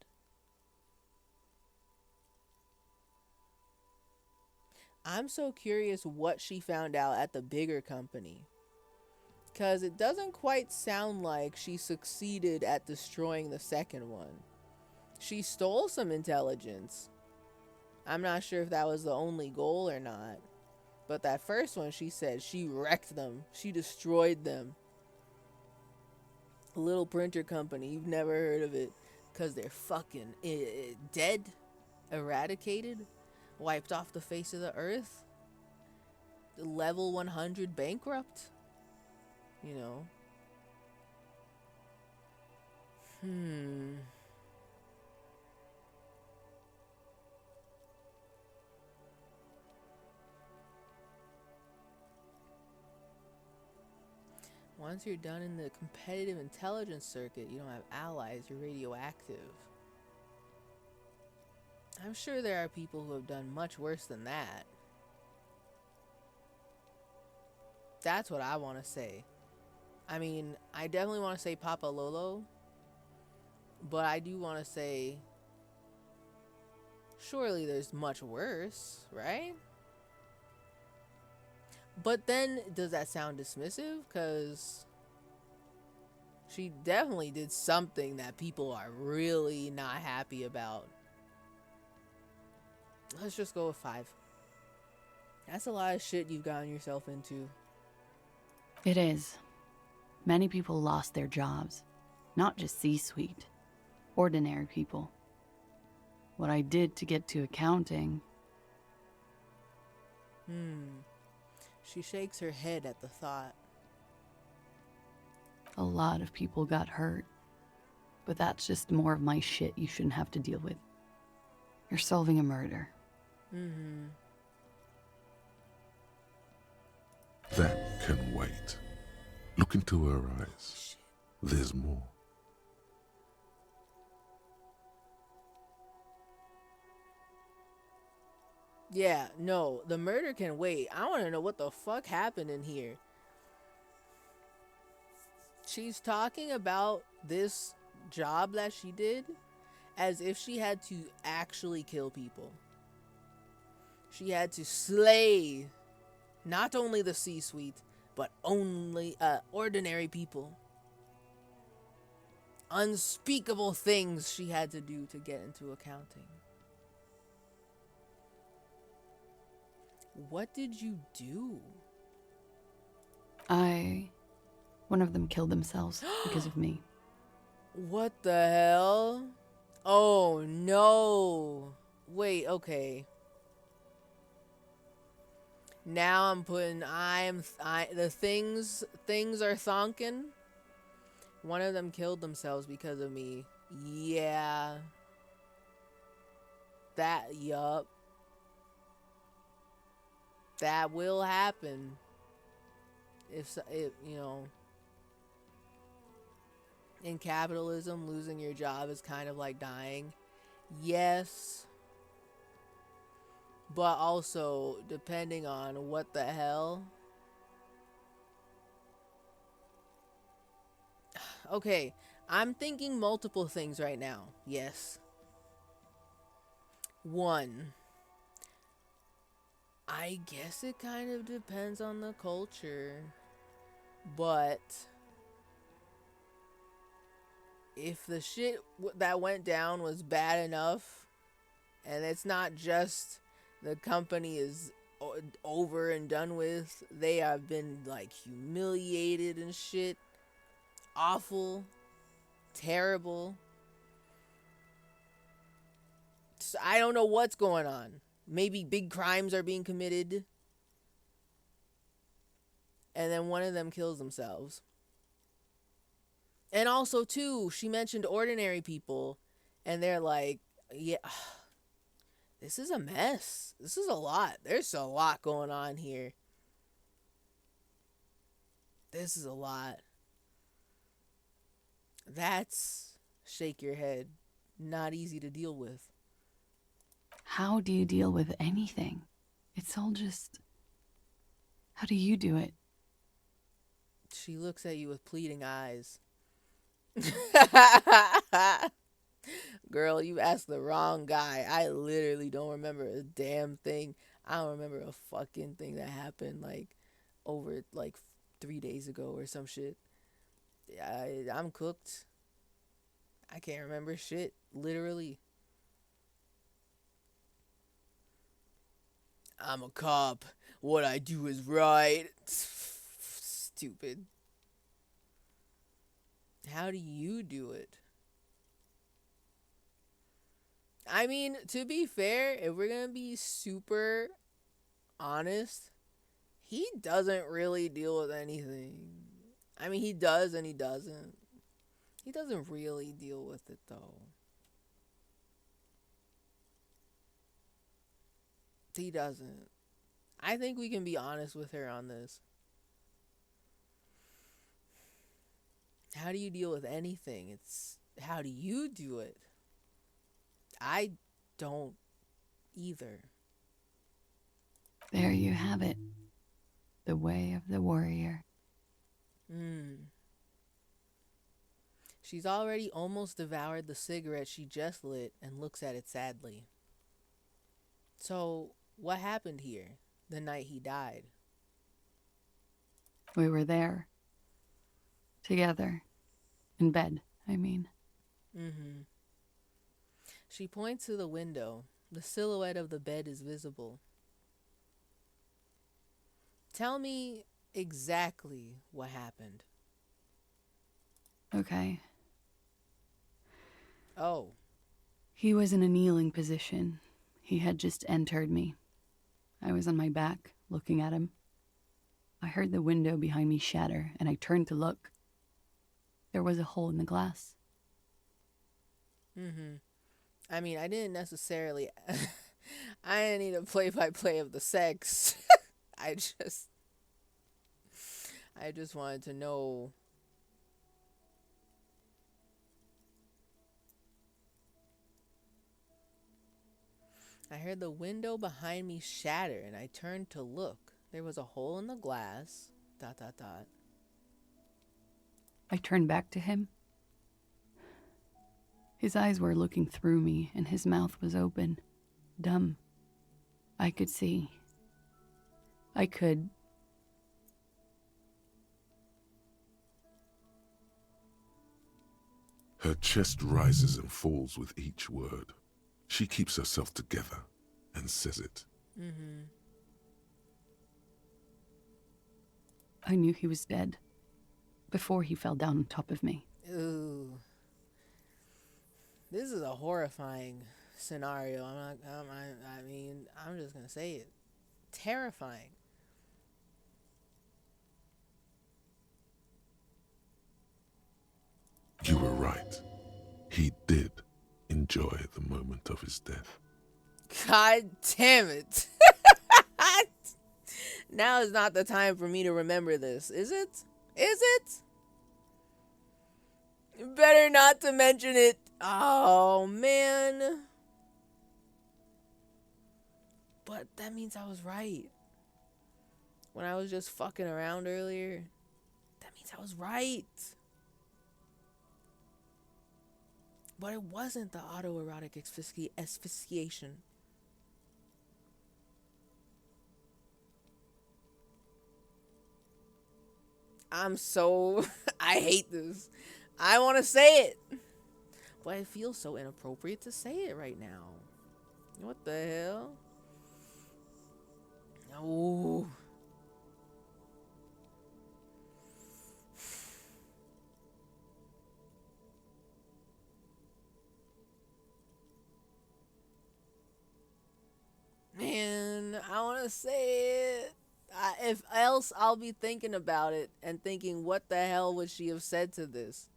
I'm so curious what she found out at the bigger company. Because it doesn't quite sound like she succeeded at destroying the second one. She stole some intelligence. I'm not sure if that was the only goal or not. But that first one, she said she wrecked them. She destroyed them. A little printer company, you've never heard of it. Because they're fucking dead, eradicated, wiped off the face of the earth. Level 100 bankrupt. You know. Once you're done in the competitive intelligence circuit, you don't have allies, you're radioactive. I'm sure there are people who have done much worse than that. That's what I want to say. I mean, I definitely want to say Papa Lolo, but I do want to say, surely there's much worse, right? But then, does that sound dismissive? Because she definitely did something that people are really not happy about. Let's just go with 5. That's a lot of shit you've gotten yourself into. It is. Many people lost their jobs. Not just C-suite. Ordinary people. What I did to get to accounting... She shakes her head at the thought. A lot of people got hurt. But that's just more of my shit you shouldn't have to deal with. You're solving a murder. That can wait. Look into her eyes. There's more. Yeah, no, the murder can wait. I want to know what the fuck happened in here. She's talking about this job that she did as if she had to actually kill people. She had to slay not only the C-suite, but only ordinary people. Unspeakable things she had to do to get into accounting. What did you do? One of them killed themselves because of me. What the hell? Oh no. Wait, okay. Now I'm putting the things are thunking. One of them killed themselves because of me. Yeah. Yup. That will happen. If you know, in capitalism, losing your job is kind of like dying. Yes. But also, depending on what the hell. Okay, I'm thinking multiple things right now. Yes. One, I guess it kind of depends on the culture. But if the shit that went down was bad enough, and it's not just the company is over and done with, they have been like humiliated and shit, awful, terrible. So I don't know what's going on. Maybe big crimes are being committed, and then one of them kills themselves. And also too, she mentioned ordinary people, and they're like, yeah, this is a mess. This is a lot. There's a lot going on here. This is a lot. That's shake your head. Not easy to deal with. How do you deal with anything? It's all just... How do you do it? She looks at you with pleading eyes. Girl, you asked the wrong guy. I literally don't remember a damn thing. I don't remember a fucking thing that happened like over like 3 days ago or some shit. I'm cooked. I can't remember shit. Literally. I'm a cop. What I do is right. Stupid. How do you do it? I mean, to be fair, if we're gonna be super honest, he doesn't really deal with anything. I mean, he does and he doesn't. He doesn't really deal with it, though. He doesn't. I think we can be honest with her on this. How do you deal with anything? It's how do you do it? I don't either. There you have it. The way of the warrior. She's already almost devoured the cigarette she just lit and looks at it sadly. So, what happened here the night he died? We were there. Together. In bed, I mean. She points to the window. The silhouette of the bed is visible. Tell me exactly what happened. Okay. Oh. He was in a kneeling position. He had just entered me. I was on my back, looking at him. I heard the window behind me shatter, and I turned to look. There was a hole in the glass. I mean, I didn't necessarily... I didn't need a play-by-play of the sex. I just wanted to know... I heard the window behind me shatter, and I turned to look. There was a hole in the glass... ... I turned back to him. His eyes were looking through me, and his mouth was open, dumb. I could see. I could. Her chest rises and falls with each word. She keeps herself together and says it. I knew he was dead before he fell down on top of me. Ooh. This is a horrifying scenario. I'm just gonna say it. Terrifying. You were right. He did enjoy the moment of his death. God damn it. Now is not the time for me to remember this, is it? Is it? Better not to mention it. Oh, man. But that means I was right. When I was just fucking around earlier, that means I was right. But it wasn't the autoerotic asphyxiation. I hate this. I want to say it. But it feels so inappropriate to say it right now. What the hell? No. Man, I want to say it. If else, I'll be thinking about it and thinking, what the hell would she have said to this?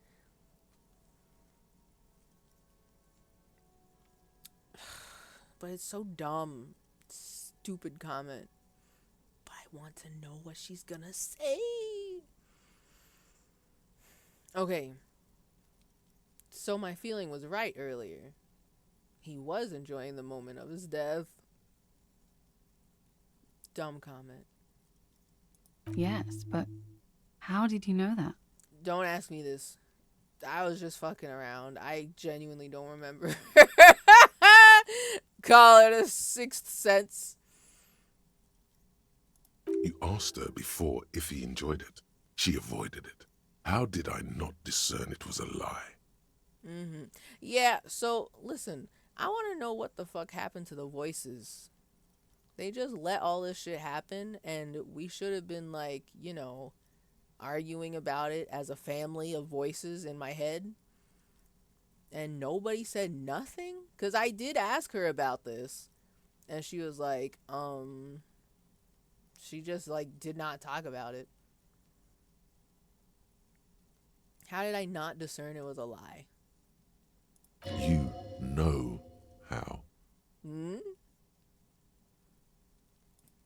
But it's so dumb. Stupid comment. But I want to know what she's gonna say. Okay. So my feeling was right earlier. He was enjoying the moment of his death. Dumb comment. Yes, but how did you know that? Don't ask me this. I was just fucking around. I genuinely don't remember. Call it a sixth sense. You asked her before if he enjoyed it. She avoided it. How did I not discern it was a lie? Yeah, so listen. I want to know what the fuck happened to the voices. They just let all this shit happen, and we should have been like, you know, arguing about it as a family of voices in my head. And nobody said nothing? Because I did ask her about this. And she was like, she just, like, did not talk about it. How did I not discern it was a lie? You know how.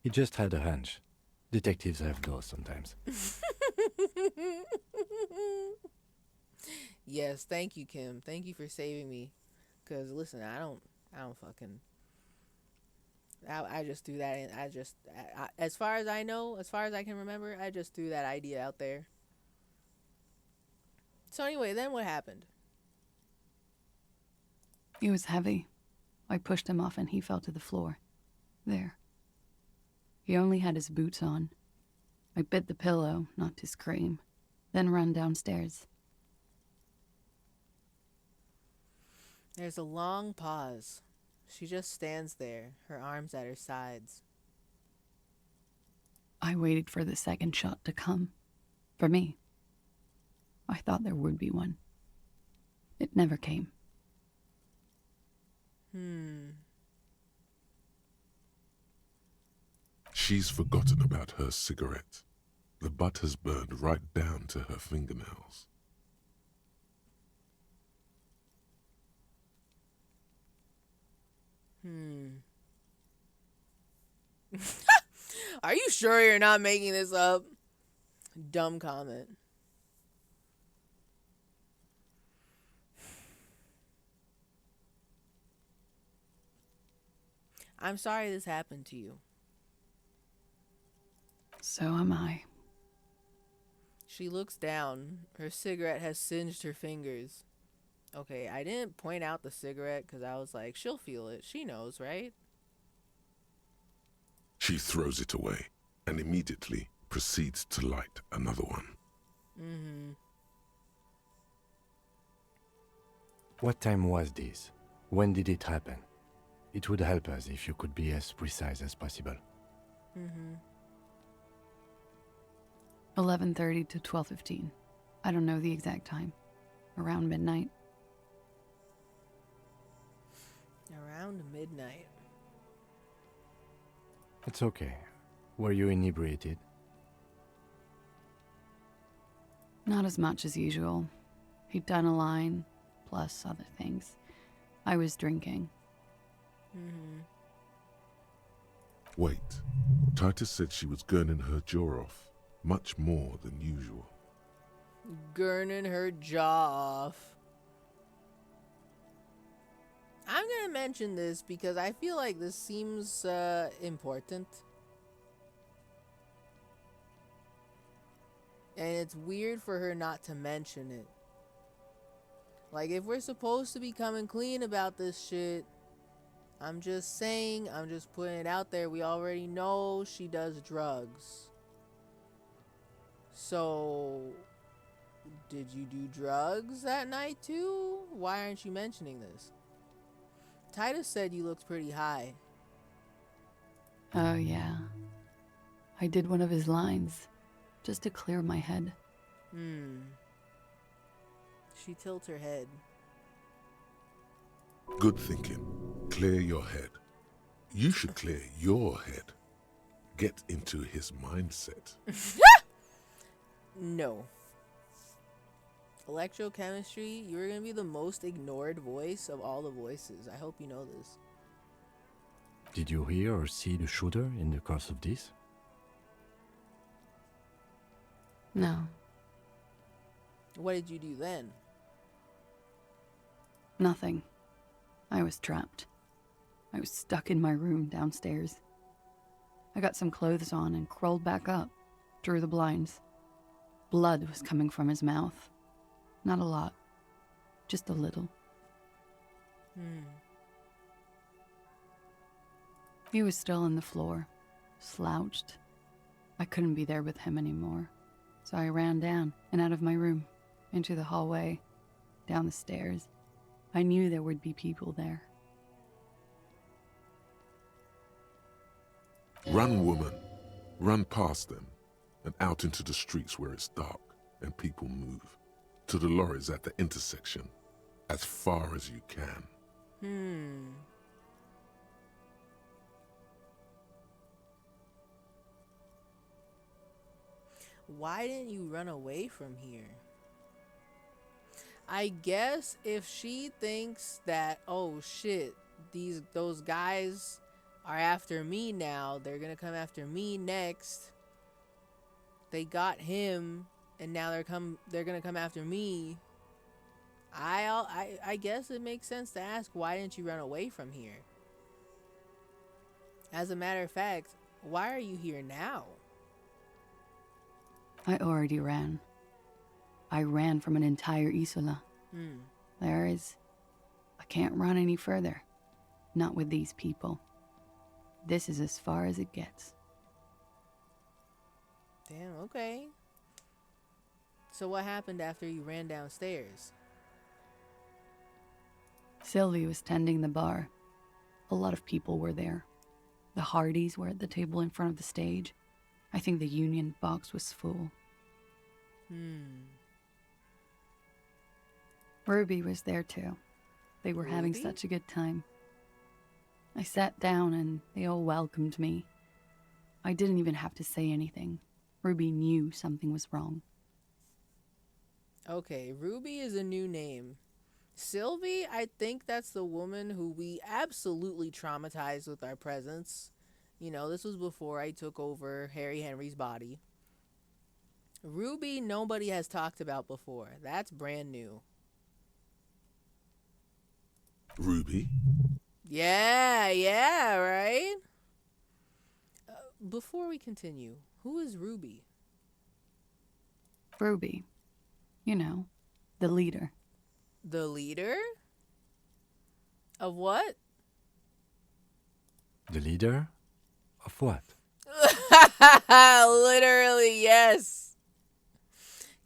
He just had a hunch. Detectives have those sometimes. Yes, thank you, Kim. Thank you for saving me. Because, listen, I don't fucking... I just threw that in. As far as I know, as far as I can remember, I just threw that idea out there. So anyway, then what happened? He was heavy. I pushed him off and he fell to the floor. There. He only had his boots on. I bit the pillow, not to scream, then ran downstairs. There's a long pause. She just stands there, her arms at her sides. I waited for the second shot to come. For me. I thought there would be one. It never came. She's forgotten about her cigarette. The butt has burned right down to her fingernails. Are you sure you're not making this up? Dumb comment. I'm sorry this happened to you. So am I. She looks down. Her cigarette has singed her fingers. Okay, I didn't point out the cigarette because I was like, she'll feel it. She knows, right? She throws it away and immediately proceeds to light another one. Mm-hmm. What time was this? When did it happen? It would help us if you could be as precise as possible. Mm-hmm. 11:30 to 12:15. I don't know the exact time. Around midnight. Around midnight. It's okay. Were you inebriated? Not as much as usual. He'd done a line, plus other things. I was drinking. Mm-hmm. Wait. Titus said she was gurning her jaw off, much more than usual. Gurning her jaw off. I'm gonna mention this because I feel like this seems important. And it's weird for her not to mention it. Like, if we're supposed to be coming clean about this shit, I'm just saying, I'm just putting it out there. We already know she does drugs. So, did you do drugs that night too? Why aren't you mentioning this? Titus said you looked pretty high. Oh, yeah. I did one of his lines, just to clear my head. She tilts her head. Good thinking. Clear your head. You should clear your head. Get into his mindset. No. Electrochemistry, you're gonna be the most ignored voice of all the voices. I hope you know this. Did you hear or see the shooter in the course of this? No. What did you do then? Nothing. I was trapped. I was stuck in my room downstairs. I got some clothes on and crawled back up, drew the blinds. Blood was coming from his mouth. Not a lot, just a little. He was still on the floor, slouched. I couldn't be there with him anymore, so I ran down and out of my room, into the hallway, down the stairs. I knew there would be people there. Run, woman. Run past them and out into the streets where it's dark and people move. To the lorries at the intersection, as far as you can. Why didn't you run away from here? I guess if she thinks that, oh shit, those guys are after me now, they're gonna come after me next. They got him, and now they're gonna come after me. I guess it makes sense to ask, why didn't you run away from here? As a matter of fact, why are you here now? I already ran. I ran from an entire Isola. I can't run any further. Not with these people. This is as far as it gets. Damn, okay. So what happened after you ran downstairs? Sylvie was tending the bar. A lot of people were there. The Hardys were at the table in front of the stage. I think the Union box was full. Ruby was there too. They were having Ruby? such a good time. I sat down and they all welcomed me. I didn't even have to say anything. Ruby knew something was wrong. Okay, Ruby is a new name. Sylvie, I think that's the woman who we absolutely traumatized with our presence. You know, this was before I took over Harry Henry's body. Ruby, nobody has talked about before. That's brand new. Ruby? Yeah, right? Before we continue, who is Ruby? Ruby. You know, the leader. The leader? Of what? The leader? Of what? Literally, yes.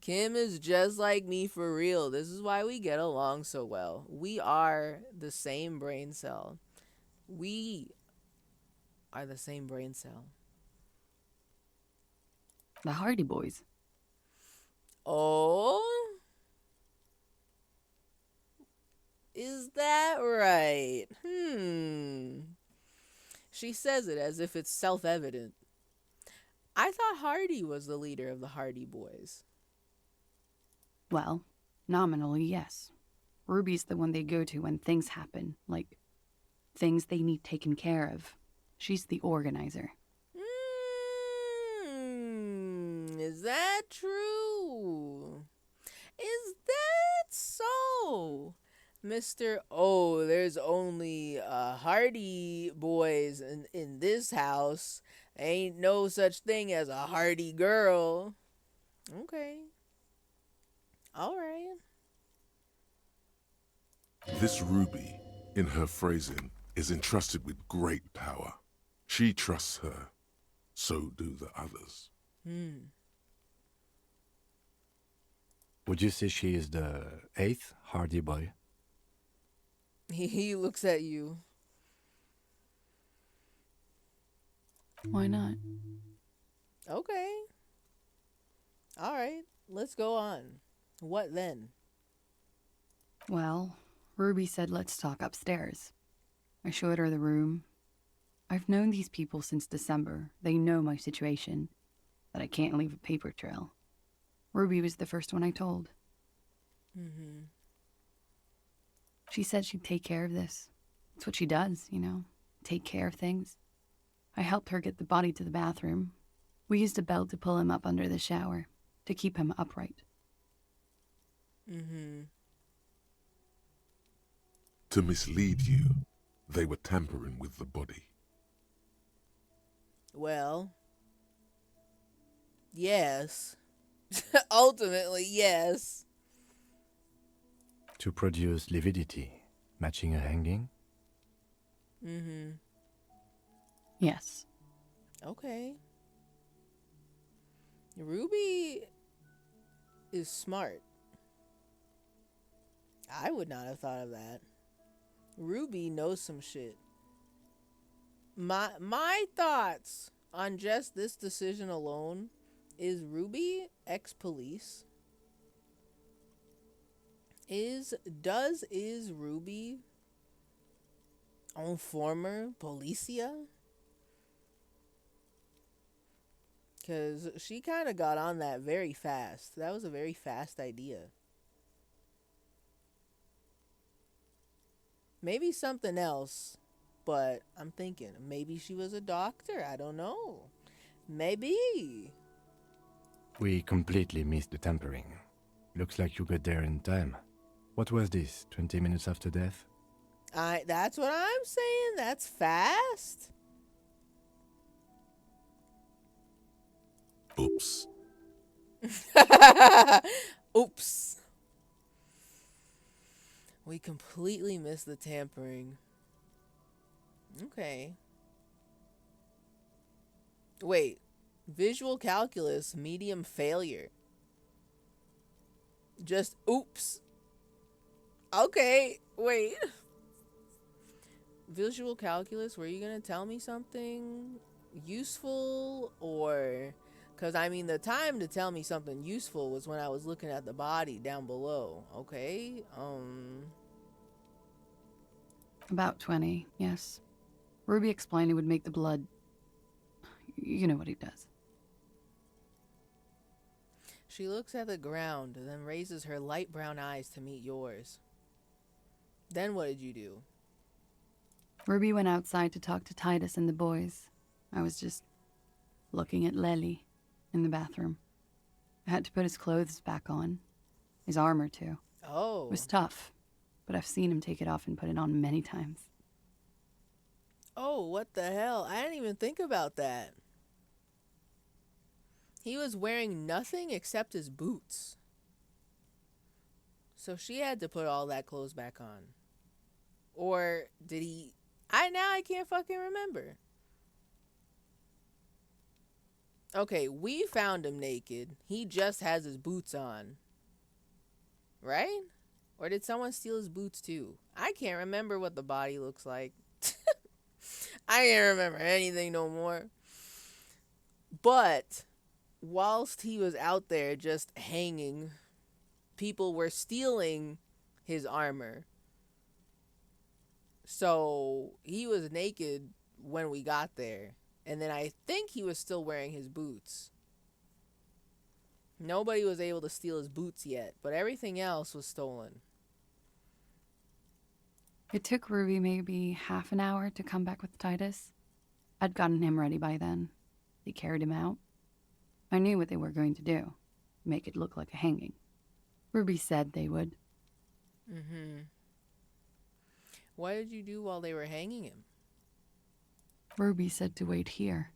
Kim is just like me for real. This is why we get along so well. We are the same brain cell. We are the same brain cell. The Hardy Boys. Oh? Is that right? She says it as if it's self-evident. I thought Hardy was the leader of the Hardy Boys. Well, nominally, yes. Ruby's the one they go to when things happen, like things they need taken care of. She's the organizer. Is that true? Is that so? Mr. Oh, there's only Hardy Boys in this house. Ain't no such thing as a Hardy girl. Okay. All right. This Ruby, in her phrasing, is entrusted with great power. She trusts her. So do the others. Would you say she is the 8th Hardy Boy? He looks at you. Why not? Okay. All right. Let's go on. What then? Well, Ruby said let's talk upstairs. I showed her the room. I've known these people since December. They know my situation, that I can't leave a paper trail. Ruby was the first one I told. She said she'd take care of this. It's what she does, you know, take care of things. I helped her get the body to the bathroom. We used a belt to pull him up under the shower, to keep him upright. To mislead you, they were tampering with the body. Well, yes. Ultimately, yes. To produce lividity, matching a hanging? Yes. Okay. Ruby is smart. I would not have thought of that. Ruby knows some shit. My thoughts on just this decision alone is Ruby ex-police? Is Ruby on former Policia? Because she kind of got on that very fast. That was a very fast idea. Maybe something else, but I'm thinking maybe she was a doctor. I don't know. Maybe. We completely missed the tampering. Looks like you got there in time. What was this, 20 minutes after death? That's what I'm saying. That's fast. Oops. Oops. We completely missed the tampering. Okay. Wait. Visual calculus, medium failure. Just oops. Okay, wait. Visual calculus, were you gonna tell me something useful? Or, because I mean, the time to tell me something useful was when I was looking at the body down below. Okay, About 20, yes. Ruby explained it would make the blood... You know what he does. She looks at the ground, then raises her light brown eyes to meet yours. Then what did you do? Ruby went outside to talk to Titus and the boys. I was just looking at Lely in the bathroom. I had to put his clothes back on. His armor, too. Oh. It was tough, but I've seen him take it off and put it on many times. Oh, what the hell? I didn't even think about that. He was wearing nothing except his boots. So she had to put all that clothes back on. Or did he? I can't fucking remember. Okay, we found him naked. He just has his boots on. Right? Or did someone steal his boots too? I can't remember what the body looks like. I can't remember anything no more. But whilst he was out there just hanging, people were stealing his armor. So he was naked when we got there. And then I think he was still wearing his boots. Nobody was able to steal his boots yet, but everything else was stolen. It took Ruby maybe half an hour to come back with Titus. I'd gotten him ready by then. They carried him out. I knew what they were going to do. Make it look like a hanging. Ruby said they would. Mm-hmm. What did you do while they were hanging him? Ruby said to wait here.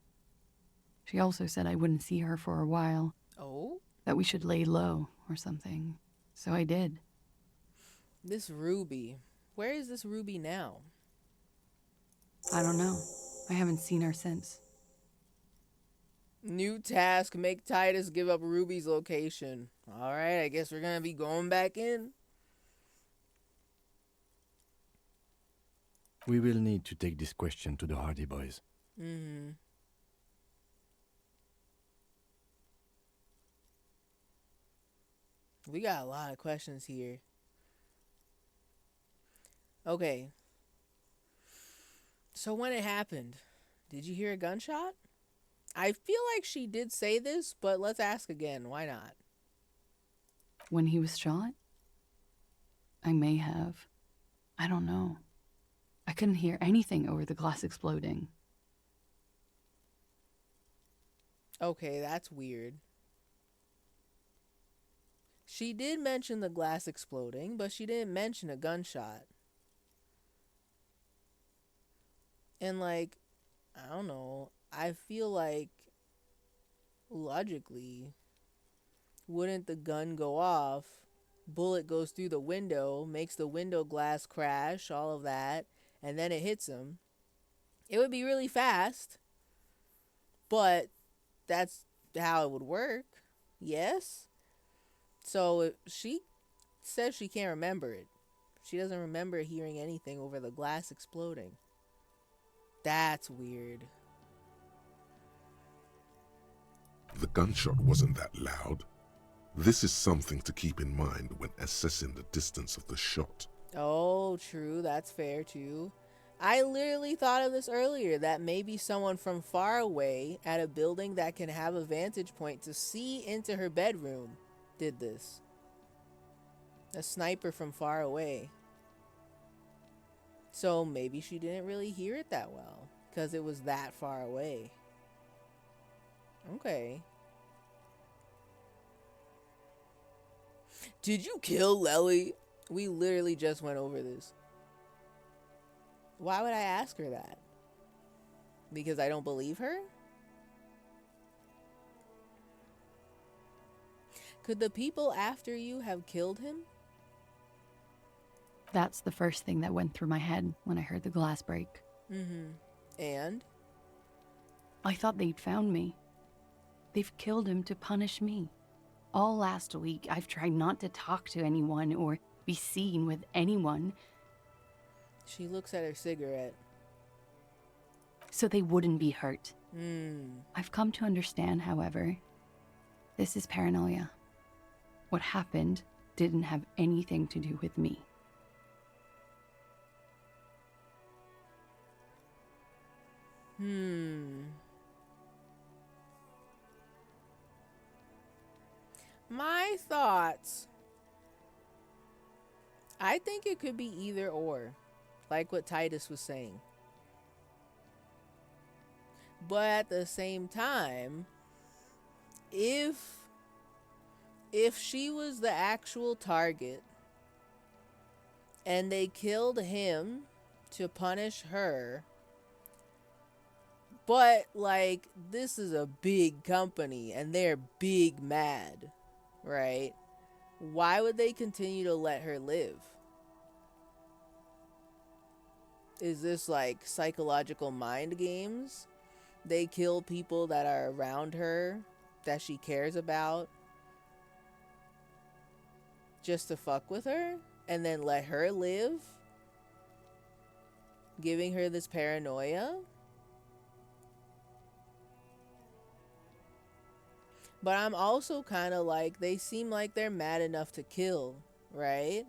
She also said I wouldn't see her for a while. Oh? That we should lay low or something. So I did. This Ruby. Where is this Ruby now? I don't know. I haven't seen her since. New task, make Titus give up Ruby's location. Alright, I guess we're gonna be going back in. We will need to take this question to the Hardy Boys. Mm-hmm. We got a lot of questions here. Okay. So when it happened, did you hear a gunshot? I feel like she did say this, but let's ask again. Why not? When he was shot? I may have. I don't know. I couldn't hear anything over the glass exploding. Okay, that's weird. She did mention the glass exploding, but she didn't mention a gunshot. And like, I don't know. I feel like logically, wouldn't the gun go off? Bullet goes through the window, makes the window glass crash, all of that, and then it hits him. It would be really fast, but that's how it would work. Yes? So if she says she can't remember it. She doesn't remember hearing anything over the glass exploding. That's weird. The gunshot wasn't that loud. This is something to keep in mind when assessing the distance of the shot. Oh, true. That's fair, too. I literally thought of this earlier, that maybe someone from far away at a building that can have a vantage point to see into her bedroom did this. A sniper from far away. So maybe she didn't really hear it that well, because it was that far away. Okay. Did you kill Lely? We literally just went over this. Why would I ask her that? Because I don't believe her? Could the people after you have killed him? That's the first thing that went through my head when I heard the glass break. Mm-hmm. And? I thought they'd found me. They've killed him to punish me. All last week, I've tried not to talk to anyone or be seen with anyone. She looks at her cigarette. So they wouldn't be hurt. Hmm. I've come to understand, however, this is paranoia. What happened didn't have anything to do with me. My thoughts. I think it could be either or, like what Titus was saying. But at the same time, if she was the actual target and they killed him to punish her, But, like, this is a big company and they're big mad, right? Why would they continue to let her live? Is this like psychological mind games? They kill people that are around her that she cares about just to fuck with her and then let her live, giving her this paranoia. But I'm also kind of like, they seem like they're mad enough to kill, right?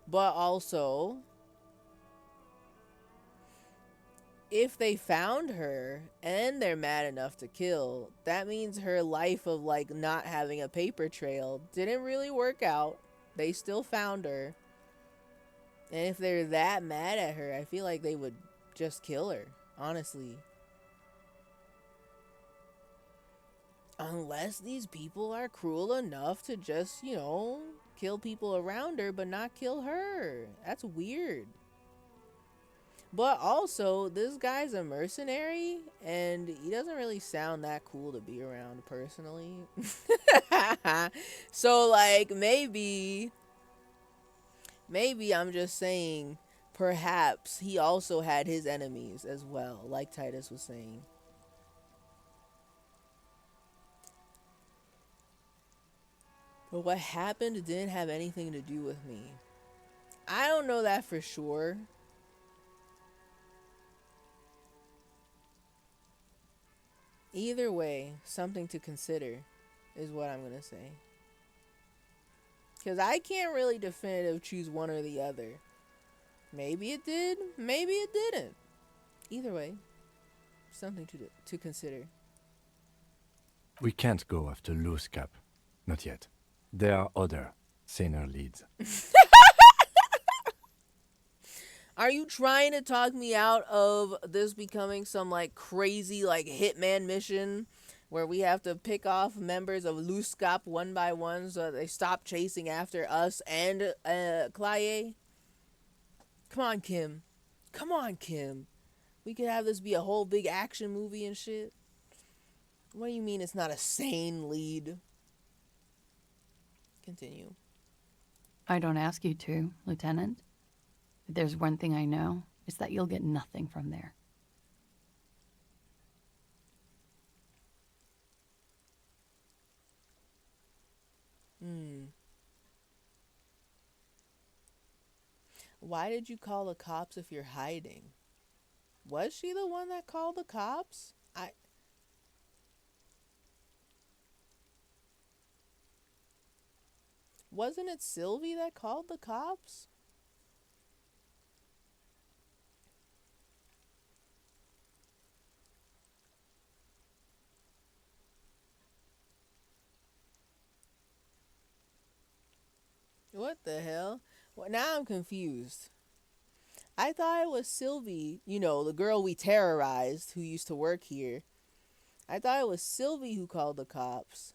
But also, if they found her and they're mad enough to kill, that means her life of like not having a paper trail didn't really work out. They still found her. And if they're that mad at her, I feel like they would just kill her, honestly. Unless these people are cruel enough to just, you know, kill people around her but not kill her. That's weird. But also, this guy's a mercenary, and he doesn't really sound that cool to be around, personally. So, like, maybe I'm just saying, perhaps he also had his enemies as well, like Titus was saying. But what happened didn't have anything to do with me. I don't know that for sure. Either way, something to consider is what I'm going to say. Because I can't really definitively choose one or the other. Maybe it did, maybe it didn't. Either way, something to consider. We can't go after Loose Cap. Not yet. There are other, saner leads. Are you trying to talk me out of this becoming some like crazy like hitman mission where we have to pick off members of Luscop one by one so they stop chasing after us and Claye? Come on, Kim. Come on, Kim. We could have this be a whole big action movie and shit. What do you mean it's not a sane lead? Continue. I don't ask you to, Lieutenant. If there's one thing I know, it's that you'll get nothing from there. Why did you call the cops if you're hiding? Was she the one that called the cops? Wasn't it Sylvie that called the cops? What the hell? Well, now I'm confused. I thought it was Sylvie, you know, the girl we terrorized who used to work here. I thought it was Sylvie who called the cops.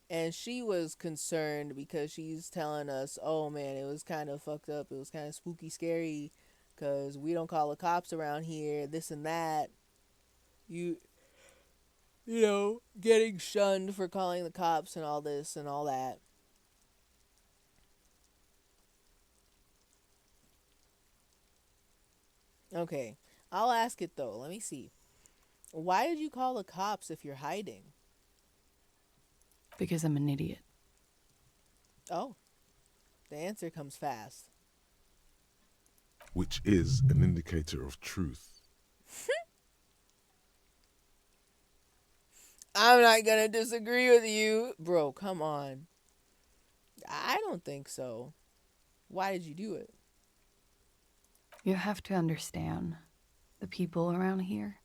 And she was concerned because she's telling us, oh man, it was kind of fucked up. It was kind of spooky, scary because we don't call the cops around here, this and that. You know, getting shunned for calling the cops and all this and all that. Okay, I'll ask it though. Let me see. Why did you call the cops if you're hiding? Because I'm an idiot. Oh, the answer comes fast. Which is an indicator of truth. I'm not gonna disagree with you. Bro, come on. I don't think so. Why did you do it? You have to understand, the people around here,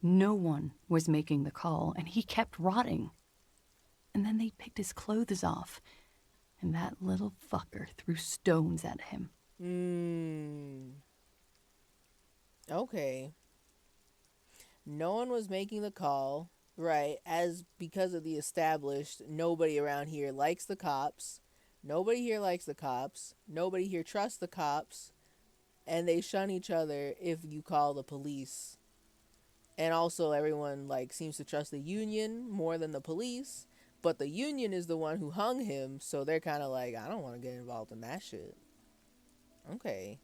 no one was making the call, and he kept rotting. And then they picked his clothes off, and that little fucker threw stones at him. Okay. No one was making the call, right? As because of the established, nobody around here likes the cops. Nobody here likes the cops. Nobody here trusts the cops. And they shun each other if you call the police. And also everyone like seems to trust the union more than the police. But the union is the one who hung him, so they're kind of like, I don't want to get involved in that shit. Okay.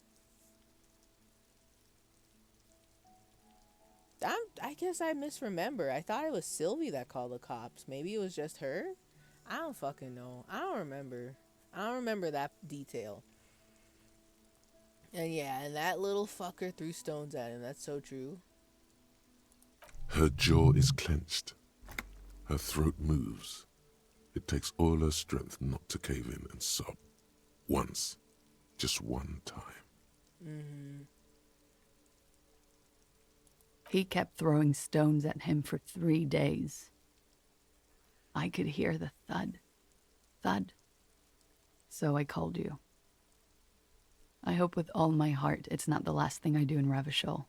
I guess I misremember. I thought it was Sylvie that called the cops. Maybe it was just her? I don't fucking know. I don't remember that detail. And yeah, and that little fucker threw stones at him. That's so true. Her jaw is clenched. Her throat moves. It takes all her strength not to cave in and sob. Once. Just one time. Mm-hmm. He kept throwing stones at him for 3 days. I could hear the thud. Thud. So I called you. I hope with all my heart it's not the last thing I do in Ravachol.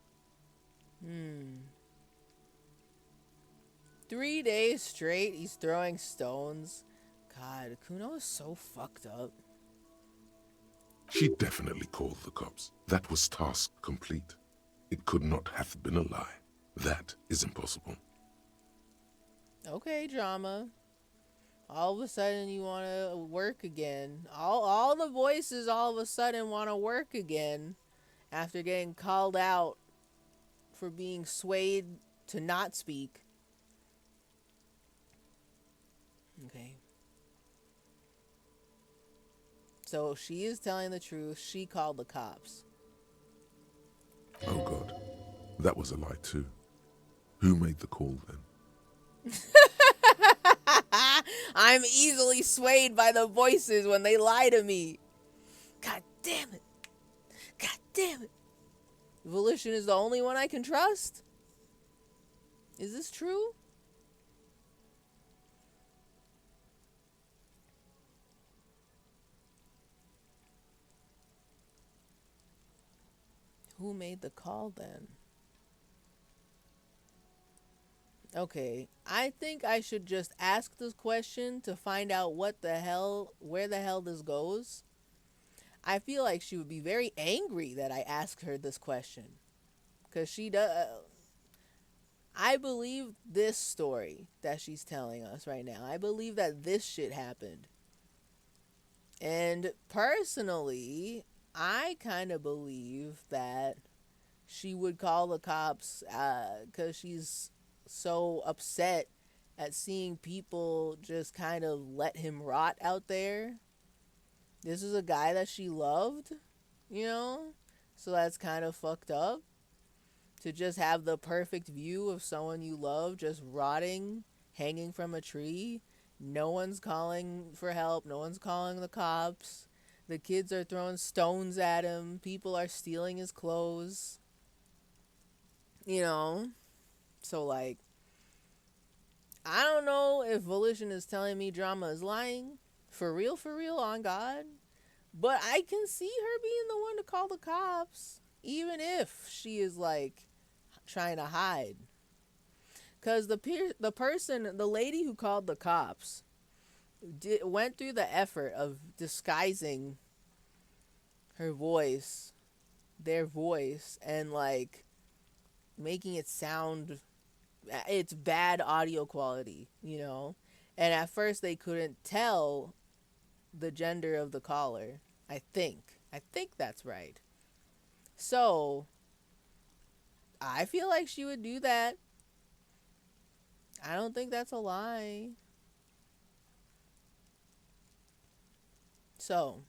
3 days straight, he's throwing stones. God, Kuno is so fucked up. She definitely called the cops. That was task complete. It could not have been a lie. That is impossible. Okay, drama. All of a sudden you want to work again. All the voices all of a sudden want to work again after getting called out for being swayed to not speak. Okay. So she is telling the truth. She called the cops. Oh God, that was a lie too. Who made the call then? I'm easily swayed by the voices when they lie to me. God damn it. God damn it. Volition is the only one I can trust? Is this true? Who made the call then? Okay, I think I should just ask this question to find out where the hell this goes. I feel like she would be very angry that I asked her this question. Because she does... I believe this story that she's telling us right now. I believe that this shit happened. And personally, I kind of believe that she would call the cops because she's so upset at seeing people just kind of let him rot out there. This is a guy that she loved, you know? So that's kind of fucked up. To just have the perfect view of someone you love just rotting, hanging from a tree. No one's calling for help. No one's calling the cops. The kids are throwing stones at him. People are stealing his clothes. You know? So, like, I don't know if Volition is telling me Drama is lying. For real, on God. But I can see her being the one to call the cops. Even if she is, like, trying to hide. Because the lady who called the cops went through the effort of disguising her voice, their voice, and, like, making it sound... It's bad audio quality, you know? And at first they couldn't tell the gender of the caller. I think that's right. So, I feel like she would do that. I don't think that's a lie. So,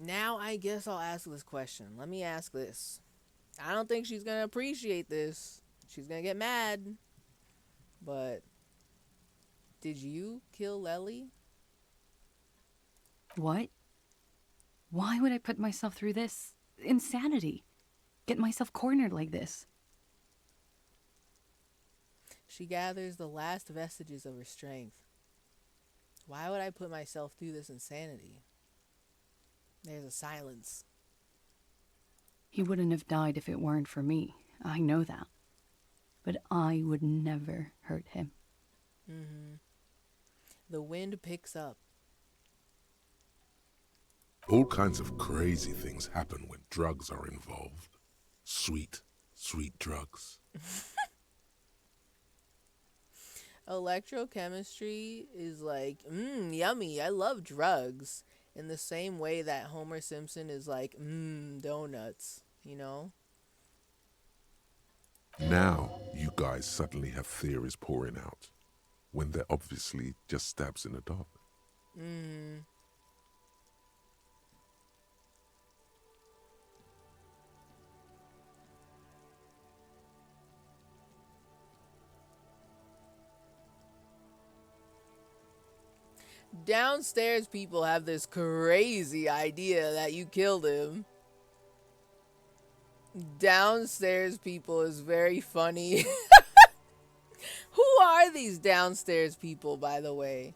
now I guess I'll ask this question. Let me ask this. I don't think she's going to appreciate this. She's going to get mad. But, did you kill Lely? What? Why would I put myself through this? Insanity. Get myself cornered like this. She gathers the last vestiges of her strength. Why would I put myself through this insanity? There's a silence. He wouldn't have died if it weren't for me. I know that. But I would never hurt him. The wind picks up. All kinds of crazy things happen when drugs are involved. Sweet, sweet drugs. Electrochemistry is like, yummy. I love drugs. In the same way that Homer Simpson is like, donuts, you know? Now, you guys suddenly have theories pouring out, when they're obviously just stabs in the dark. Downstairs people have this crazy idea that you killed him. Downstairs people is very funny. Who are these downstairs people, by the way?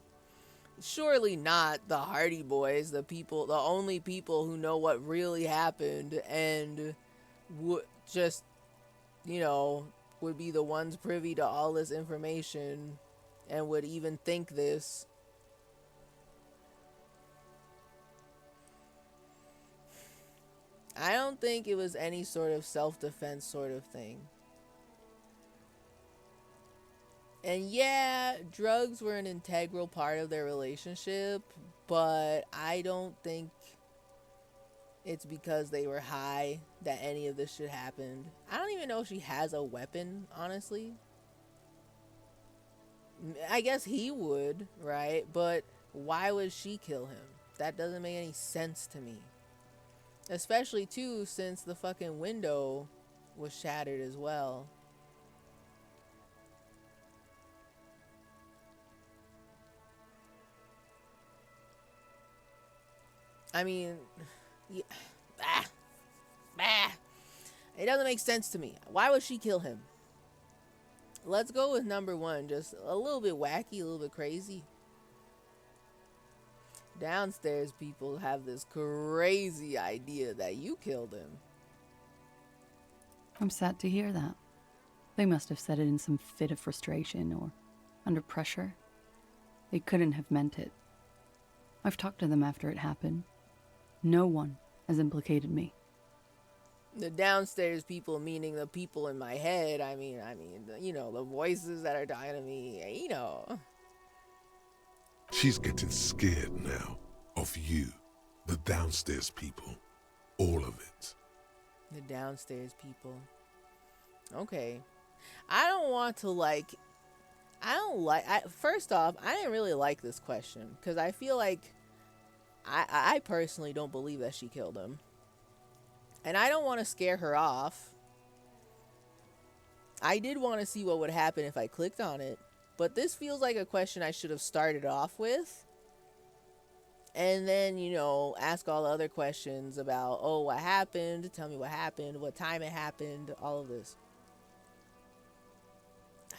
Surely not the Hardy Boys, the only people who know what really happened and would just, would be the ones privy to all this information and would even think this. I don't think it was any sort of self-defense sort of thing. And yeah, drugs were an integral part of their relationship, but I don't think it's because they were high that any of this shit happened. I don't even know if she has a weapon, honestly. I guess he would, right? But why would she kill him? That doesn't make any sense to me. Especially, too, since the fucking window was shattered as well. I mean, yeah, it doesn't make sense to me. Why would she kill him? Let's go with number one. Just a little bit wacky, a little bit crazy. Downstairs people have this crazy idea that you killed him. I'm sad to hear that. They must have said it in some fit of frustration or under pressure. They couldn't have meant it. I've talked to them after it happened. No one has implicated me. The downstairs people, meaning the people in my head. I mean, the voices that are talking to me, She's getting scared now of you, the downstairs people, all of it. The downstairs people. Okay. I don't want to first off, I didn't really like this question because I feel like I personally don't believe that she killed him. And I don't want to scare her off. I did want to see what would happen if I clicked on it. But this feels like a question I should have started off with. And then, ask all the other questions about, what happened? Tell me what happened, what time it happened, all of this.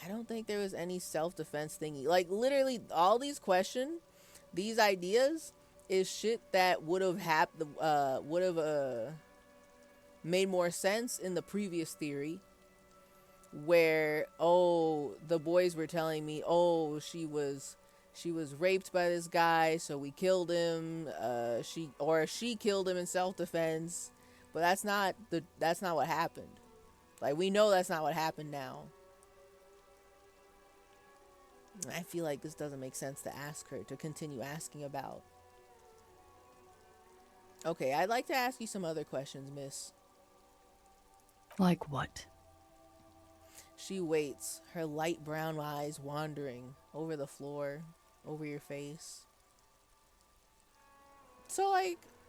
I don't think there was any self-defense thingy. Like, literally, all these questions, these ideas, is shit that would have made more sense in the previous theory. Where, the boys were telling me, she was raped by this guy, so we killed him. She killed him in self-defense, but that's not what happened. Like, we know that's not what happened now. I feel like this doesn't make sense to ask her, to continue asking about. Okay, I'd like to ask you some other questions, miss. Like what? She waits, her light brown eyes wandering over the floor, over your face. So,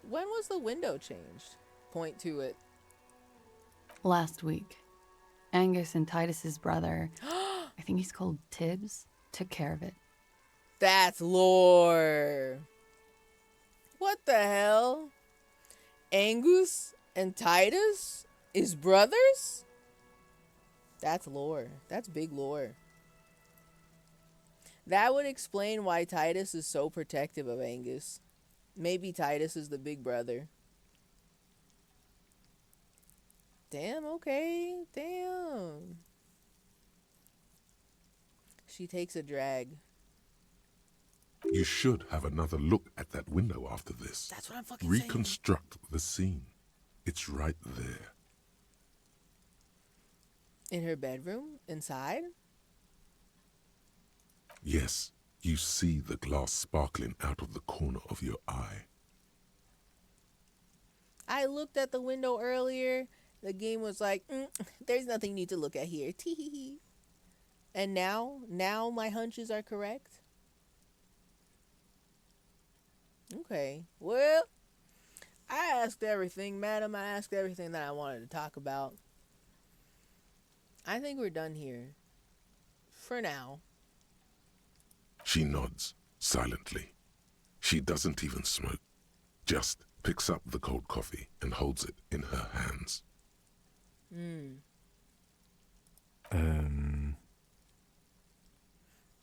when was the window changed? Point to it. Last week. Angus and Titus's brother, I think he's called Tibbs, took care of it. That's lore. What the hell? Angus and Titus is brothers? That's lore. That's big lore. That would explain why Titus is so protective of Angus. Maybe Titus is the big brother. Damn, okay. Damn. She takes a drag. You should have another look at that window after this. That's what I'm fucking saying. Reconstruct the scene. It's right there. In her bedroom? Inside? Yes, you see the glass sparkling out of the corner of your eye. I looked at the window earlier. The game was like, there's nothing you need to look at here. Tee. And now my hunches are correct. Okay. Well, I asked everything, madam. I asked everything that I wanted to talk about. I think we're done here. For now. She nods, silently. She doesn't even smoke. Just picks up the cold coffee and holds it in her hands.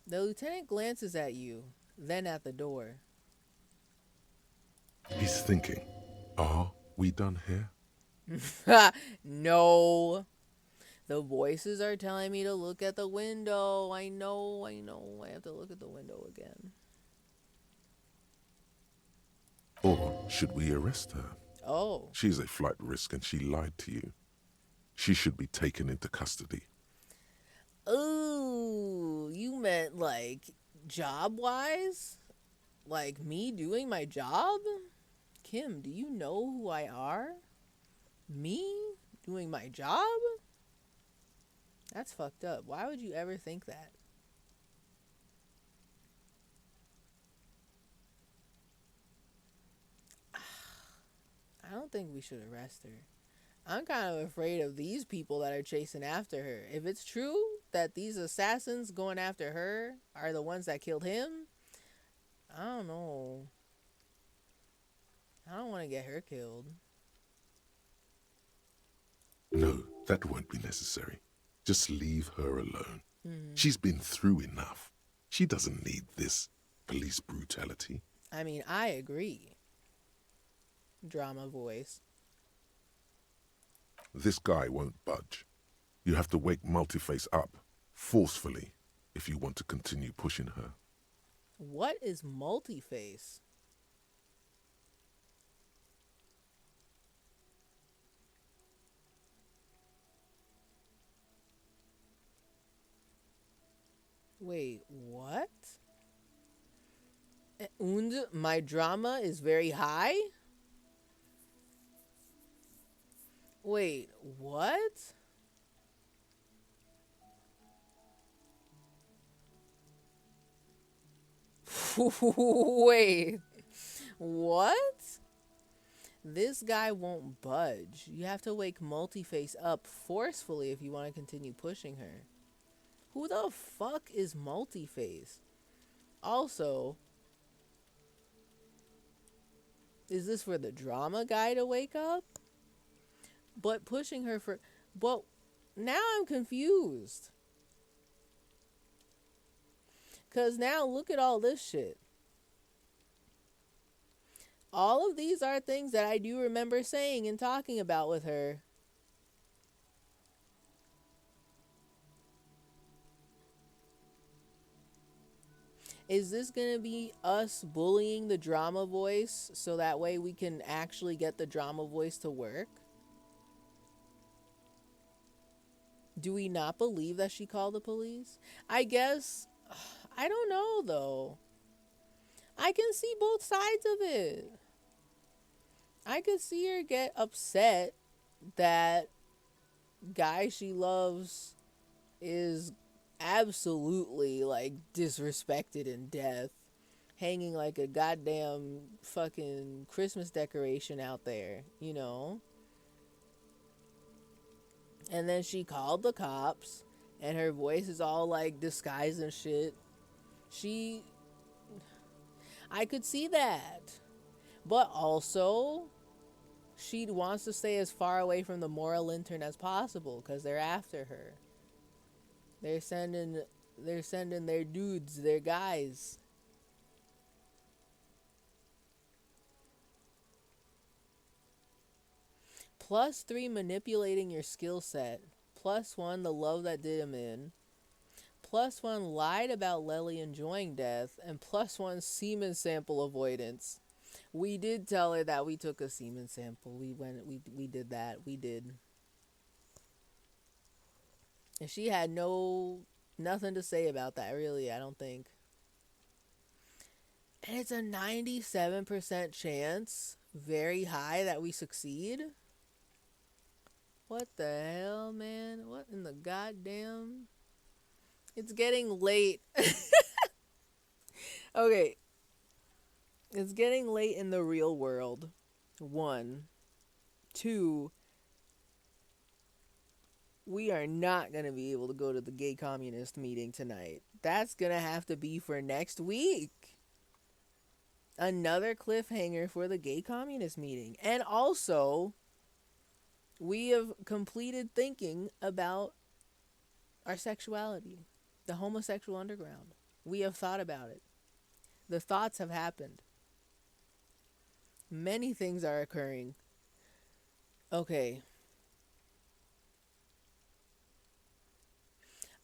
The lieutenant glances at you, then at the door. He's thinking, are we done here? No. The voices are telling me to look at the window. I know. I have to look at the window again. Or should we arrest her? Oh. She's a flight risk and she lied to you. She should be taken into custody. Ooh, you meant like job-wise? Like me doing my job? Kim, do you know who I are? Me doing my job? That's fucked up. Why would you ever think that? I don't think we should arrest her. I'm kind of afraid of these people that are chasing after her. If it's true that these assassins going after her are the ones that killed him, I don't know. I don't want to get her killed. No, that won't be necessary. Just leave her alone. She's been through enough. She doesn't need this police brutality. I mean, I agree. Drama voice. This guy won't budge. You have to wake Multiface up, forcefully, if you want to continue pushing her. What is Multiface? Wait, what? And my drama is very high? Wait, what? Wait, what? This guy won't budge. You have to wake Multiface up forcefully if you want to continue pushing her. Who the fuck is Multiface? Also, is this for the drama guy to wake up? But pushing her for... But now I'm confused. Because now look at all this shit. All of these are things that I do remember saying and talking about with her. Is this going to be us bullying the drama voice so that way we can actually get the drama voice to work? Do we not believe that she called the police? I guess, I don't know though. I can see both sides of it. I could see her get upset that guy she loves is absolutely like disrespected in death, hanging like a goddamn fucking Christmas decoration out there, you know? And then she called the cops and her voice is all like disguised and shit. I could see that. But also, she wants to stay as far away from the moral lantern as possible because they're after her. They're sending their dudes, their guys. +3 manipulating your skill set. +1 the love that did him in. +1 lied about Lely enjoying death, and +1 semen sample avoidance. We did tell her that we took a semen sample. We did that. We did. And she had nothing to say about that, really, I don't think. And it's a 97% chance, very high, that we succeed. What the hell, man? What in the goddamn? It's getting late. Okay. It's getting late in the real world. 1. 2. We are not going to be able to go to the gay communist meeting tonight. That's going to have to be for next week. Another cliffhanger for the gay communist meeting. And also, we have completed thinking about our sexuality, the homosexual underground. We have thought about it. The thoughts have happened. Many things are occurring. Okay.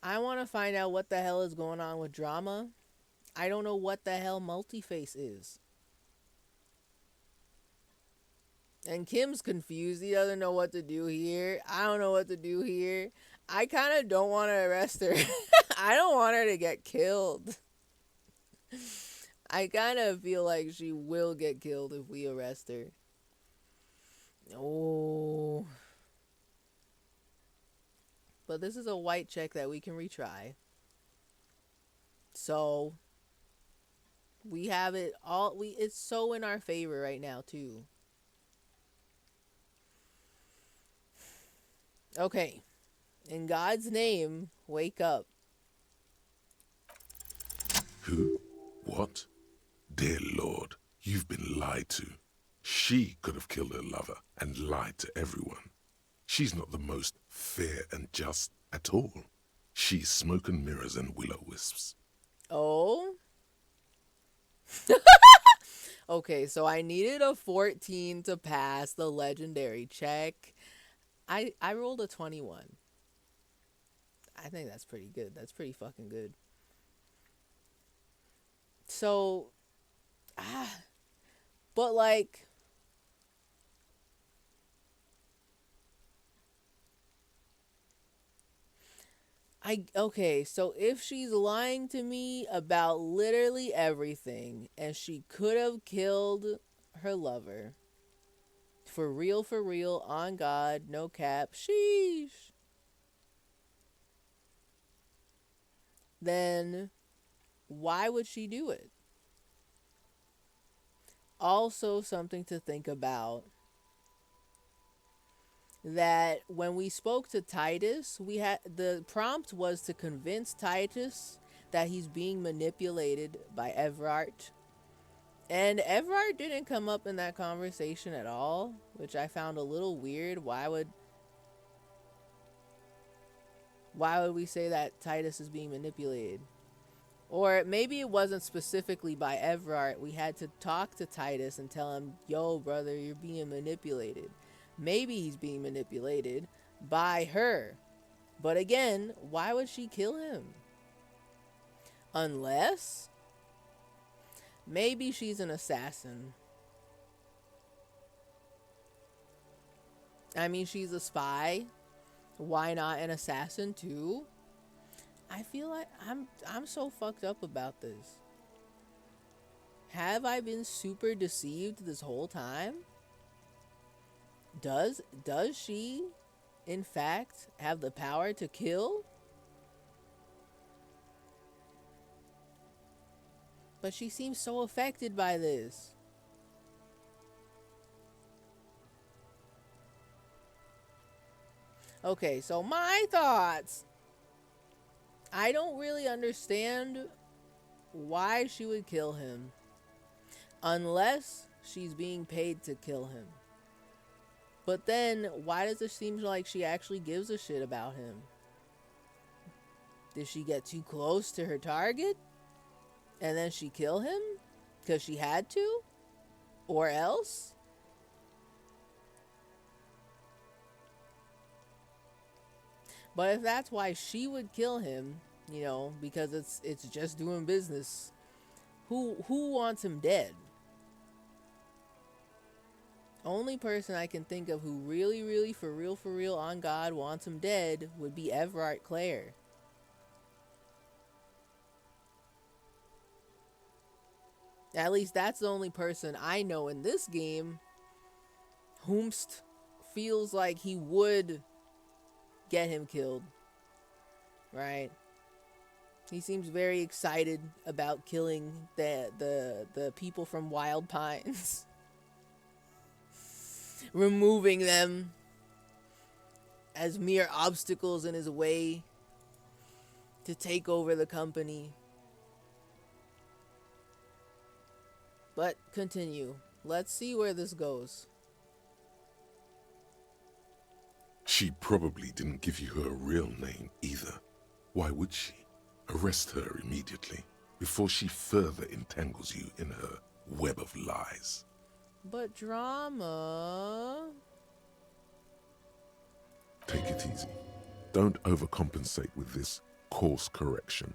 I want to find out what the hell is going on with drama. I don't know what the hell multiface is. And Kim's confused. He doesn't know what to do here. I don't know what to do here. I kind of don't want to arrest her. I don't want her to get killed. I kind of feel like she will get killed if we arrest her. Oh. But this is a white check that we can retry. So we have it all. It's so in our favor right now too. Okay. In God's name, wake up. Who? What? Dear Lord, you've been lied to. She could have killed her lover and lied to everyone. She's not the most fair and just at all. She's smoke and mirrors and will-o-wisps. Oh? Okay, so I needed a 14 to pass the legendary check. I rolled a 21. I think that's pretty good. That's pretty fucking good. So, but like, okay, so if she's lying to me about literally everything, and she could have killed her lover, for real, on God, no cap, sheesh, then why would she do it? Also, something to think about, that when we spoke to Titus, the prompt was to convince Titus that he's being manipulated by Everard. And Everard didn't come up in that conversation at all, which I found a little weird. Why would we say that Titus is being manipulated? Or maybe it wasn't specifically by Everard. We had to talk to Titus and tell him, yo, brother, you're being manipulated. Maybe he's being manipulated by her. But again, why would she kill him? Unless maybe she's an assassin. I mean, she's a spy. Why not an assassin too? I feel like I'm so fucked up about this. Have I been super deceived this whole time? Does she in fact have the power to kill? But she seems so affected by this. Okay, so my thoughts. I don't really understand why she would kill him. Unless she's being paid to kill him. But then, why does it seem like she actually gives a shit about him? Did she get too close to her target? And then she kill him? Because she had to? Or else? But if that's why she would kill him, You know, because it's just doing business. Who wants him dead? Only person I can think of who really for real on God wants him dead would be Everard Clare. At least that's the only person I know in this game whomst feels like he would get him killed. Right? He seems very excited about killing the people from Wild Pines. Removing them as mere obstacles in his way to take over the company. But continue. Let's see where this goes. She probably didn't give you her real name either. Why would she? Arrest her immediately before she further entangles you in her web of lies. But drama... Take it easy. Don't overcompensate with this course correction.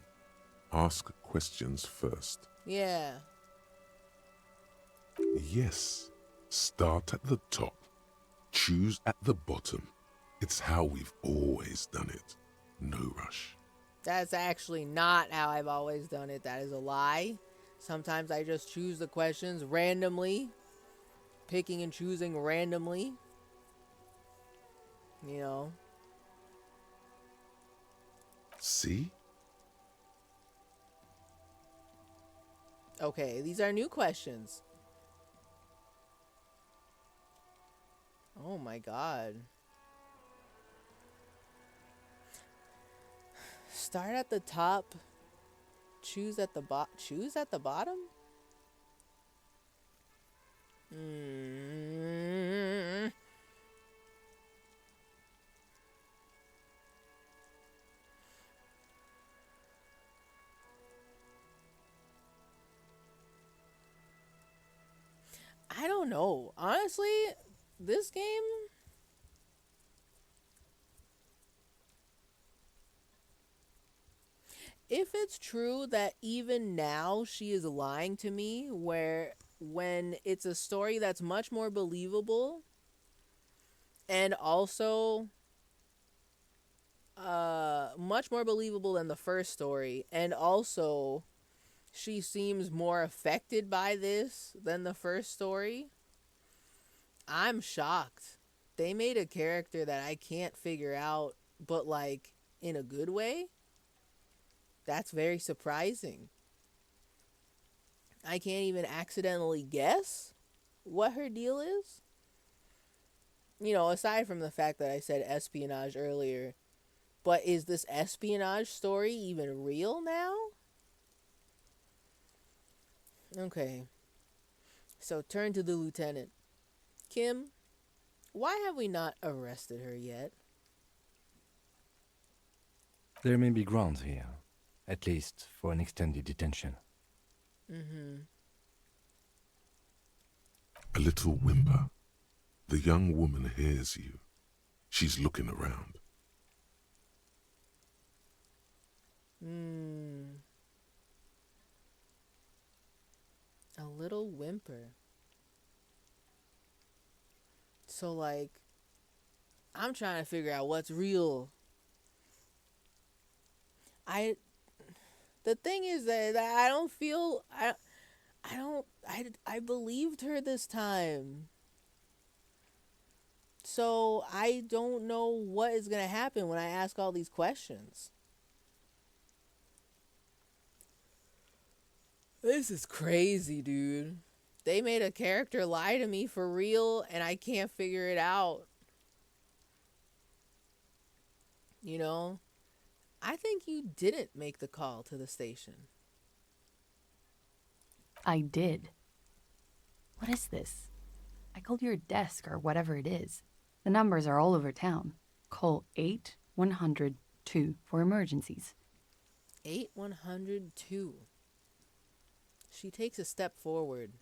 Ask questions first. Yeah. Yes. Start at the top. Choose at the bottom. It's how we've always done it. No rush. That's actually not how I've always done it. That is a lie. Sometimes I just choose the questions randomly. Picking and choosing randomly. You know. See? Okay, these are new questions. Oh my god. Start at the top. Choose at the choose at the bottom? I don't know. Honestly, this game... If it's true that even now she is lying to me, when it's a story that's much more believable and also much more believable than the first story, and also she seems more affected by this than the first story, I'm shocked. They made a character that I can't figure out, but like in a good way. That's very surprising. I can't even accidentally guess what her deal is. You know, aside from the fact that I said espionage earlier, but is this espionage story even real now? Okay. So turn to the lieutenant. Kim, why have we not arrested her yet? There may be grounds here, at least for an extended detention. A little whimper. The young woman hears you. She's looking around. A little whimper. So, like, I'm trying to figure out what's real. The thing is that I don't feel... I believed her this time. So I don't know what is going to happen when I ask all these questions. This is crazy, dude. They made a character lie to me for real, and I can't figure it out. You know? I think you didn't make the call to the station. I did. What is this? I called your desk or whatever it is. The numbers are all over town. Call 8102 for emergencies. 8102. She takes a step forward.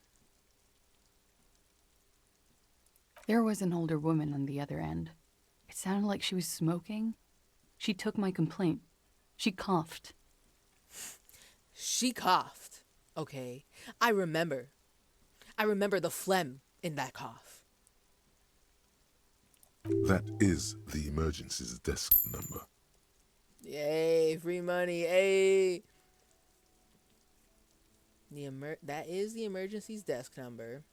There was an older woman on the other end. It sounded like she was smoking. She took my complaint. She coughed She coughed. Okay. I remember the phlegm in that cough. That is the emergency's desk number. Yay, free money. Hey. That is the emergency's desk number.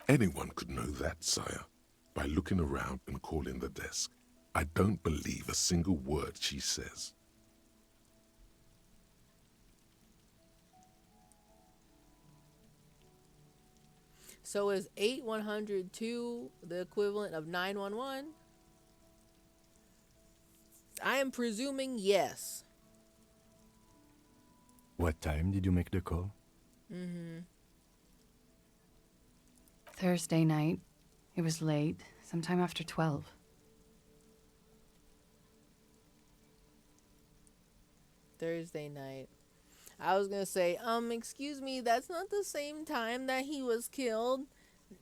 Anyone could know that, sire, by looking around and calling the desk. I don't believe a single word she says. So is 8102 the equivalent of 911? I am presuming yes. What time did you make the call? Thursday night. It was late, sometime after 12. Thursday night. I was gonna say, excuse me, that's not the same time that he was killed.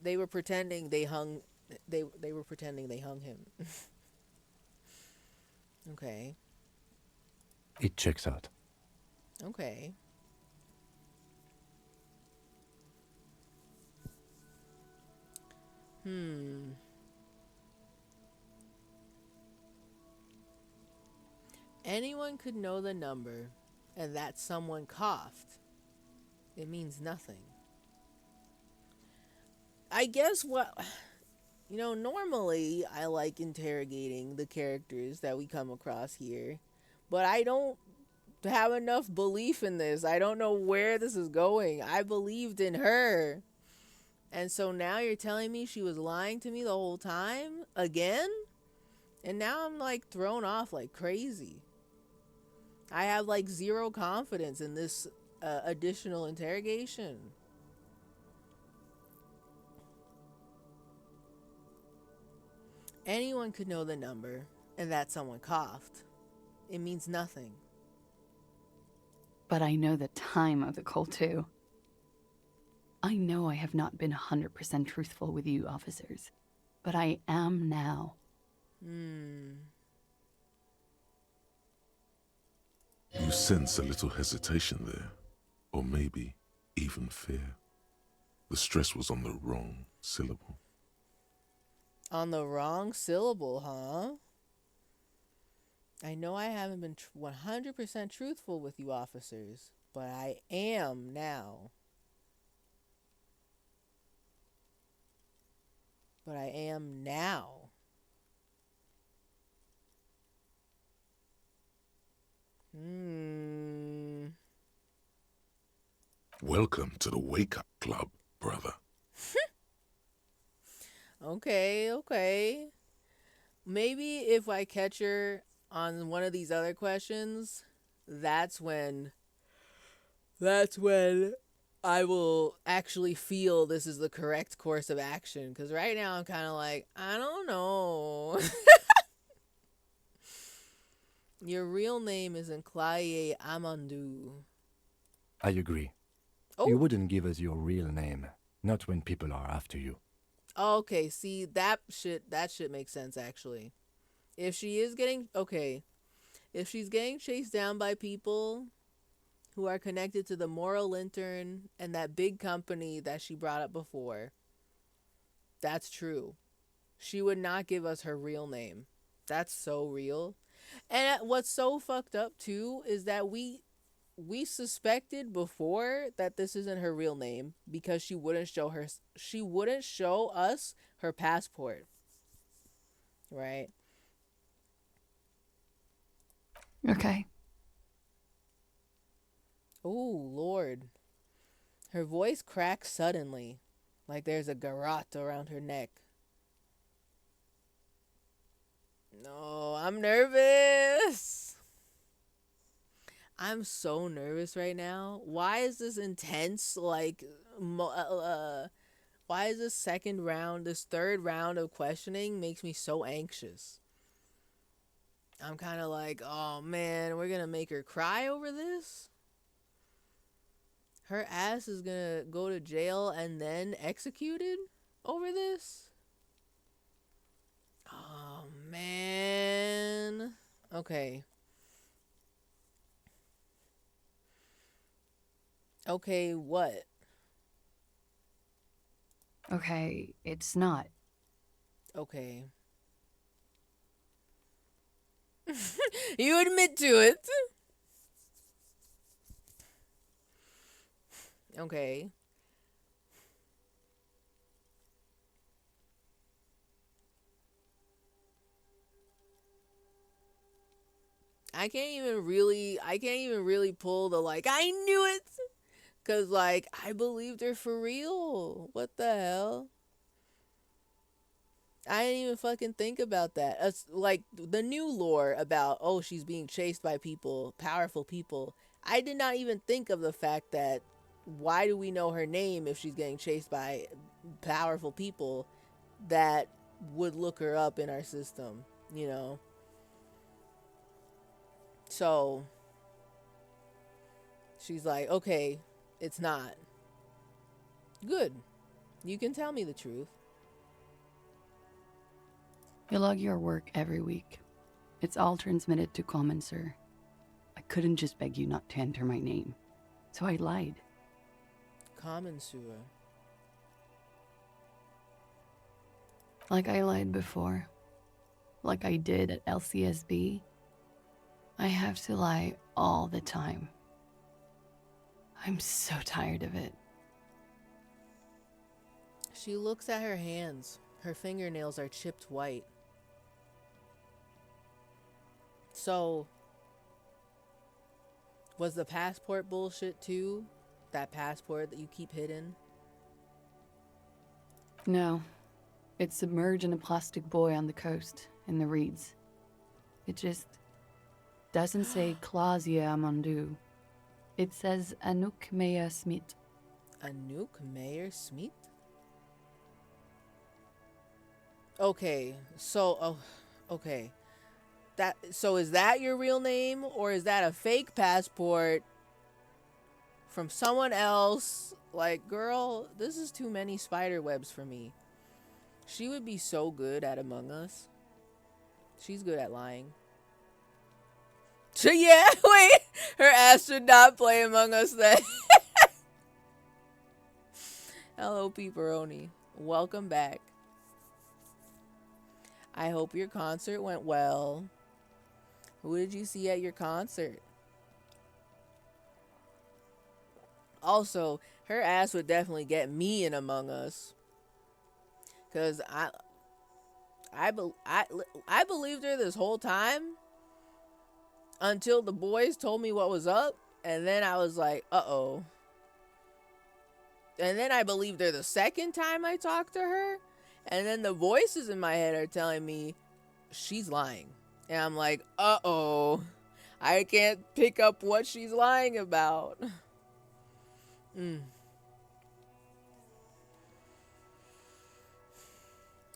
They were pretending they hung were pretending they hung him. Okay. It checks out. Okay. Anyone could know the number, and that someone coughed. It means nothing. I guess normally I like interrogating the characters that we come across here, but I don't have enough belief in this. I don't know where this is going. I believed in her. And so now you're telling me she was lying to me the whole time? Again? And now I'm like thrown off like crazy. I have like zero confidence in this additional interrogation. Anyone could know the number, and that someone coughed. It means nothing. But I know the time of the call, too. I know I have not been 100% truthful with you, officers, but I am now. You sense a little hesitation there, or maybe even fear. The stress was on the wrong syllable. On the wrong syllable, huh? I know I haven't been 100% truthful with you, officers, but I am now. But I am now. Welcome to the Wake Up Club, brother. Okay. Maybe if I catch her on one of these other questions, that's when I will actually feel this is the correct course of action. Because right now I'm kind of like, I don't know. Your real name is Nklaye Amandu. I agree. Oh. You wouldn't give us your real name, not when people are after you. Okay, see, that shit makes sense, actually. If she's getting chased down by people who are connected to the Moral Lantern and that big company that she brought up before, that's true. She would not give us her real name. That's so real. And what's so fucked up, too, is that we suspected before that this isn't her real name because she wouldn't show us her passport. Right? Okay. Oh, Lord. Her voice cracks suddenly, like there's a garrote around her neck. No, I'm nervous. I'm so nervous right now. Why is this intense? Like, why is this third round of questioning makes me so anxious? I'm kind of like, oh man, we're gonna make her cry over this? Her ass is gonna go to jail and then executed over this? Oh man. Okay. Okay, what? Okay, it's not. Okay. You admit to it. Okay. I can't even really pull the like I knew it, cuz like I believed her for real. What the hell? I didn't even fucking think about that. It's like the new lore about, oh, she's being chased by people, powerful people. I did not even think of the fact that why do we know her name if she's getting chased by powerful people that would look her up in our system, you know? So she's like, okay, it's not. Good. You can tell me the truth. You log your work every week. It's all transmitted to Common, sir. I couldn't just beg you not to enter my name. So I lied. Common sewer. Like I lied before. Like I did at LCSB. I have to lie all the time. I'm so tired of it. She looks at her hands. Her fingernails are chipped white. So, was the passport bullshit too? That passport that you keep hidden? No. It's submerged in a plastic buoy on the coast, in the reeds. It just doesn't say Clausia Amandu. It says Anouk Maya Smith. Anouk Mayer Smith? Okay, so, okay. So is that your real name, or is that a fake passport from someone else? Like, girl, this is too many spider webs for me. She would be so good at Among Us. She's good at lying. So yeah, wait, her ass should not play Among Us then. Hello, Pepperoni. Welcome back. I hope your concert went well. Who did you see at your concert? Also, her ass would definitely get me in Among Us. Cause I believed her this whole time until the boys told me what was up, and then I was like, uh-oh. And then I believed her the second time I talked to her, and then the voices in my head are telling me she's lying. And I'm like, uh-oh. I can't pick up what she's lying about.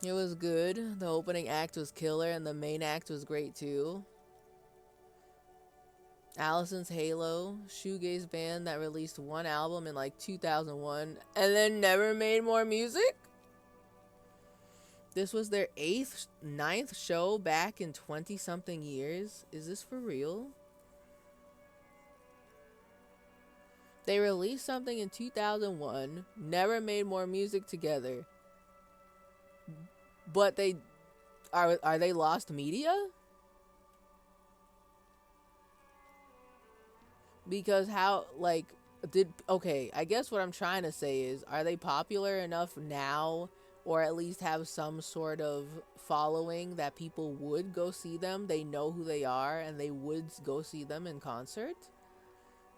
It was good. The opening act was killer, and the main act was great too. Allison's Halo, shoegaze band that released one album in like 2001 and then never made more music? This was their 9th show back in 20-something years? Is this for real? They released something in 2001, never made more music together. But they are they lost media? Because how, like, okay, I guess what I'm trying to say is, are they popular enough now, or at least have some sort of following that people would go see them? They know who they are and they would go see them in concert?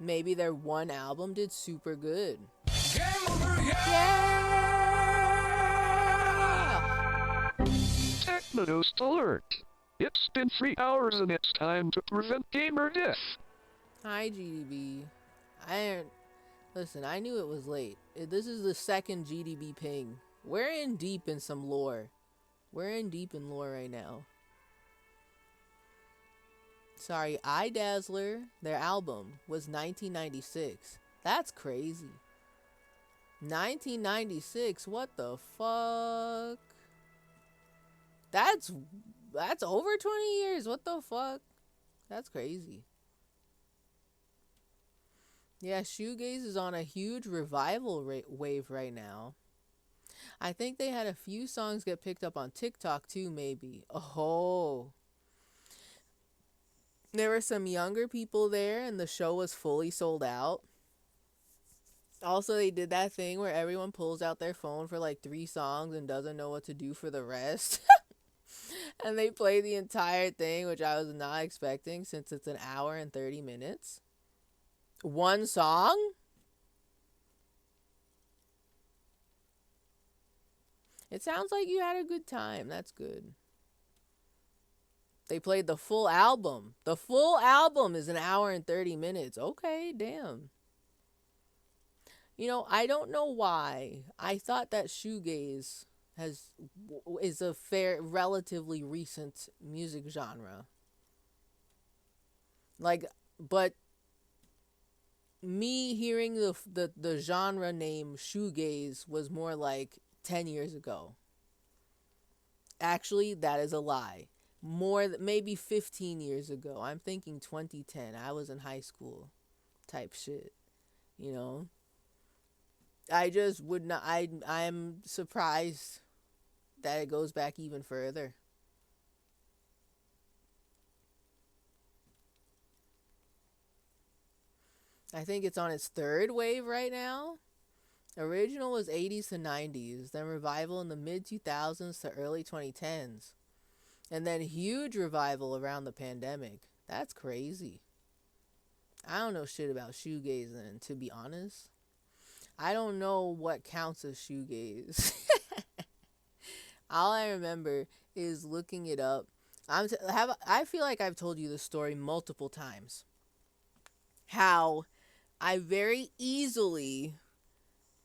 Maybe their one album did super good. Game over, TechnoToast alert! It's been 3 hours and it's time to prevent gamer death. Hi, GDB. Listen, I knew it was late. This is the second GDB ping. We're in deep in some lore. We're in deep in lore right now. Sorry, iDazzler, their album was 1996. That's crazy. 1996, what the fuck? That's over 20 years. What the fuck? That's crazy. Yeah, shoegaze is on a huge revival wave right now. I think they had a few songs get picked up on TikTok too, maybe. Oh. There were some younger people there, and the show was fully sold out. Also, they did that thing where everyone pulls out their phone for like 3 songs and doesn't know what to do for the rest. And they play the entire thing, which I was not expecting since it's an hour and 30 minutes. One song? It sounds like you had a good time. That's good. They played the full album. The full album is an hour and 30 minutes. Okay, damn. You know, I don't know why. I thought that shoegaze is a relatively recent music genre. Like, but me hearing the genre name shoegaze was more like 10 years ago. Actually, that is a lie. Maybe 15 years ago. I'm thinking 2010. I was in high school type shit. You know? I just would not. I'm surprised that it goes back even further. I think it's on its 3rd wave right now. Original was 80s to 90s, then revival in the mid 2000s to early 2010s, and then huge revival around the pandemic. That's crazy. I don't know shit about shoegazing, to be honest. I don't know what counts as shoegaze. All I remember is looking it up. I feel like I've told you this story multiple times. How I very easily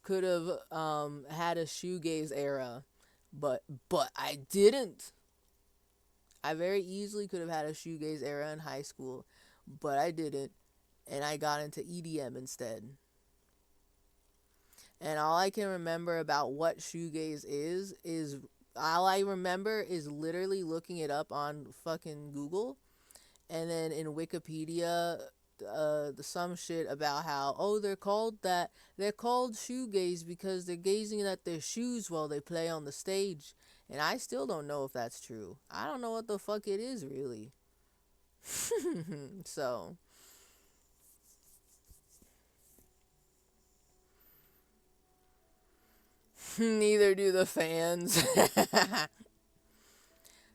could have had a shoegaze era, but I didn't. I very easily could have had a shoegaze era in high school, but I didn't, and I got into EDM instead. And all I can remember about what shoegaze is all I remember is literally looking it up on fucking Google, and then in Wikipedia, some shit about how they're called shoegaze because they're gazing at their shoes while they play on the stage, and I still don't know if that's true. I don't know what the fuck it is really. So neither do the fans.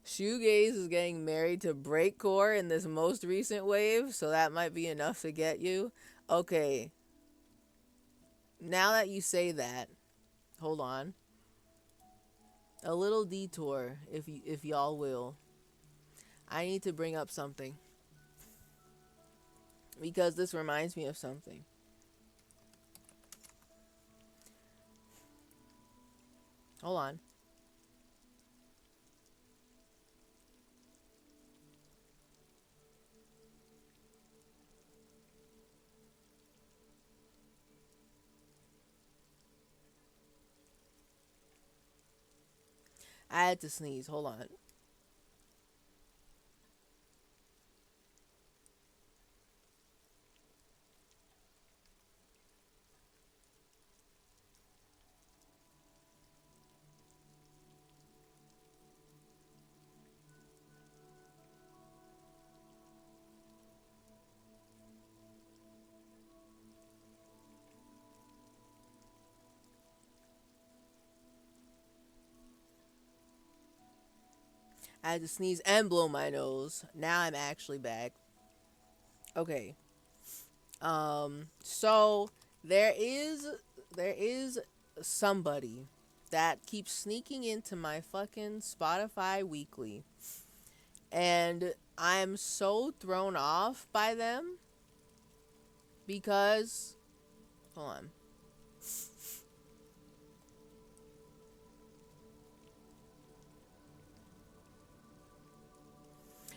Shoegaze is getting married to breakcore in this most recent wave, so that might be enough to get you. Okay. Now that you say that, hold on. A little detour, if y'all will. I need to bring up something, because this reminds me of something. Hold on. I had to sneeze. Hold on. I had to sneeze and blow my nose. Now I'm actually back. Okay. So there is somebody that keeps sneaking into my fucking Spotify weekly, and I'm so thrown off by them because hold on.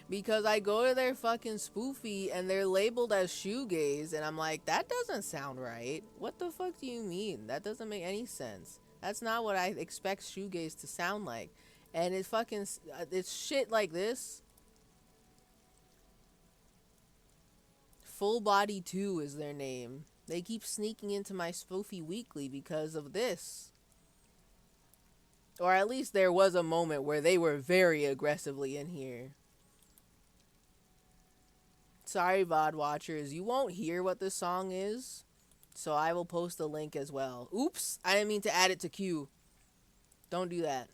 Because I go to their fucking spoofy and they're labeled as shoegaze, and I'm like, that doesn't sound right. What the fuck do you mean? That doesn't make any sense. That's not what I expect shoegaze to sound like. And it's fucking, it's shit like this. Full Body 2 is their name. They keep sneaking into my Spoofy Weekly because of this. Or at least there was a moment where they were very aggressively in here. Sorry, VOD watchers, you won't hear what this song is, so I will post a link as well. Oops, I didn't mean to add it to queue. Don't do that.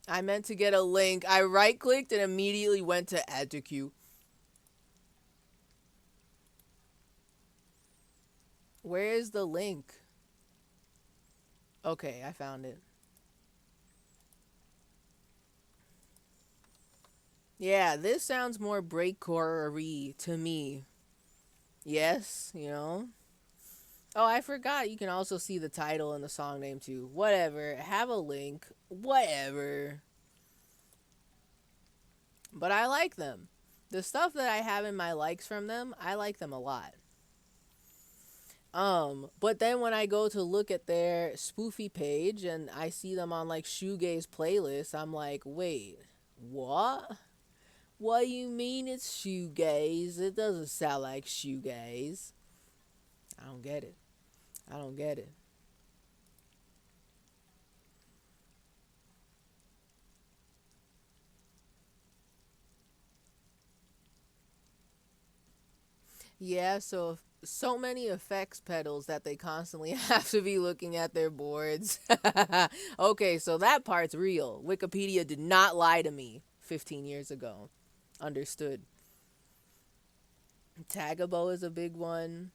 I meant to get a link. I right-clicked and immediately went to add to queue. Where is the link? Okay, I found it. Yeah, this sounds more breakcore-y to me. Yes, you know. Oh, I forgot you can also see the title and the song name too. Whatever, have a link. Whatever. But I like them. The stuff that I have in my likes from them, I like them a lot. But then when I go to look at their spoofy page and I see them on like shoegaze playlists, I'm like, wait, what? What do you mean it's shoegaze? It doesn't sound like shoegaze. I don't get it. I don't get it. Yeah, so many effects pedals that they constantly have to be looking at their boards. Okay, so that part's real. Wikipedia did not lie to me 15 years ago. Understood. Tagabo is a big one.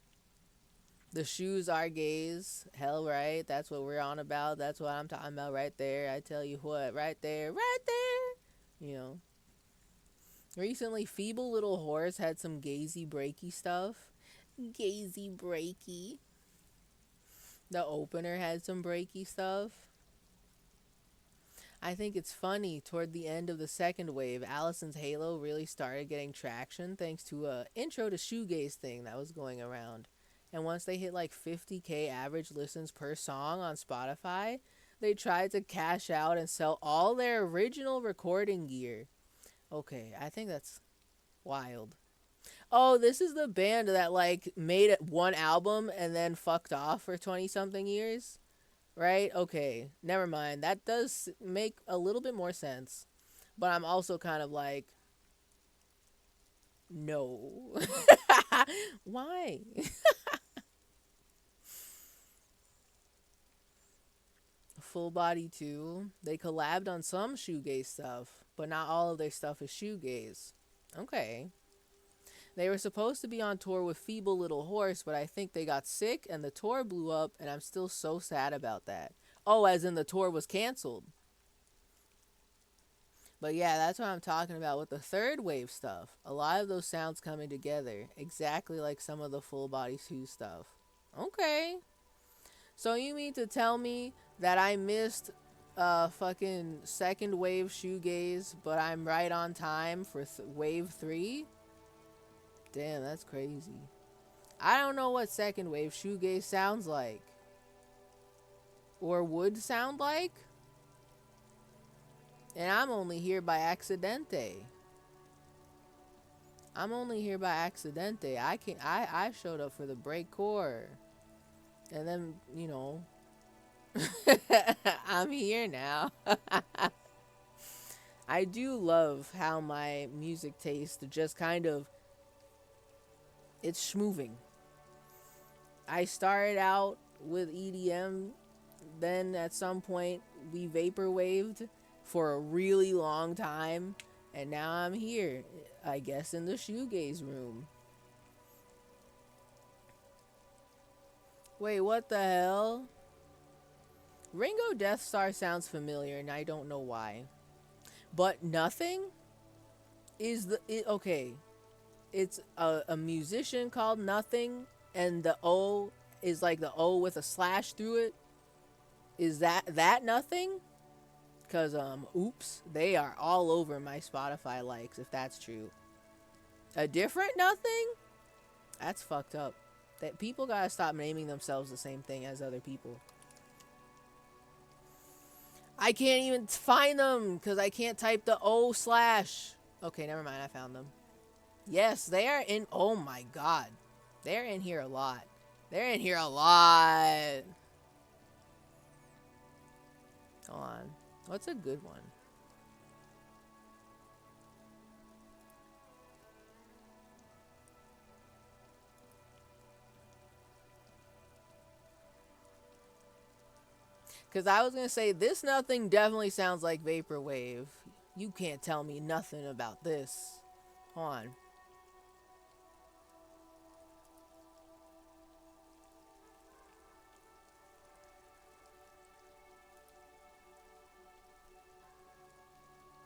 The shoes are gays. Hell right. That's what we're on about. That's what I'm talking about right there. I tell you what, right there, right there. You know. Recently, Feeble Little Horse had some gazy breaky stuff. Gazy breaky. The opener had some breaky stuff. I think it's funny, toward the end of the second wave, Allison's Halo really started getting traction thanks to a intro to shoegaze thing that was going around. And once they hit like 50K average listens per song on Spotify, they tried to cash out and sell all their original recording gear. Okay, I think that's wild. Oh, this is the band that like made one album and then fucked off for 20 something years? Right? Okay, never mind. That does make a little bit more sense. But I'm also kind of like, no. Why? Full Body 2. They collabed on some shoegaze stuff, but not all of their stuff is shoegaze. Okay. They were supposed to be on tour with Feeble Little Horse, but I think they got sick and the tour blew up, and I'm still so sad about that. Oh, as in the tour was canceled. But yeah, that's what I'm talking about with the third wave stuff. A lot of those sounds coming together, exactly like some of the Full Body 2 stuff. Okay. So you mean to tell me that I missed fucking second wave shoegaze, but I'm right on time for wave 3? Damn, that's crazy. I don't know what second wave shoegaze sounds like. Or would sound like. And I'm only here by accidente. I showed up for the breakcore. And then, you know, I'm here now. I do love how my music taste just kind of, it's schmoving. I started out with EDM, then at some point we vaporwaved for a really long time, and now I'm here, I guess, in the shoegaze room. Wait, what the hell? Ringo Death Star sounds familiar, and I don't know why. But Nothing is okay. It's a musician called Nothing, and the O is like the O with a slash through it. Is that Nothing? Because, oops, they are all over my Spotify likes, if that's true. A different Nothing? That's fucked up. That people gotta stop naming themselves the same thing as other people. I can't even find them because I can't type the O slash. Okay, never mind. I found them. Yes, they are in. Oh my god. They're in here a lot. They're in here a lot. Hold on. What's a good one? Because I was going to say, this nothing definitely sounds like Vaporwave. You can't tell me nothing about this. Hold on.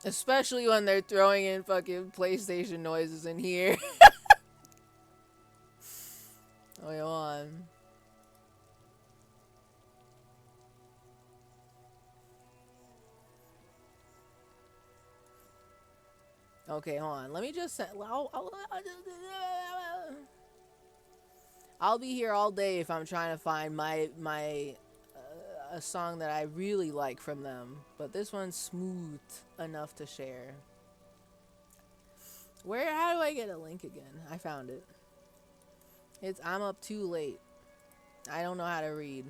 Especially when they're throwing in fucking PlayStation noises in here. Wait, hold on. Okay, hold on. Let me just say, I'll be here all day if I'm trying to find a song that I really like from them. But this one's smooth enough to share. How do I get a link again? I found it. It's I'm Up Too Late. I don't know how to read.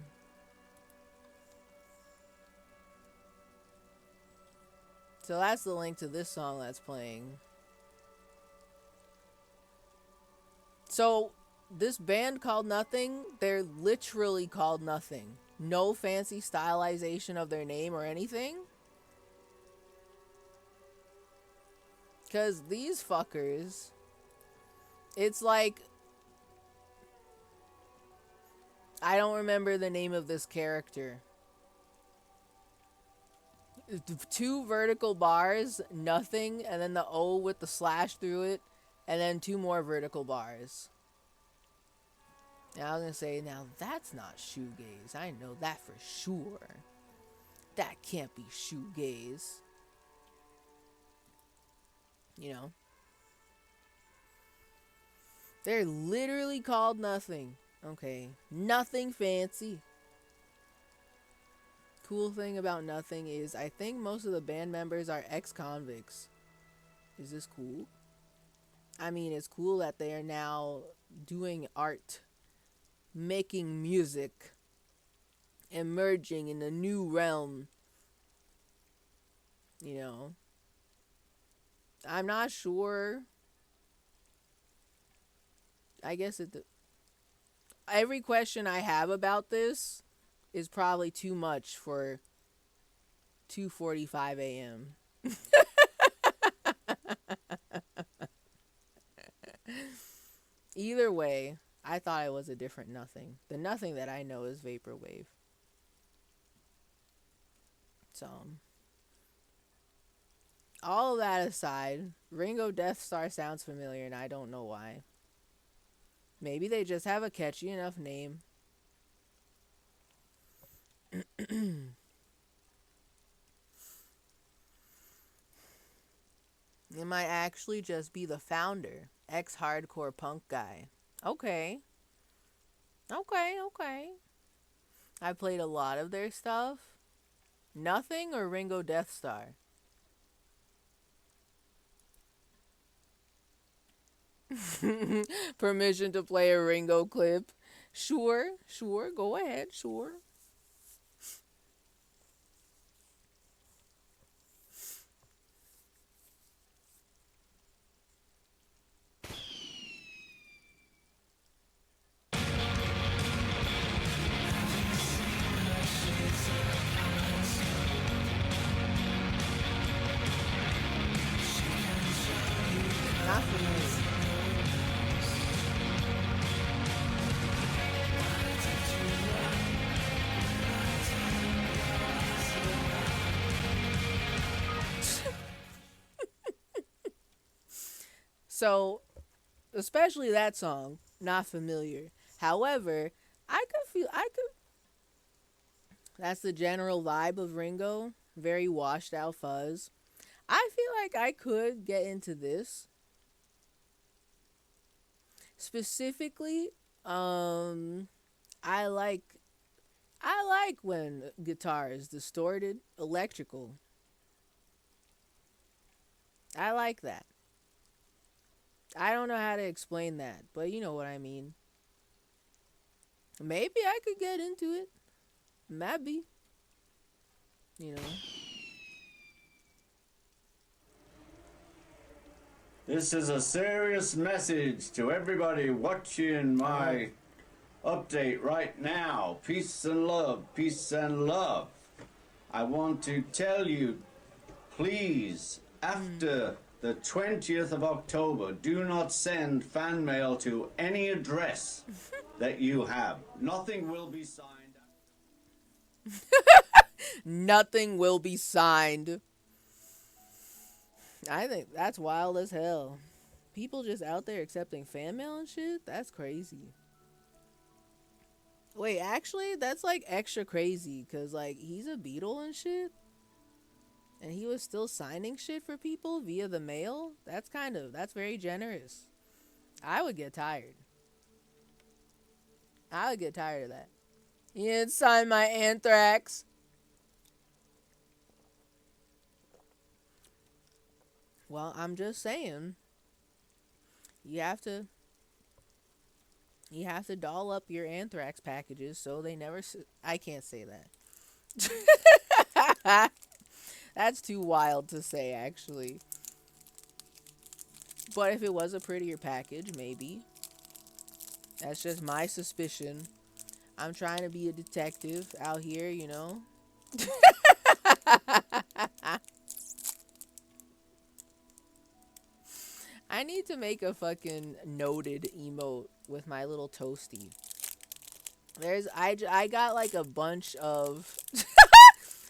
So that's the link to this song that's playing. So this band called Nothing, they're literally called Nothing. No fancy stylization of their name or anything. Because these fuckers, it's like, I don't remember the name of this character. 2 vertical bars, nothing, and then the O with the slash through it, and then 2 more vertical bars. Now I was gonna say, now that's not shoegaze. I know that for sure. That can't be shoegaze. You know? They're literally called Nothing. Okay. Nothing fancy. Cool thing about Nothing is I think most of the band members are ex-convicts. Is this cool? I mean, it's cool that they are now doing art, making music, emerging in a new realm. You know, I'm not sure. I guess every question I have about this is probably too much for 2:45 a.m. Either way, I thought it was a different Nothing. The Nothing that I know is Vaporwave. So, all of that aside, Ringo Death Star sounds familiar and I don't know why. Maybe they just have a catchy enough name. It might actually just be the founder, ex-hardcore punk guy. Okay. I played a lot of their stuff. Nothing or Ringo Death Star? Permission to play a Ringo clip? Sure, go ahead, sure. Not for me. So, especially that song, not familiar. However, that's the general vibe of Ringo, very washed out fuzz. I feel like I could get into this. Specifically, I like when guitar is distorted, electrical. I like that. I don't know how to explain that, but you know what I mean. Maybe I could get into it. Maybe. You know. This is a serious message to everybody watching my update right now. Peace and love, peace and love. I want to tell you, please, after the 20th of October, do not send fan mail to any address that you have. Nothing will be signed. Nothing will be signed. I think that's wild as hell. People just out there accepting fan mail and shit? That's crazy. Wait, actually, that's like extra crazy because, like, he's a Beatle and shit. And he was still signing shit for people via the mail? That's very generous. I would get tired. I would get tired of that. You didn't sign my anthrax. Well, I'm just saying. You have to doll up your anthrax packages so they never I can't say that. That's too wild to say, actually. But if it was a prettier package, maybe. That's just my suspicion. I'm trying to be a detective out here, you know. I need to make a fucking noted emote with my little toasty. I got like a bunch of...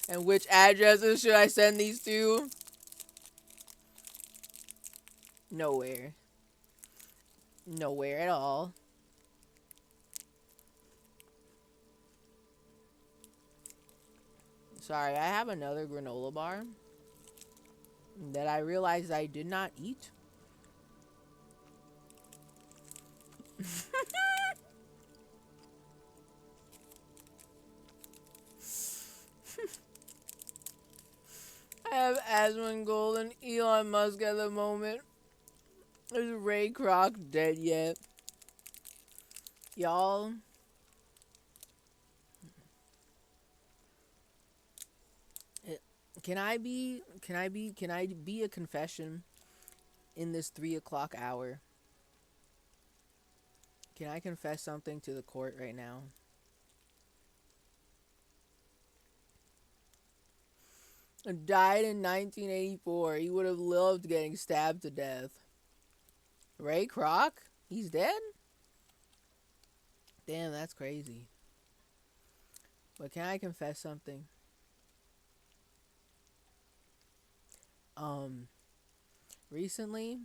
And which addresses should I send these to? Nowhere. Nowhere at all. Sorry, I have another granola bar that I realized I did not eat. I have Asmongold and Elon Musk at the moment. Is Ray Kroc dead yet? Y'all. Can I be a confession in this 3 o'clock hour? Can I confess something to the court right now? Died in 1984. He would have loved getting stabbed to death. Ray Kroc? He's dead? Damn, that's crazy. But can I confess something? Recently,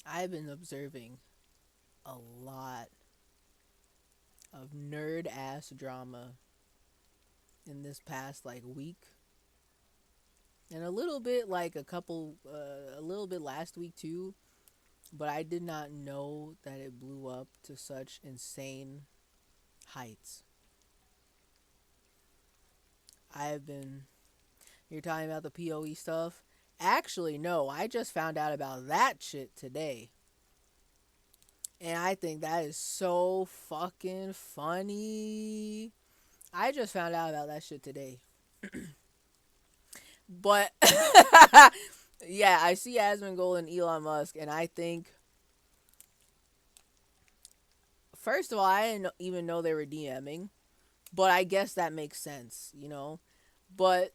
I've been observing a lot of nerd-ass drama in this past, like, week. And a little bit, like, a little bit last week, too. But I did not know that it blew up to such insane heights. You're talking about the PoE stuff? Actually, no, I just found out about that shit today. And I think that is so fucking funny. I just found out about that shit today. But, yeah, I see Asmongold and Elon Musk, and I think, first of all, I didn't even know they were DMing. But I guess that makes sense, you know? But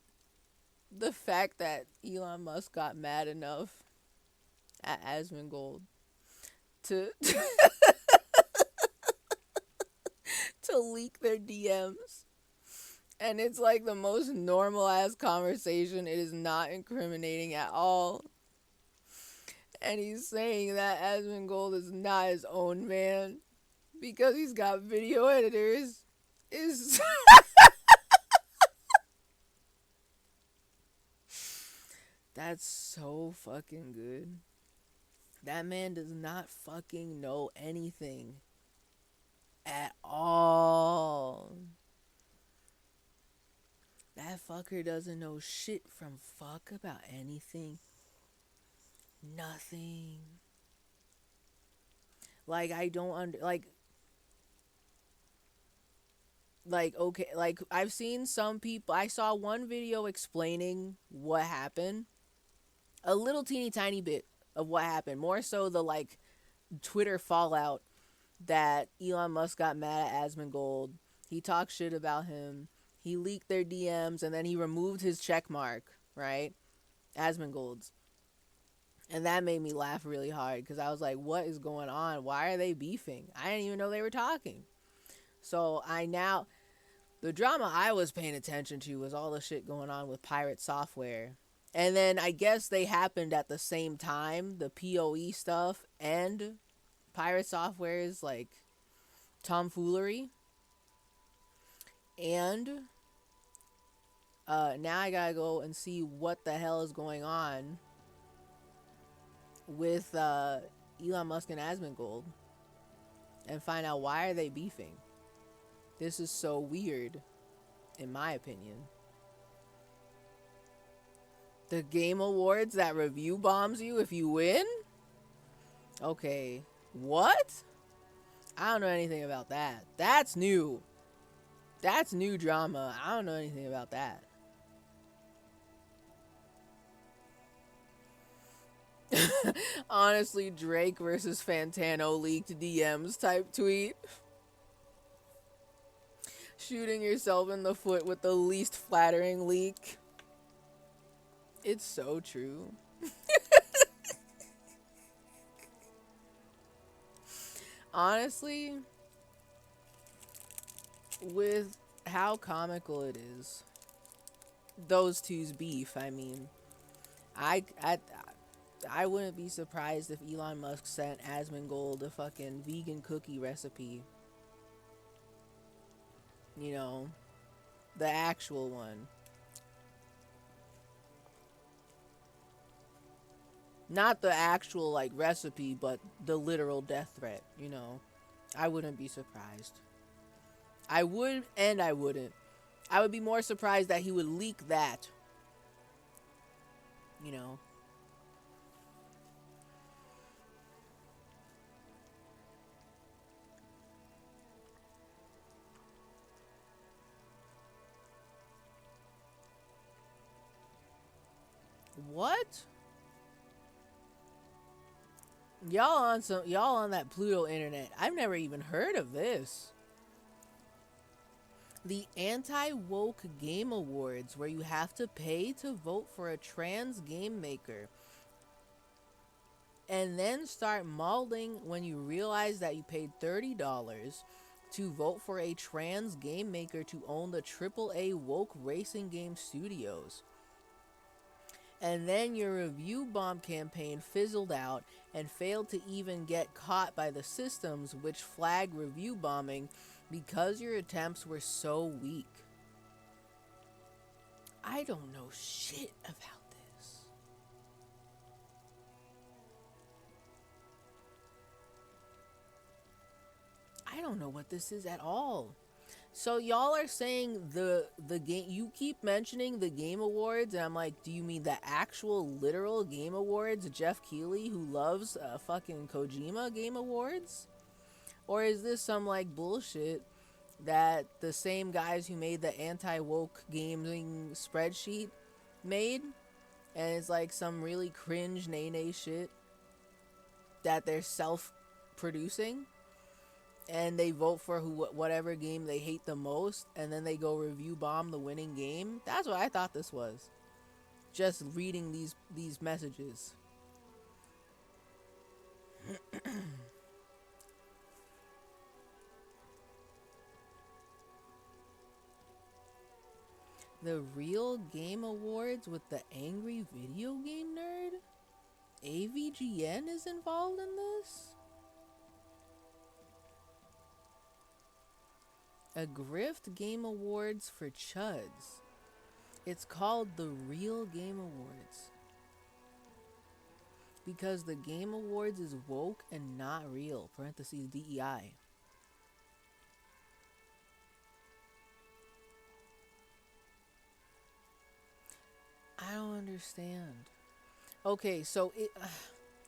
the fact that Elon Musk got mad enough at Asmongold to to leak their DMs, and it's like the most normal ass conversation. It is not incriminating at all, and he's saying that Asmongold is not his own man because he's got video editors is that's so fucking good. That man does not fucking know anything at all. That fucker doesn't know shit from fuck about anything. Nothing. Like, I don't okay, like, I've seen some people, I saw one video explaining what happened, a little teeny tiny bit of what happened, more so the, like, Twitter fallout that Elon Musk got mad at Asmongold. He talked shit about him. He leaked their DMs, and then he removed his check mark, right? Asmongold's. And that made me laugh really hard because I was like, what is going on? Why are they beefing? I didn't even know they were talking. So the drama I was paying attention to was all the shit going on with Pirate Software. And then I guess they happened at the same time, the PoE stuff and Pirate Software's, like, tomfoolery. And now I gotta go and see what the hell is going on with Elon Musk and Asmongold and find out why are they beefing. This is so weird, in my opinion. The Game Awards that review bombs you if you win? Okay, what? I don't know anything about that. That's new. That's new drama. I don't know anything about that. Honestly, Drake versus Fantano leaked DMs type tweet. Shooting yourself in the foot with the least flattering leak. It's so true. Honestly, with how comical it is, those two's beef, I mean, I wouldn't be surprised if Elon Musk sent Asmongold a fucking vegan cookie recipe. You know, the actual one. Not the actual, like, recipe, but the literal death threat, you know. I wouldn't be surprised. I would and I wouldn't. I would be more surprised that he would leak that. You know. What? Y'all on that Pluto internet. I've never even heard of this. The Anti-Woke Game Awards, where you have to pay to vote for a trans game maker. And then start mauling when you realize that you paid $30 to vote for a trans game maker to own the AAA woke racing game studios. And then your review bomb campaign fizzled out and failed to even get caught by the systems which flagged review bombing because your attempts were so weak. I don't know shit about this. I don't know what this is at all. So y'all are saying the game, you keep mentioning the Game Awards, and I'm like, do you mean the actual literal Game Awards, Jeff Keighley, who loves fucking Kojima Game Awards? Or is this some, like, bullshit that the same guys who made the anti-woke gaming spreadsheet made, and it's like some really cringe nay shit that they're self-producing? And they vote for whatever game they hate the most, and then they go review bomb the winning game. That's what I thought this was. Just reading these messages. The Real Game Awards with the angry video game nerd? AVGN is involved in this? A Grift Game Awards for Chuds. It's called the Real Game Awards because the Game Awards is woke and not real, parentheses DEI. I don't understand. Okay, so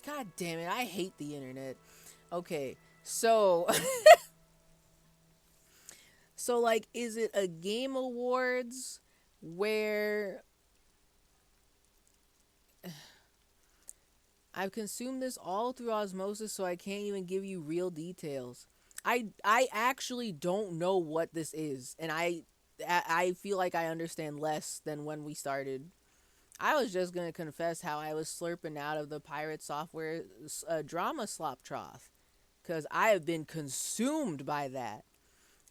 God damn it, I hate the internet. Okay, So, so like, is it a game awards where I've consumed this all through osmosis, so I can't even give you real details. I actually don't know what this is, and I feel like I understand less than when we started. I was just gonna confess how I was slurping out of the pirate software drama slop trough, cause I have been consumed by that,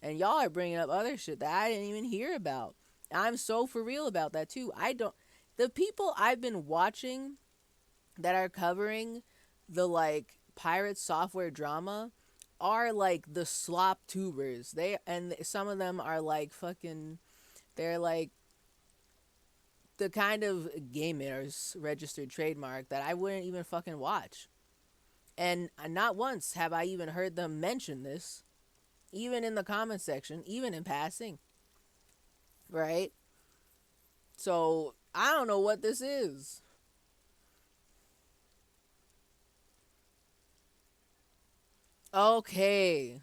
and y'all are bringing up other shit that I didn't even hear about. I'm so for real about that too. I don't. The people I've been watching that are covering the like pirate software drama are like the slop tubers. They and some of them are like fucking. They're like the kind of gamers registered trademark that I wouldn't even fucking watch. And not once have I even heard them mention this, even in the comment section, even in passing. Right? So I don't know what this is. Okay.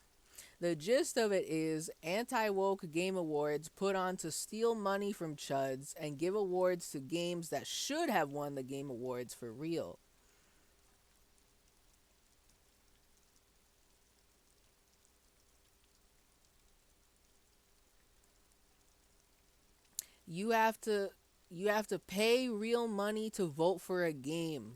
The gist of it is anti-woke game awards put on to steal money from chuds and give awards to games that should have won the game awards for real. You have to pay real money to vote for a game.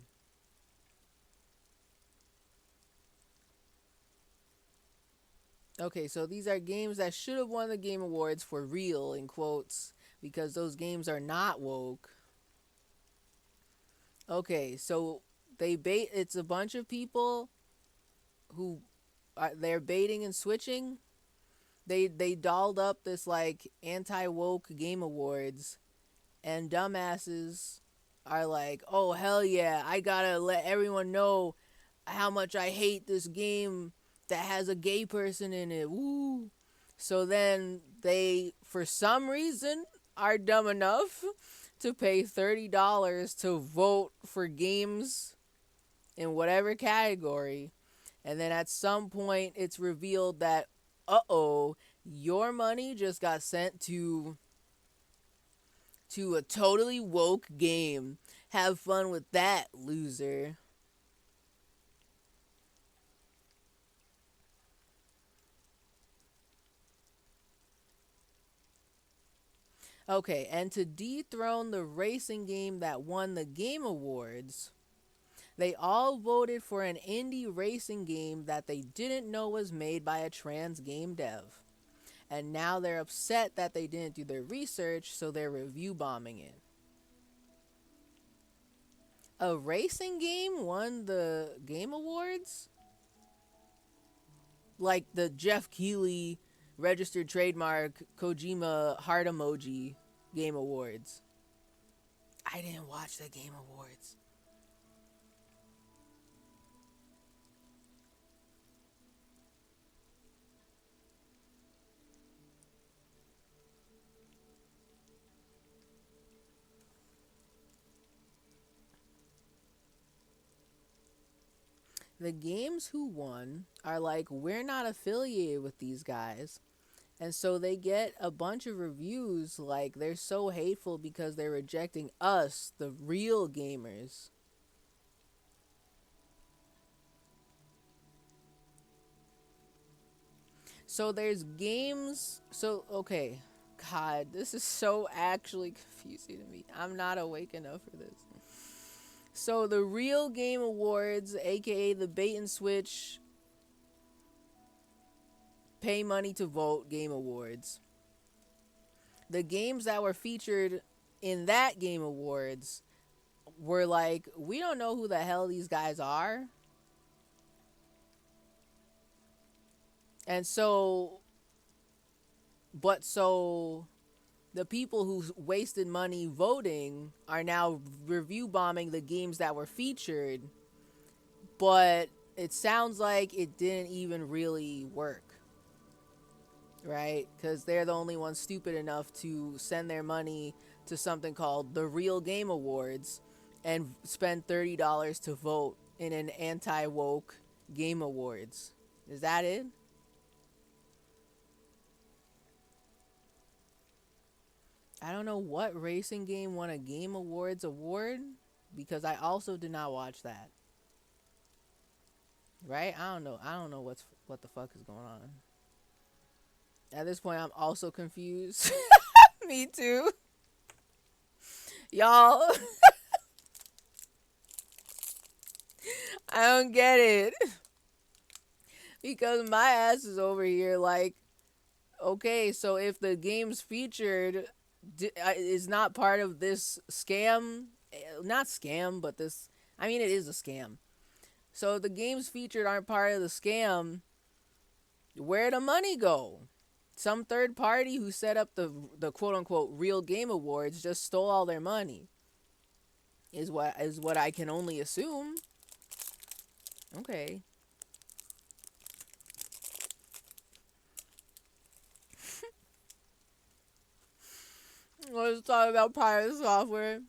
Okay, so these are games that should have won the game awards for real in quotes because those games are not woke. Okay, so it's a bunch of people who they're baiting and switching. They dolled up this like anti-woke game awards, and dumbasses are like, "Oh hell yeah, I got to let everyone know how much I hate this game that has a gay person in it." Woo. So then they for some reason are dumb enough to pay $30 to vote for games in whatever category. And then at some point it's revealed that your money just got sent to a totally woke game. Have fun with that, loser. Okay, and to dethrone the racing game that won the Game Awards, they all voted for an indie racing game that they didn't know was made by a trans game dev. And now they're upset that they didn't do their research, so they're review bombing it. A racing game won the Game Awards? Like the Jeff Keighley registered trademark Kojima heart emoji Game Awards. I didn't watch the Game Awards. The games who won are like, we're not affiliated with these guys. And so they get a bunch of reviews like they're so hateful because they're rejecting us, the real gamers. So there's games. So, okay. God, this is so actually confusing to me. I'm not awake enough for this. So the real Game Awards, aka the bait and switch, pay money to vote Game Awards. The games that were featured in that Game Awards were like, we don't know who the hell these guys are. And so the people who wasted money voting are now review bombing the games that were featured, but it sounds like it didn't even really work, right? Because they're the only ones stupid enough to send their money to something called the Real Game Awards and spend $30 to vote in an anti-woke Game Awards. Is that it? I don't know what racing game won a Game Awards award, because I also did not watch that. Right? I don't know. I don't know what the fuck is going on. At this point, I'm also confused. Me too. Y'all. I don't get it. Because my ass is over here like, okay, so if the games featured is not part of this scam, not scam, but this, I mean, it is a scam. So if the games featured aren't part of the scam, where'd the money go? Some third party who set up the quote unquote real game awards just stole all their money. Is what I can only assume. Okay. Let's talk about pirate software.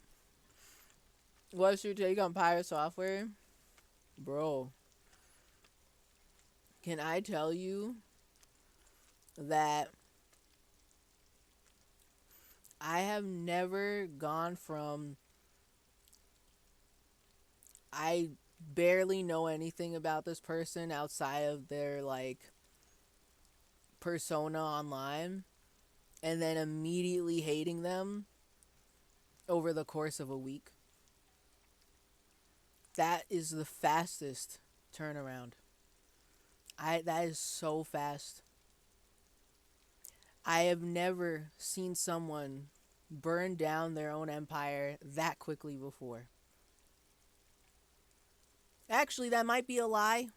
What's your take on pirate software? Bro, can I tell you that I have never gone from I barely know anything about this person outside of their like persona online and then immediately hating them over the course of a week. That is the fastest turnaround. That is so fast. I have never seen someone burn down their own empire that quickly before. Actually, that might be a lie.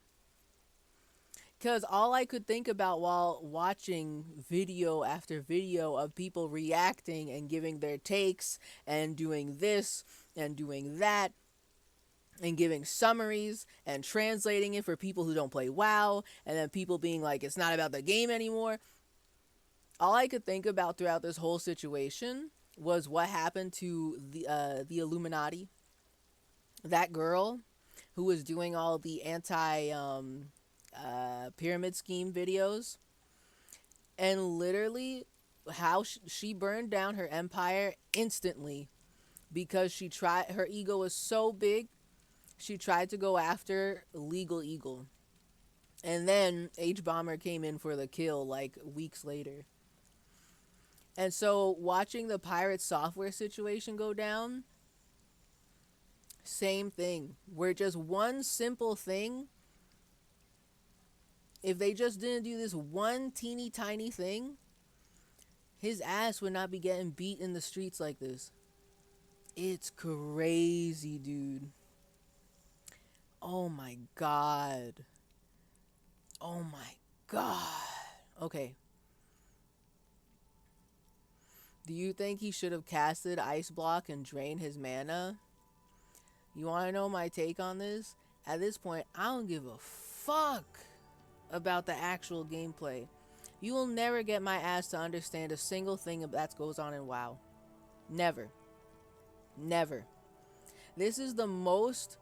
Because all I could think about while watching video after video of people reacting and giving their takes and doing this and doing that and giving summaries and translating it for people who don't play WoW, and then people being like, it's not about the game anymore. All I could think about throughout this whole situation was what happened to the Illuminati. That girl who was doing all the pyramid scheme videos, and literally how she burned down her empire instantly because her ego was so big. She tried to go after Legal Eagle. And then H-Bomber came in for the kill like weeks later. And so watching the pirate software situation go down, same thing. Where just one simple thing, if they just didn't do this one teeny tiny thing, his ass would not be getting beat in the streets like this. It's crazy, dude. Oh my god. Oh my god. Okay. Do you think he should have casted Ice Block and drained his mana? You want to know my take on this? At this point, I don't give a fuck about the actual gameplay. You will never get my ass to understand a single thing that goes on in WoW. Never. Never. This is the most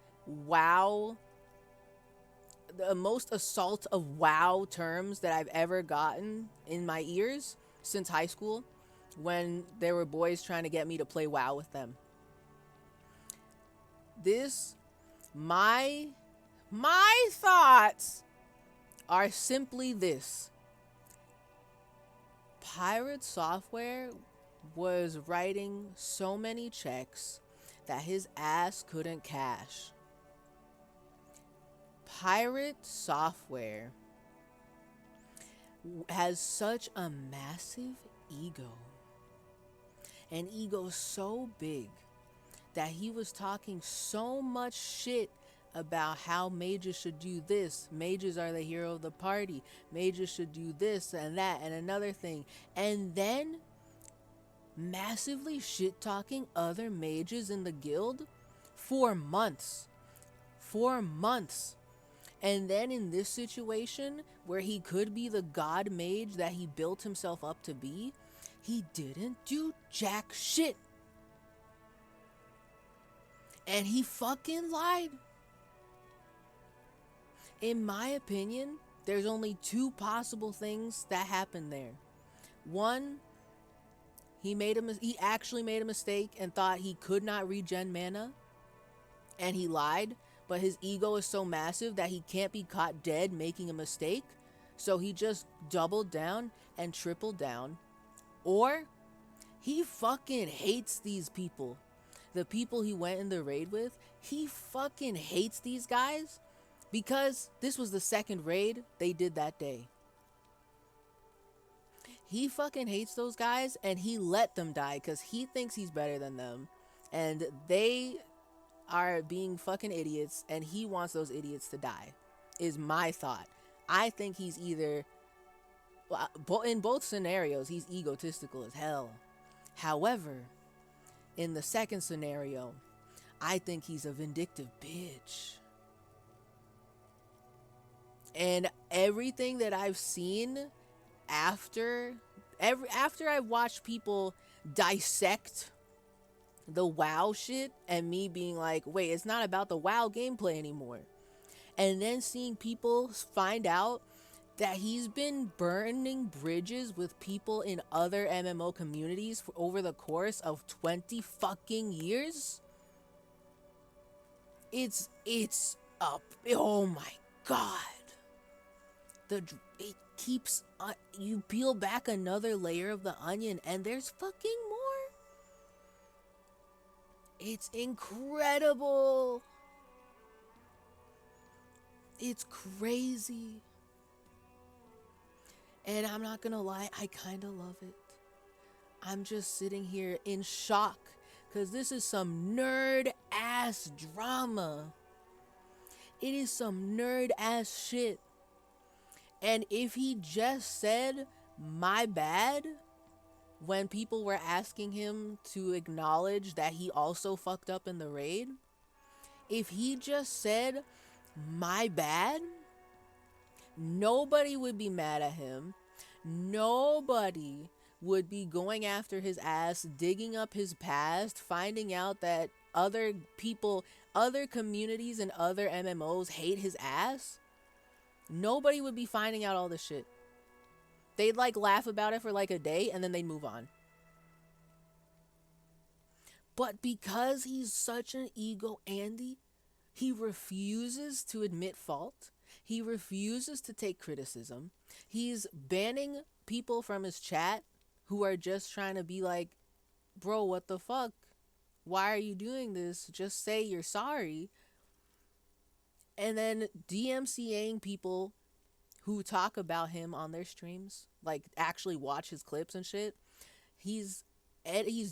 assault of WoW terms that I've ever gotten in my ears since high school, when there were boys trying to get me to play WoW with them. My thoughts are simply this. Pirate Software was writing so many checks that his ass couldn't cash. Pirate Software has such a massive ego. An ego so big that he was talking so much shit about how mages should do this. Mages are the hero of the party. Mages should do this and that and another thing. And then massively shit talking other mages in the guild for months. For months. And then in this situation where he could be the god mage that he built himself up to be, he didn't do jack shit. And he fucking lied. In my opinion, there's only two possible things that happened there. One, he actually made a mistake and thought he could not regen mana, and he lied, but his ego is so massive that he can't be caught dead making a mistake, so he just doubled down and tripled down. Or he fucking hates these people. The people he went in the raid with, he fucking hates these guys because this was the second raid they did that day. He fucking hates those guys and he let them die because he thinks he's better than them. And they are being fucking idiots and he wants those idiots to die, is my thought. I think he's either, in both scenarios, he's egotistical as hell. However, in the second scenario, I think he's a vindictive bitch. And everything that I've seen after I've watched people dissect the WoW shit and me being like, wait, it's not about the WoW gameplay anymore. And then seeing people find out that he's been burning bridges with people in other MMO communities for over the course of 20 fucking years. It's up. Oh my god. It keeps, you peel back another layer of the onion and there's fucking more. It's incredible. It's crazy. And I'm not gonna lie, I kind of love it. I'm just sitting here in shock because this is some nerd ass drama. It is some nerd ass shit. And if he just said, my bad, when people were asking him to acknowledge that he also fucked up in the raid, if he just said, my bad, nobody would be mad at him. Nobody would be going after his ass, digging up his past, finding out that other people, other communities and other MMOs hate his ass. Nobody would be finding out all this shit. They'd like laugh about it for like a day and then they'd move on. But because he's such an ego Andy, he refuses to admit fault. He refuses to take criticism. He's banning people from his chat who are just trying to be like, bro, what the fuck? Why are you doing this? Just say you're sorry. And then DMCAing people who talk about him on their streams, like actually watch his clips and shit. He's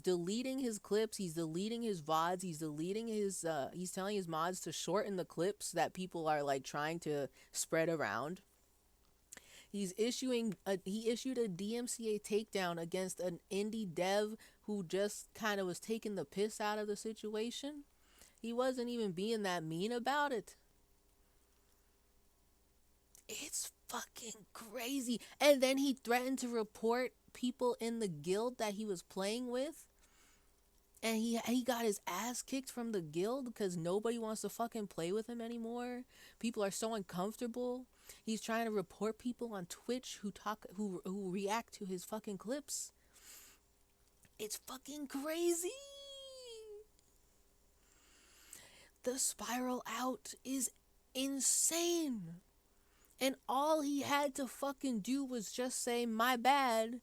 deleting his clips, he's deleting his VODs, he's deleting his he's telling his mods to shorten the clips that people are like trying to spread around. He issued a DMCA takedown against an indie dev who just kind of was taking the piss out of the situation. He wasn't even being that mean about it. It's fucking crazy. And then he threatened to report people in the guild that he was playing with. And he got his ass kicked from the guild because nobody wants to fucking play with him anymore. People are so uncomfortable. He's trying to report people on Twitch who react to his fucking clips. It's fucking crazy. The spiral out is insane. And all he had to fucking do was just say, my bad,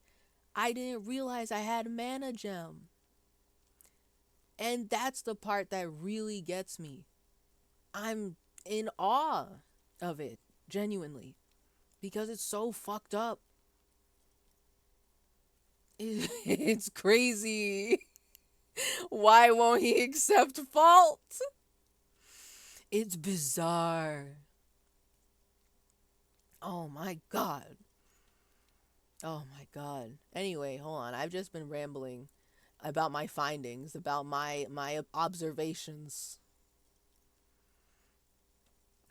I didn't realize I had mana gem. And that's the part that really gets me. I'm in awe of it, genuinely, because it's so fucked up. It's crazy. Why won't he accept fault? It's bizarre. Oh my god. Oh my god. Anyway, hold on. I've just been rambling about my findings, about my observations.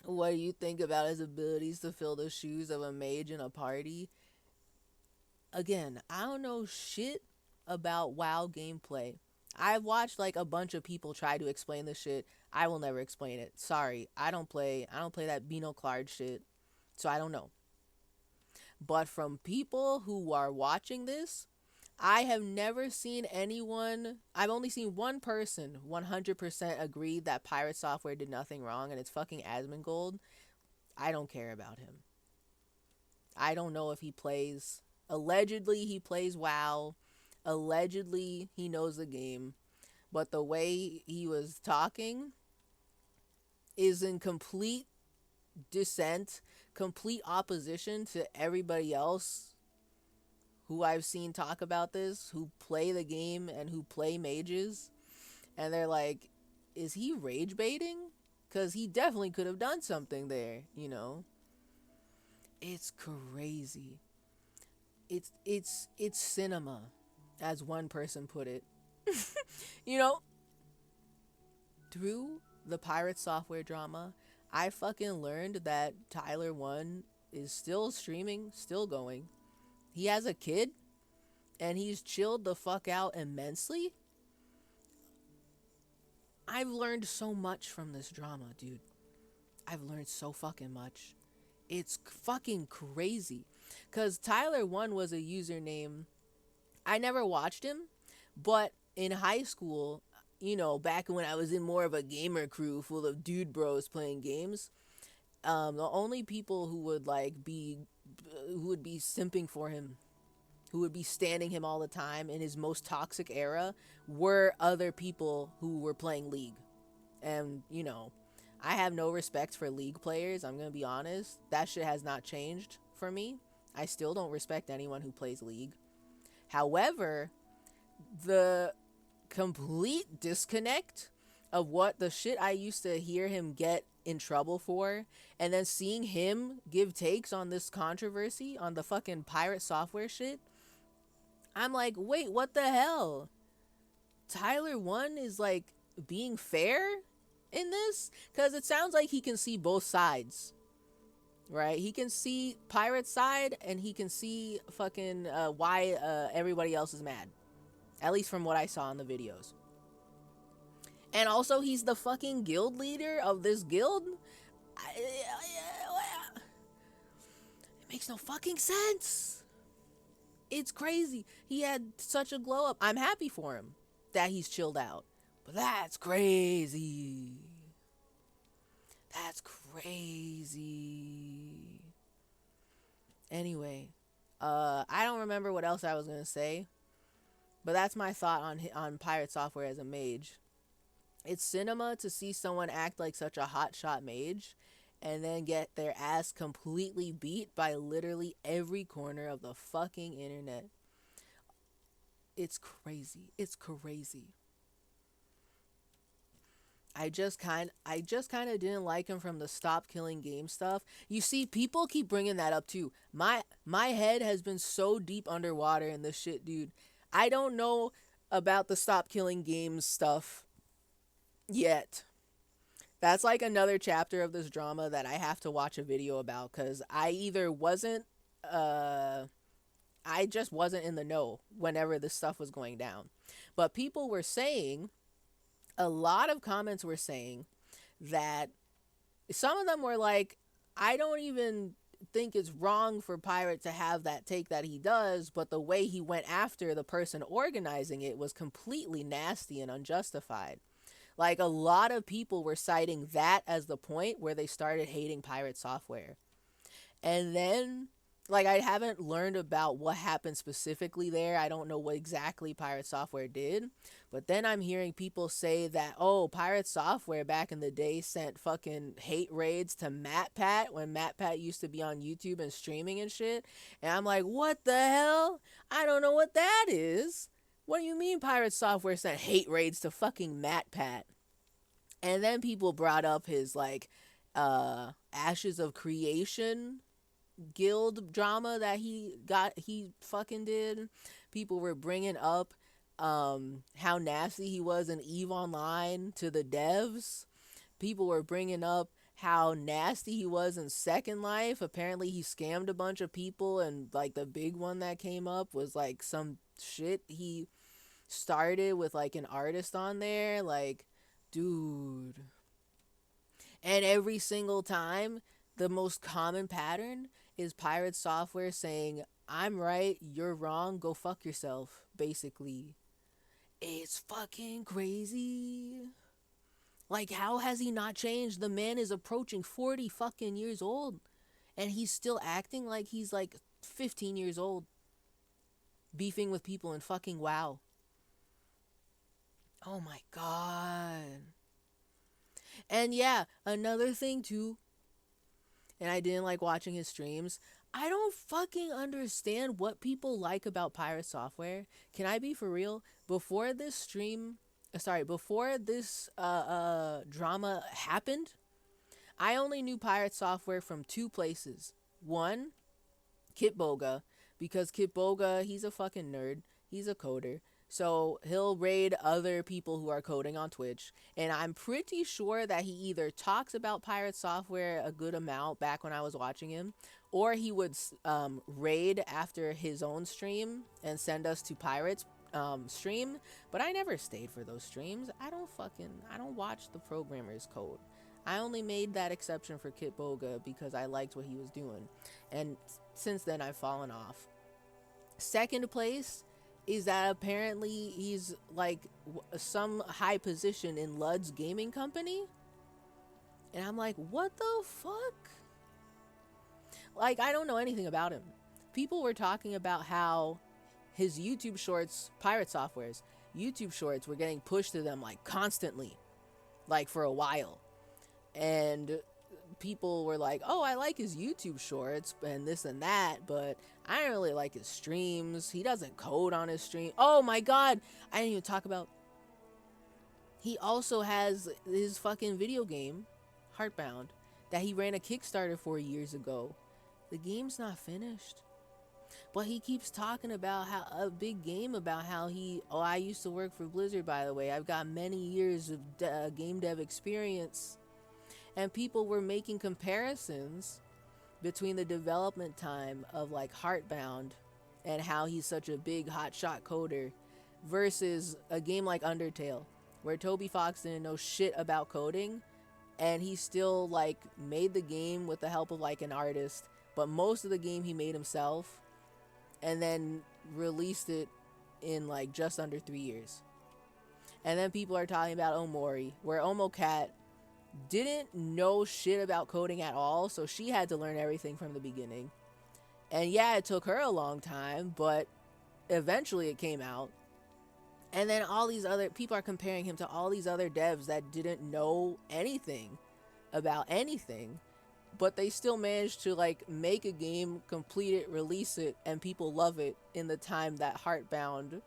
What do you think about his abilities to fill the shoes of a mage in a party? Again, I don't know shit about WoW gameplay. I've watched like a bunch of people try to explain this shit. I will never explain it. Sorry. I don't play that Bino Clark shit. So I don't know. But from people who are watching this, I have never seen anyone, I've only seen one person 100% agree that Pirate Software did nothing wrong, and it's fucking Asmongold. I don't care about him. I don't know if he plays. Allegedly, he plays WoW. Allegedly, he knows the game. But the way he was talking is in complete dissent, complete opposition to everybody else who I've seen talk about this, who play the game and who play mages. And they're like, is he rage baiting? Because he definitely could have done something there, you know? It's crazy. It's cinema, as one person put it. You know, through the Pirate Software drama, I fucking learned that Tyler 1 is still streaming, still going. He has a kid, and he's chilled the fuck out immensely. I've learned so much from this drama, dude. I've learned so fucking much. It's fucking crazy. Because Tyler 1 was a username. I never watched him, but in high school, you know, back when I was in more of a gamer crew full of dude bros playing games, the only people who would who would be simping for him, who would be standing him all the time in his most toxic era, were other people who were playing League. And, you know, I have no respect for League players, I'm gonna be honest. That shit has not changed for me. I still don't respect anyone who plays League. However, the complete disconnect of what the shit I used to hear him get in trouble for, and then seeing him give takes on this controversy, on the fucking Pirate Software shit, I'm like, wait, what the hell? Tyler 1 is like being fair in this? Because it sounds like he can see both sides, right? He can see Pirate side, and he can see fucking why everybody else is mad. At least from what I saw in the videos. And also, he's the fucking guild leader of this guild? It makes no fucking sense. It's crazy. He had such a glow up. I'm happy for him that he's chilled out. But that's crazy. That's crazy. Anyway, I don't remember what else I was going to say. But that's my thought on Pirate Software as a mage. It's cinema to see someone act like such a hotshot mage and then get their ass completely beat by literally every corner of the fucking internet. It's crazy. It's crazy. I just kind of didn't like him from the stop killing game stuff. You see, people keep bringing that up too. My head has been so deep underwater in this shit, dude. I don't know about the stop killing games stuff yet. That's like another chapter of this drama that I have to watch a video about, because I either wasn't I just wasn't in the know whenever this stuff was going down. But people were saying, a lot of comments were saying that some of them were like, I don't even think it's wrong for Pirate to have that take that he does, but the way he went after the person organizing it was completely nasty and unjustified. Like, a lot of people were citing that as the point where they started hating Pirate Software. And then, like, I haven't learned about what happened specifically there. I don't know what exactly Pirate Software did. But then I'm hearing people say that, oh, Pirate Software back in the day sent fucking hate raids to MatPat when MatPat used to be on YouTube and streaming and shit. And I'm like, what the hell? I don't know what that is. What do you mean Pirate Software sent hate raids to fucking MatPat? And then people brought up his, like, Ashes of Creation guild drama that he fucking did. People were bringing up how nasty he was in EVE Online to the devs. People were bringing up how nasty he was in Second Life. Apparently he scammed a bunch of people, and like the big one that came up was like some shit he started with like an artist on there. Like, dude. And every single time, the most common pattern is Pirate Software saying, I'm right, you're wrong, go fuck yourself, basically. It's fucking crazy. Like, how has he not changed? The man is approaching 40 fucking years old, and he's still acting like he's like 15 years old, beefing with people in fucking WoW. Oh my god. And yeah, another thing too, and I didn't like watching his streams, I don't fucking understand what people like about Pirate Software. Can I be for real? Before this drama happened, I only knew Pirate Software from two places. One, Kitboga, because Kitboga, he's a fucking nerd. He's a coder. So he'll raid other people who are coding on Twitch. And I'm pretty sure that he either talks about Pirate Software a good amount back when I was watching him, or he would raid after his own stream and send us to Pirate's stream. But I never stayed for those streams. I don't watch the programmer's code. I only made that exception for Kitboga because I liked what he was doing. And since then, I've fallen off. Second place is that apparently he's like some high position in Lud's gaming company. And I'm like, what the fuck? Like, I don't know anything about him. People were talking about how his YouTube shorts, Pirate Software's YouTube shorts, were getting pushed to them like constantly, like for a while. And people were like, oh, I like his YouTube shorts and this and that, but I don't really like his streams. He doesn't code on his stream. Oh my god, I didn't even talk about, he also has his fucking video game, Heartbound, that he ran a Kickstarter for years ago. The game's not finished, but he keeps talking about how a big game about how I used to work for Blizzard, by the way. I've got many years of game dev experience. And people were making comparisons between the development time of like Heartbound and how he's such a big hotshot coder versus a game like Undertale, where Toby Fox didn't know shit about coding and he still like made the game with the help of like an artist, but most of the game he made himself and then released it in like just under 3 years. And then people are talking about Omori, where Omocat didn't know shit about coding at all, so she had to learn everything from the beginning. And yeah, it took her a long time, but eventually it came out. And then all these other people are comparing him to all these other devs that didn't know anything about anything, but they still managed to like make a game, complete it, release it, and people love it in the time that Heartbound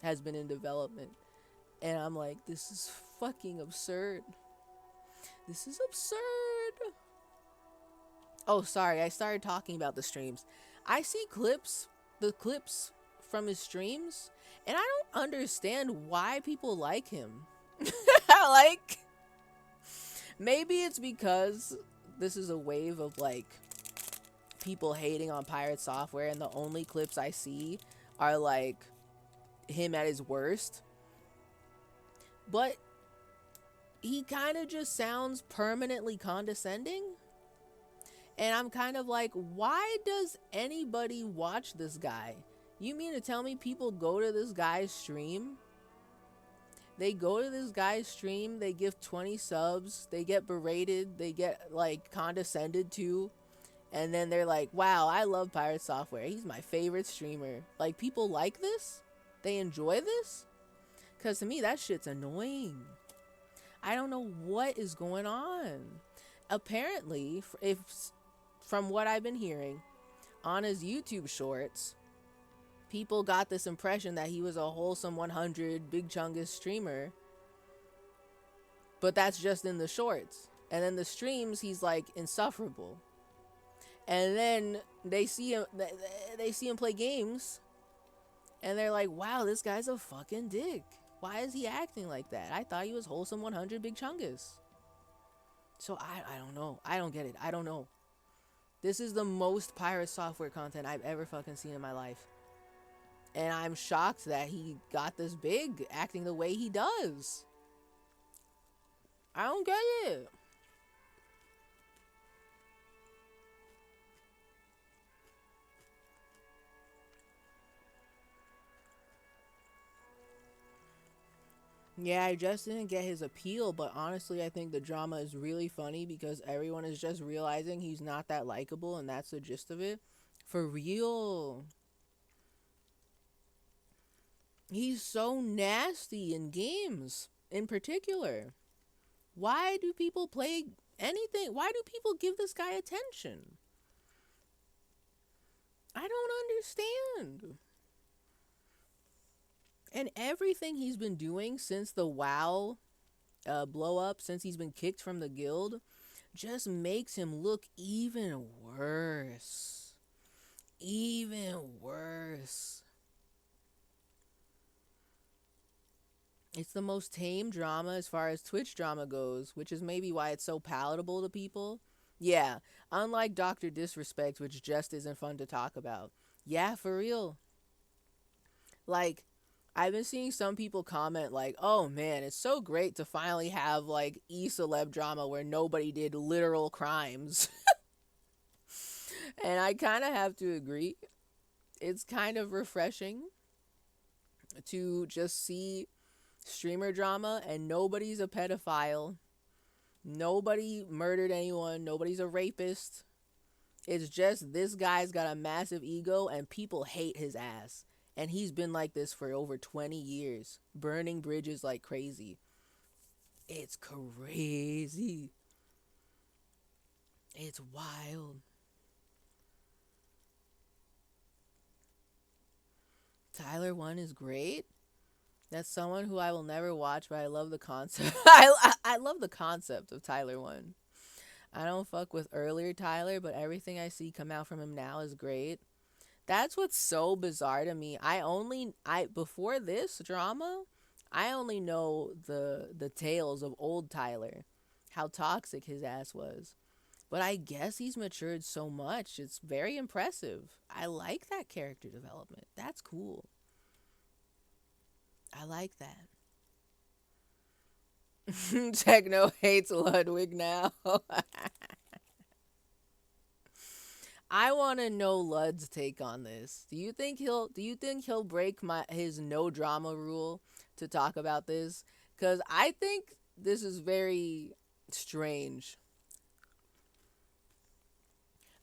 has been in development. And I'm like, this is fucking absurd. This is absurd. Oh, sorry, I started talking about the streams. I see the clips from his streams, and I don't understand why people like him. Like, maybe it's because this is a wave of like people hating on Pirate Software, and the only clips I see are like him at his worst. But he kind of just sounds permanently condescending. And I'm kind of like, why does anybody watch this guy? You mean to tell me people go to this guy's stream? They go to this guy's stream, they give 20 subs, they get berated, they get like condescended to, and then they're like, wow, I love Pirate Software. He's my favorite streamer. Like, people like this? They enjoy this? Because to me, that shit's annoying. I don't know what is going on. Apparently, from what I've been hearing, on his YouTube shorts, people got this impression that he was a wholesome 100 Big Chungus streamer. But that's just in the shorts. And then the streams, he's like insufferable. And then they see him play games, and they're like, wow, this guy's a fucking dick. Why is he acting like that? I thought he was wholesome 100 Big Chungus. So I don't know. I don't get it. I don't know. This is the most Pirate Software content I've ever fucking seen in my life. And I'm shocked that he got this big acting the way he does. I don't get it. Yeah, I just didn't get his appeal, but honestly, I think the drama is really funny because everyone is just realizing he's not that likable, and that's the gist of it. For real. He's so nasty in games, in particular. Why do people play anything? Why do people give this guy attention? I don't understand. And everything he's been doing since the WoW blow up, since he's been kicked from the guild, just makes him look even worse. Even worse. It's the most tame drama as far as Twitch drama goes, which is maybe why it's so palatable to people. Yeah, unlike Dr. Disrespect, which just isn't fun to talk about. Yeah, for real. Like, I've been seeing some people comment like, oh man, it's so great to finally have like e-celeb drama where nobody did literal crimes. And I kind of have to agree. It's kind of refreshing to just see streamer drama and nobody's a pedophile. Nobody murdered anyone. Nobody's a rapist. It's just this guy's got a massive ego and people hate his ass. And he's been like this for over 20 years, burning bridges like crazy. It's crazy. It's wild. Tyler 1 is great. That's someone who I will never watch, but I love the concept. I love the concept of Tyler 1. I don't fuck with earlier Tyler, but everything I see come out from him now is great. That's what's so bizarre to me. Before this drama, I only know the tales of old Tyler, how toxic his ass was. But I guess he's matured so much. It's very impressive. I like that character development. That's cool. I like that. Techno hates Ludwig now. I want to know Lud's take on this. Do you think he'll break his no drama rule to talk about this? Cuz I think this is very strange.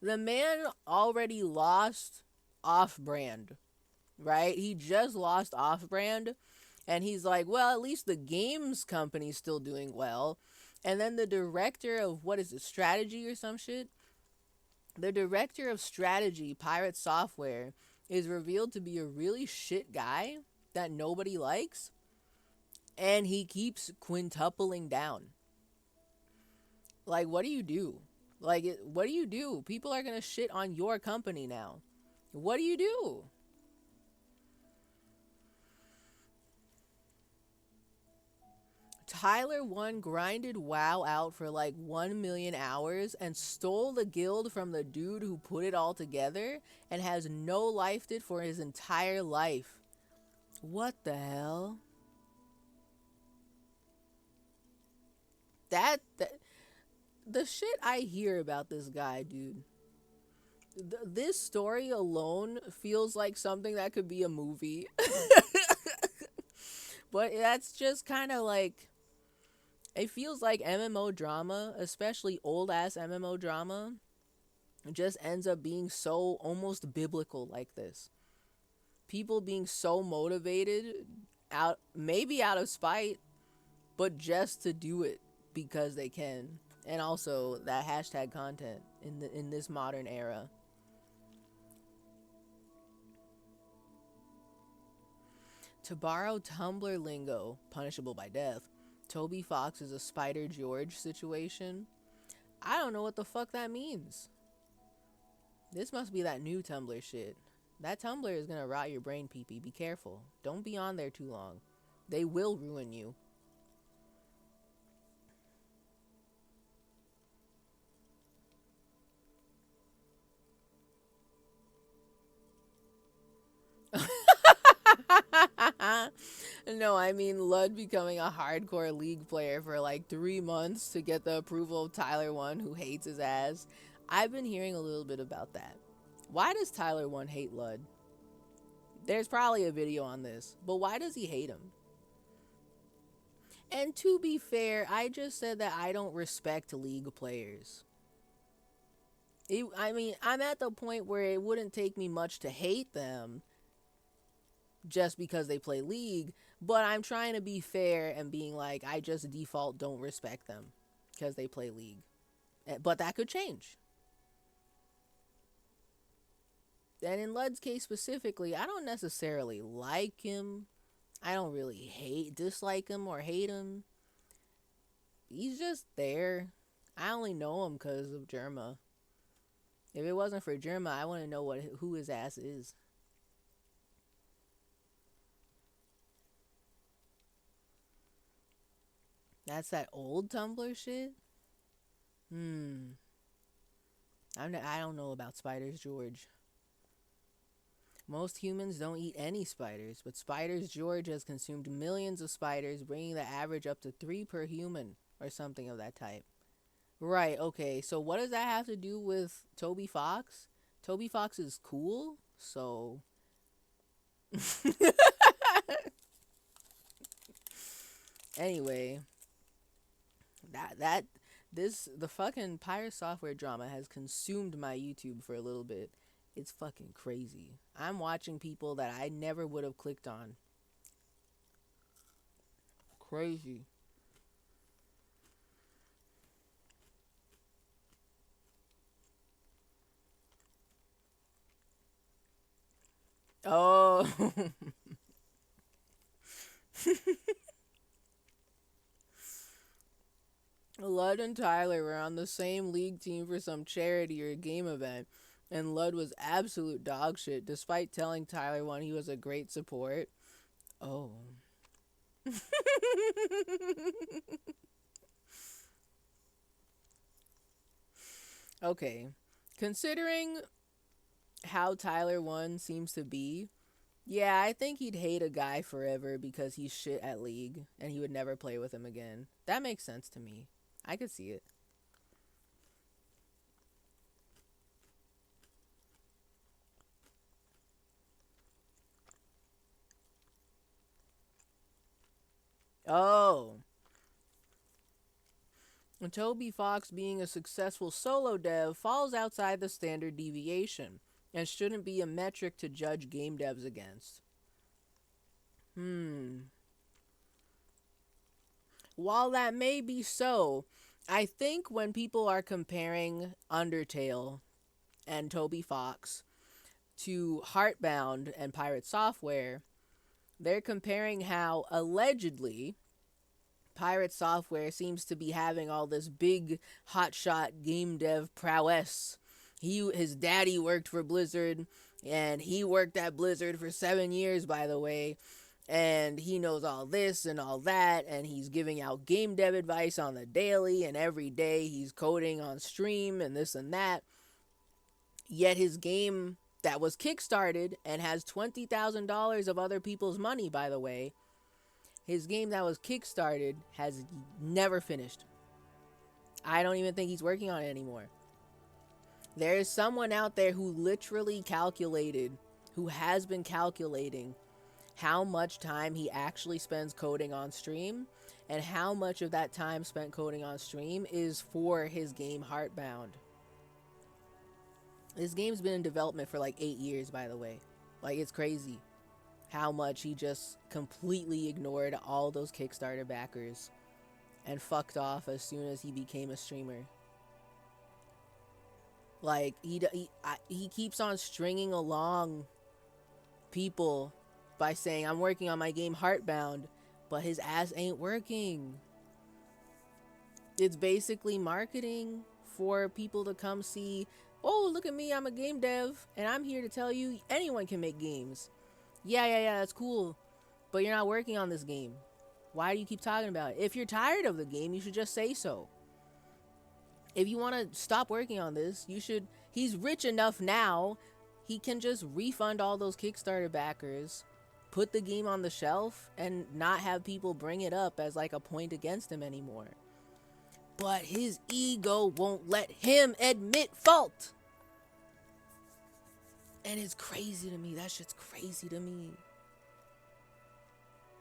The man already lost off-brand, right? He just lost off-brand and he's like, "Well, at least the games company's still doing well." And then the director of what is it, strategy or some shit? The director of strategy, Pirate Software, is revealed to be a really shit guy that nobody likes. And he keeps quintupling down. Like, what do you do? What do you do? People are going to shit on your company now. What do you do? Tyler 1 grinded WoW out for like 1 million hours and stole the guild from the dude who put it all together and has no lifed it for his entire life. What the hell? The shit I hear about this guy, dude. This story alone feels like something that could be a movie. But that's just kind of like, it feels like MMO drama, especially old ass MMO drama, just ends up being so almost biblical like this. People being so motivated maybe out of spite, but just to do it because they can. And also that hashtag content in this modern era. To borrow Tumblr lingo, punishable by death, Toby Fox is a Spider George situation. I don't know what the fuck that means. This must be that new Tumblr shit. That Tumblr is gonna rot your brain, PP. Be careful. Don't be on there too long. They will ruin you. No, I mean Lud becoming a hardcore League player for like 3 months to get the approval of Tyler 1, who hates his ass. I've been hearing a little bit about that. Why does Tyler 1 hate Lud? There's probably a video on this, but why does he hate him? And to be fair, I just said that I don't respect League players. I mean, I'm at the point where it wouldn't take me much to hate them just because they play League, but I'm trying to be fair and being like, I just default don't respect them because they play League. But that could change. And in Lud's case specifically, I don't necessarily like him. I don't really dislike him or hate him. He's just there. I only know him because of Germa. If it wasn't for Germa, I want to know who his ass is. That's that old Tumblr shit? I don't know about spiders, George. Most humans don't eat any spiders, but spiders, George has consumed millions of spiders, bringing the average up to 3 per human, or something of that type. Right, okay, so what does that have to do with Toby Fox? Toby Fox is cool, so... Anyway, the fucking pirate software drama has consumed my YouTube for a little bit. It's fucking crazy. I'm watching people that I never would have clicked on. Crazy. Oh. Lud and Tyler were on the same league team for some charity or game event, and Lud was absolute dog shit, despite telling Tyler one he was a great support. Oh. Okay. Considering how Tyler 1 seems to be, yeah, I think he'd hate a guy forever because he's shit at League, and he would never play with him again. That makes sense to me. I could see it. Oh. Toby Fox being a successful solo dev falls outside the standard deviation and shouldn't be a metric to judge game devs against. While that may be so, I think when people are comparing Undertale and Toby Fox to Heartbound and Pirate Software, they're comparing how allegedly Pirate Software seems to be having all this big hotshot game dev prowess. His daddy worked for Blizzard, and he worked at Blizzard for 7 years, by the way, and he knows all this and all that, and he's giving out game dev advice on the daily, and every day he's coding on stream and this and that. Yet his game that was kickstarted and has $20,000 of other people's money, by the way, his game that was kickstarted has never finished. I don't even think he's working on it anymore. There is someone out there who literally calculated, who has been calculating how much time he actually spends coding on stream, and how much of that time spent coding on stream is for his game Heartbound. This game's been in development for like 8 years, by the way. Like, it's crazy how much he just completely ignored all those Kickstarter backers and fucked off as soon as he became a streamer. Like, he keeps on stringing along people by saying, I'm working on my game Heartbound, but his ass ain't working. It's basically marketing for people to come see, oh, look at me, I'm a game dev, and I'm here to tell you anyone can make games. Yeah, that's cool, but you're not working on this game. Why do you keep talking about it? If you're tired of the game, you should just say so. If you want to stop working on this, you should. He's rich enough now, he can just refund all those Kickstarter backers, put the game on the shelf, and not have people bring it up as like a point against him anymore. But his ego won't let him admit fault. And it's crazy to me. That shit's crazy to me.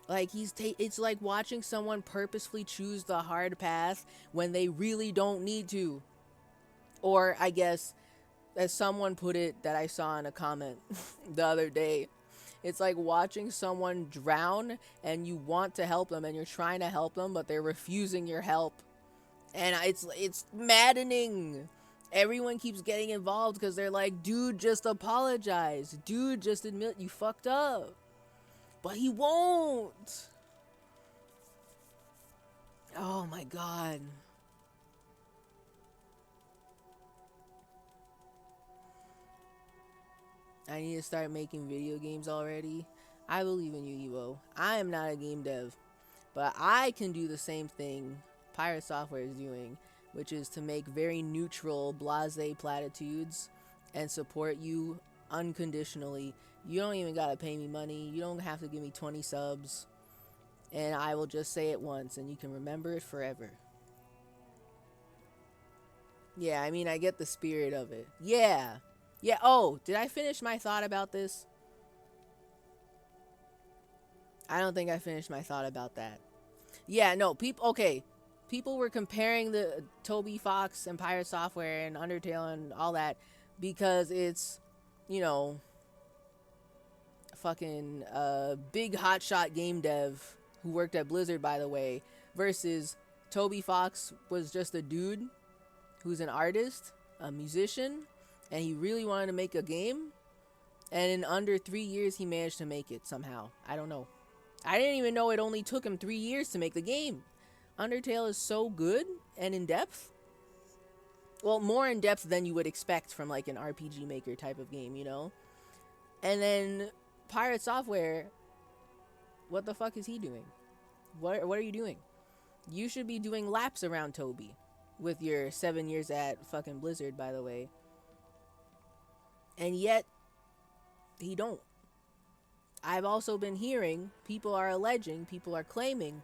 Like it's like watching someone purposefully choose the hard path when they really don't need to. Or I guess, as someone put it that I saw in a comment the other day, it's like watching someone drown and you want to help them and you're trying to help them, but they're refusing your help. And it's maddening. Everyone keeps getting involved because they're like, dude, just apologize. Dude, just admit you fucked up. But he won't. Oh my god. I need to start making video games already. I believe in you, Evo. I am not a game dev, but I can do the same thing Pirate Software is doing, which is to make very neutral, blasé platitudes and support you unconditionally. You don't even gotta pay me money. You don't have to give me 20 subs. And I will just say it once and you can remember it forever. Yeah, I mean, I get the spirit of it. Yeah. Yeah, oh, did I finish my thought about this? I don't think I finished my thought about that. Yeah, no, okay. People were comparing the Toby Fox and Pirate Software and Undertale and all that because it's, you know, fucking big hotshot game dev who worked at Blizzard, by the way, versus Toby Fox was just a dude who's an artist, a musician, and he really wanted to make a game, and in under 3 years he managed to make it somehow. I don't know. I didn't even know it only took him 3 years to make the game. Undertale is so good and in depth. Well, more in depth than you would expect from like an RPG Maker type of game, you know? And then Pirate Software, what the fuck is he doing? What are you doing? You should be doing laps around Toby with your 7 years at fucking Blizzard, by the way. And yet, he don't. I've also been hearing, people are alleging, people are claiming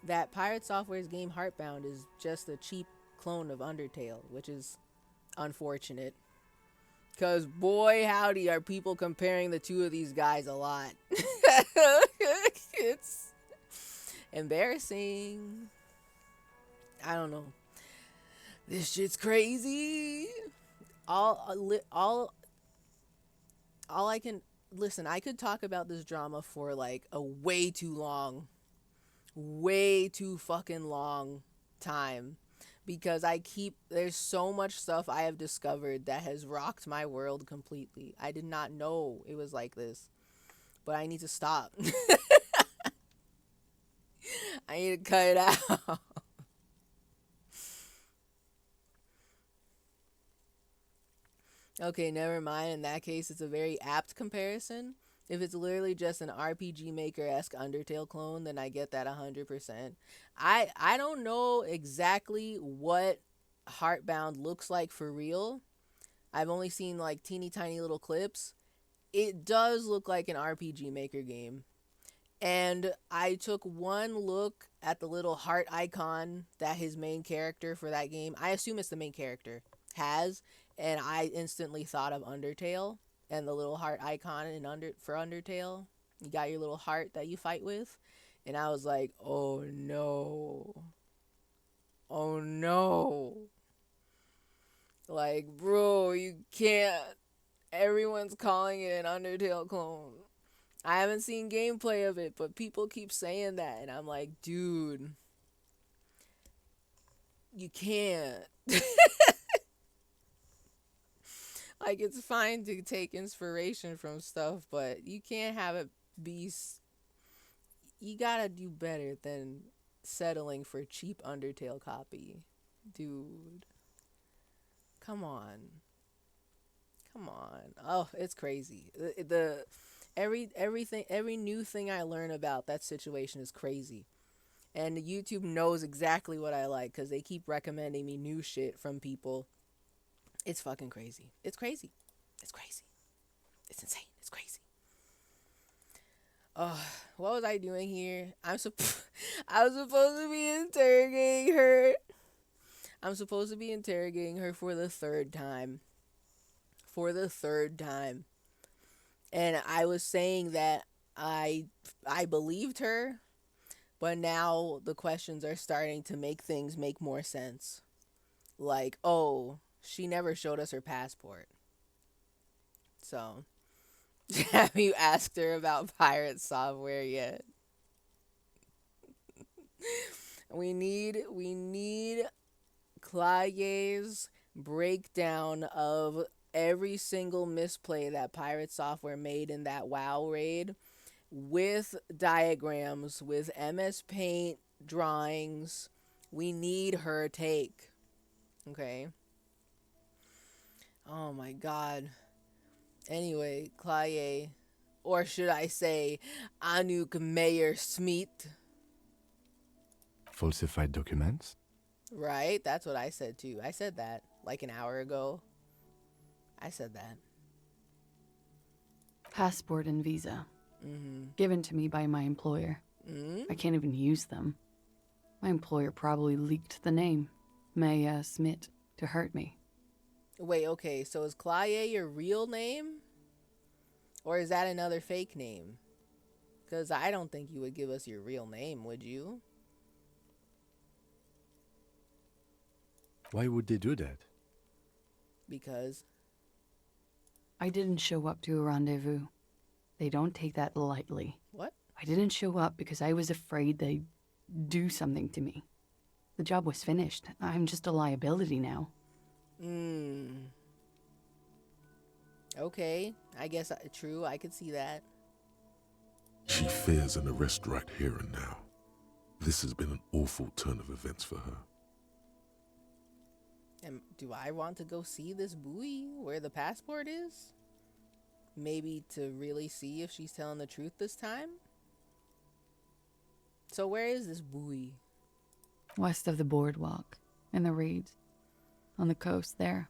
that Pirate Software's game Heartbound is just a cheap clone of Undertale, which is unfortunate. Because boy howdy are people comparing the two of these guys a lot. It's embarrassing. I don't know. This shit's crazy. All I can listen, I could talk about this drama for like a way too fucking long time, because there's so much stuff I have discovered that has rocked my world completely. I did not know it was like this, but I need to stop. I need to cut it out. Okay, never mind. In that case, it's a very apt comparison. If it's literally just an RPG Maker-esque Undertale clone, then I get that 100%. I don't know exactly what Heartbound looks like for real. I've only seen like teeny tiny little clips. It does look like an RPG Maker game. And I took one look at the little heart icon that his main character for that game, I assume it's the main character, has, and I instantly thought of Undertale and the little heart icon for Undertale. You got your little heart that you fight with, and I was like, oh no. Oh no. Like, bro, you can't. Everyone's calling it an Undertale clone. I haven't seen gameplay of it, but people keep saying that, and I'm like, dude, you can't. Like, it's fine to take inspiration from stuff, but you can't have it be... You gotta do better than settling for cheap Undertale copy. Dude. Come on. Come on. Oh, it's crazy. Every new thing I learn about that situation is crazy. And YouTube knows exactly what I like, because they keep recommending me new shit from people. It's fucking crazy. It's crazy. It's crazy. It's insane. It's crazy. What was I doing here? I was supposed to be interrogating her. I'm supposed to be interrogating her for the third time. For the third time. And I was saying that I believed her, but now the questions are starting to make things make more sense. Like, oh, she never showed us her passport. So, have you asked her about pirate software yet? We need Claye's breakdown of every single misplay that pirate software made in that WoW raid, with diagrams, with MS Paint drawings. We need her take. Okay. Oh my god. Anyway, Claye, or should I say Anouk Mayer Smith? Falsified documents? Right? That's what I said too. I said that like an hour ago. I said that. Passport and visa. Mm-hmm. Given to me by my employer. Mm-hmm. I can't even use them. My employer probably leaked the name, Maya Smith, to hurt me. Wait, okay, so is Claye your real name? Or is that another fake name? Because I don't think you would give us your real name, would you? Why would they do that? Because I didn't show up to a rendezvous. They don't take that lightly. What? I didn't show up because I was afraid they'd do something to me. The job was finished. I'm just a liability now. Okay, I guess true, I could see that. She fears an arrest right here and now. This has been an awful turn of events for her. And do I want to go see this buoy where the passport is? Maybe to really see if she's telling the truth this time? So where is this buoy? West of the boardwalk, in the reeds. On the coast there.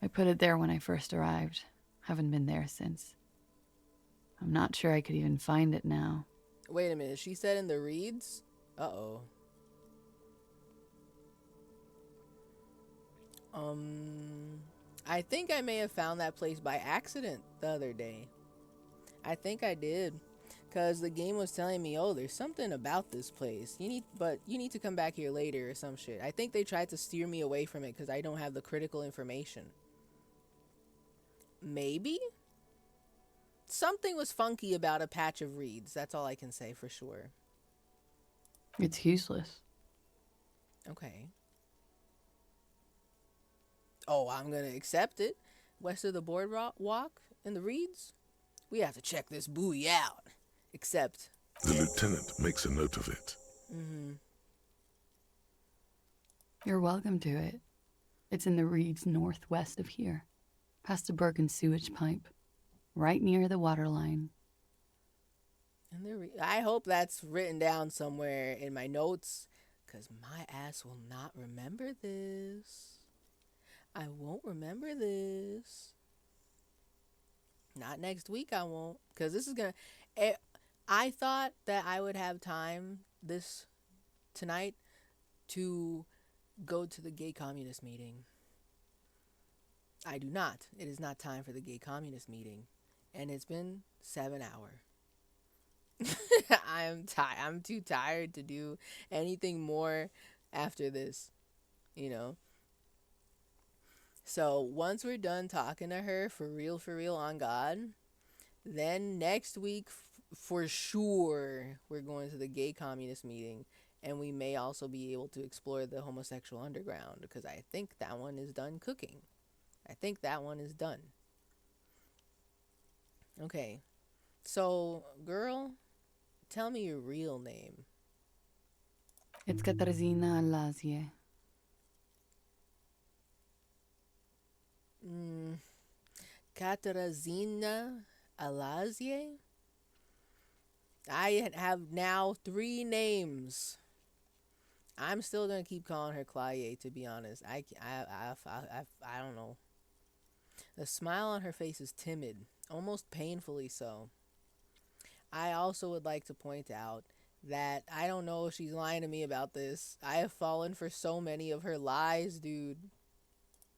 I put it there when I first arrived. Haven't been there since. I'm not sure I could even find it now. Wait a minute, she said in the reeds? Uh-oh. I think I may have found that place by accident the other day. I think I did. Because the game was telling me, oh, there's something about this place. You need to come back here later or some shit. I think they tried to steer me away from it because I don't have the critical information. Maybe? Something was funky about a patch of reeds. That's all I can say for sure. It's useless. Okay. Oh, I'm going to accept it. West of the boardwalk in the reeds? We have to check this buoy out. Except the lieutenant makes a note of it. Mm-hmm. You're welcome to it. It's in the reeds northwest of here, past a broken sewage pipe, right near the water line. And I hope that's written down somewhere in my notes, because my ass will not remember this. I won't remember this. Not next week, I won't, because this is going to... I thought that I would have time tonight to go to the gay communist meeting. I do not. It is not time for the gay communist meeting. And it's been 7 hours. I'm too tired to do anything more after this, you know. So once we're done talking to her for real on God, then next week for sure we're going to the gay communist meeting, and we may also be able to explore the homosexual underground, because I think that one is done cooking. I think that one is done. Okay, so girl, tell me your real name. It's Katarzyna Alazie. Katarzyna Alazie? I have now 3 names. I'm still gonna keep calling her Claye, to be honest. I don't know. The smile on her face is timid, almost painfully so. I also would like to point out that I don't know if she's lying to me about this. I have fallen for so many of her lies, dude.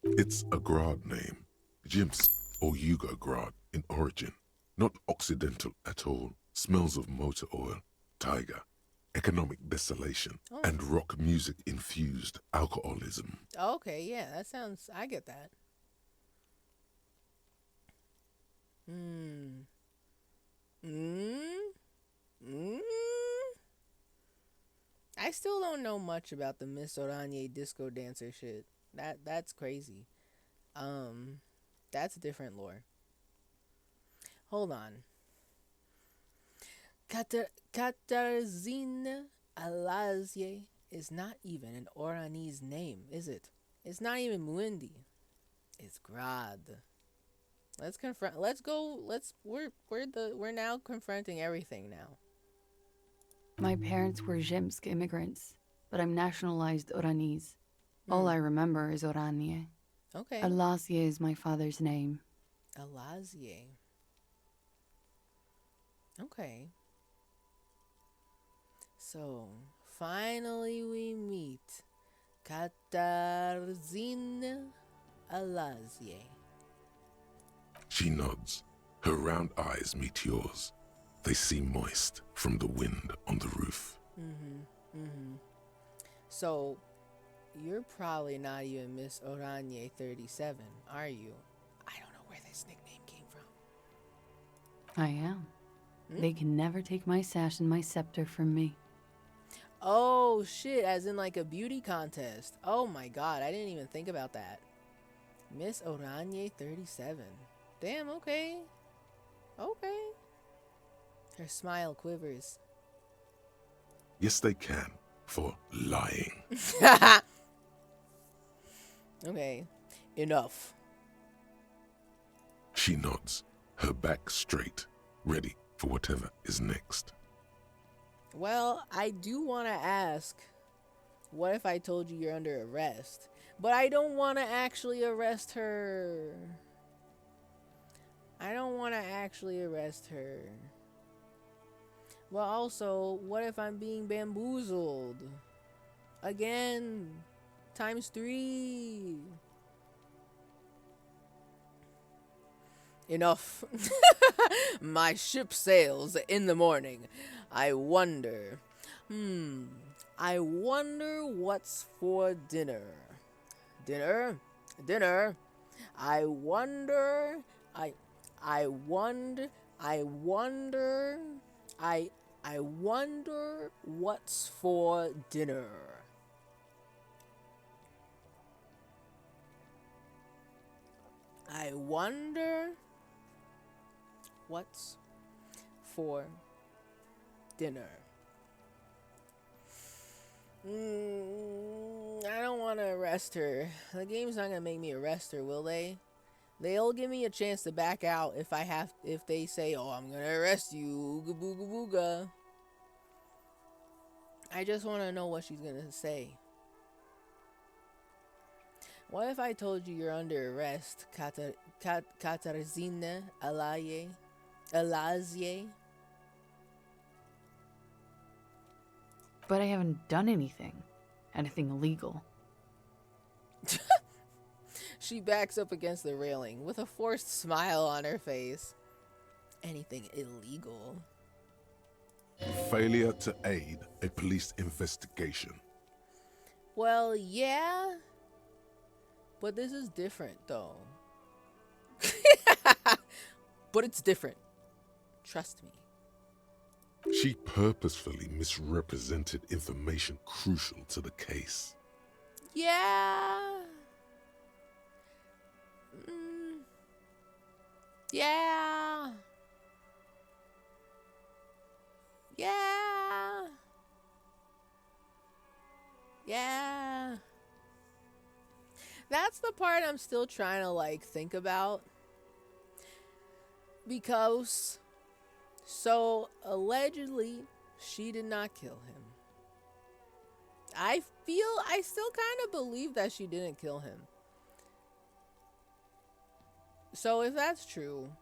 It's a Grad name. Jims or Yugo Grad in origin, not Occidental at all. Smells of motor oil, tiger, economic desolation, and rock music infused alcoholism. Okay, yeah, that sounds. I get that. Hmm. Hmm. Hmm. I still don't know much about the Miss Oranje disco dancer shit. That's crazy. Um, that's different lore. Hold on. Katarzyna Alazie is not even an Oranese name, is it? It's not even Muindi. It's Grad. Let's confront. Let's go. We're now confronting everything now. My parents were Zhemsk immigrants, but I'm nationalized Oranese. All I remember is Oranje. Okay. Alazie is my father's name. Alazie. Okay. So, finally we meet Katarzyna Alazie. She nods. Her round eyes meet yours. They seem moist from the wind on the roof. So, you're probably not even Miss Oranje 37, are you? I don't know where this nickname came from. I am. They can never take my sash and my scepter from me. Oh shit, as in like a beauty contest. Oh my god, I didn't even think about that. Miss Oranje 37. Damn, okay. Okay. Her smile quivers. Yes, they can, for lying. Okay, enough. She nods, her back straight, ready for whatever is next. Well, I do want to ask, what if I told you you're under arrest? But I don't want to actually arrest her. I don't want to actually arrest her. Well, also, what if I'm being bamboozled? Again, times 3. Enough. My ship sails in the morning. I wonder. I wonder what's for dinner. Dinner? I wonder. I wonder what's for dinner. I wonder what's for dinner. I don't want to arrest her. The game's not gonna make me arrest her, will they? They'll give me a chance to back out if they say, "Oh, I'm gonna arrest you." Ooga booga booga. I just want to know what she's gonna say. What if I told you you're under arrest, Katarzyna Alazie? But I haven't done anything illegal. She backs up against the railing with a forced smile on her face. Anything illegal? Failure to aid a police investigation. Well, yeah. But this is different, though. But it's different. Trust me. She purposefully misrepresented information crucial to the case. Yeah. Yeah. Yeah. Yeah. That's the part I'm still trying to think about. Because so allegedly she did not kill him. I still kind of believe that she didn't kill him. So if that's true,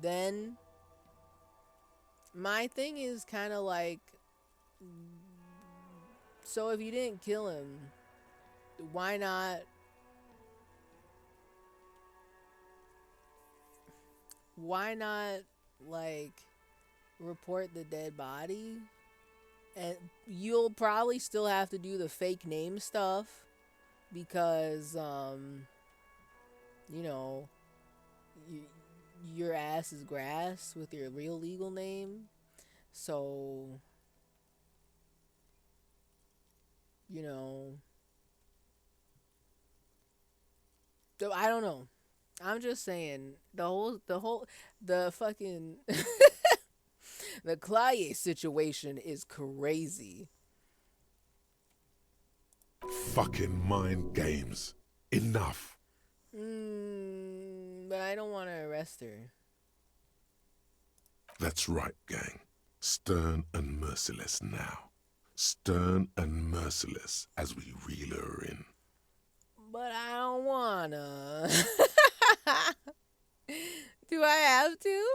then my thing is kind of so if you didn't kill him, why not report the dead body. And you'll probably still have to do the fake name stuff because, you know, your ass is grass with your real legal name. So, you know, I don't know. I'm just saying the fucking the Claye situation is crazy. Fucking mind games. Enough. But I don't want to arrest her. That's right, gang. Stern and merciless now. Stern and merciless as we reel her in. But I don't wanna. Do I have to?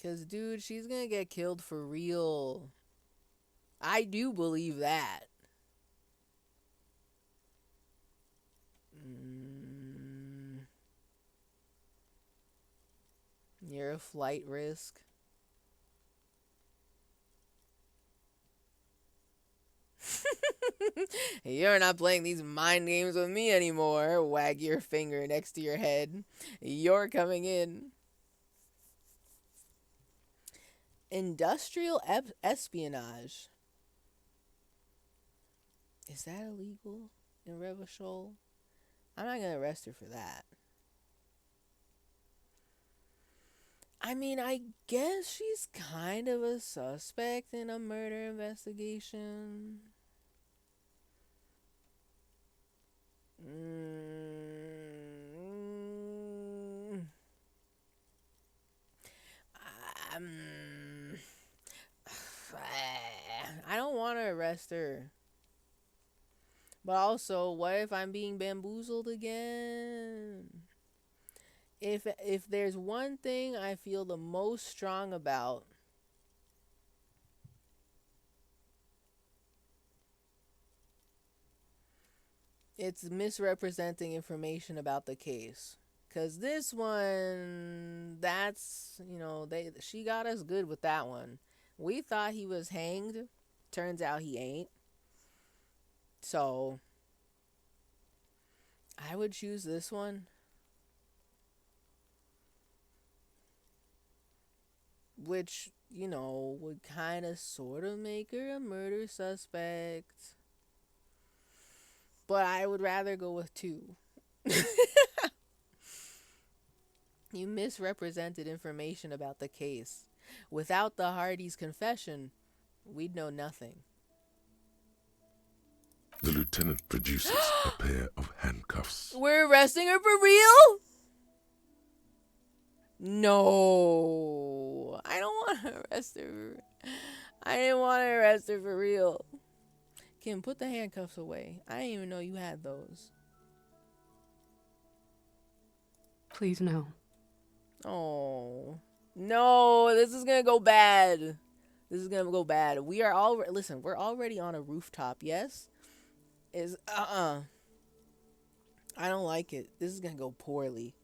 Cause dude, she's gonna get killed for real. I do believe that. You're a flight risk. You're not playing these mind games with me anymore. Wag your finger next to your head. You're coming in. Industrial espionage. Is that illegal in Revachol? I'm not gonna arrest her for that. I mean, I guess she's kind of a suspect in a murder investigation. I don't want to arrest her. But also, what if I'm being bamboozled again? If there's one thing I feel the most strong about, it's misrepresenting information about the case. Cause this one, that's, you know, she got us good with that one. We thought he was hanged. Turns out he ain't. So I would choose this one. Which, you know, would kind of sort of make her a murder suspect. But I would rather go with 2. You misrepresented information about the case. Without the Hardy's confession, we'd know nothing. The lieutenant produces a pair of handcuffs. We're arresting her for real? No. I don't want to arrest her. I didn't want to arrest her for real. Kim, put the handcuffs away. I didn't even know you had those. Please, no. Oh. No, this is going to go bad. This is going to go bad. We are already, listen, we're already on a rooftop, yes? I don't like it. This is going to go poorly.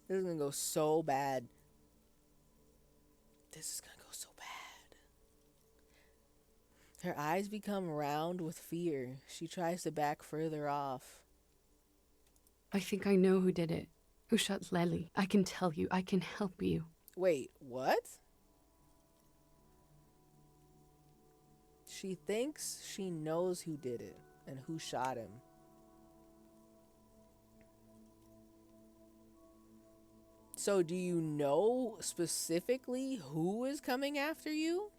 This is going to go so bad. This is going to go so bad. Her eyes become round with fear. She tries to back further off. I think I know who did it. Who shot Lely. I can tell you. I can help you. Wait, what? She thinks she knows who did it and who shot him. So do you know specifically who is coming after you?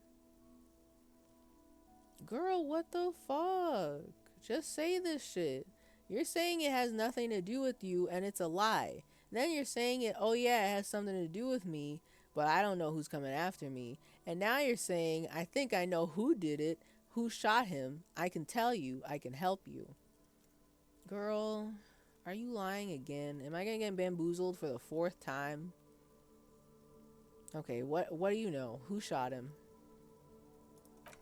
Girl, what the fuck? Just say this shit. You're saying it has nothing to do with you and it's a lie. Then you're saying it, oh yeah, it has something to do with me, but I don't know who's coming after me. And now you're saying, I think I know who did it, who shot him. I can tell you, I can help you. Girl, are you lying again? Am I gonna get bamboozled for the 4th time? Okay, what do you know? Who shot him?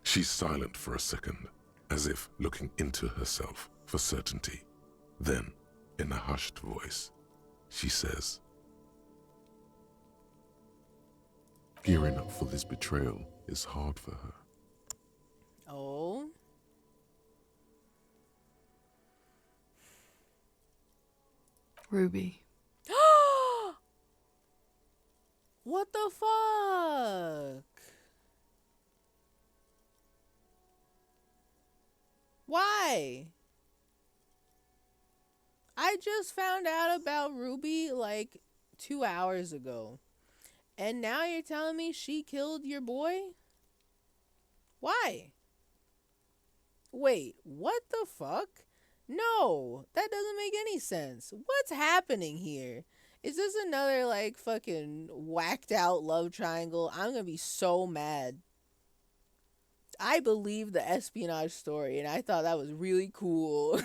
She's silent for a second. as if looking into herself for certainty. Then, in a hushed voice, she says, "Gearing up for this betrayal is hard for her." Oh. Ruby. What the fuck? Why? I just found out about Ruby like 2 hours ago. And now you're telling me she killed your boy? Why? Wait, what the fuck? No, that doesn't make any sense. What's happening here? Is this another like fucking whacked out love triangle? I'm gonna be so mad. I believe the espionage story and I thought that was really cool.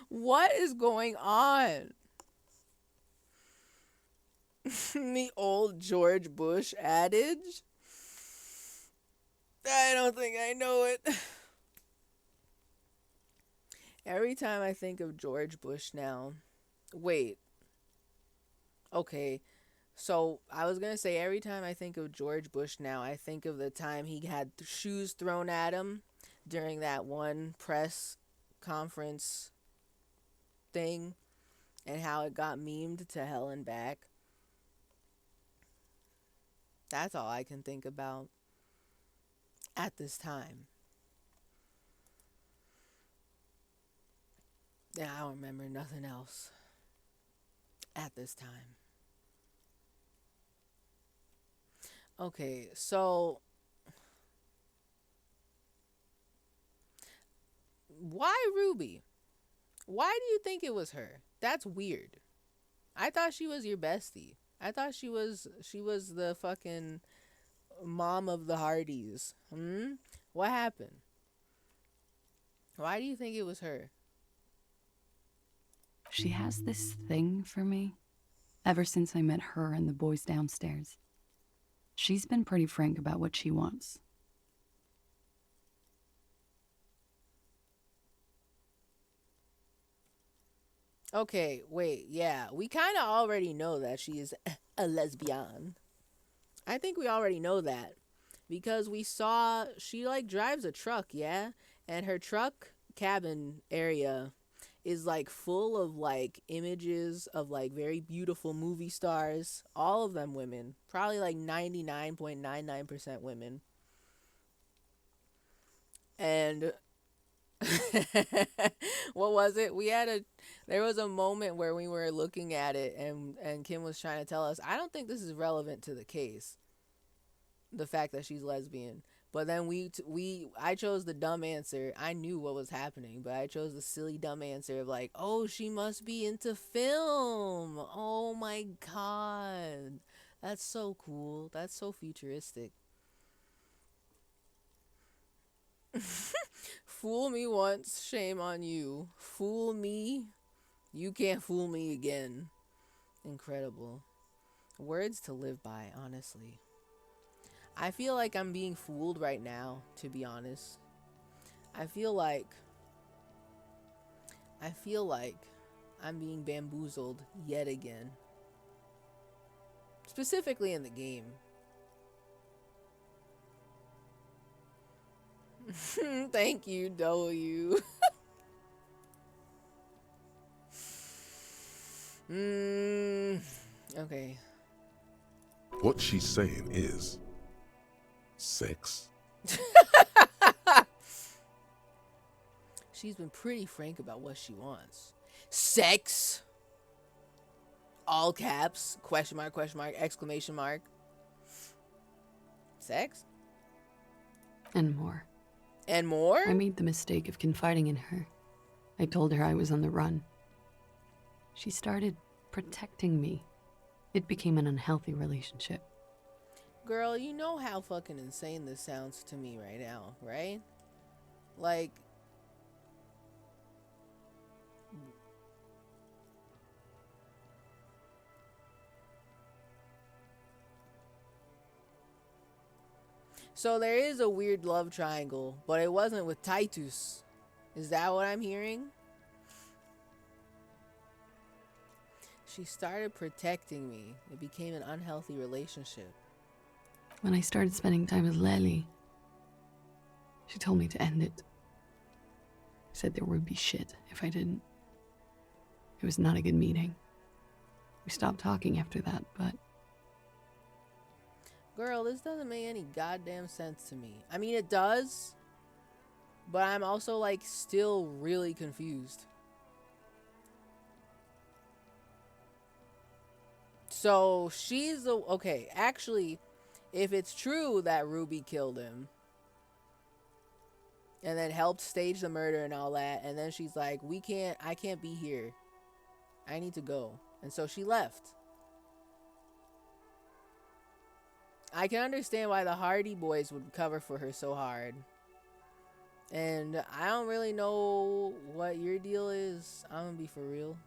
What is going on? The old George Bush adage? I don't think I know it. Every time I think of George Bush now. Wait. Okay. So I was going to say every time I think of George Bush now, I think of the time he had shoes thrown at him during that one press conference thing and how it got memed to hell and back. That's all I can think about at this time. Yeah, I don't remember nothing else at this time. Okay, so why Ruby? Why do you think it was her? That's weird. I thought she was your bestie. I thought she was the fucking mom of the Hardys. What happened? Why do you think it was her? She has this thing for me ever since I met her and the boys downstairs. She's been pretty frank about what she wants. Okay, wait, yeah. We kind of already know that she is a lesbian. I think we already know that. Because we saw she like drives a truck, yeah? And her truck cabin area is like full of like images of like very beautiful movie stars. All of them women. Probably like 99.99% women. And what was it? There was a moment where we were looking at it and Kim was trying to tell us, I don't think this is relevant to the case. The fact that she's lesbian. But then I chose the dumb answer. I knew what was happening, but I chose the silly dumb answer of like, oh, she must be into film. Oh my god. That's so cool. That's so futuristic. Fool me once, shame on you. Fool me, you can't fool me again. Incredible. Words to live by, honestly. I feel like I'm being fooled right now, to be honest. I feel like I'm being bamboozled yet again. Specifically in the game. Thank you, W. Okay. What she's saying is sex. She's been pretty frank about what she wants. Sex. All caps. Question mark, exclamation mark. Sex? And more. And more? I made the mistake of confiding in her. I told her I was on the run. She started protecting me. It became an unhealthy relationship. Girl, you know how fucking insane this sounds to me right now, right? Like, So there is a weird love triangle, but it wasn't with Titus. Is that what I'm hearing? She started protecting me. It became an unhealthy relationship. When I started spending time with Lely, she told me to end it. Said there would be shit if I didn't. It was not a good meeting. We stopped talking after that, but... Girl, this doesn't make any goddamn sense to me. I mean, it does, but I'm also, like, still really confused. So, she's the... Okay, actually, if it's true that Ruby killed him, and then helped stage the murder and all that, and then she's like, I can't be here. I need to go. And so she left. I can understand why the Hardy Boys would cover for her so hard. And I don't really know what your deal is. I'm gonna be for real.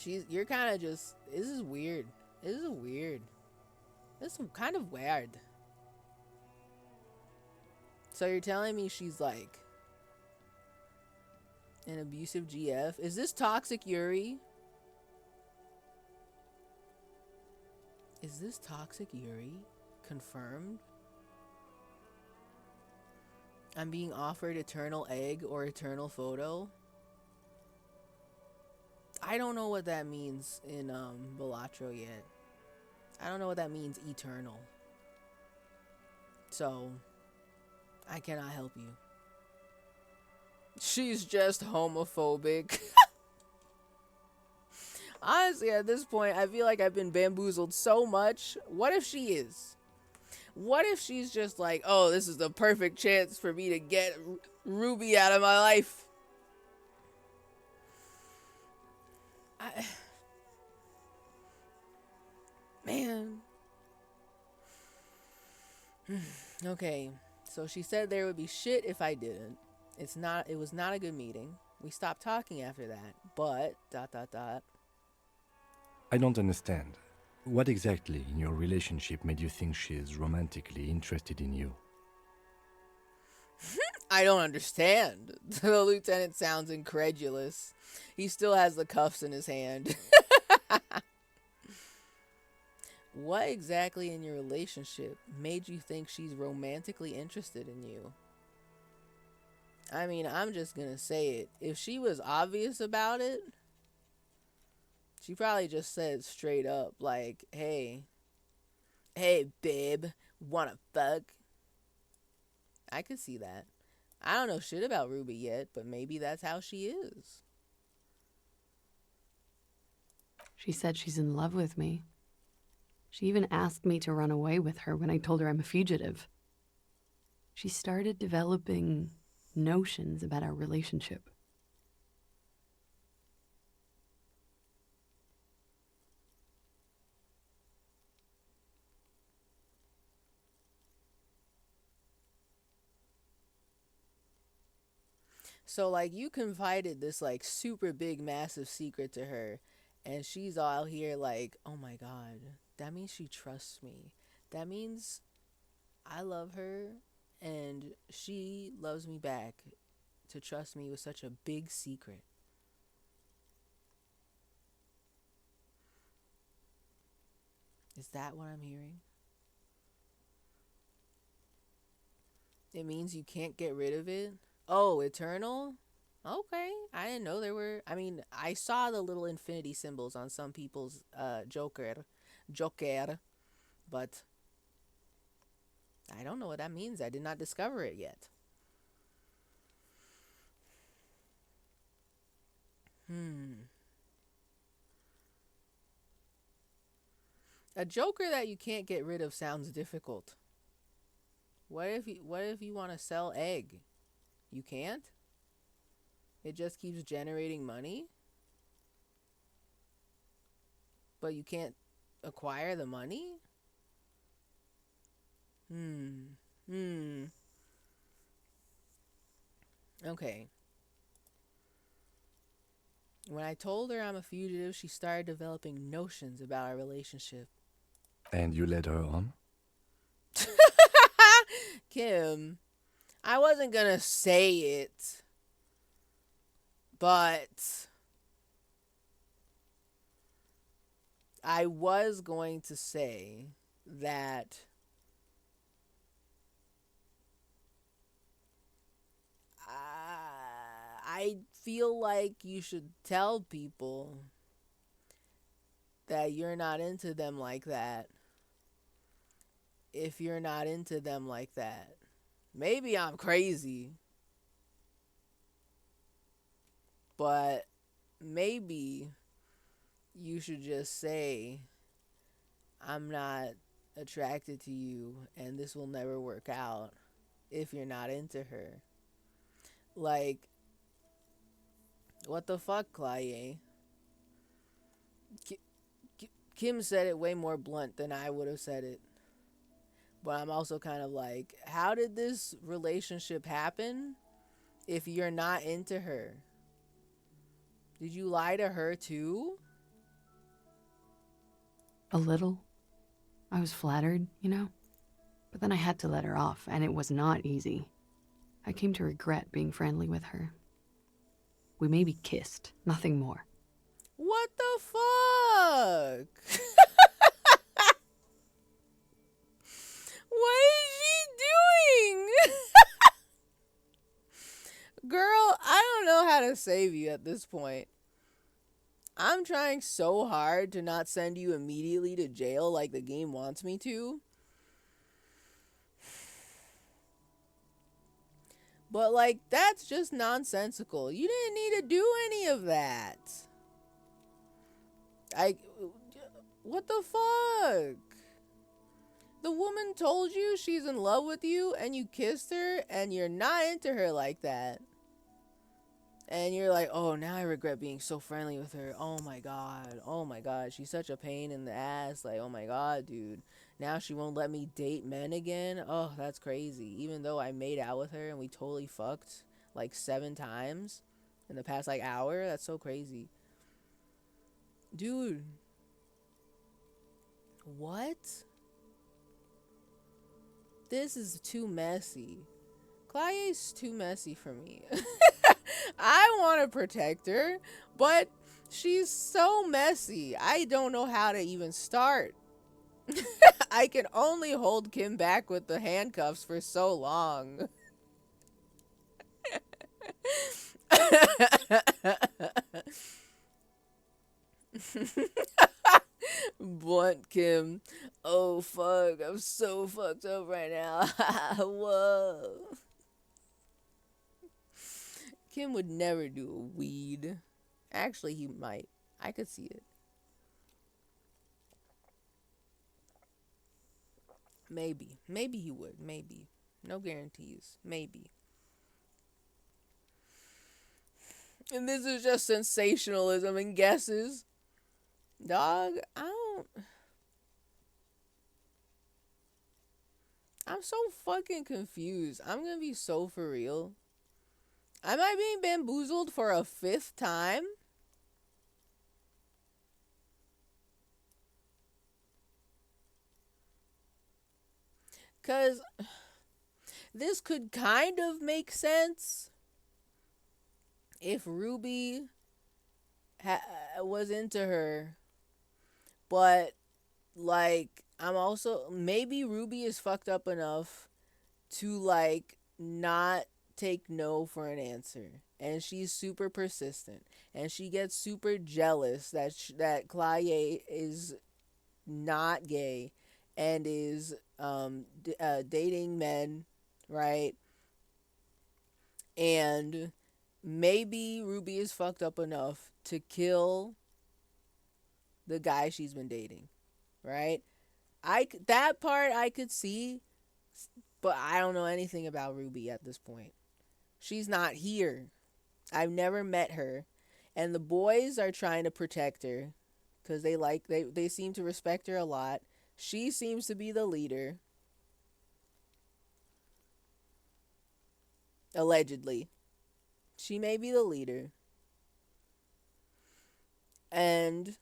You're kind of just, this is weird. This is weird. This is kind of weird. So you're telling me she's like an abusive GF? Is this toxic Yuri? Is this toxic Yuri? Confirmed? I'm being offered eternal egg or eternal photo. I don't know what that means in Balatro yet. I don't know what that means, eternal. So I cannot help you. She's just homophobic. Honestly, at this point, I feel like I've been bamboozled so much. What if she is? What if she's just like, oh, this is the perfect chance for me to get Ruby out of my life? Man. Okay, so she said there would be shit if I didn't. It was not a good meeting. We stopped talking after that, but ... I don't understand. What exactly in your relationship made you think she is romantically interested in you? I don't understand. The lieutenant sounds incredulous. He still has the cuffs in his hand. What exactly in your relationship made you think she's romantically interested in you? I mean, I'm just gonna say it. If she was obvious about it, she probably just said straight up, like, hey, babe, wanna fuck? I could see that. I don't know shit about Ruby yet, but maybe that's how she is. She said she's in love with me. She even asked me to run away with her when I told her I'm a fugitive. She started developing notions about our relationship. So, like, you confided this, like, super big, massive secret to her, and she's all out here like, oh my god, that means she trusts me. That means I love her, and she loves me back to trust me with such a big secret. Is that what I'm hearing? It means you can't get rid of it? Oh, eternal? Okay. I didn't know there were... I mean, I saw the little infinity symbols on some people's Joker, but I don't know what that means. I did not discover it yet. A Joker that you can't get rid of sounds difficult. What if you want to sell egg? You can't? It just keeps generating money? But you can't acquire the money? Okay. When I told her I'm a fugitive, she started developing notions about our relationship. And you led her on? Kim, I wasn't gonna say it, but I was going to say that I feel like you should tell people that you're not into them like that. If you're not into them like that. Maybe I'm crazy. But maybe you should just say, I'm not attracted to you and this will never work out if you're not into her. Like, what the fuck, Claye? Kim said it way more blunt than I would have said it. But I'm also kind of like, how did this relationship happen if you're not into her? Did you lie to her too? A little. I was flattered, you know? But then I had to let her off, and it was not easy. I came to regret being friendly with her. We maybe kissed, nothing more. What the fuck? What is she doing? Girl, I don't know how to save you at this point. I'm trying so hard to not send you immediately to jail like the game wants me to. But, like, that's just nonsensical. You didn't need to do any of that. What the fuck? The woman told you she's in love with you and you kissed her and you're not into her like that. And you're like, oh, now I regret being so friendly with her. Oh my god. Oh my god. She's such a pain in the ass. Like, oh my god, dude. Now she won't let me date men again. Oh, that's crazy. Even though I made out with her and we totally fucked like 7 times in the past like hour. That's so crazy. Dude. What? This is too messy. Claye's too messy for me. I want to protect her, but she's so messy. I don't know how to even start. I can only hold Kim back with the handcuffs for so long. Blunt Kim. Oh fuck, I'm so fucked up right now. Whoa. Kim would never do a weed. Actually, he might. I could see it. Maybe. Maybe he would. Maybe. No guarantees. Maybe. And this is just sensationalism and guesses. Dog, I'm so fucking confused. I'm gonna be so for real. Am I being bamboozled for a 5th time? Because this could kind of make sense if Ruby was into her. But, like, I'm also... Maybe Ruby is fucked up enough to, like, not take no for an answer. And she's super persistent. And she gets super jealous that Claye is not gay and is dating men, right? And maybe Ruby is fucked up enough to kill the guy she's been dating, right? That part I could see, but I don't know anything about Ruby at this point. She's not here. I've never met her, and the boys are trying to protect her because they seem to respect her a lot. She seems to be the leader, allegedly. She may be the leader, and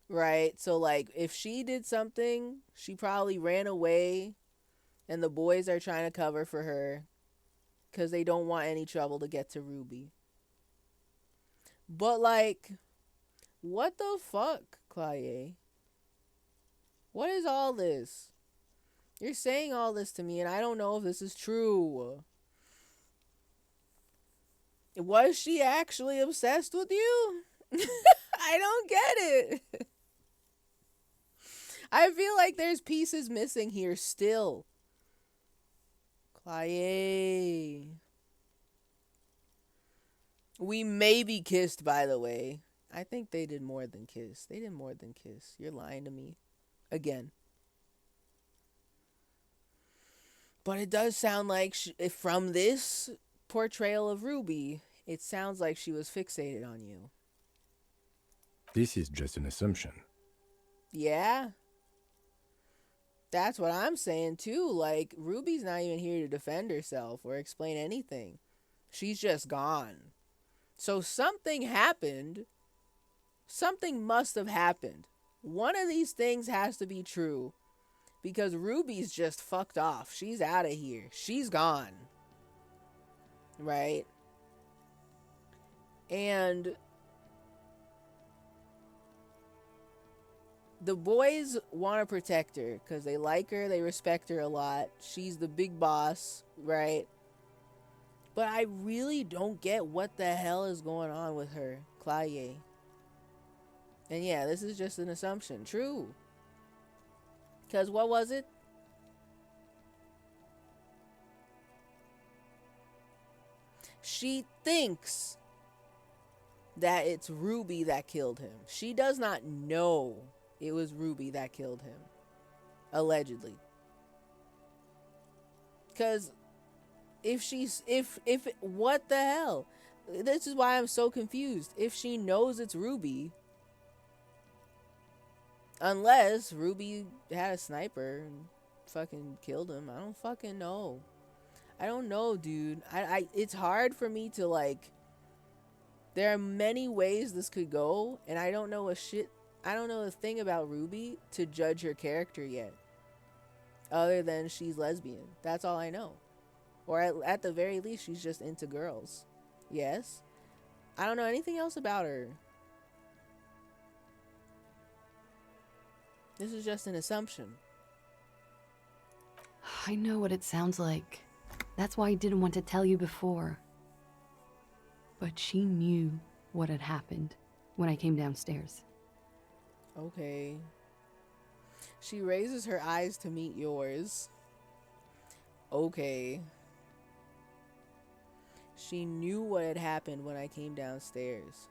right, so like if she did something, she probably ran away And the boys are trying to cover for her because they don't want any trouble to get to Ruby. But, like, what the fuck, Claye? What is all this? You're saying all this to me, and I don't know if this is true. Was she actually obsessed with you? I don't get it. I feel like there's pieces missing here still. Claye. We maybe kissed, by the way. I think they did more than kiss. They did more than kiss. You're lying to me. Again. But it does sound like, from this portrayal of Ruby, it sounds like she was fixated on you. This is just an assumption. Yeah. That's what I'm saying, too. Like, Ruby's not even here to defend herself or explain anything. She's just gone. So something happened. Something must have happened. One of these things has to be true. Because Ruby's just fucked off. She's out of here. She's gone. Right? And the boys want to protect her because they like her, they respect her a lot. She's the big boss, right? But I really don't get what the hell is going on with her, Claye. And yeah, this is just an assumption. True. Because what was it? She thinks that it's Ruby that killed him. She does not know it was Ruby that killed him. Allegedly. Because if what the hell? This is why I'm so confused. If she knows it's Ruby, unless Ruby had a sniper and fucking killed him. I don't fucking know. I don't know, dude. It's hard for me to, like, there are many ways this could go, and I don't know a thing about Ruby to judge her character yet. Other than she's lesbian. That's all I know. Or at the very least, she's just into girls. Yes. I don't know anything else about her. This is just an assumption. I know what it sounds like. That's why I didn't want to tell you before. But she knew what had happened when I came downstairs. Okay. She raises her eyes to meet yours. Okay. She knew what had happened when I came downstairs.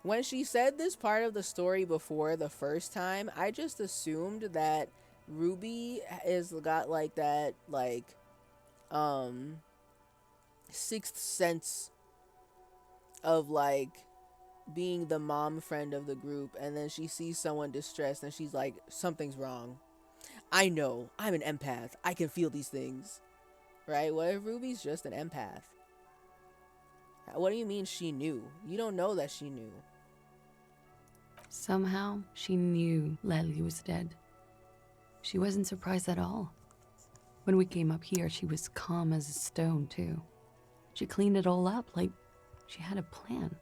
When she said this part of the story before the first time, I just assumed that Ruby has got like that, like, sixth sense of, like, being the mom friend of the group, and then she sees someone distressed and she's like, something's wrong. I know, I'm an empath. I can feel these things. Right? What if Ruby's just an empath? What do you mean she knew? You don't know that she knew. Somehow, she knew Lely was dead. She wasn't surprised at all. When we came up here, she was calm as a stone, too. She cleaned it all up like she had a plan.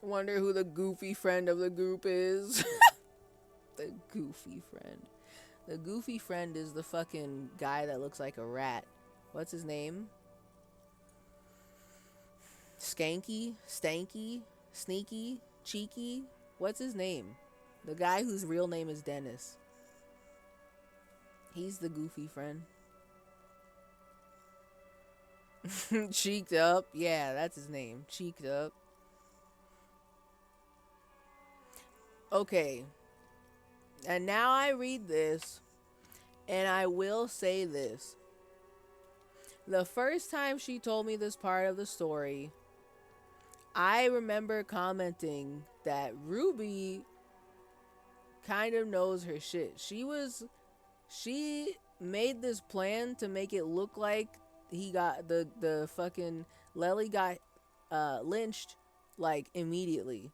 Wonder who the goofy friend of the group is. The goofy friend. The goofy friend is the fucking guy that looks like a rat. What's his name? Skanky? Stanky? Sneaky? Cheeky? What's his name? The guy whose real name is Dennis. He's the goofy friend. Cheeked up. Yeah, that's his name. Cheeked up. Okay. And now I read this, and I will say this. The first time she told me this part of the story, I remember commenting that Ruby kind of knows her shit. She made this plan to make it look like he got the fucking Lely got lynched like immediately.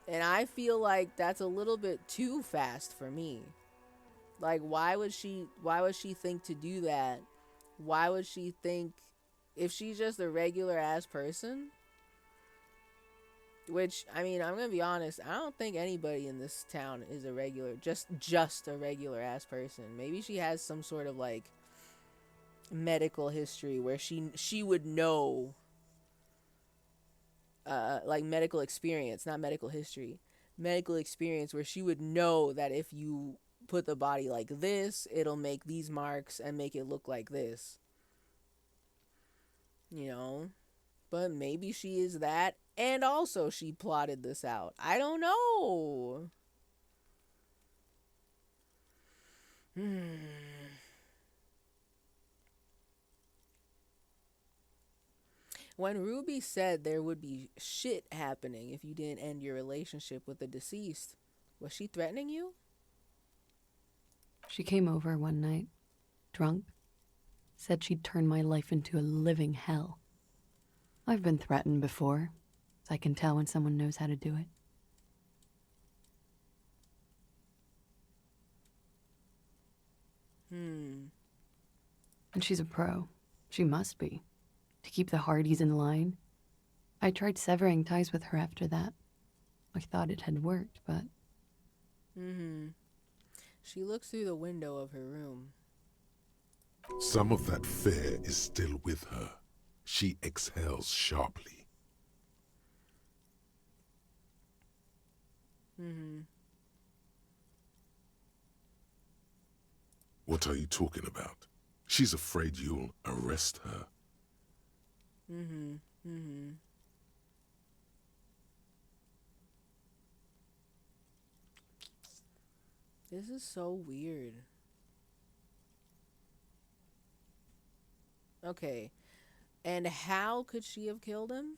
And I feel like that's a little bit too fast for me. Like, why would she think to do that? Why would she think, if she's just a regular ass person? Which, I mean, I'm gonna be honest, I don't think anybody in this town is a regular, just a regular ass person. Maybe she has some sort of like medical history where she would know, like medical experience, not medical history, medical experience where she would know that if you put the body like this, it'll make these marks and make it look like this. You know? But maybe she is that, and also she plotted this out. I don't know. When Ruby said there would be shit happening if you didn't end your relationship with the deceased, was she threatening you? She came over one night, drunk, said she'd turn my life into a living hell. I've been threatened before, so I can tell when someone knows how to do it. And she's a pro. She must be. To keep the Hardys in line. I tried severing ties with her after that. I thought it had worked, but... She looks through the window of her room. Some of that fear is still with her. She exhales sharply. What are you talking about? She's afraid you'll arrest her. This is so weird. Okay. And how could she have killed him?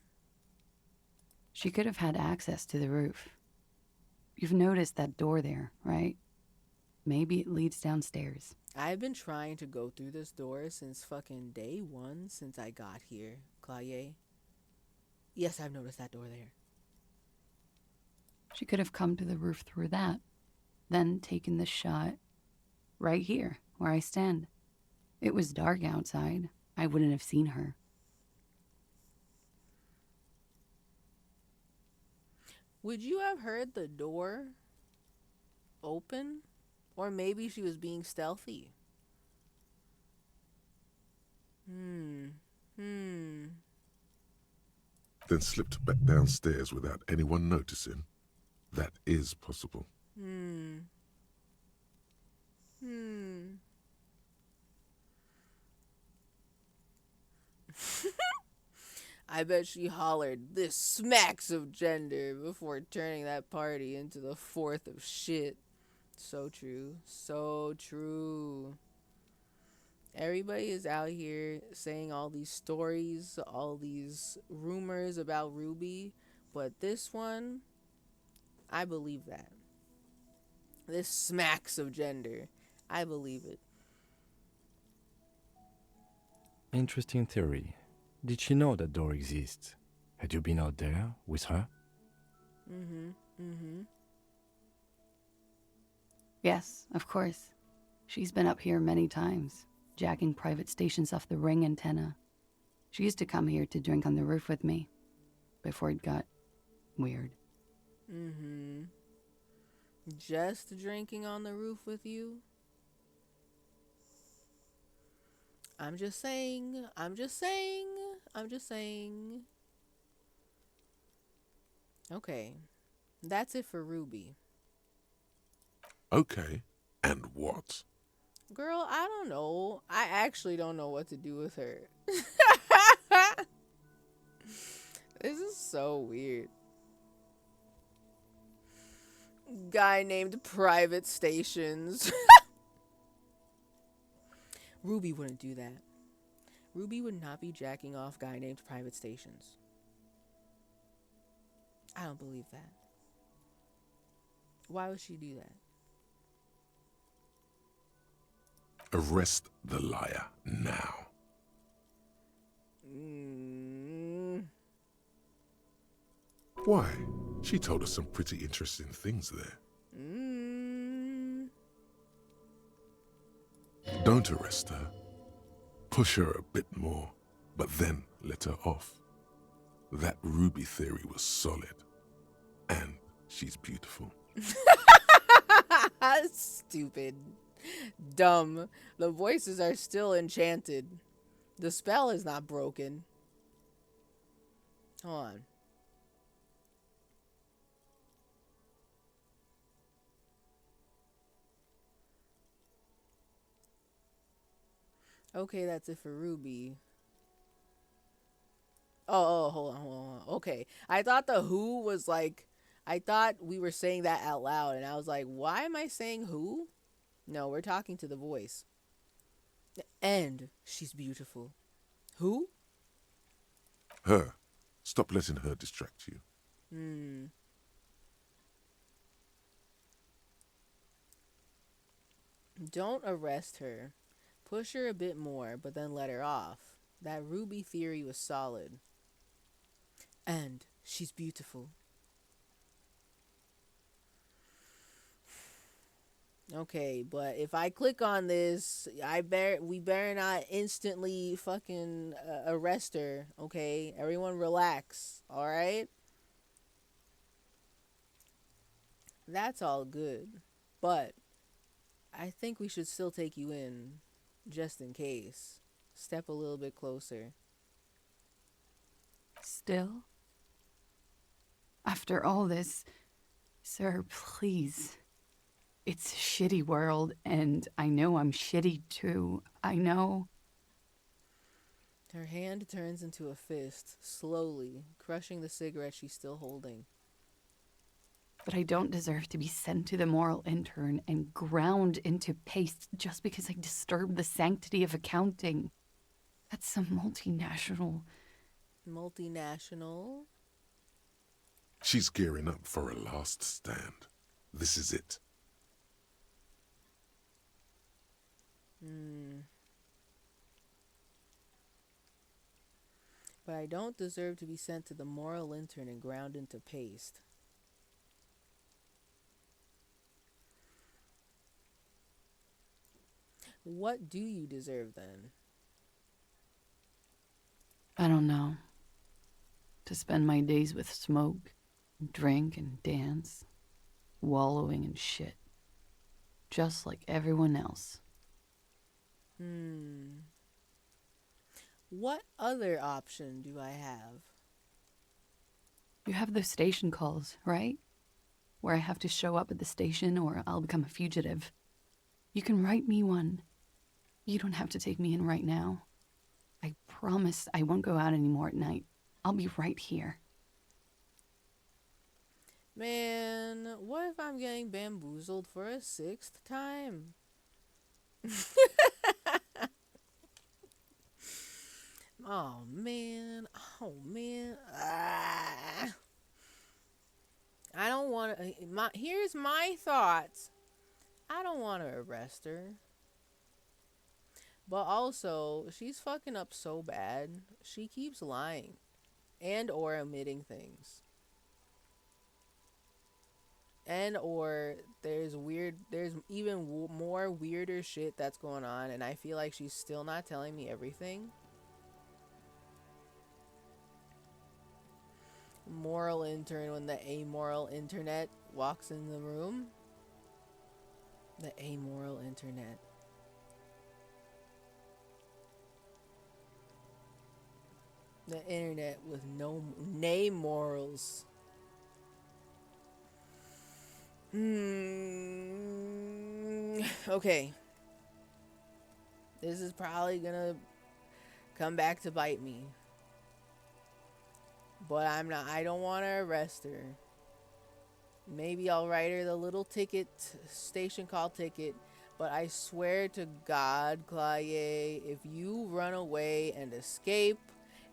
She could have had access to the roof. You've noticed that door there, right? Maybe it leads downstairs. I've been trying to go through this door since fucking day one since I got here, Claye. Yes, I've noticed that door there. She could have come to the roof through that, then taken the shot right here, where I stand. It was dark outside. I wouldn't have seen her. Would you have heard the door open? Or maybe she was being stealthy. Then slipped back downstairs without anyone noticing. That is possible. I bet she hollered, "This smacks of gender," before turning that party into the fourth of shit. So true. So true. Everybody is out here saying all these stories, all these rumors about Ruby, but this one, I believe that. This smacks of gender. I believe it. Interesting theory. Did she know that door exists? Had you been out there with her? Yes, of course. She's been up here many times, jacking private stations off the ring antenna. She used to come here to drink on the roof with me, before it got weird. Just drinking on the roof with you? I'm just saying. Okay. That's it for Ruby. Okay, and what? Girl, I don't know. I actually don't know what to do with her. This is so weird. Guy named Private Stations. Ruby wouldn't do that. Ruby would not be jacking off guy named Private Stations. I don't believe that. Why would she do that? Arrest the liar now. Why? She told us some pretty interesting things there. Don't arrest her. Push her a bit more, but then let her off. That Ruby theory was solid. And she's beautiful. Stupid. Dumb. The voices are still enchanted. The spell is not broken. Hold on. Okay, that's it for Ruby. Oh, hold on. Okay. I thought the who was like, I thought we were saying that out loud, and I was like, why am I saying who? No, we're talking to the voice. And she's beautiful. Who? Her. Stop letting her distract you. Don't arrest her. Push her a bit more, but then let her off. That Ruby theory was solid. And she's beautiful. Okay, but if I click on this, we better not instantly fucking arrest her. Okay, everyone relax. All right. That's all good, but I think we should still take you in, just in case. Step a little bit closer. Still? After all this, sir, please. It's a shitty world, and I know I'm shitty too. I know. Her hand turns into a fist, slowly, crushing the cigarette she's still holding. But I don't deserve to be sent to the moral intern and ground into paste just because I disturbed the sanctity of accounting. That's some multinational. Multinational? She's gearing up for a last stand. This is it. But I don't deserve to be sent to the moral intern and ground into paste. What do you deserve then? I don't know. To spend my days with smoke, drink, and dance, wallowing in shit. Just like everyone else. What other option do I have? You have those station calls, right? Where I have to show up at the station or I'll become a fugitive. You can write me one. You don't have to take me in right now. I promise I won't go out anymore at night. I'll be right here. Man, what if I'm getting bamboozled for a 6th time? Oh man. I don't want to. Here's my thoughts. I don't want to arrest her. But also, she's fucking up so bad. She keeps lying and or omitting things. And or there's even more weirder shit that's going on, and I feel like she's still not telling me everything. Moral intern when the amoral internet walks in the room. The amoral internet. The internet with no name morals. Okay. This is probably gonna come back to bite me. But I don't want to arrest her. Maybe I'll write her the little ticket, station call ticket. But I swear to God, Claye, if you run away and escape,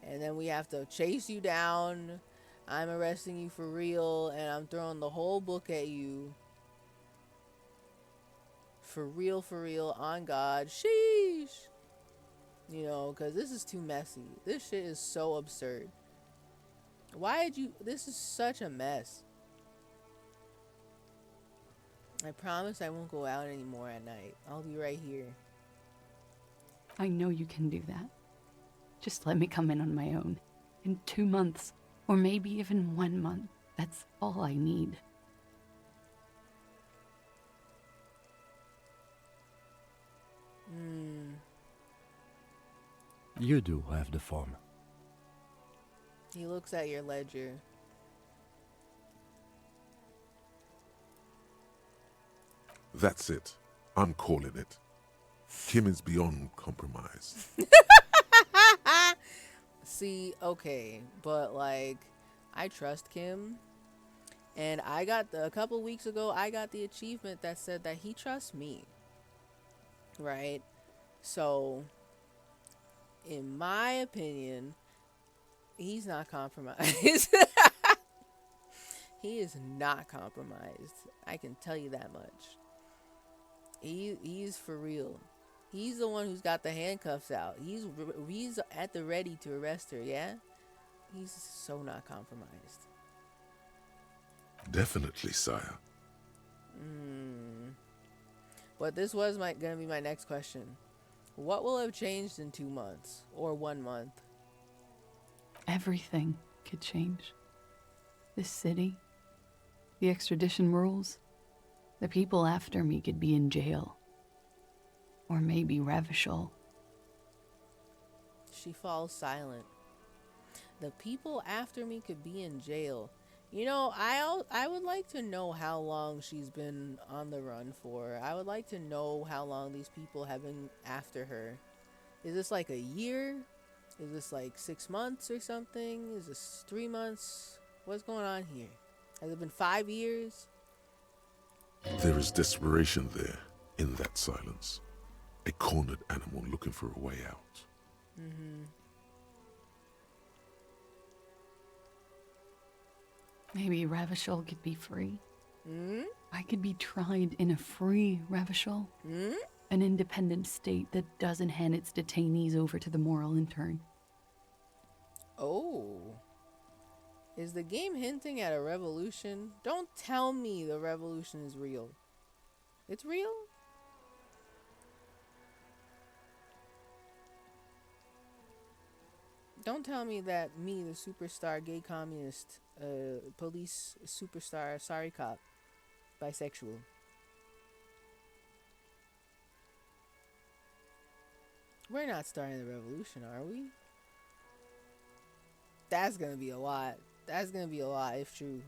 and then we have to chase you down, I'm arresting you for real, and I'm throwing the whole book at you. For real, on God. Sheesh. You know, because this is too messy. This shit is so absurd. Why did you... This is such a mess. I promise I won't go out anymore at night. I'll be right here. I know you can do that. Just let me come in on my own. In 2 months, or maybe even 1 month. That's all I need. You do have the form. He looks at your ledger. That's it. I'm calling it. Kim is beyond compromise. See, okay, but like, I trust Kim. And I got a couple weeks ago, I got the achievement that said that he trusts me. Right? So, in my opinion, he's not compromised. He is not compromised. I can tell you that much. He's for real. He's the one who's got the handcuffs out. He's at the ready to arrest her, yeah? He's so not compromised. Definitely, sire. But this was gonna be my next question. What will have changed in 2 months or 1 month? Everything could change. This city, the extradition rules, the people after me could be in jail. Or maybe Revachol. She falls silent. The people after me could be in jail. You know, I would like to know how long she's been on the run for. I would like to know how long these people have been after her. Is this like a year? Is this like 6 months or something? Is this 3 months? What's going on here? Has it been 5 years? There is desperation there in that silence. A cornered animal looking for a way out. Maybe Revachol could be free. I could be tried in a free Revachol. An independent state that doesn't hand its detainees over to the moral intern. Oh. Is the game hinting at a revolution? Don't tell me the revolution is real. It's real? Don't tell me that me, the superstar gay communist, police superstar, sorry cop, bisexual. We're not starting the revolution, are we? That's gonna be a lot. That's gonna be a lot if true.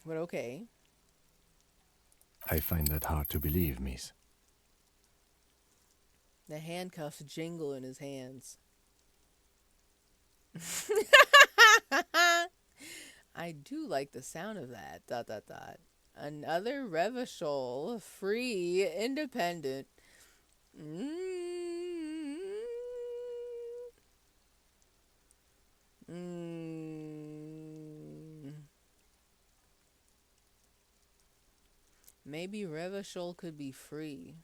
But okay. I find that hard to believe, miss. The handcuffs jingle in his hands. I do like the sound of that. ... Another Revachol, free, independent. Maybe Revachol could be free.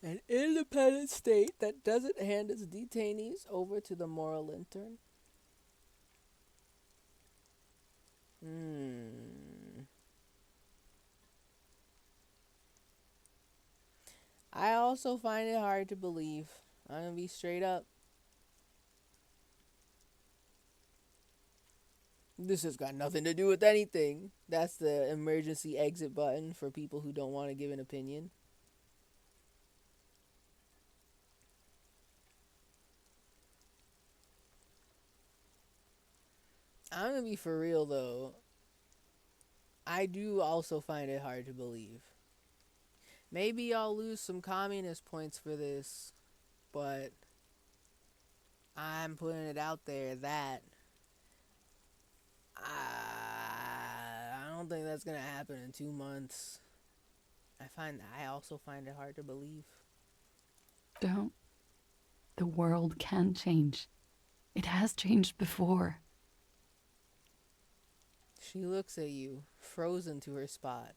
An independent state that doesn't hand its detainees over to the moral intern. I also find it hard to believe. I'm gonna be straight up. This has got nothing to do with anything. That's the emergency exit button for people who don't want to give an opinion. I'm gonna be for real though. I do also find it hard to believe. Maybe I'll lose some communist points for this, but I'm putting it out there that I don't think that's gonna happen in 2 months. I also find it hard to believe. Don't. The world can change. It has changed before. She looks at you, frozen to her spot.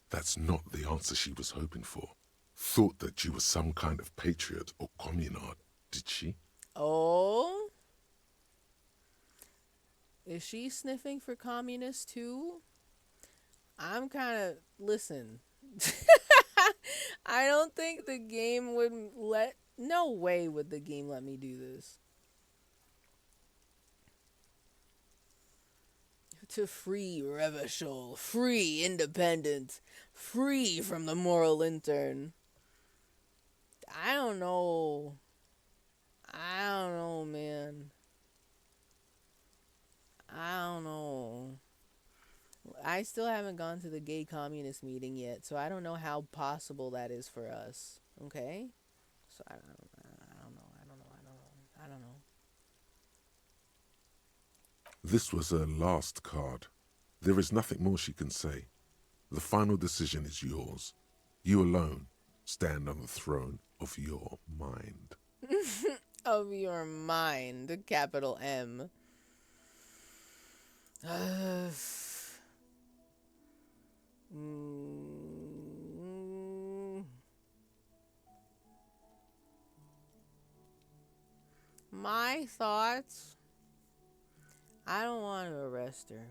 That's not the answer she was hoping for. Thought that you were some kind of patriot or communard, did she? Oh? Is she sniffing for communists too? I'm kind of. Listen. I don't think the game would let. No way would the game let me do this. To free Revachol, free independent, free from the moral intern. I don't know. I don't know, man. I don't know. I still haven't gone to the gay communist meeting yet, so I don't know how possible that is for us. Okay? So I don't know. This was her last card. There is nothing more she can say. The final decision is yours. You alone stand on the throne of your mind. Of your mind, capital M. My thoughts. I don't want to arrest her.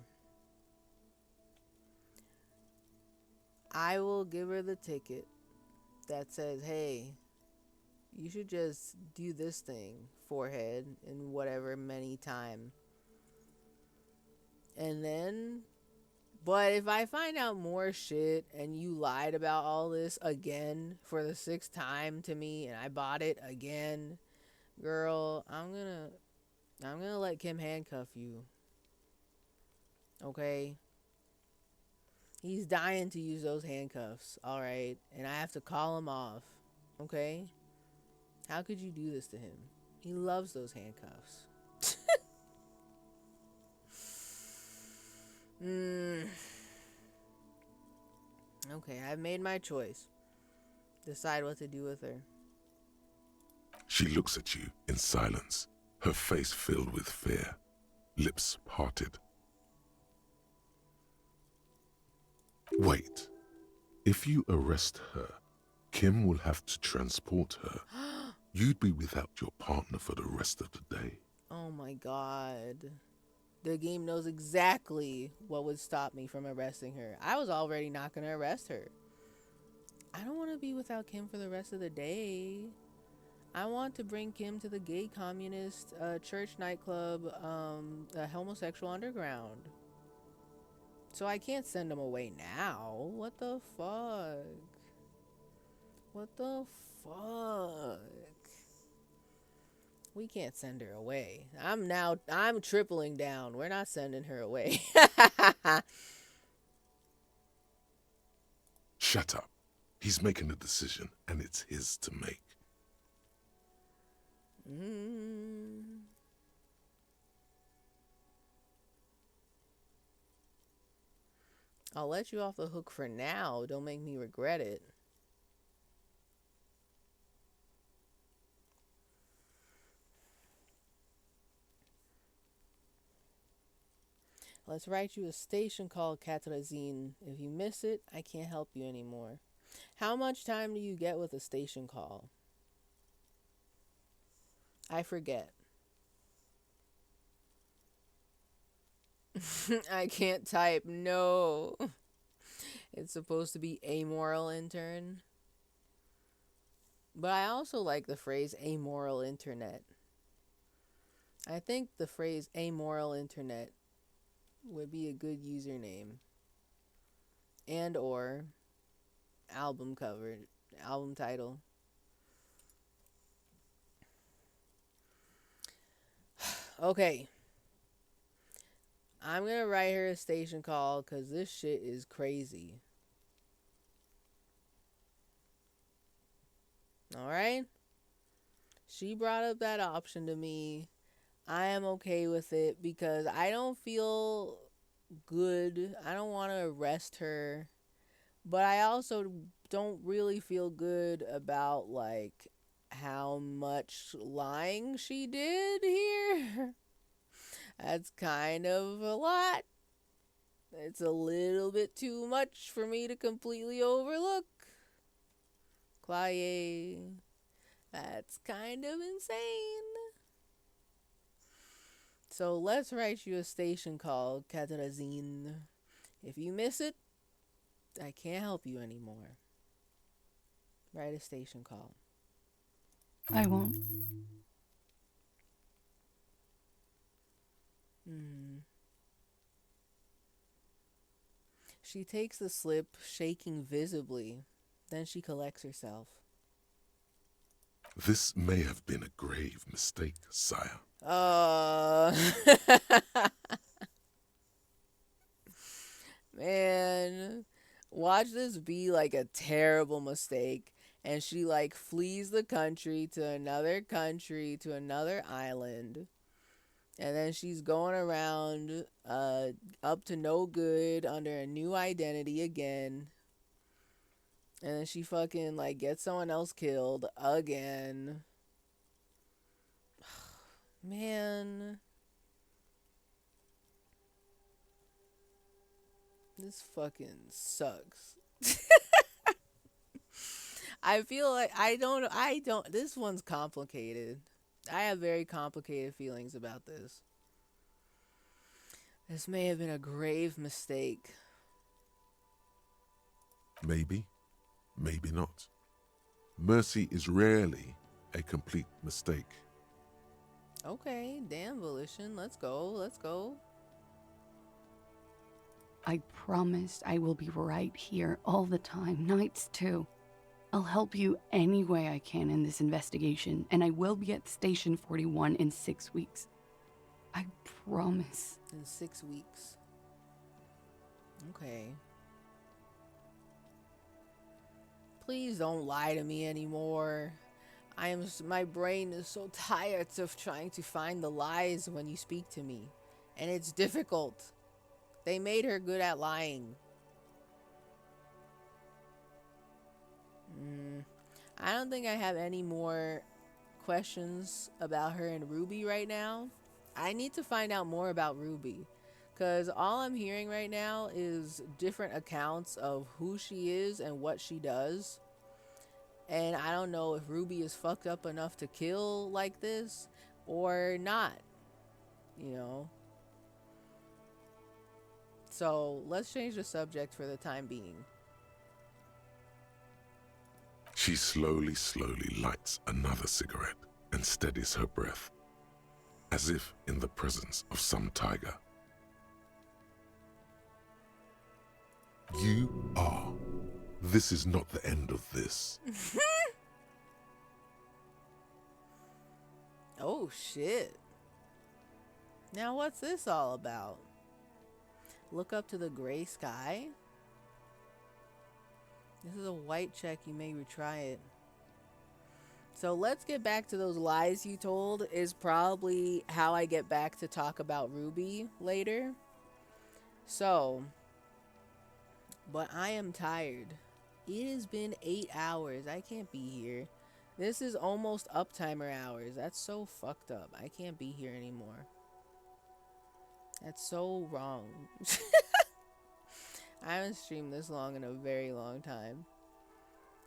I will give her the ticket that says, hey, you should just do this thing, forehead, in whatever many time. And then, but if I find out more shit and you lied about all this again for the 6th time to me and I bought it again, girl, I'm gonna let Kim handcuff you. Okay? He's dying to use those handcuffs, alright? And I have to call him off. Okay? How could you do this to him? He loves those handcuffs. Okay, I've made my choice. Decide what to do with her. She looks at you in silence, her face filled with fear, lips parted. Wait. If you arrest her, Kim will have to transport her. You'd be without your partner for the rest of the day. Oh my god. The game knows exactly what would stop me from arresting her. I was already not going to arrest her. I don't want to be without Kim for the rest of the day. I want to bring Kim to the gay communist church nightclub, homosexual underground. So I can't send him away now. What the fuck? What the fuck? We can't send her away. I'm tripling down. We're not sending her away. Shut up. He's making a decision, and it's his to make. I'll let you off the hook for now. Don't make me regret it. Let's write you a station call, Katrazine. If you miss it, I can't help you anymore. How much time do you get with a station call? I forget. I can't type. No. It's supposed to be amoral intern. But I also like the phrase amoral internet. I think the phrase amoral internet would be a good username. And or album cover, album title. Okay. I'm gonna write her a station call because this shit is crazy. Alright? She brought up that option to me. I am okay with it because I don't feel good. I don't want to arrest her. But I also don't really feel good about, like, how much lying she did here. That's kind of a lot. It's a little bit too much for me to completely overlook. Claye. That's kind of insane. So let's write you a station call, Katerazine. If you miss it, I can't help you anymore. Write a station call. I won't. She takes the slip, shaking visibly. Then she collects herself. This may have been a grave mistake, sire. Man, watch this be like a terrible mistake. And she like flees the country to another island. And then she's going around up to no good under a new identity again. And then she fucking like gets someone else killed again. Man. This fucking sucks. I feel like I don't, this one's complicated. I have very complicated feelings about this. This may have been a grave mistake. Maybe, maybe not. Mercy is rarely a complete mistake. Okay, damn volition. Let's go. I promised I will be right here all the time, nights too. I'll help you any way I can in this investigation, and I will be at Station 41 in 6 weeks. I promise. In 6 weeks. Okay. Please don't lie to me anymore. My brain is so tired of trying to find the lies when you speak to me. And it's difficult. They made her good at lying. I don't think I have any more questions about her and Ruby right now. I need to find out more about Ruby. Because all I'm hearing right now is different accounts of who she is and what she does. And I don't know if Ruby is fucked up enough to kill like this or not. You know? So let's change the subject for the time being. She slowly lights another cigarette and steadies her breath, as if in the presence of some tiger. You are. This is not the end of this. Oh shit. Now what's this all about? Look up to the gray sky? This is a white check, you may retry it. So let's get back to those lies you told is probably how I get back to talk about Ruby later. So, but I am tired. It has been 8 hours. I can't be here. This is almost uptimer hours. That's so fucked up. I can't be here anymore. That's so wrong. I haven't streamed this long in a very long time.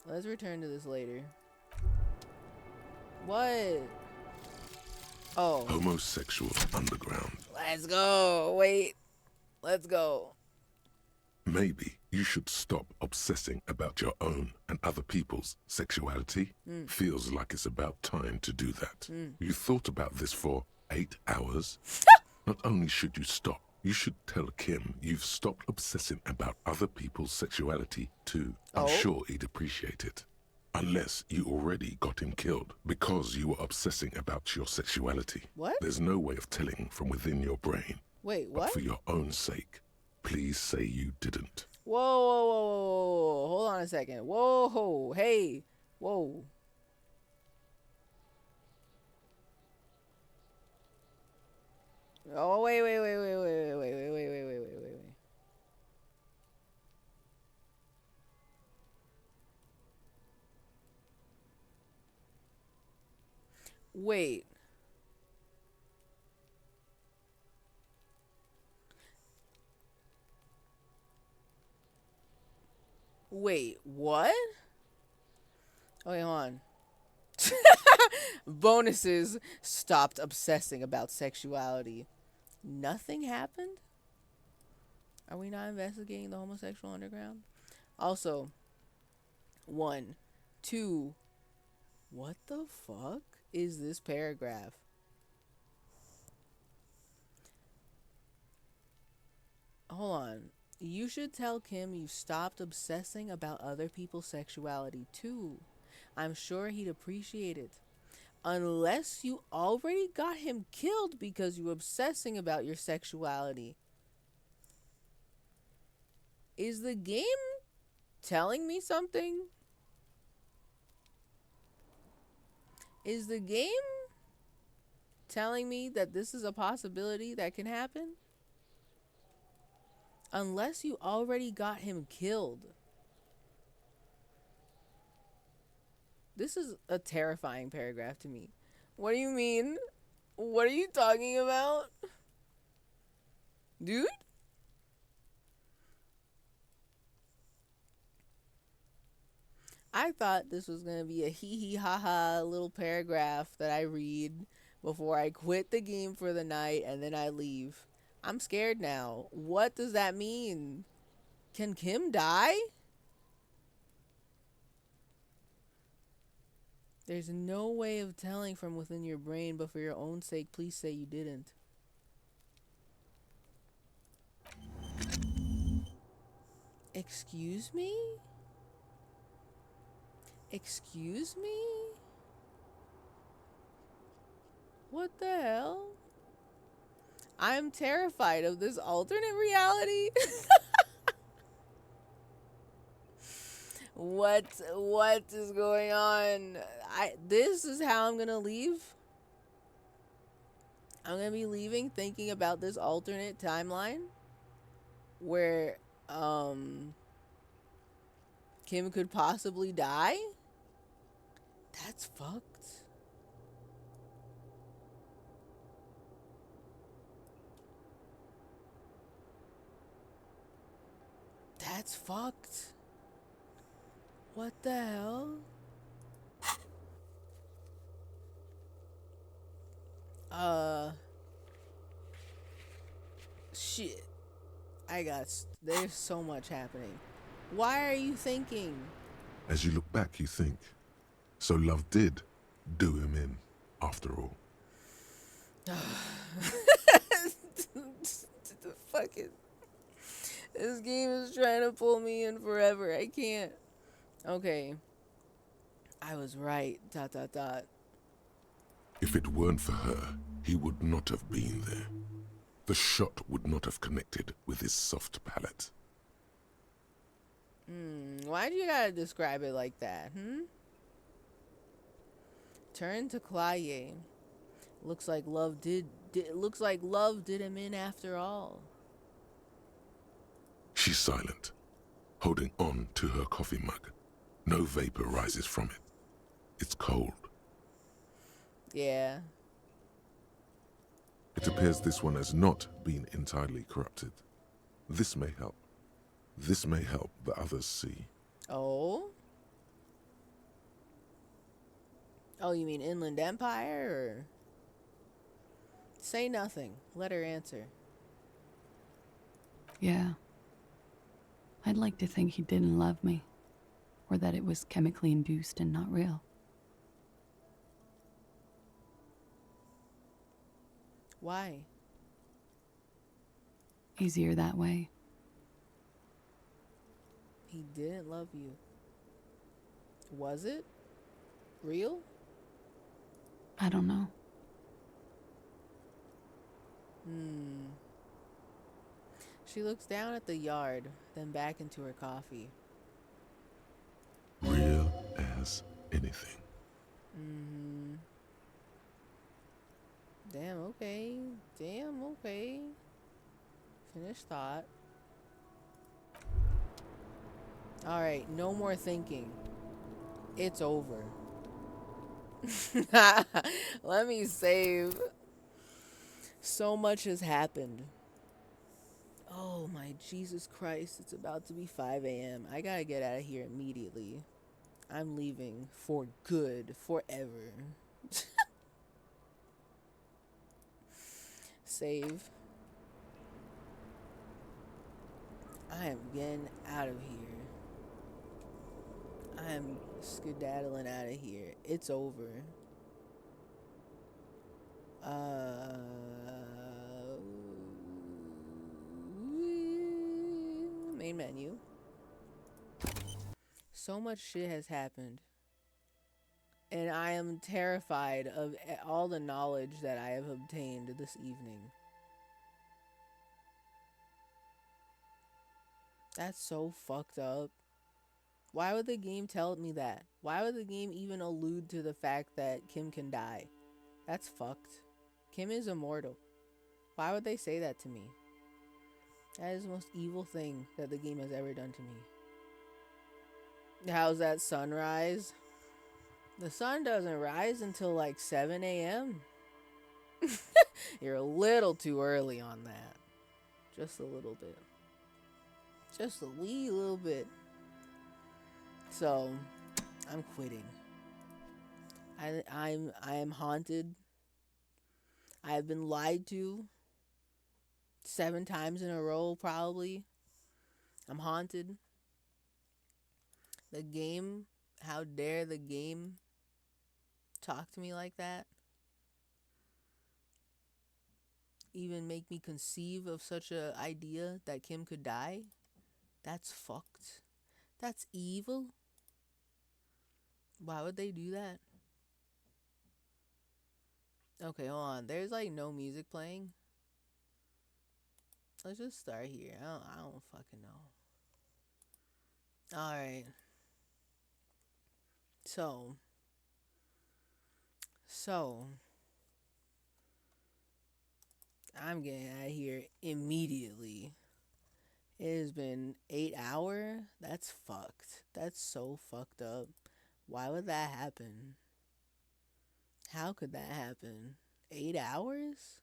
Let's return to this later. What? Oh. Homosexual underground. Let's go. Wait. Let's go. Maybe you should stop obsessing about your own and other people's sexuality. Feels like it's about time to do that. You thought about this for 8 hours? Not only should you stop, you should tell Kim you've stopped obsessing about other people's sexuality too. I'm sure he'd appreciate it. Unless you already got him killed because you were obsessing about your sexuality. What? There's no way of telling from within your brain. Wait, But what? for your own sake, please say you didn't. Whoa. Hold on a second. Whoa. Hey. Whoa. Oh, wait. Wait. Wait, what? Okay, hold on. Bonuses stopped obsessing about sexuality. Nothing happened? Are we not investigating the homosexual underground? Also, 1, 2, what the fuck is this paragraph? Hold on. You should tell Kim you stopped obsessing about other people's sexuality too. I'm sure he'd appreciate it. Unless you already got him killed because you're obsessing about your sexuality. Is the game telling me something? Is the game telling me that this is a possibility that can happen? Unless you already got him killed. This is a terrifying paragraph to me. What do you mean? What are you talking about? Dude? I thought this was going to be a hee hee ha ha little paragraph that I read before I quit the game for the night and then I leave. I'm scared now. What does that mean? Can Kim die? There's no way of telling from within your brain, but for your own sake, please say you didn't. Excuse me? Excuse me? What the hell? I'm terrified of this alternate reality. What is going on? This is how I'm going to leave. I'm going to be leaving thinking about this alternate timeline where Kim could possibly die. That's fucked. That's fucked. What the hell? Shit. There's so much happening. Why are you thinking? As you look back, you think, so love did do him in, after all. Fucking. This game is trying to pull me in forever. I can't. Okay. I was right. ... If it weren't for her, he would not have been there. The shot would not have connected with his soft palate. Why'd you gotta describe it like that, Turn to Claye. Looks like love did him in after all. She's silent, holding on to her coffee mug. No vapor rises from it. It's cold. Yeah. It appears this one has not been entirely corrupted. This may help. This may help the others see. Oh? Oh, you mean Inland Empire, or? Say nothing. Let her answer. Yeah. I'd like to think he didn't love me, or that it was chemically induced and not real. Why? Easier that way. He didn't love you. Was it real? I don't know. She looks down at the yard, then back into her coffee. Real as anything. Damn, okay. Finish thought. Alright, no more thinking. It's over. Let me save. So much has happened. Oh my Jesus Christ, it's about to be 5 a.m. I gotta get out of here immediately. I'm leaving for good, forever. Save. I am getting out of here. I am skedaddling out of here. It's over. Main menu. So much shit has happened. And I am terrified of all the knowledge that I have obtained this evening. That's so fucked up. Why would the game tell me that? Why would the game even allude to the fact that Kim can die? That's fucked. Kim is immortal. Why would they say that to me? That is the most evil thing that the game has ever done to me. How's that sunrise? The sun doesn't rise until like 7 a.m. You're a little too early on that. Just a little bit. Just a wee little bit. So, I'm quitting. I am haunted. I have been lied to 7 times in a row, probably. I'm haunted. The game, how dare the game talk to me like that? Even make me conceive of such an idea that Kim could die? That's fucked. That's evil. Why would they do that? Okay, hold on. There's like no music playing. Let's just start here. I don't fucking know. Alright. So. I'm getting out of here immediately. It has been 8 hours. That's fucked. That's so fucked up. Why would that happen? How could that happen? 8 hours?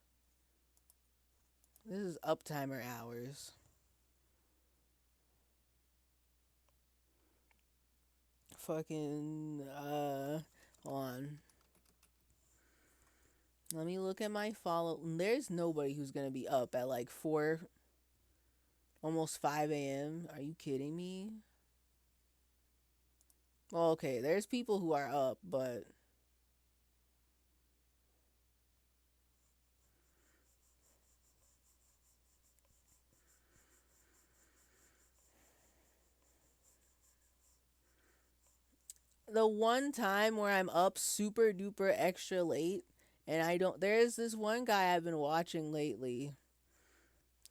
This is uptimer hours. Fucking, hold on. Let me look at my follow. There's nobody who's gonna be up at like 4, almost 5 a.m. Are you kidding me? Well, okay, there's people who are up, but the one time where I'm up super duper extra late and I don't, there's this one guy I've been watching lately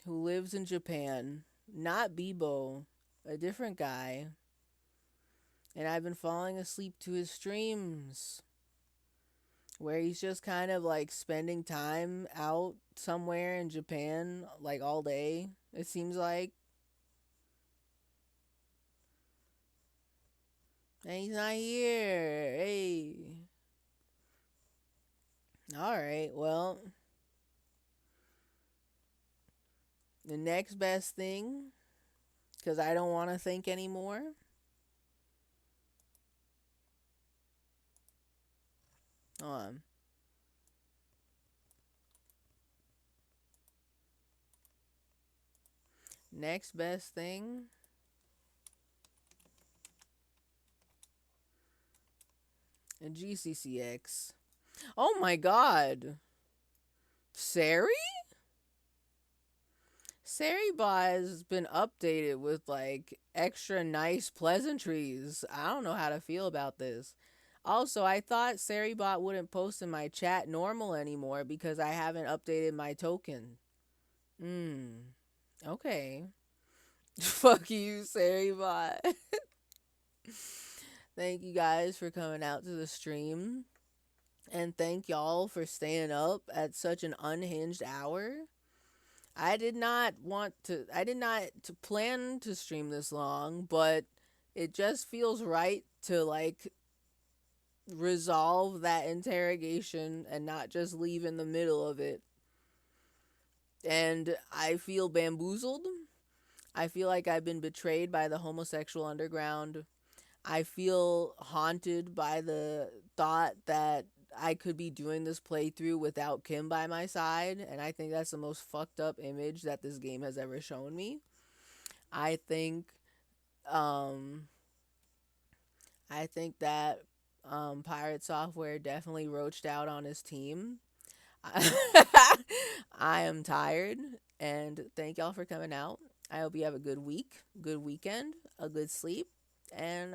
who lives in Japan, not Bebo, a different guy, and I've been falling asleep to his streams where he's just kind of like spending time out somewhere in Japan like all day, it seems like. And he's not here. Hey. Alright, well. The next best thing, because I don't want to think anymore. Hold on. Next best thing. And GCCX. Oh my god. Sari? Saribot has been updated with like extra nice pleasantries. I don't know how to feel about this. Also, I thought Saribot wouldn't post in my chat normal anymore because I haven't updated my token. Okay. Fuck you, Saribot. Thank you guys for coming out to the stream. And thank y'all for staying up at such an unhinged hour. I did not plan to stream this long, but it just feels right to like resolve that interrogation and not just leave in the middle of it. And I feel bamboozled. I feel like I've been betrayed by the homosexual underground. I feel haunted by the thought that I could be doing this playthrough without Kim by my side, and I think that's the most fucked up image that this game has ever shown me. I think um I think that Pirate Software definitely roached out on his team. I am tired, and thank y'all for coming out. I hope you have a good week, good weekend, a good sleep, and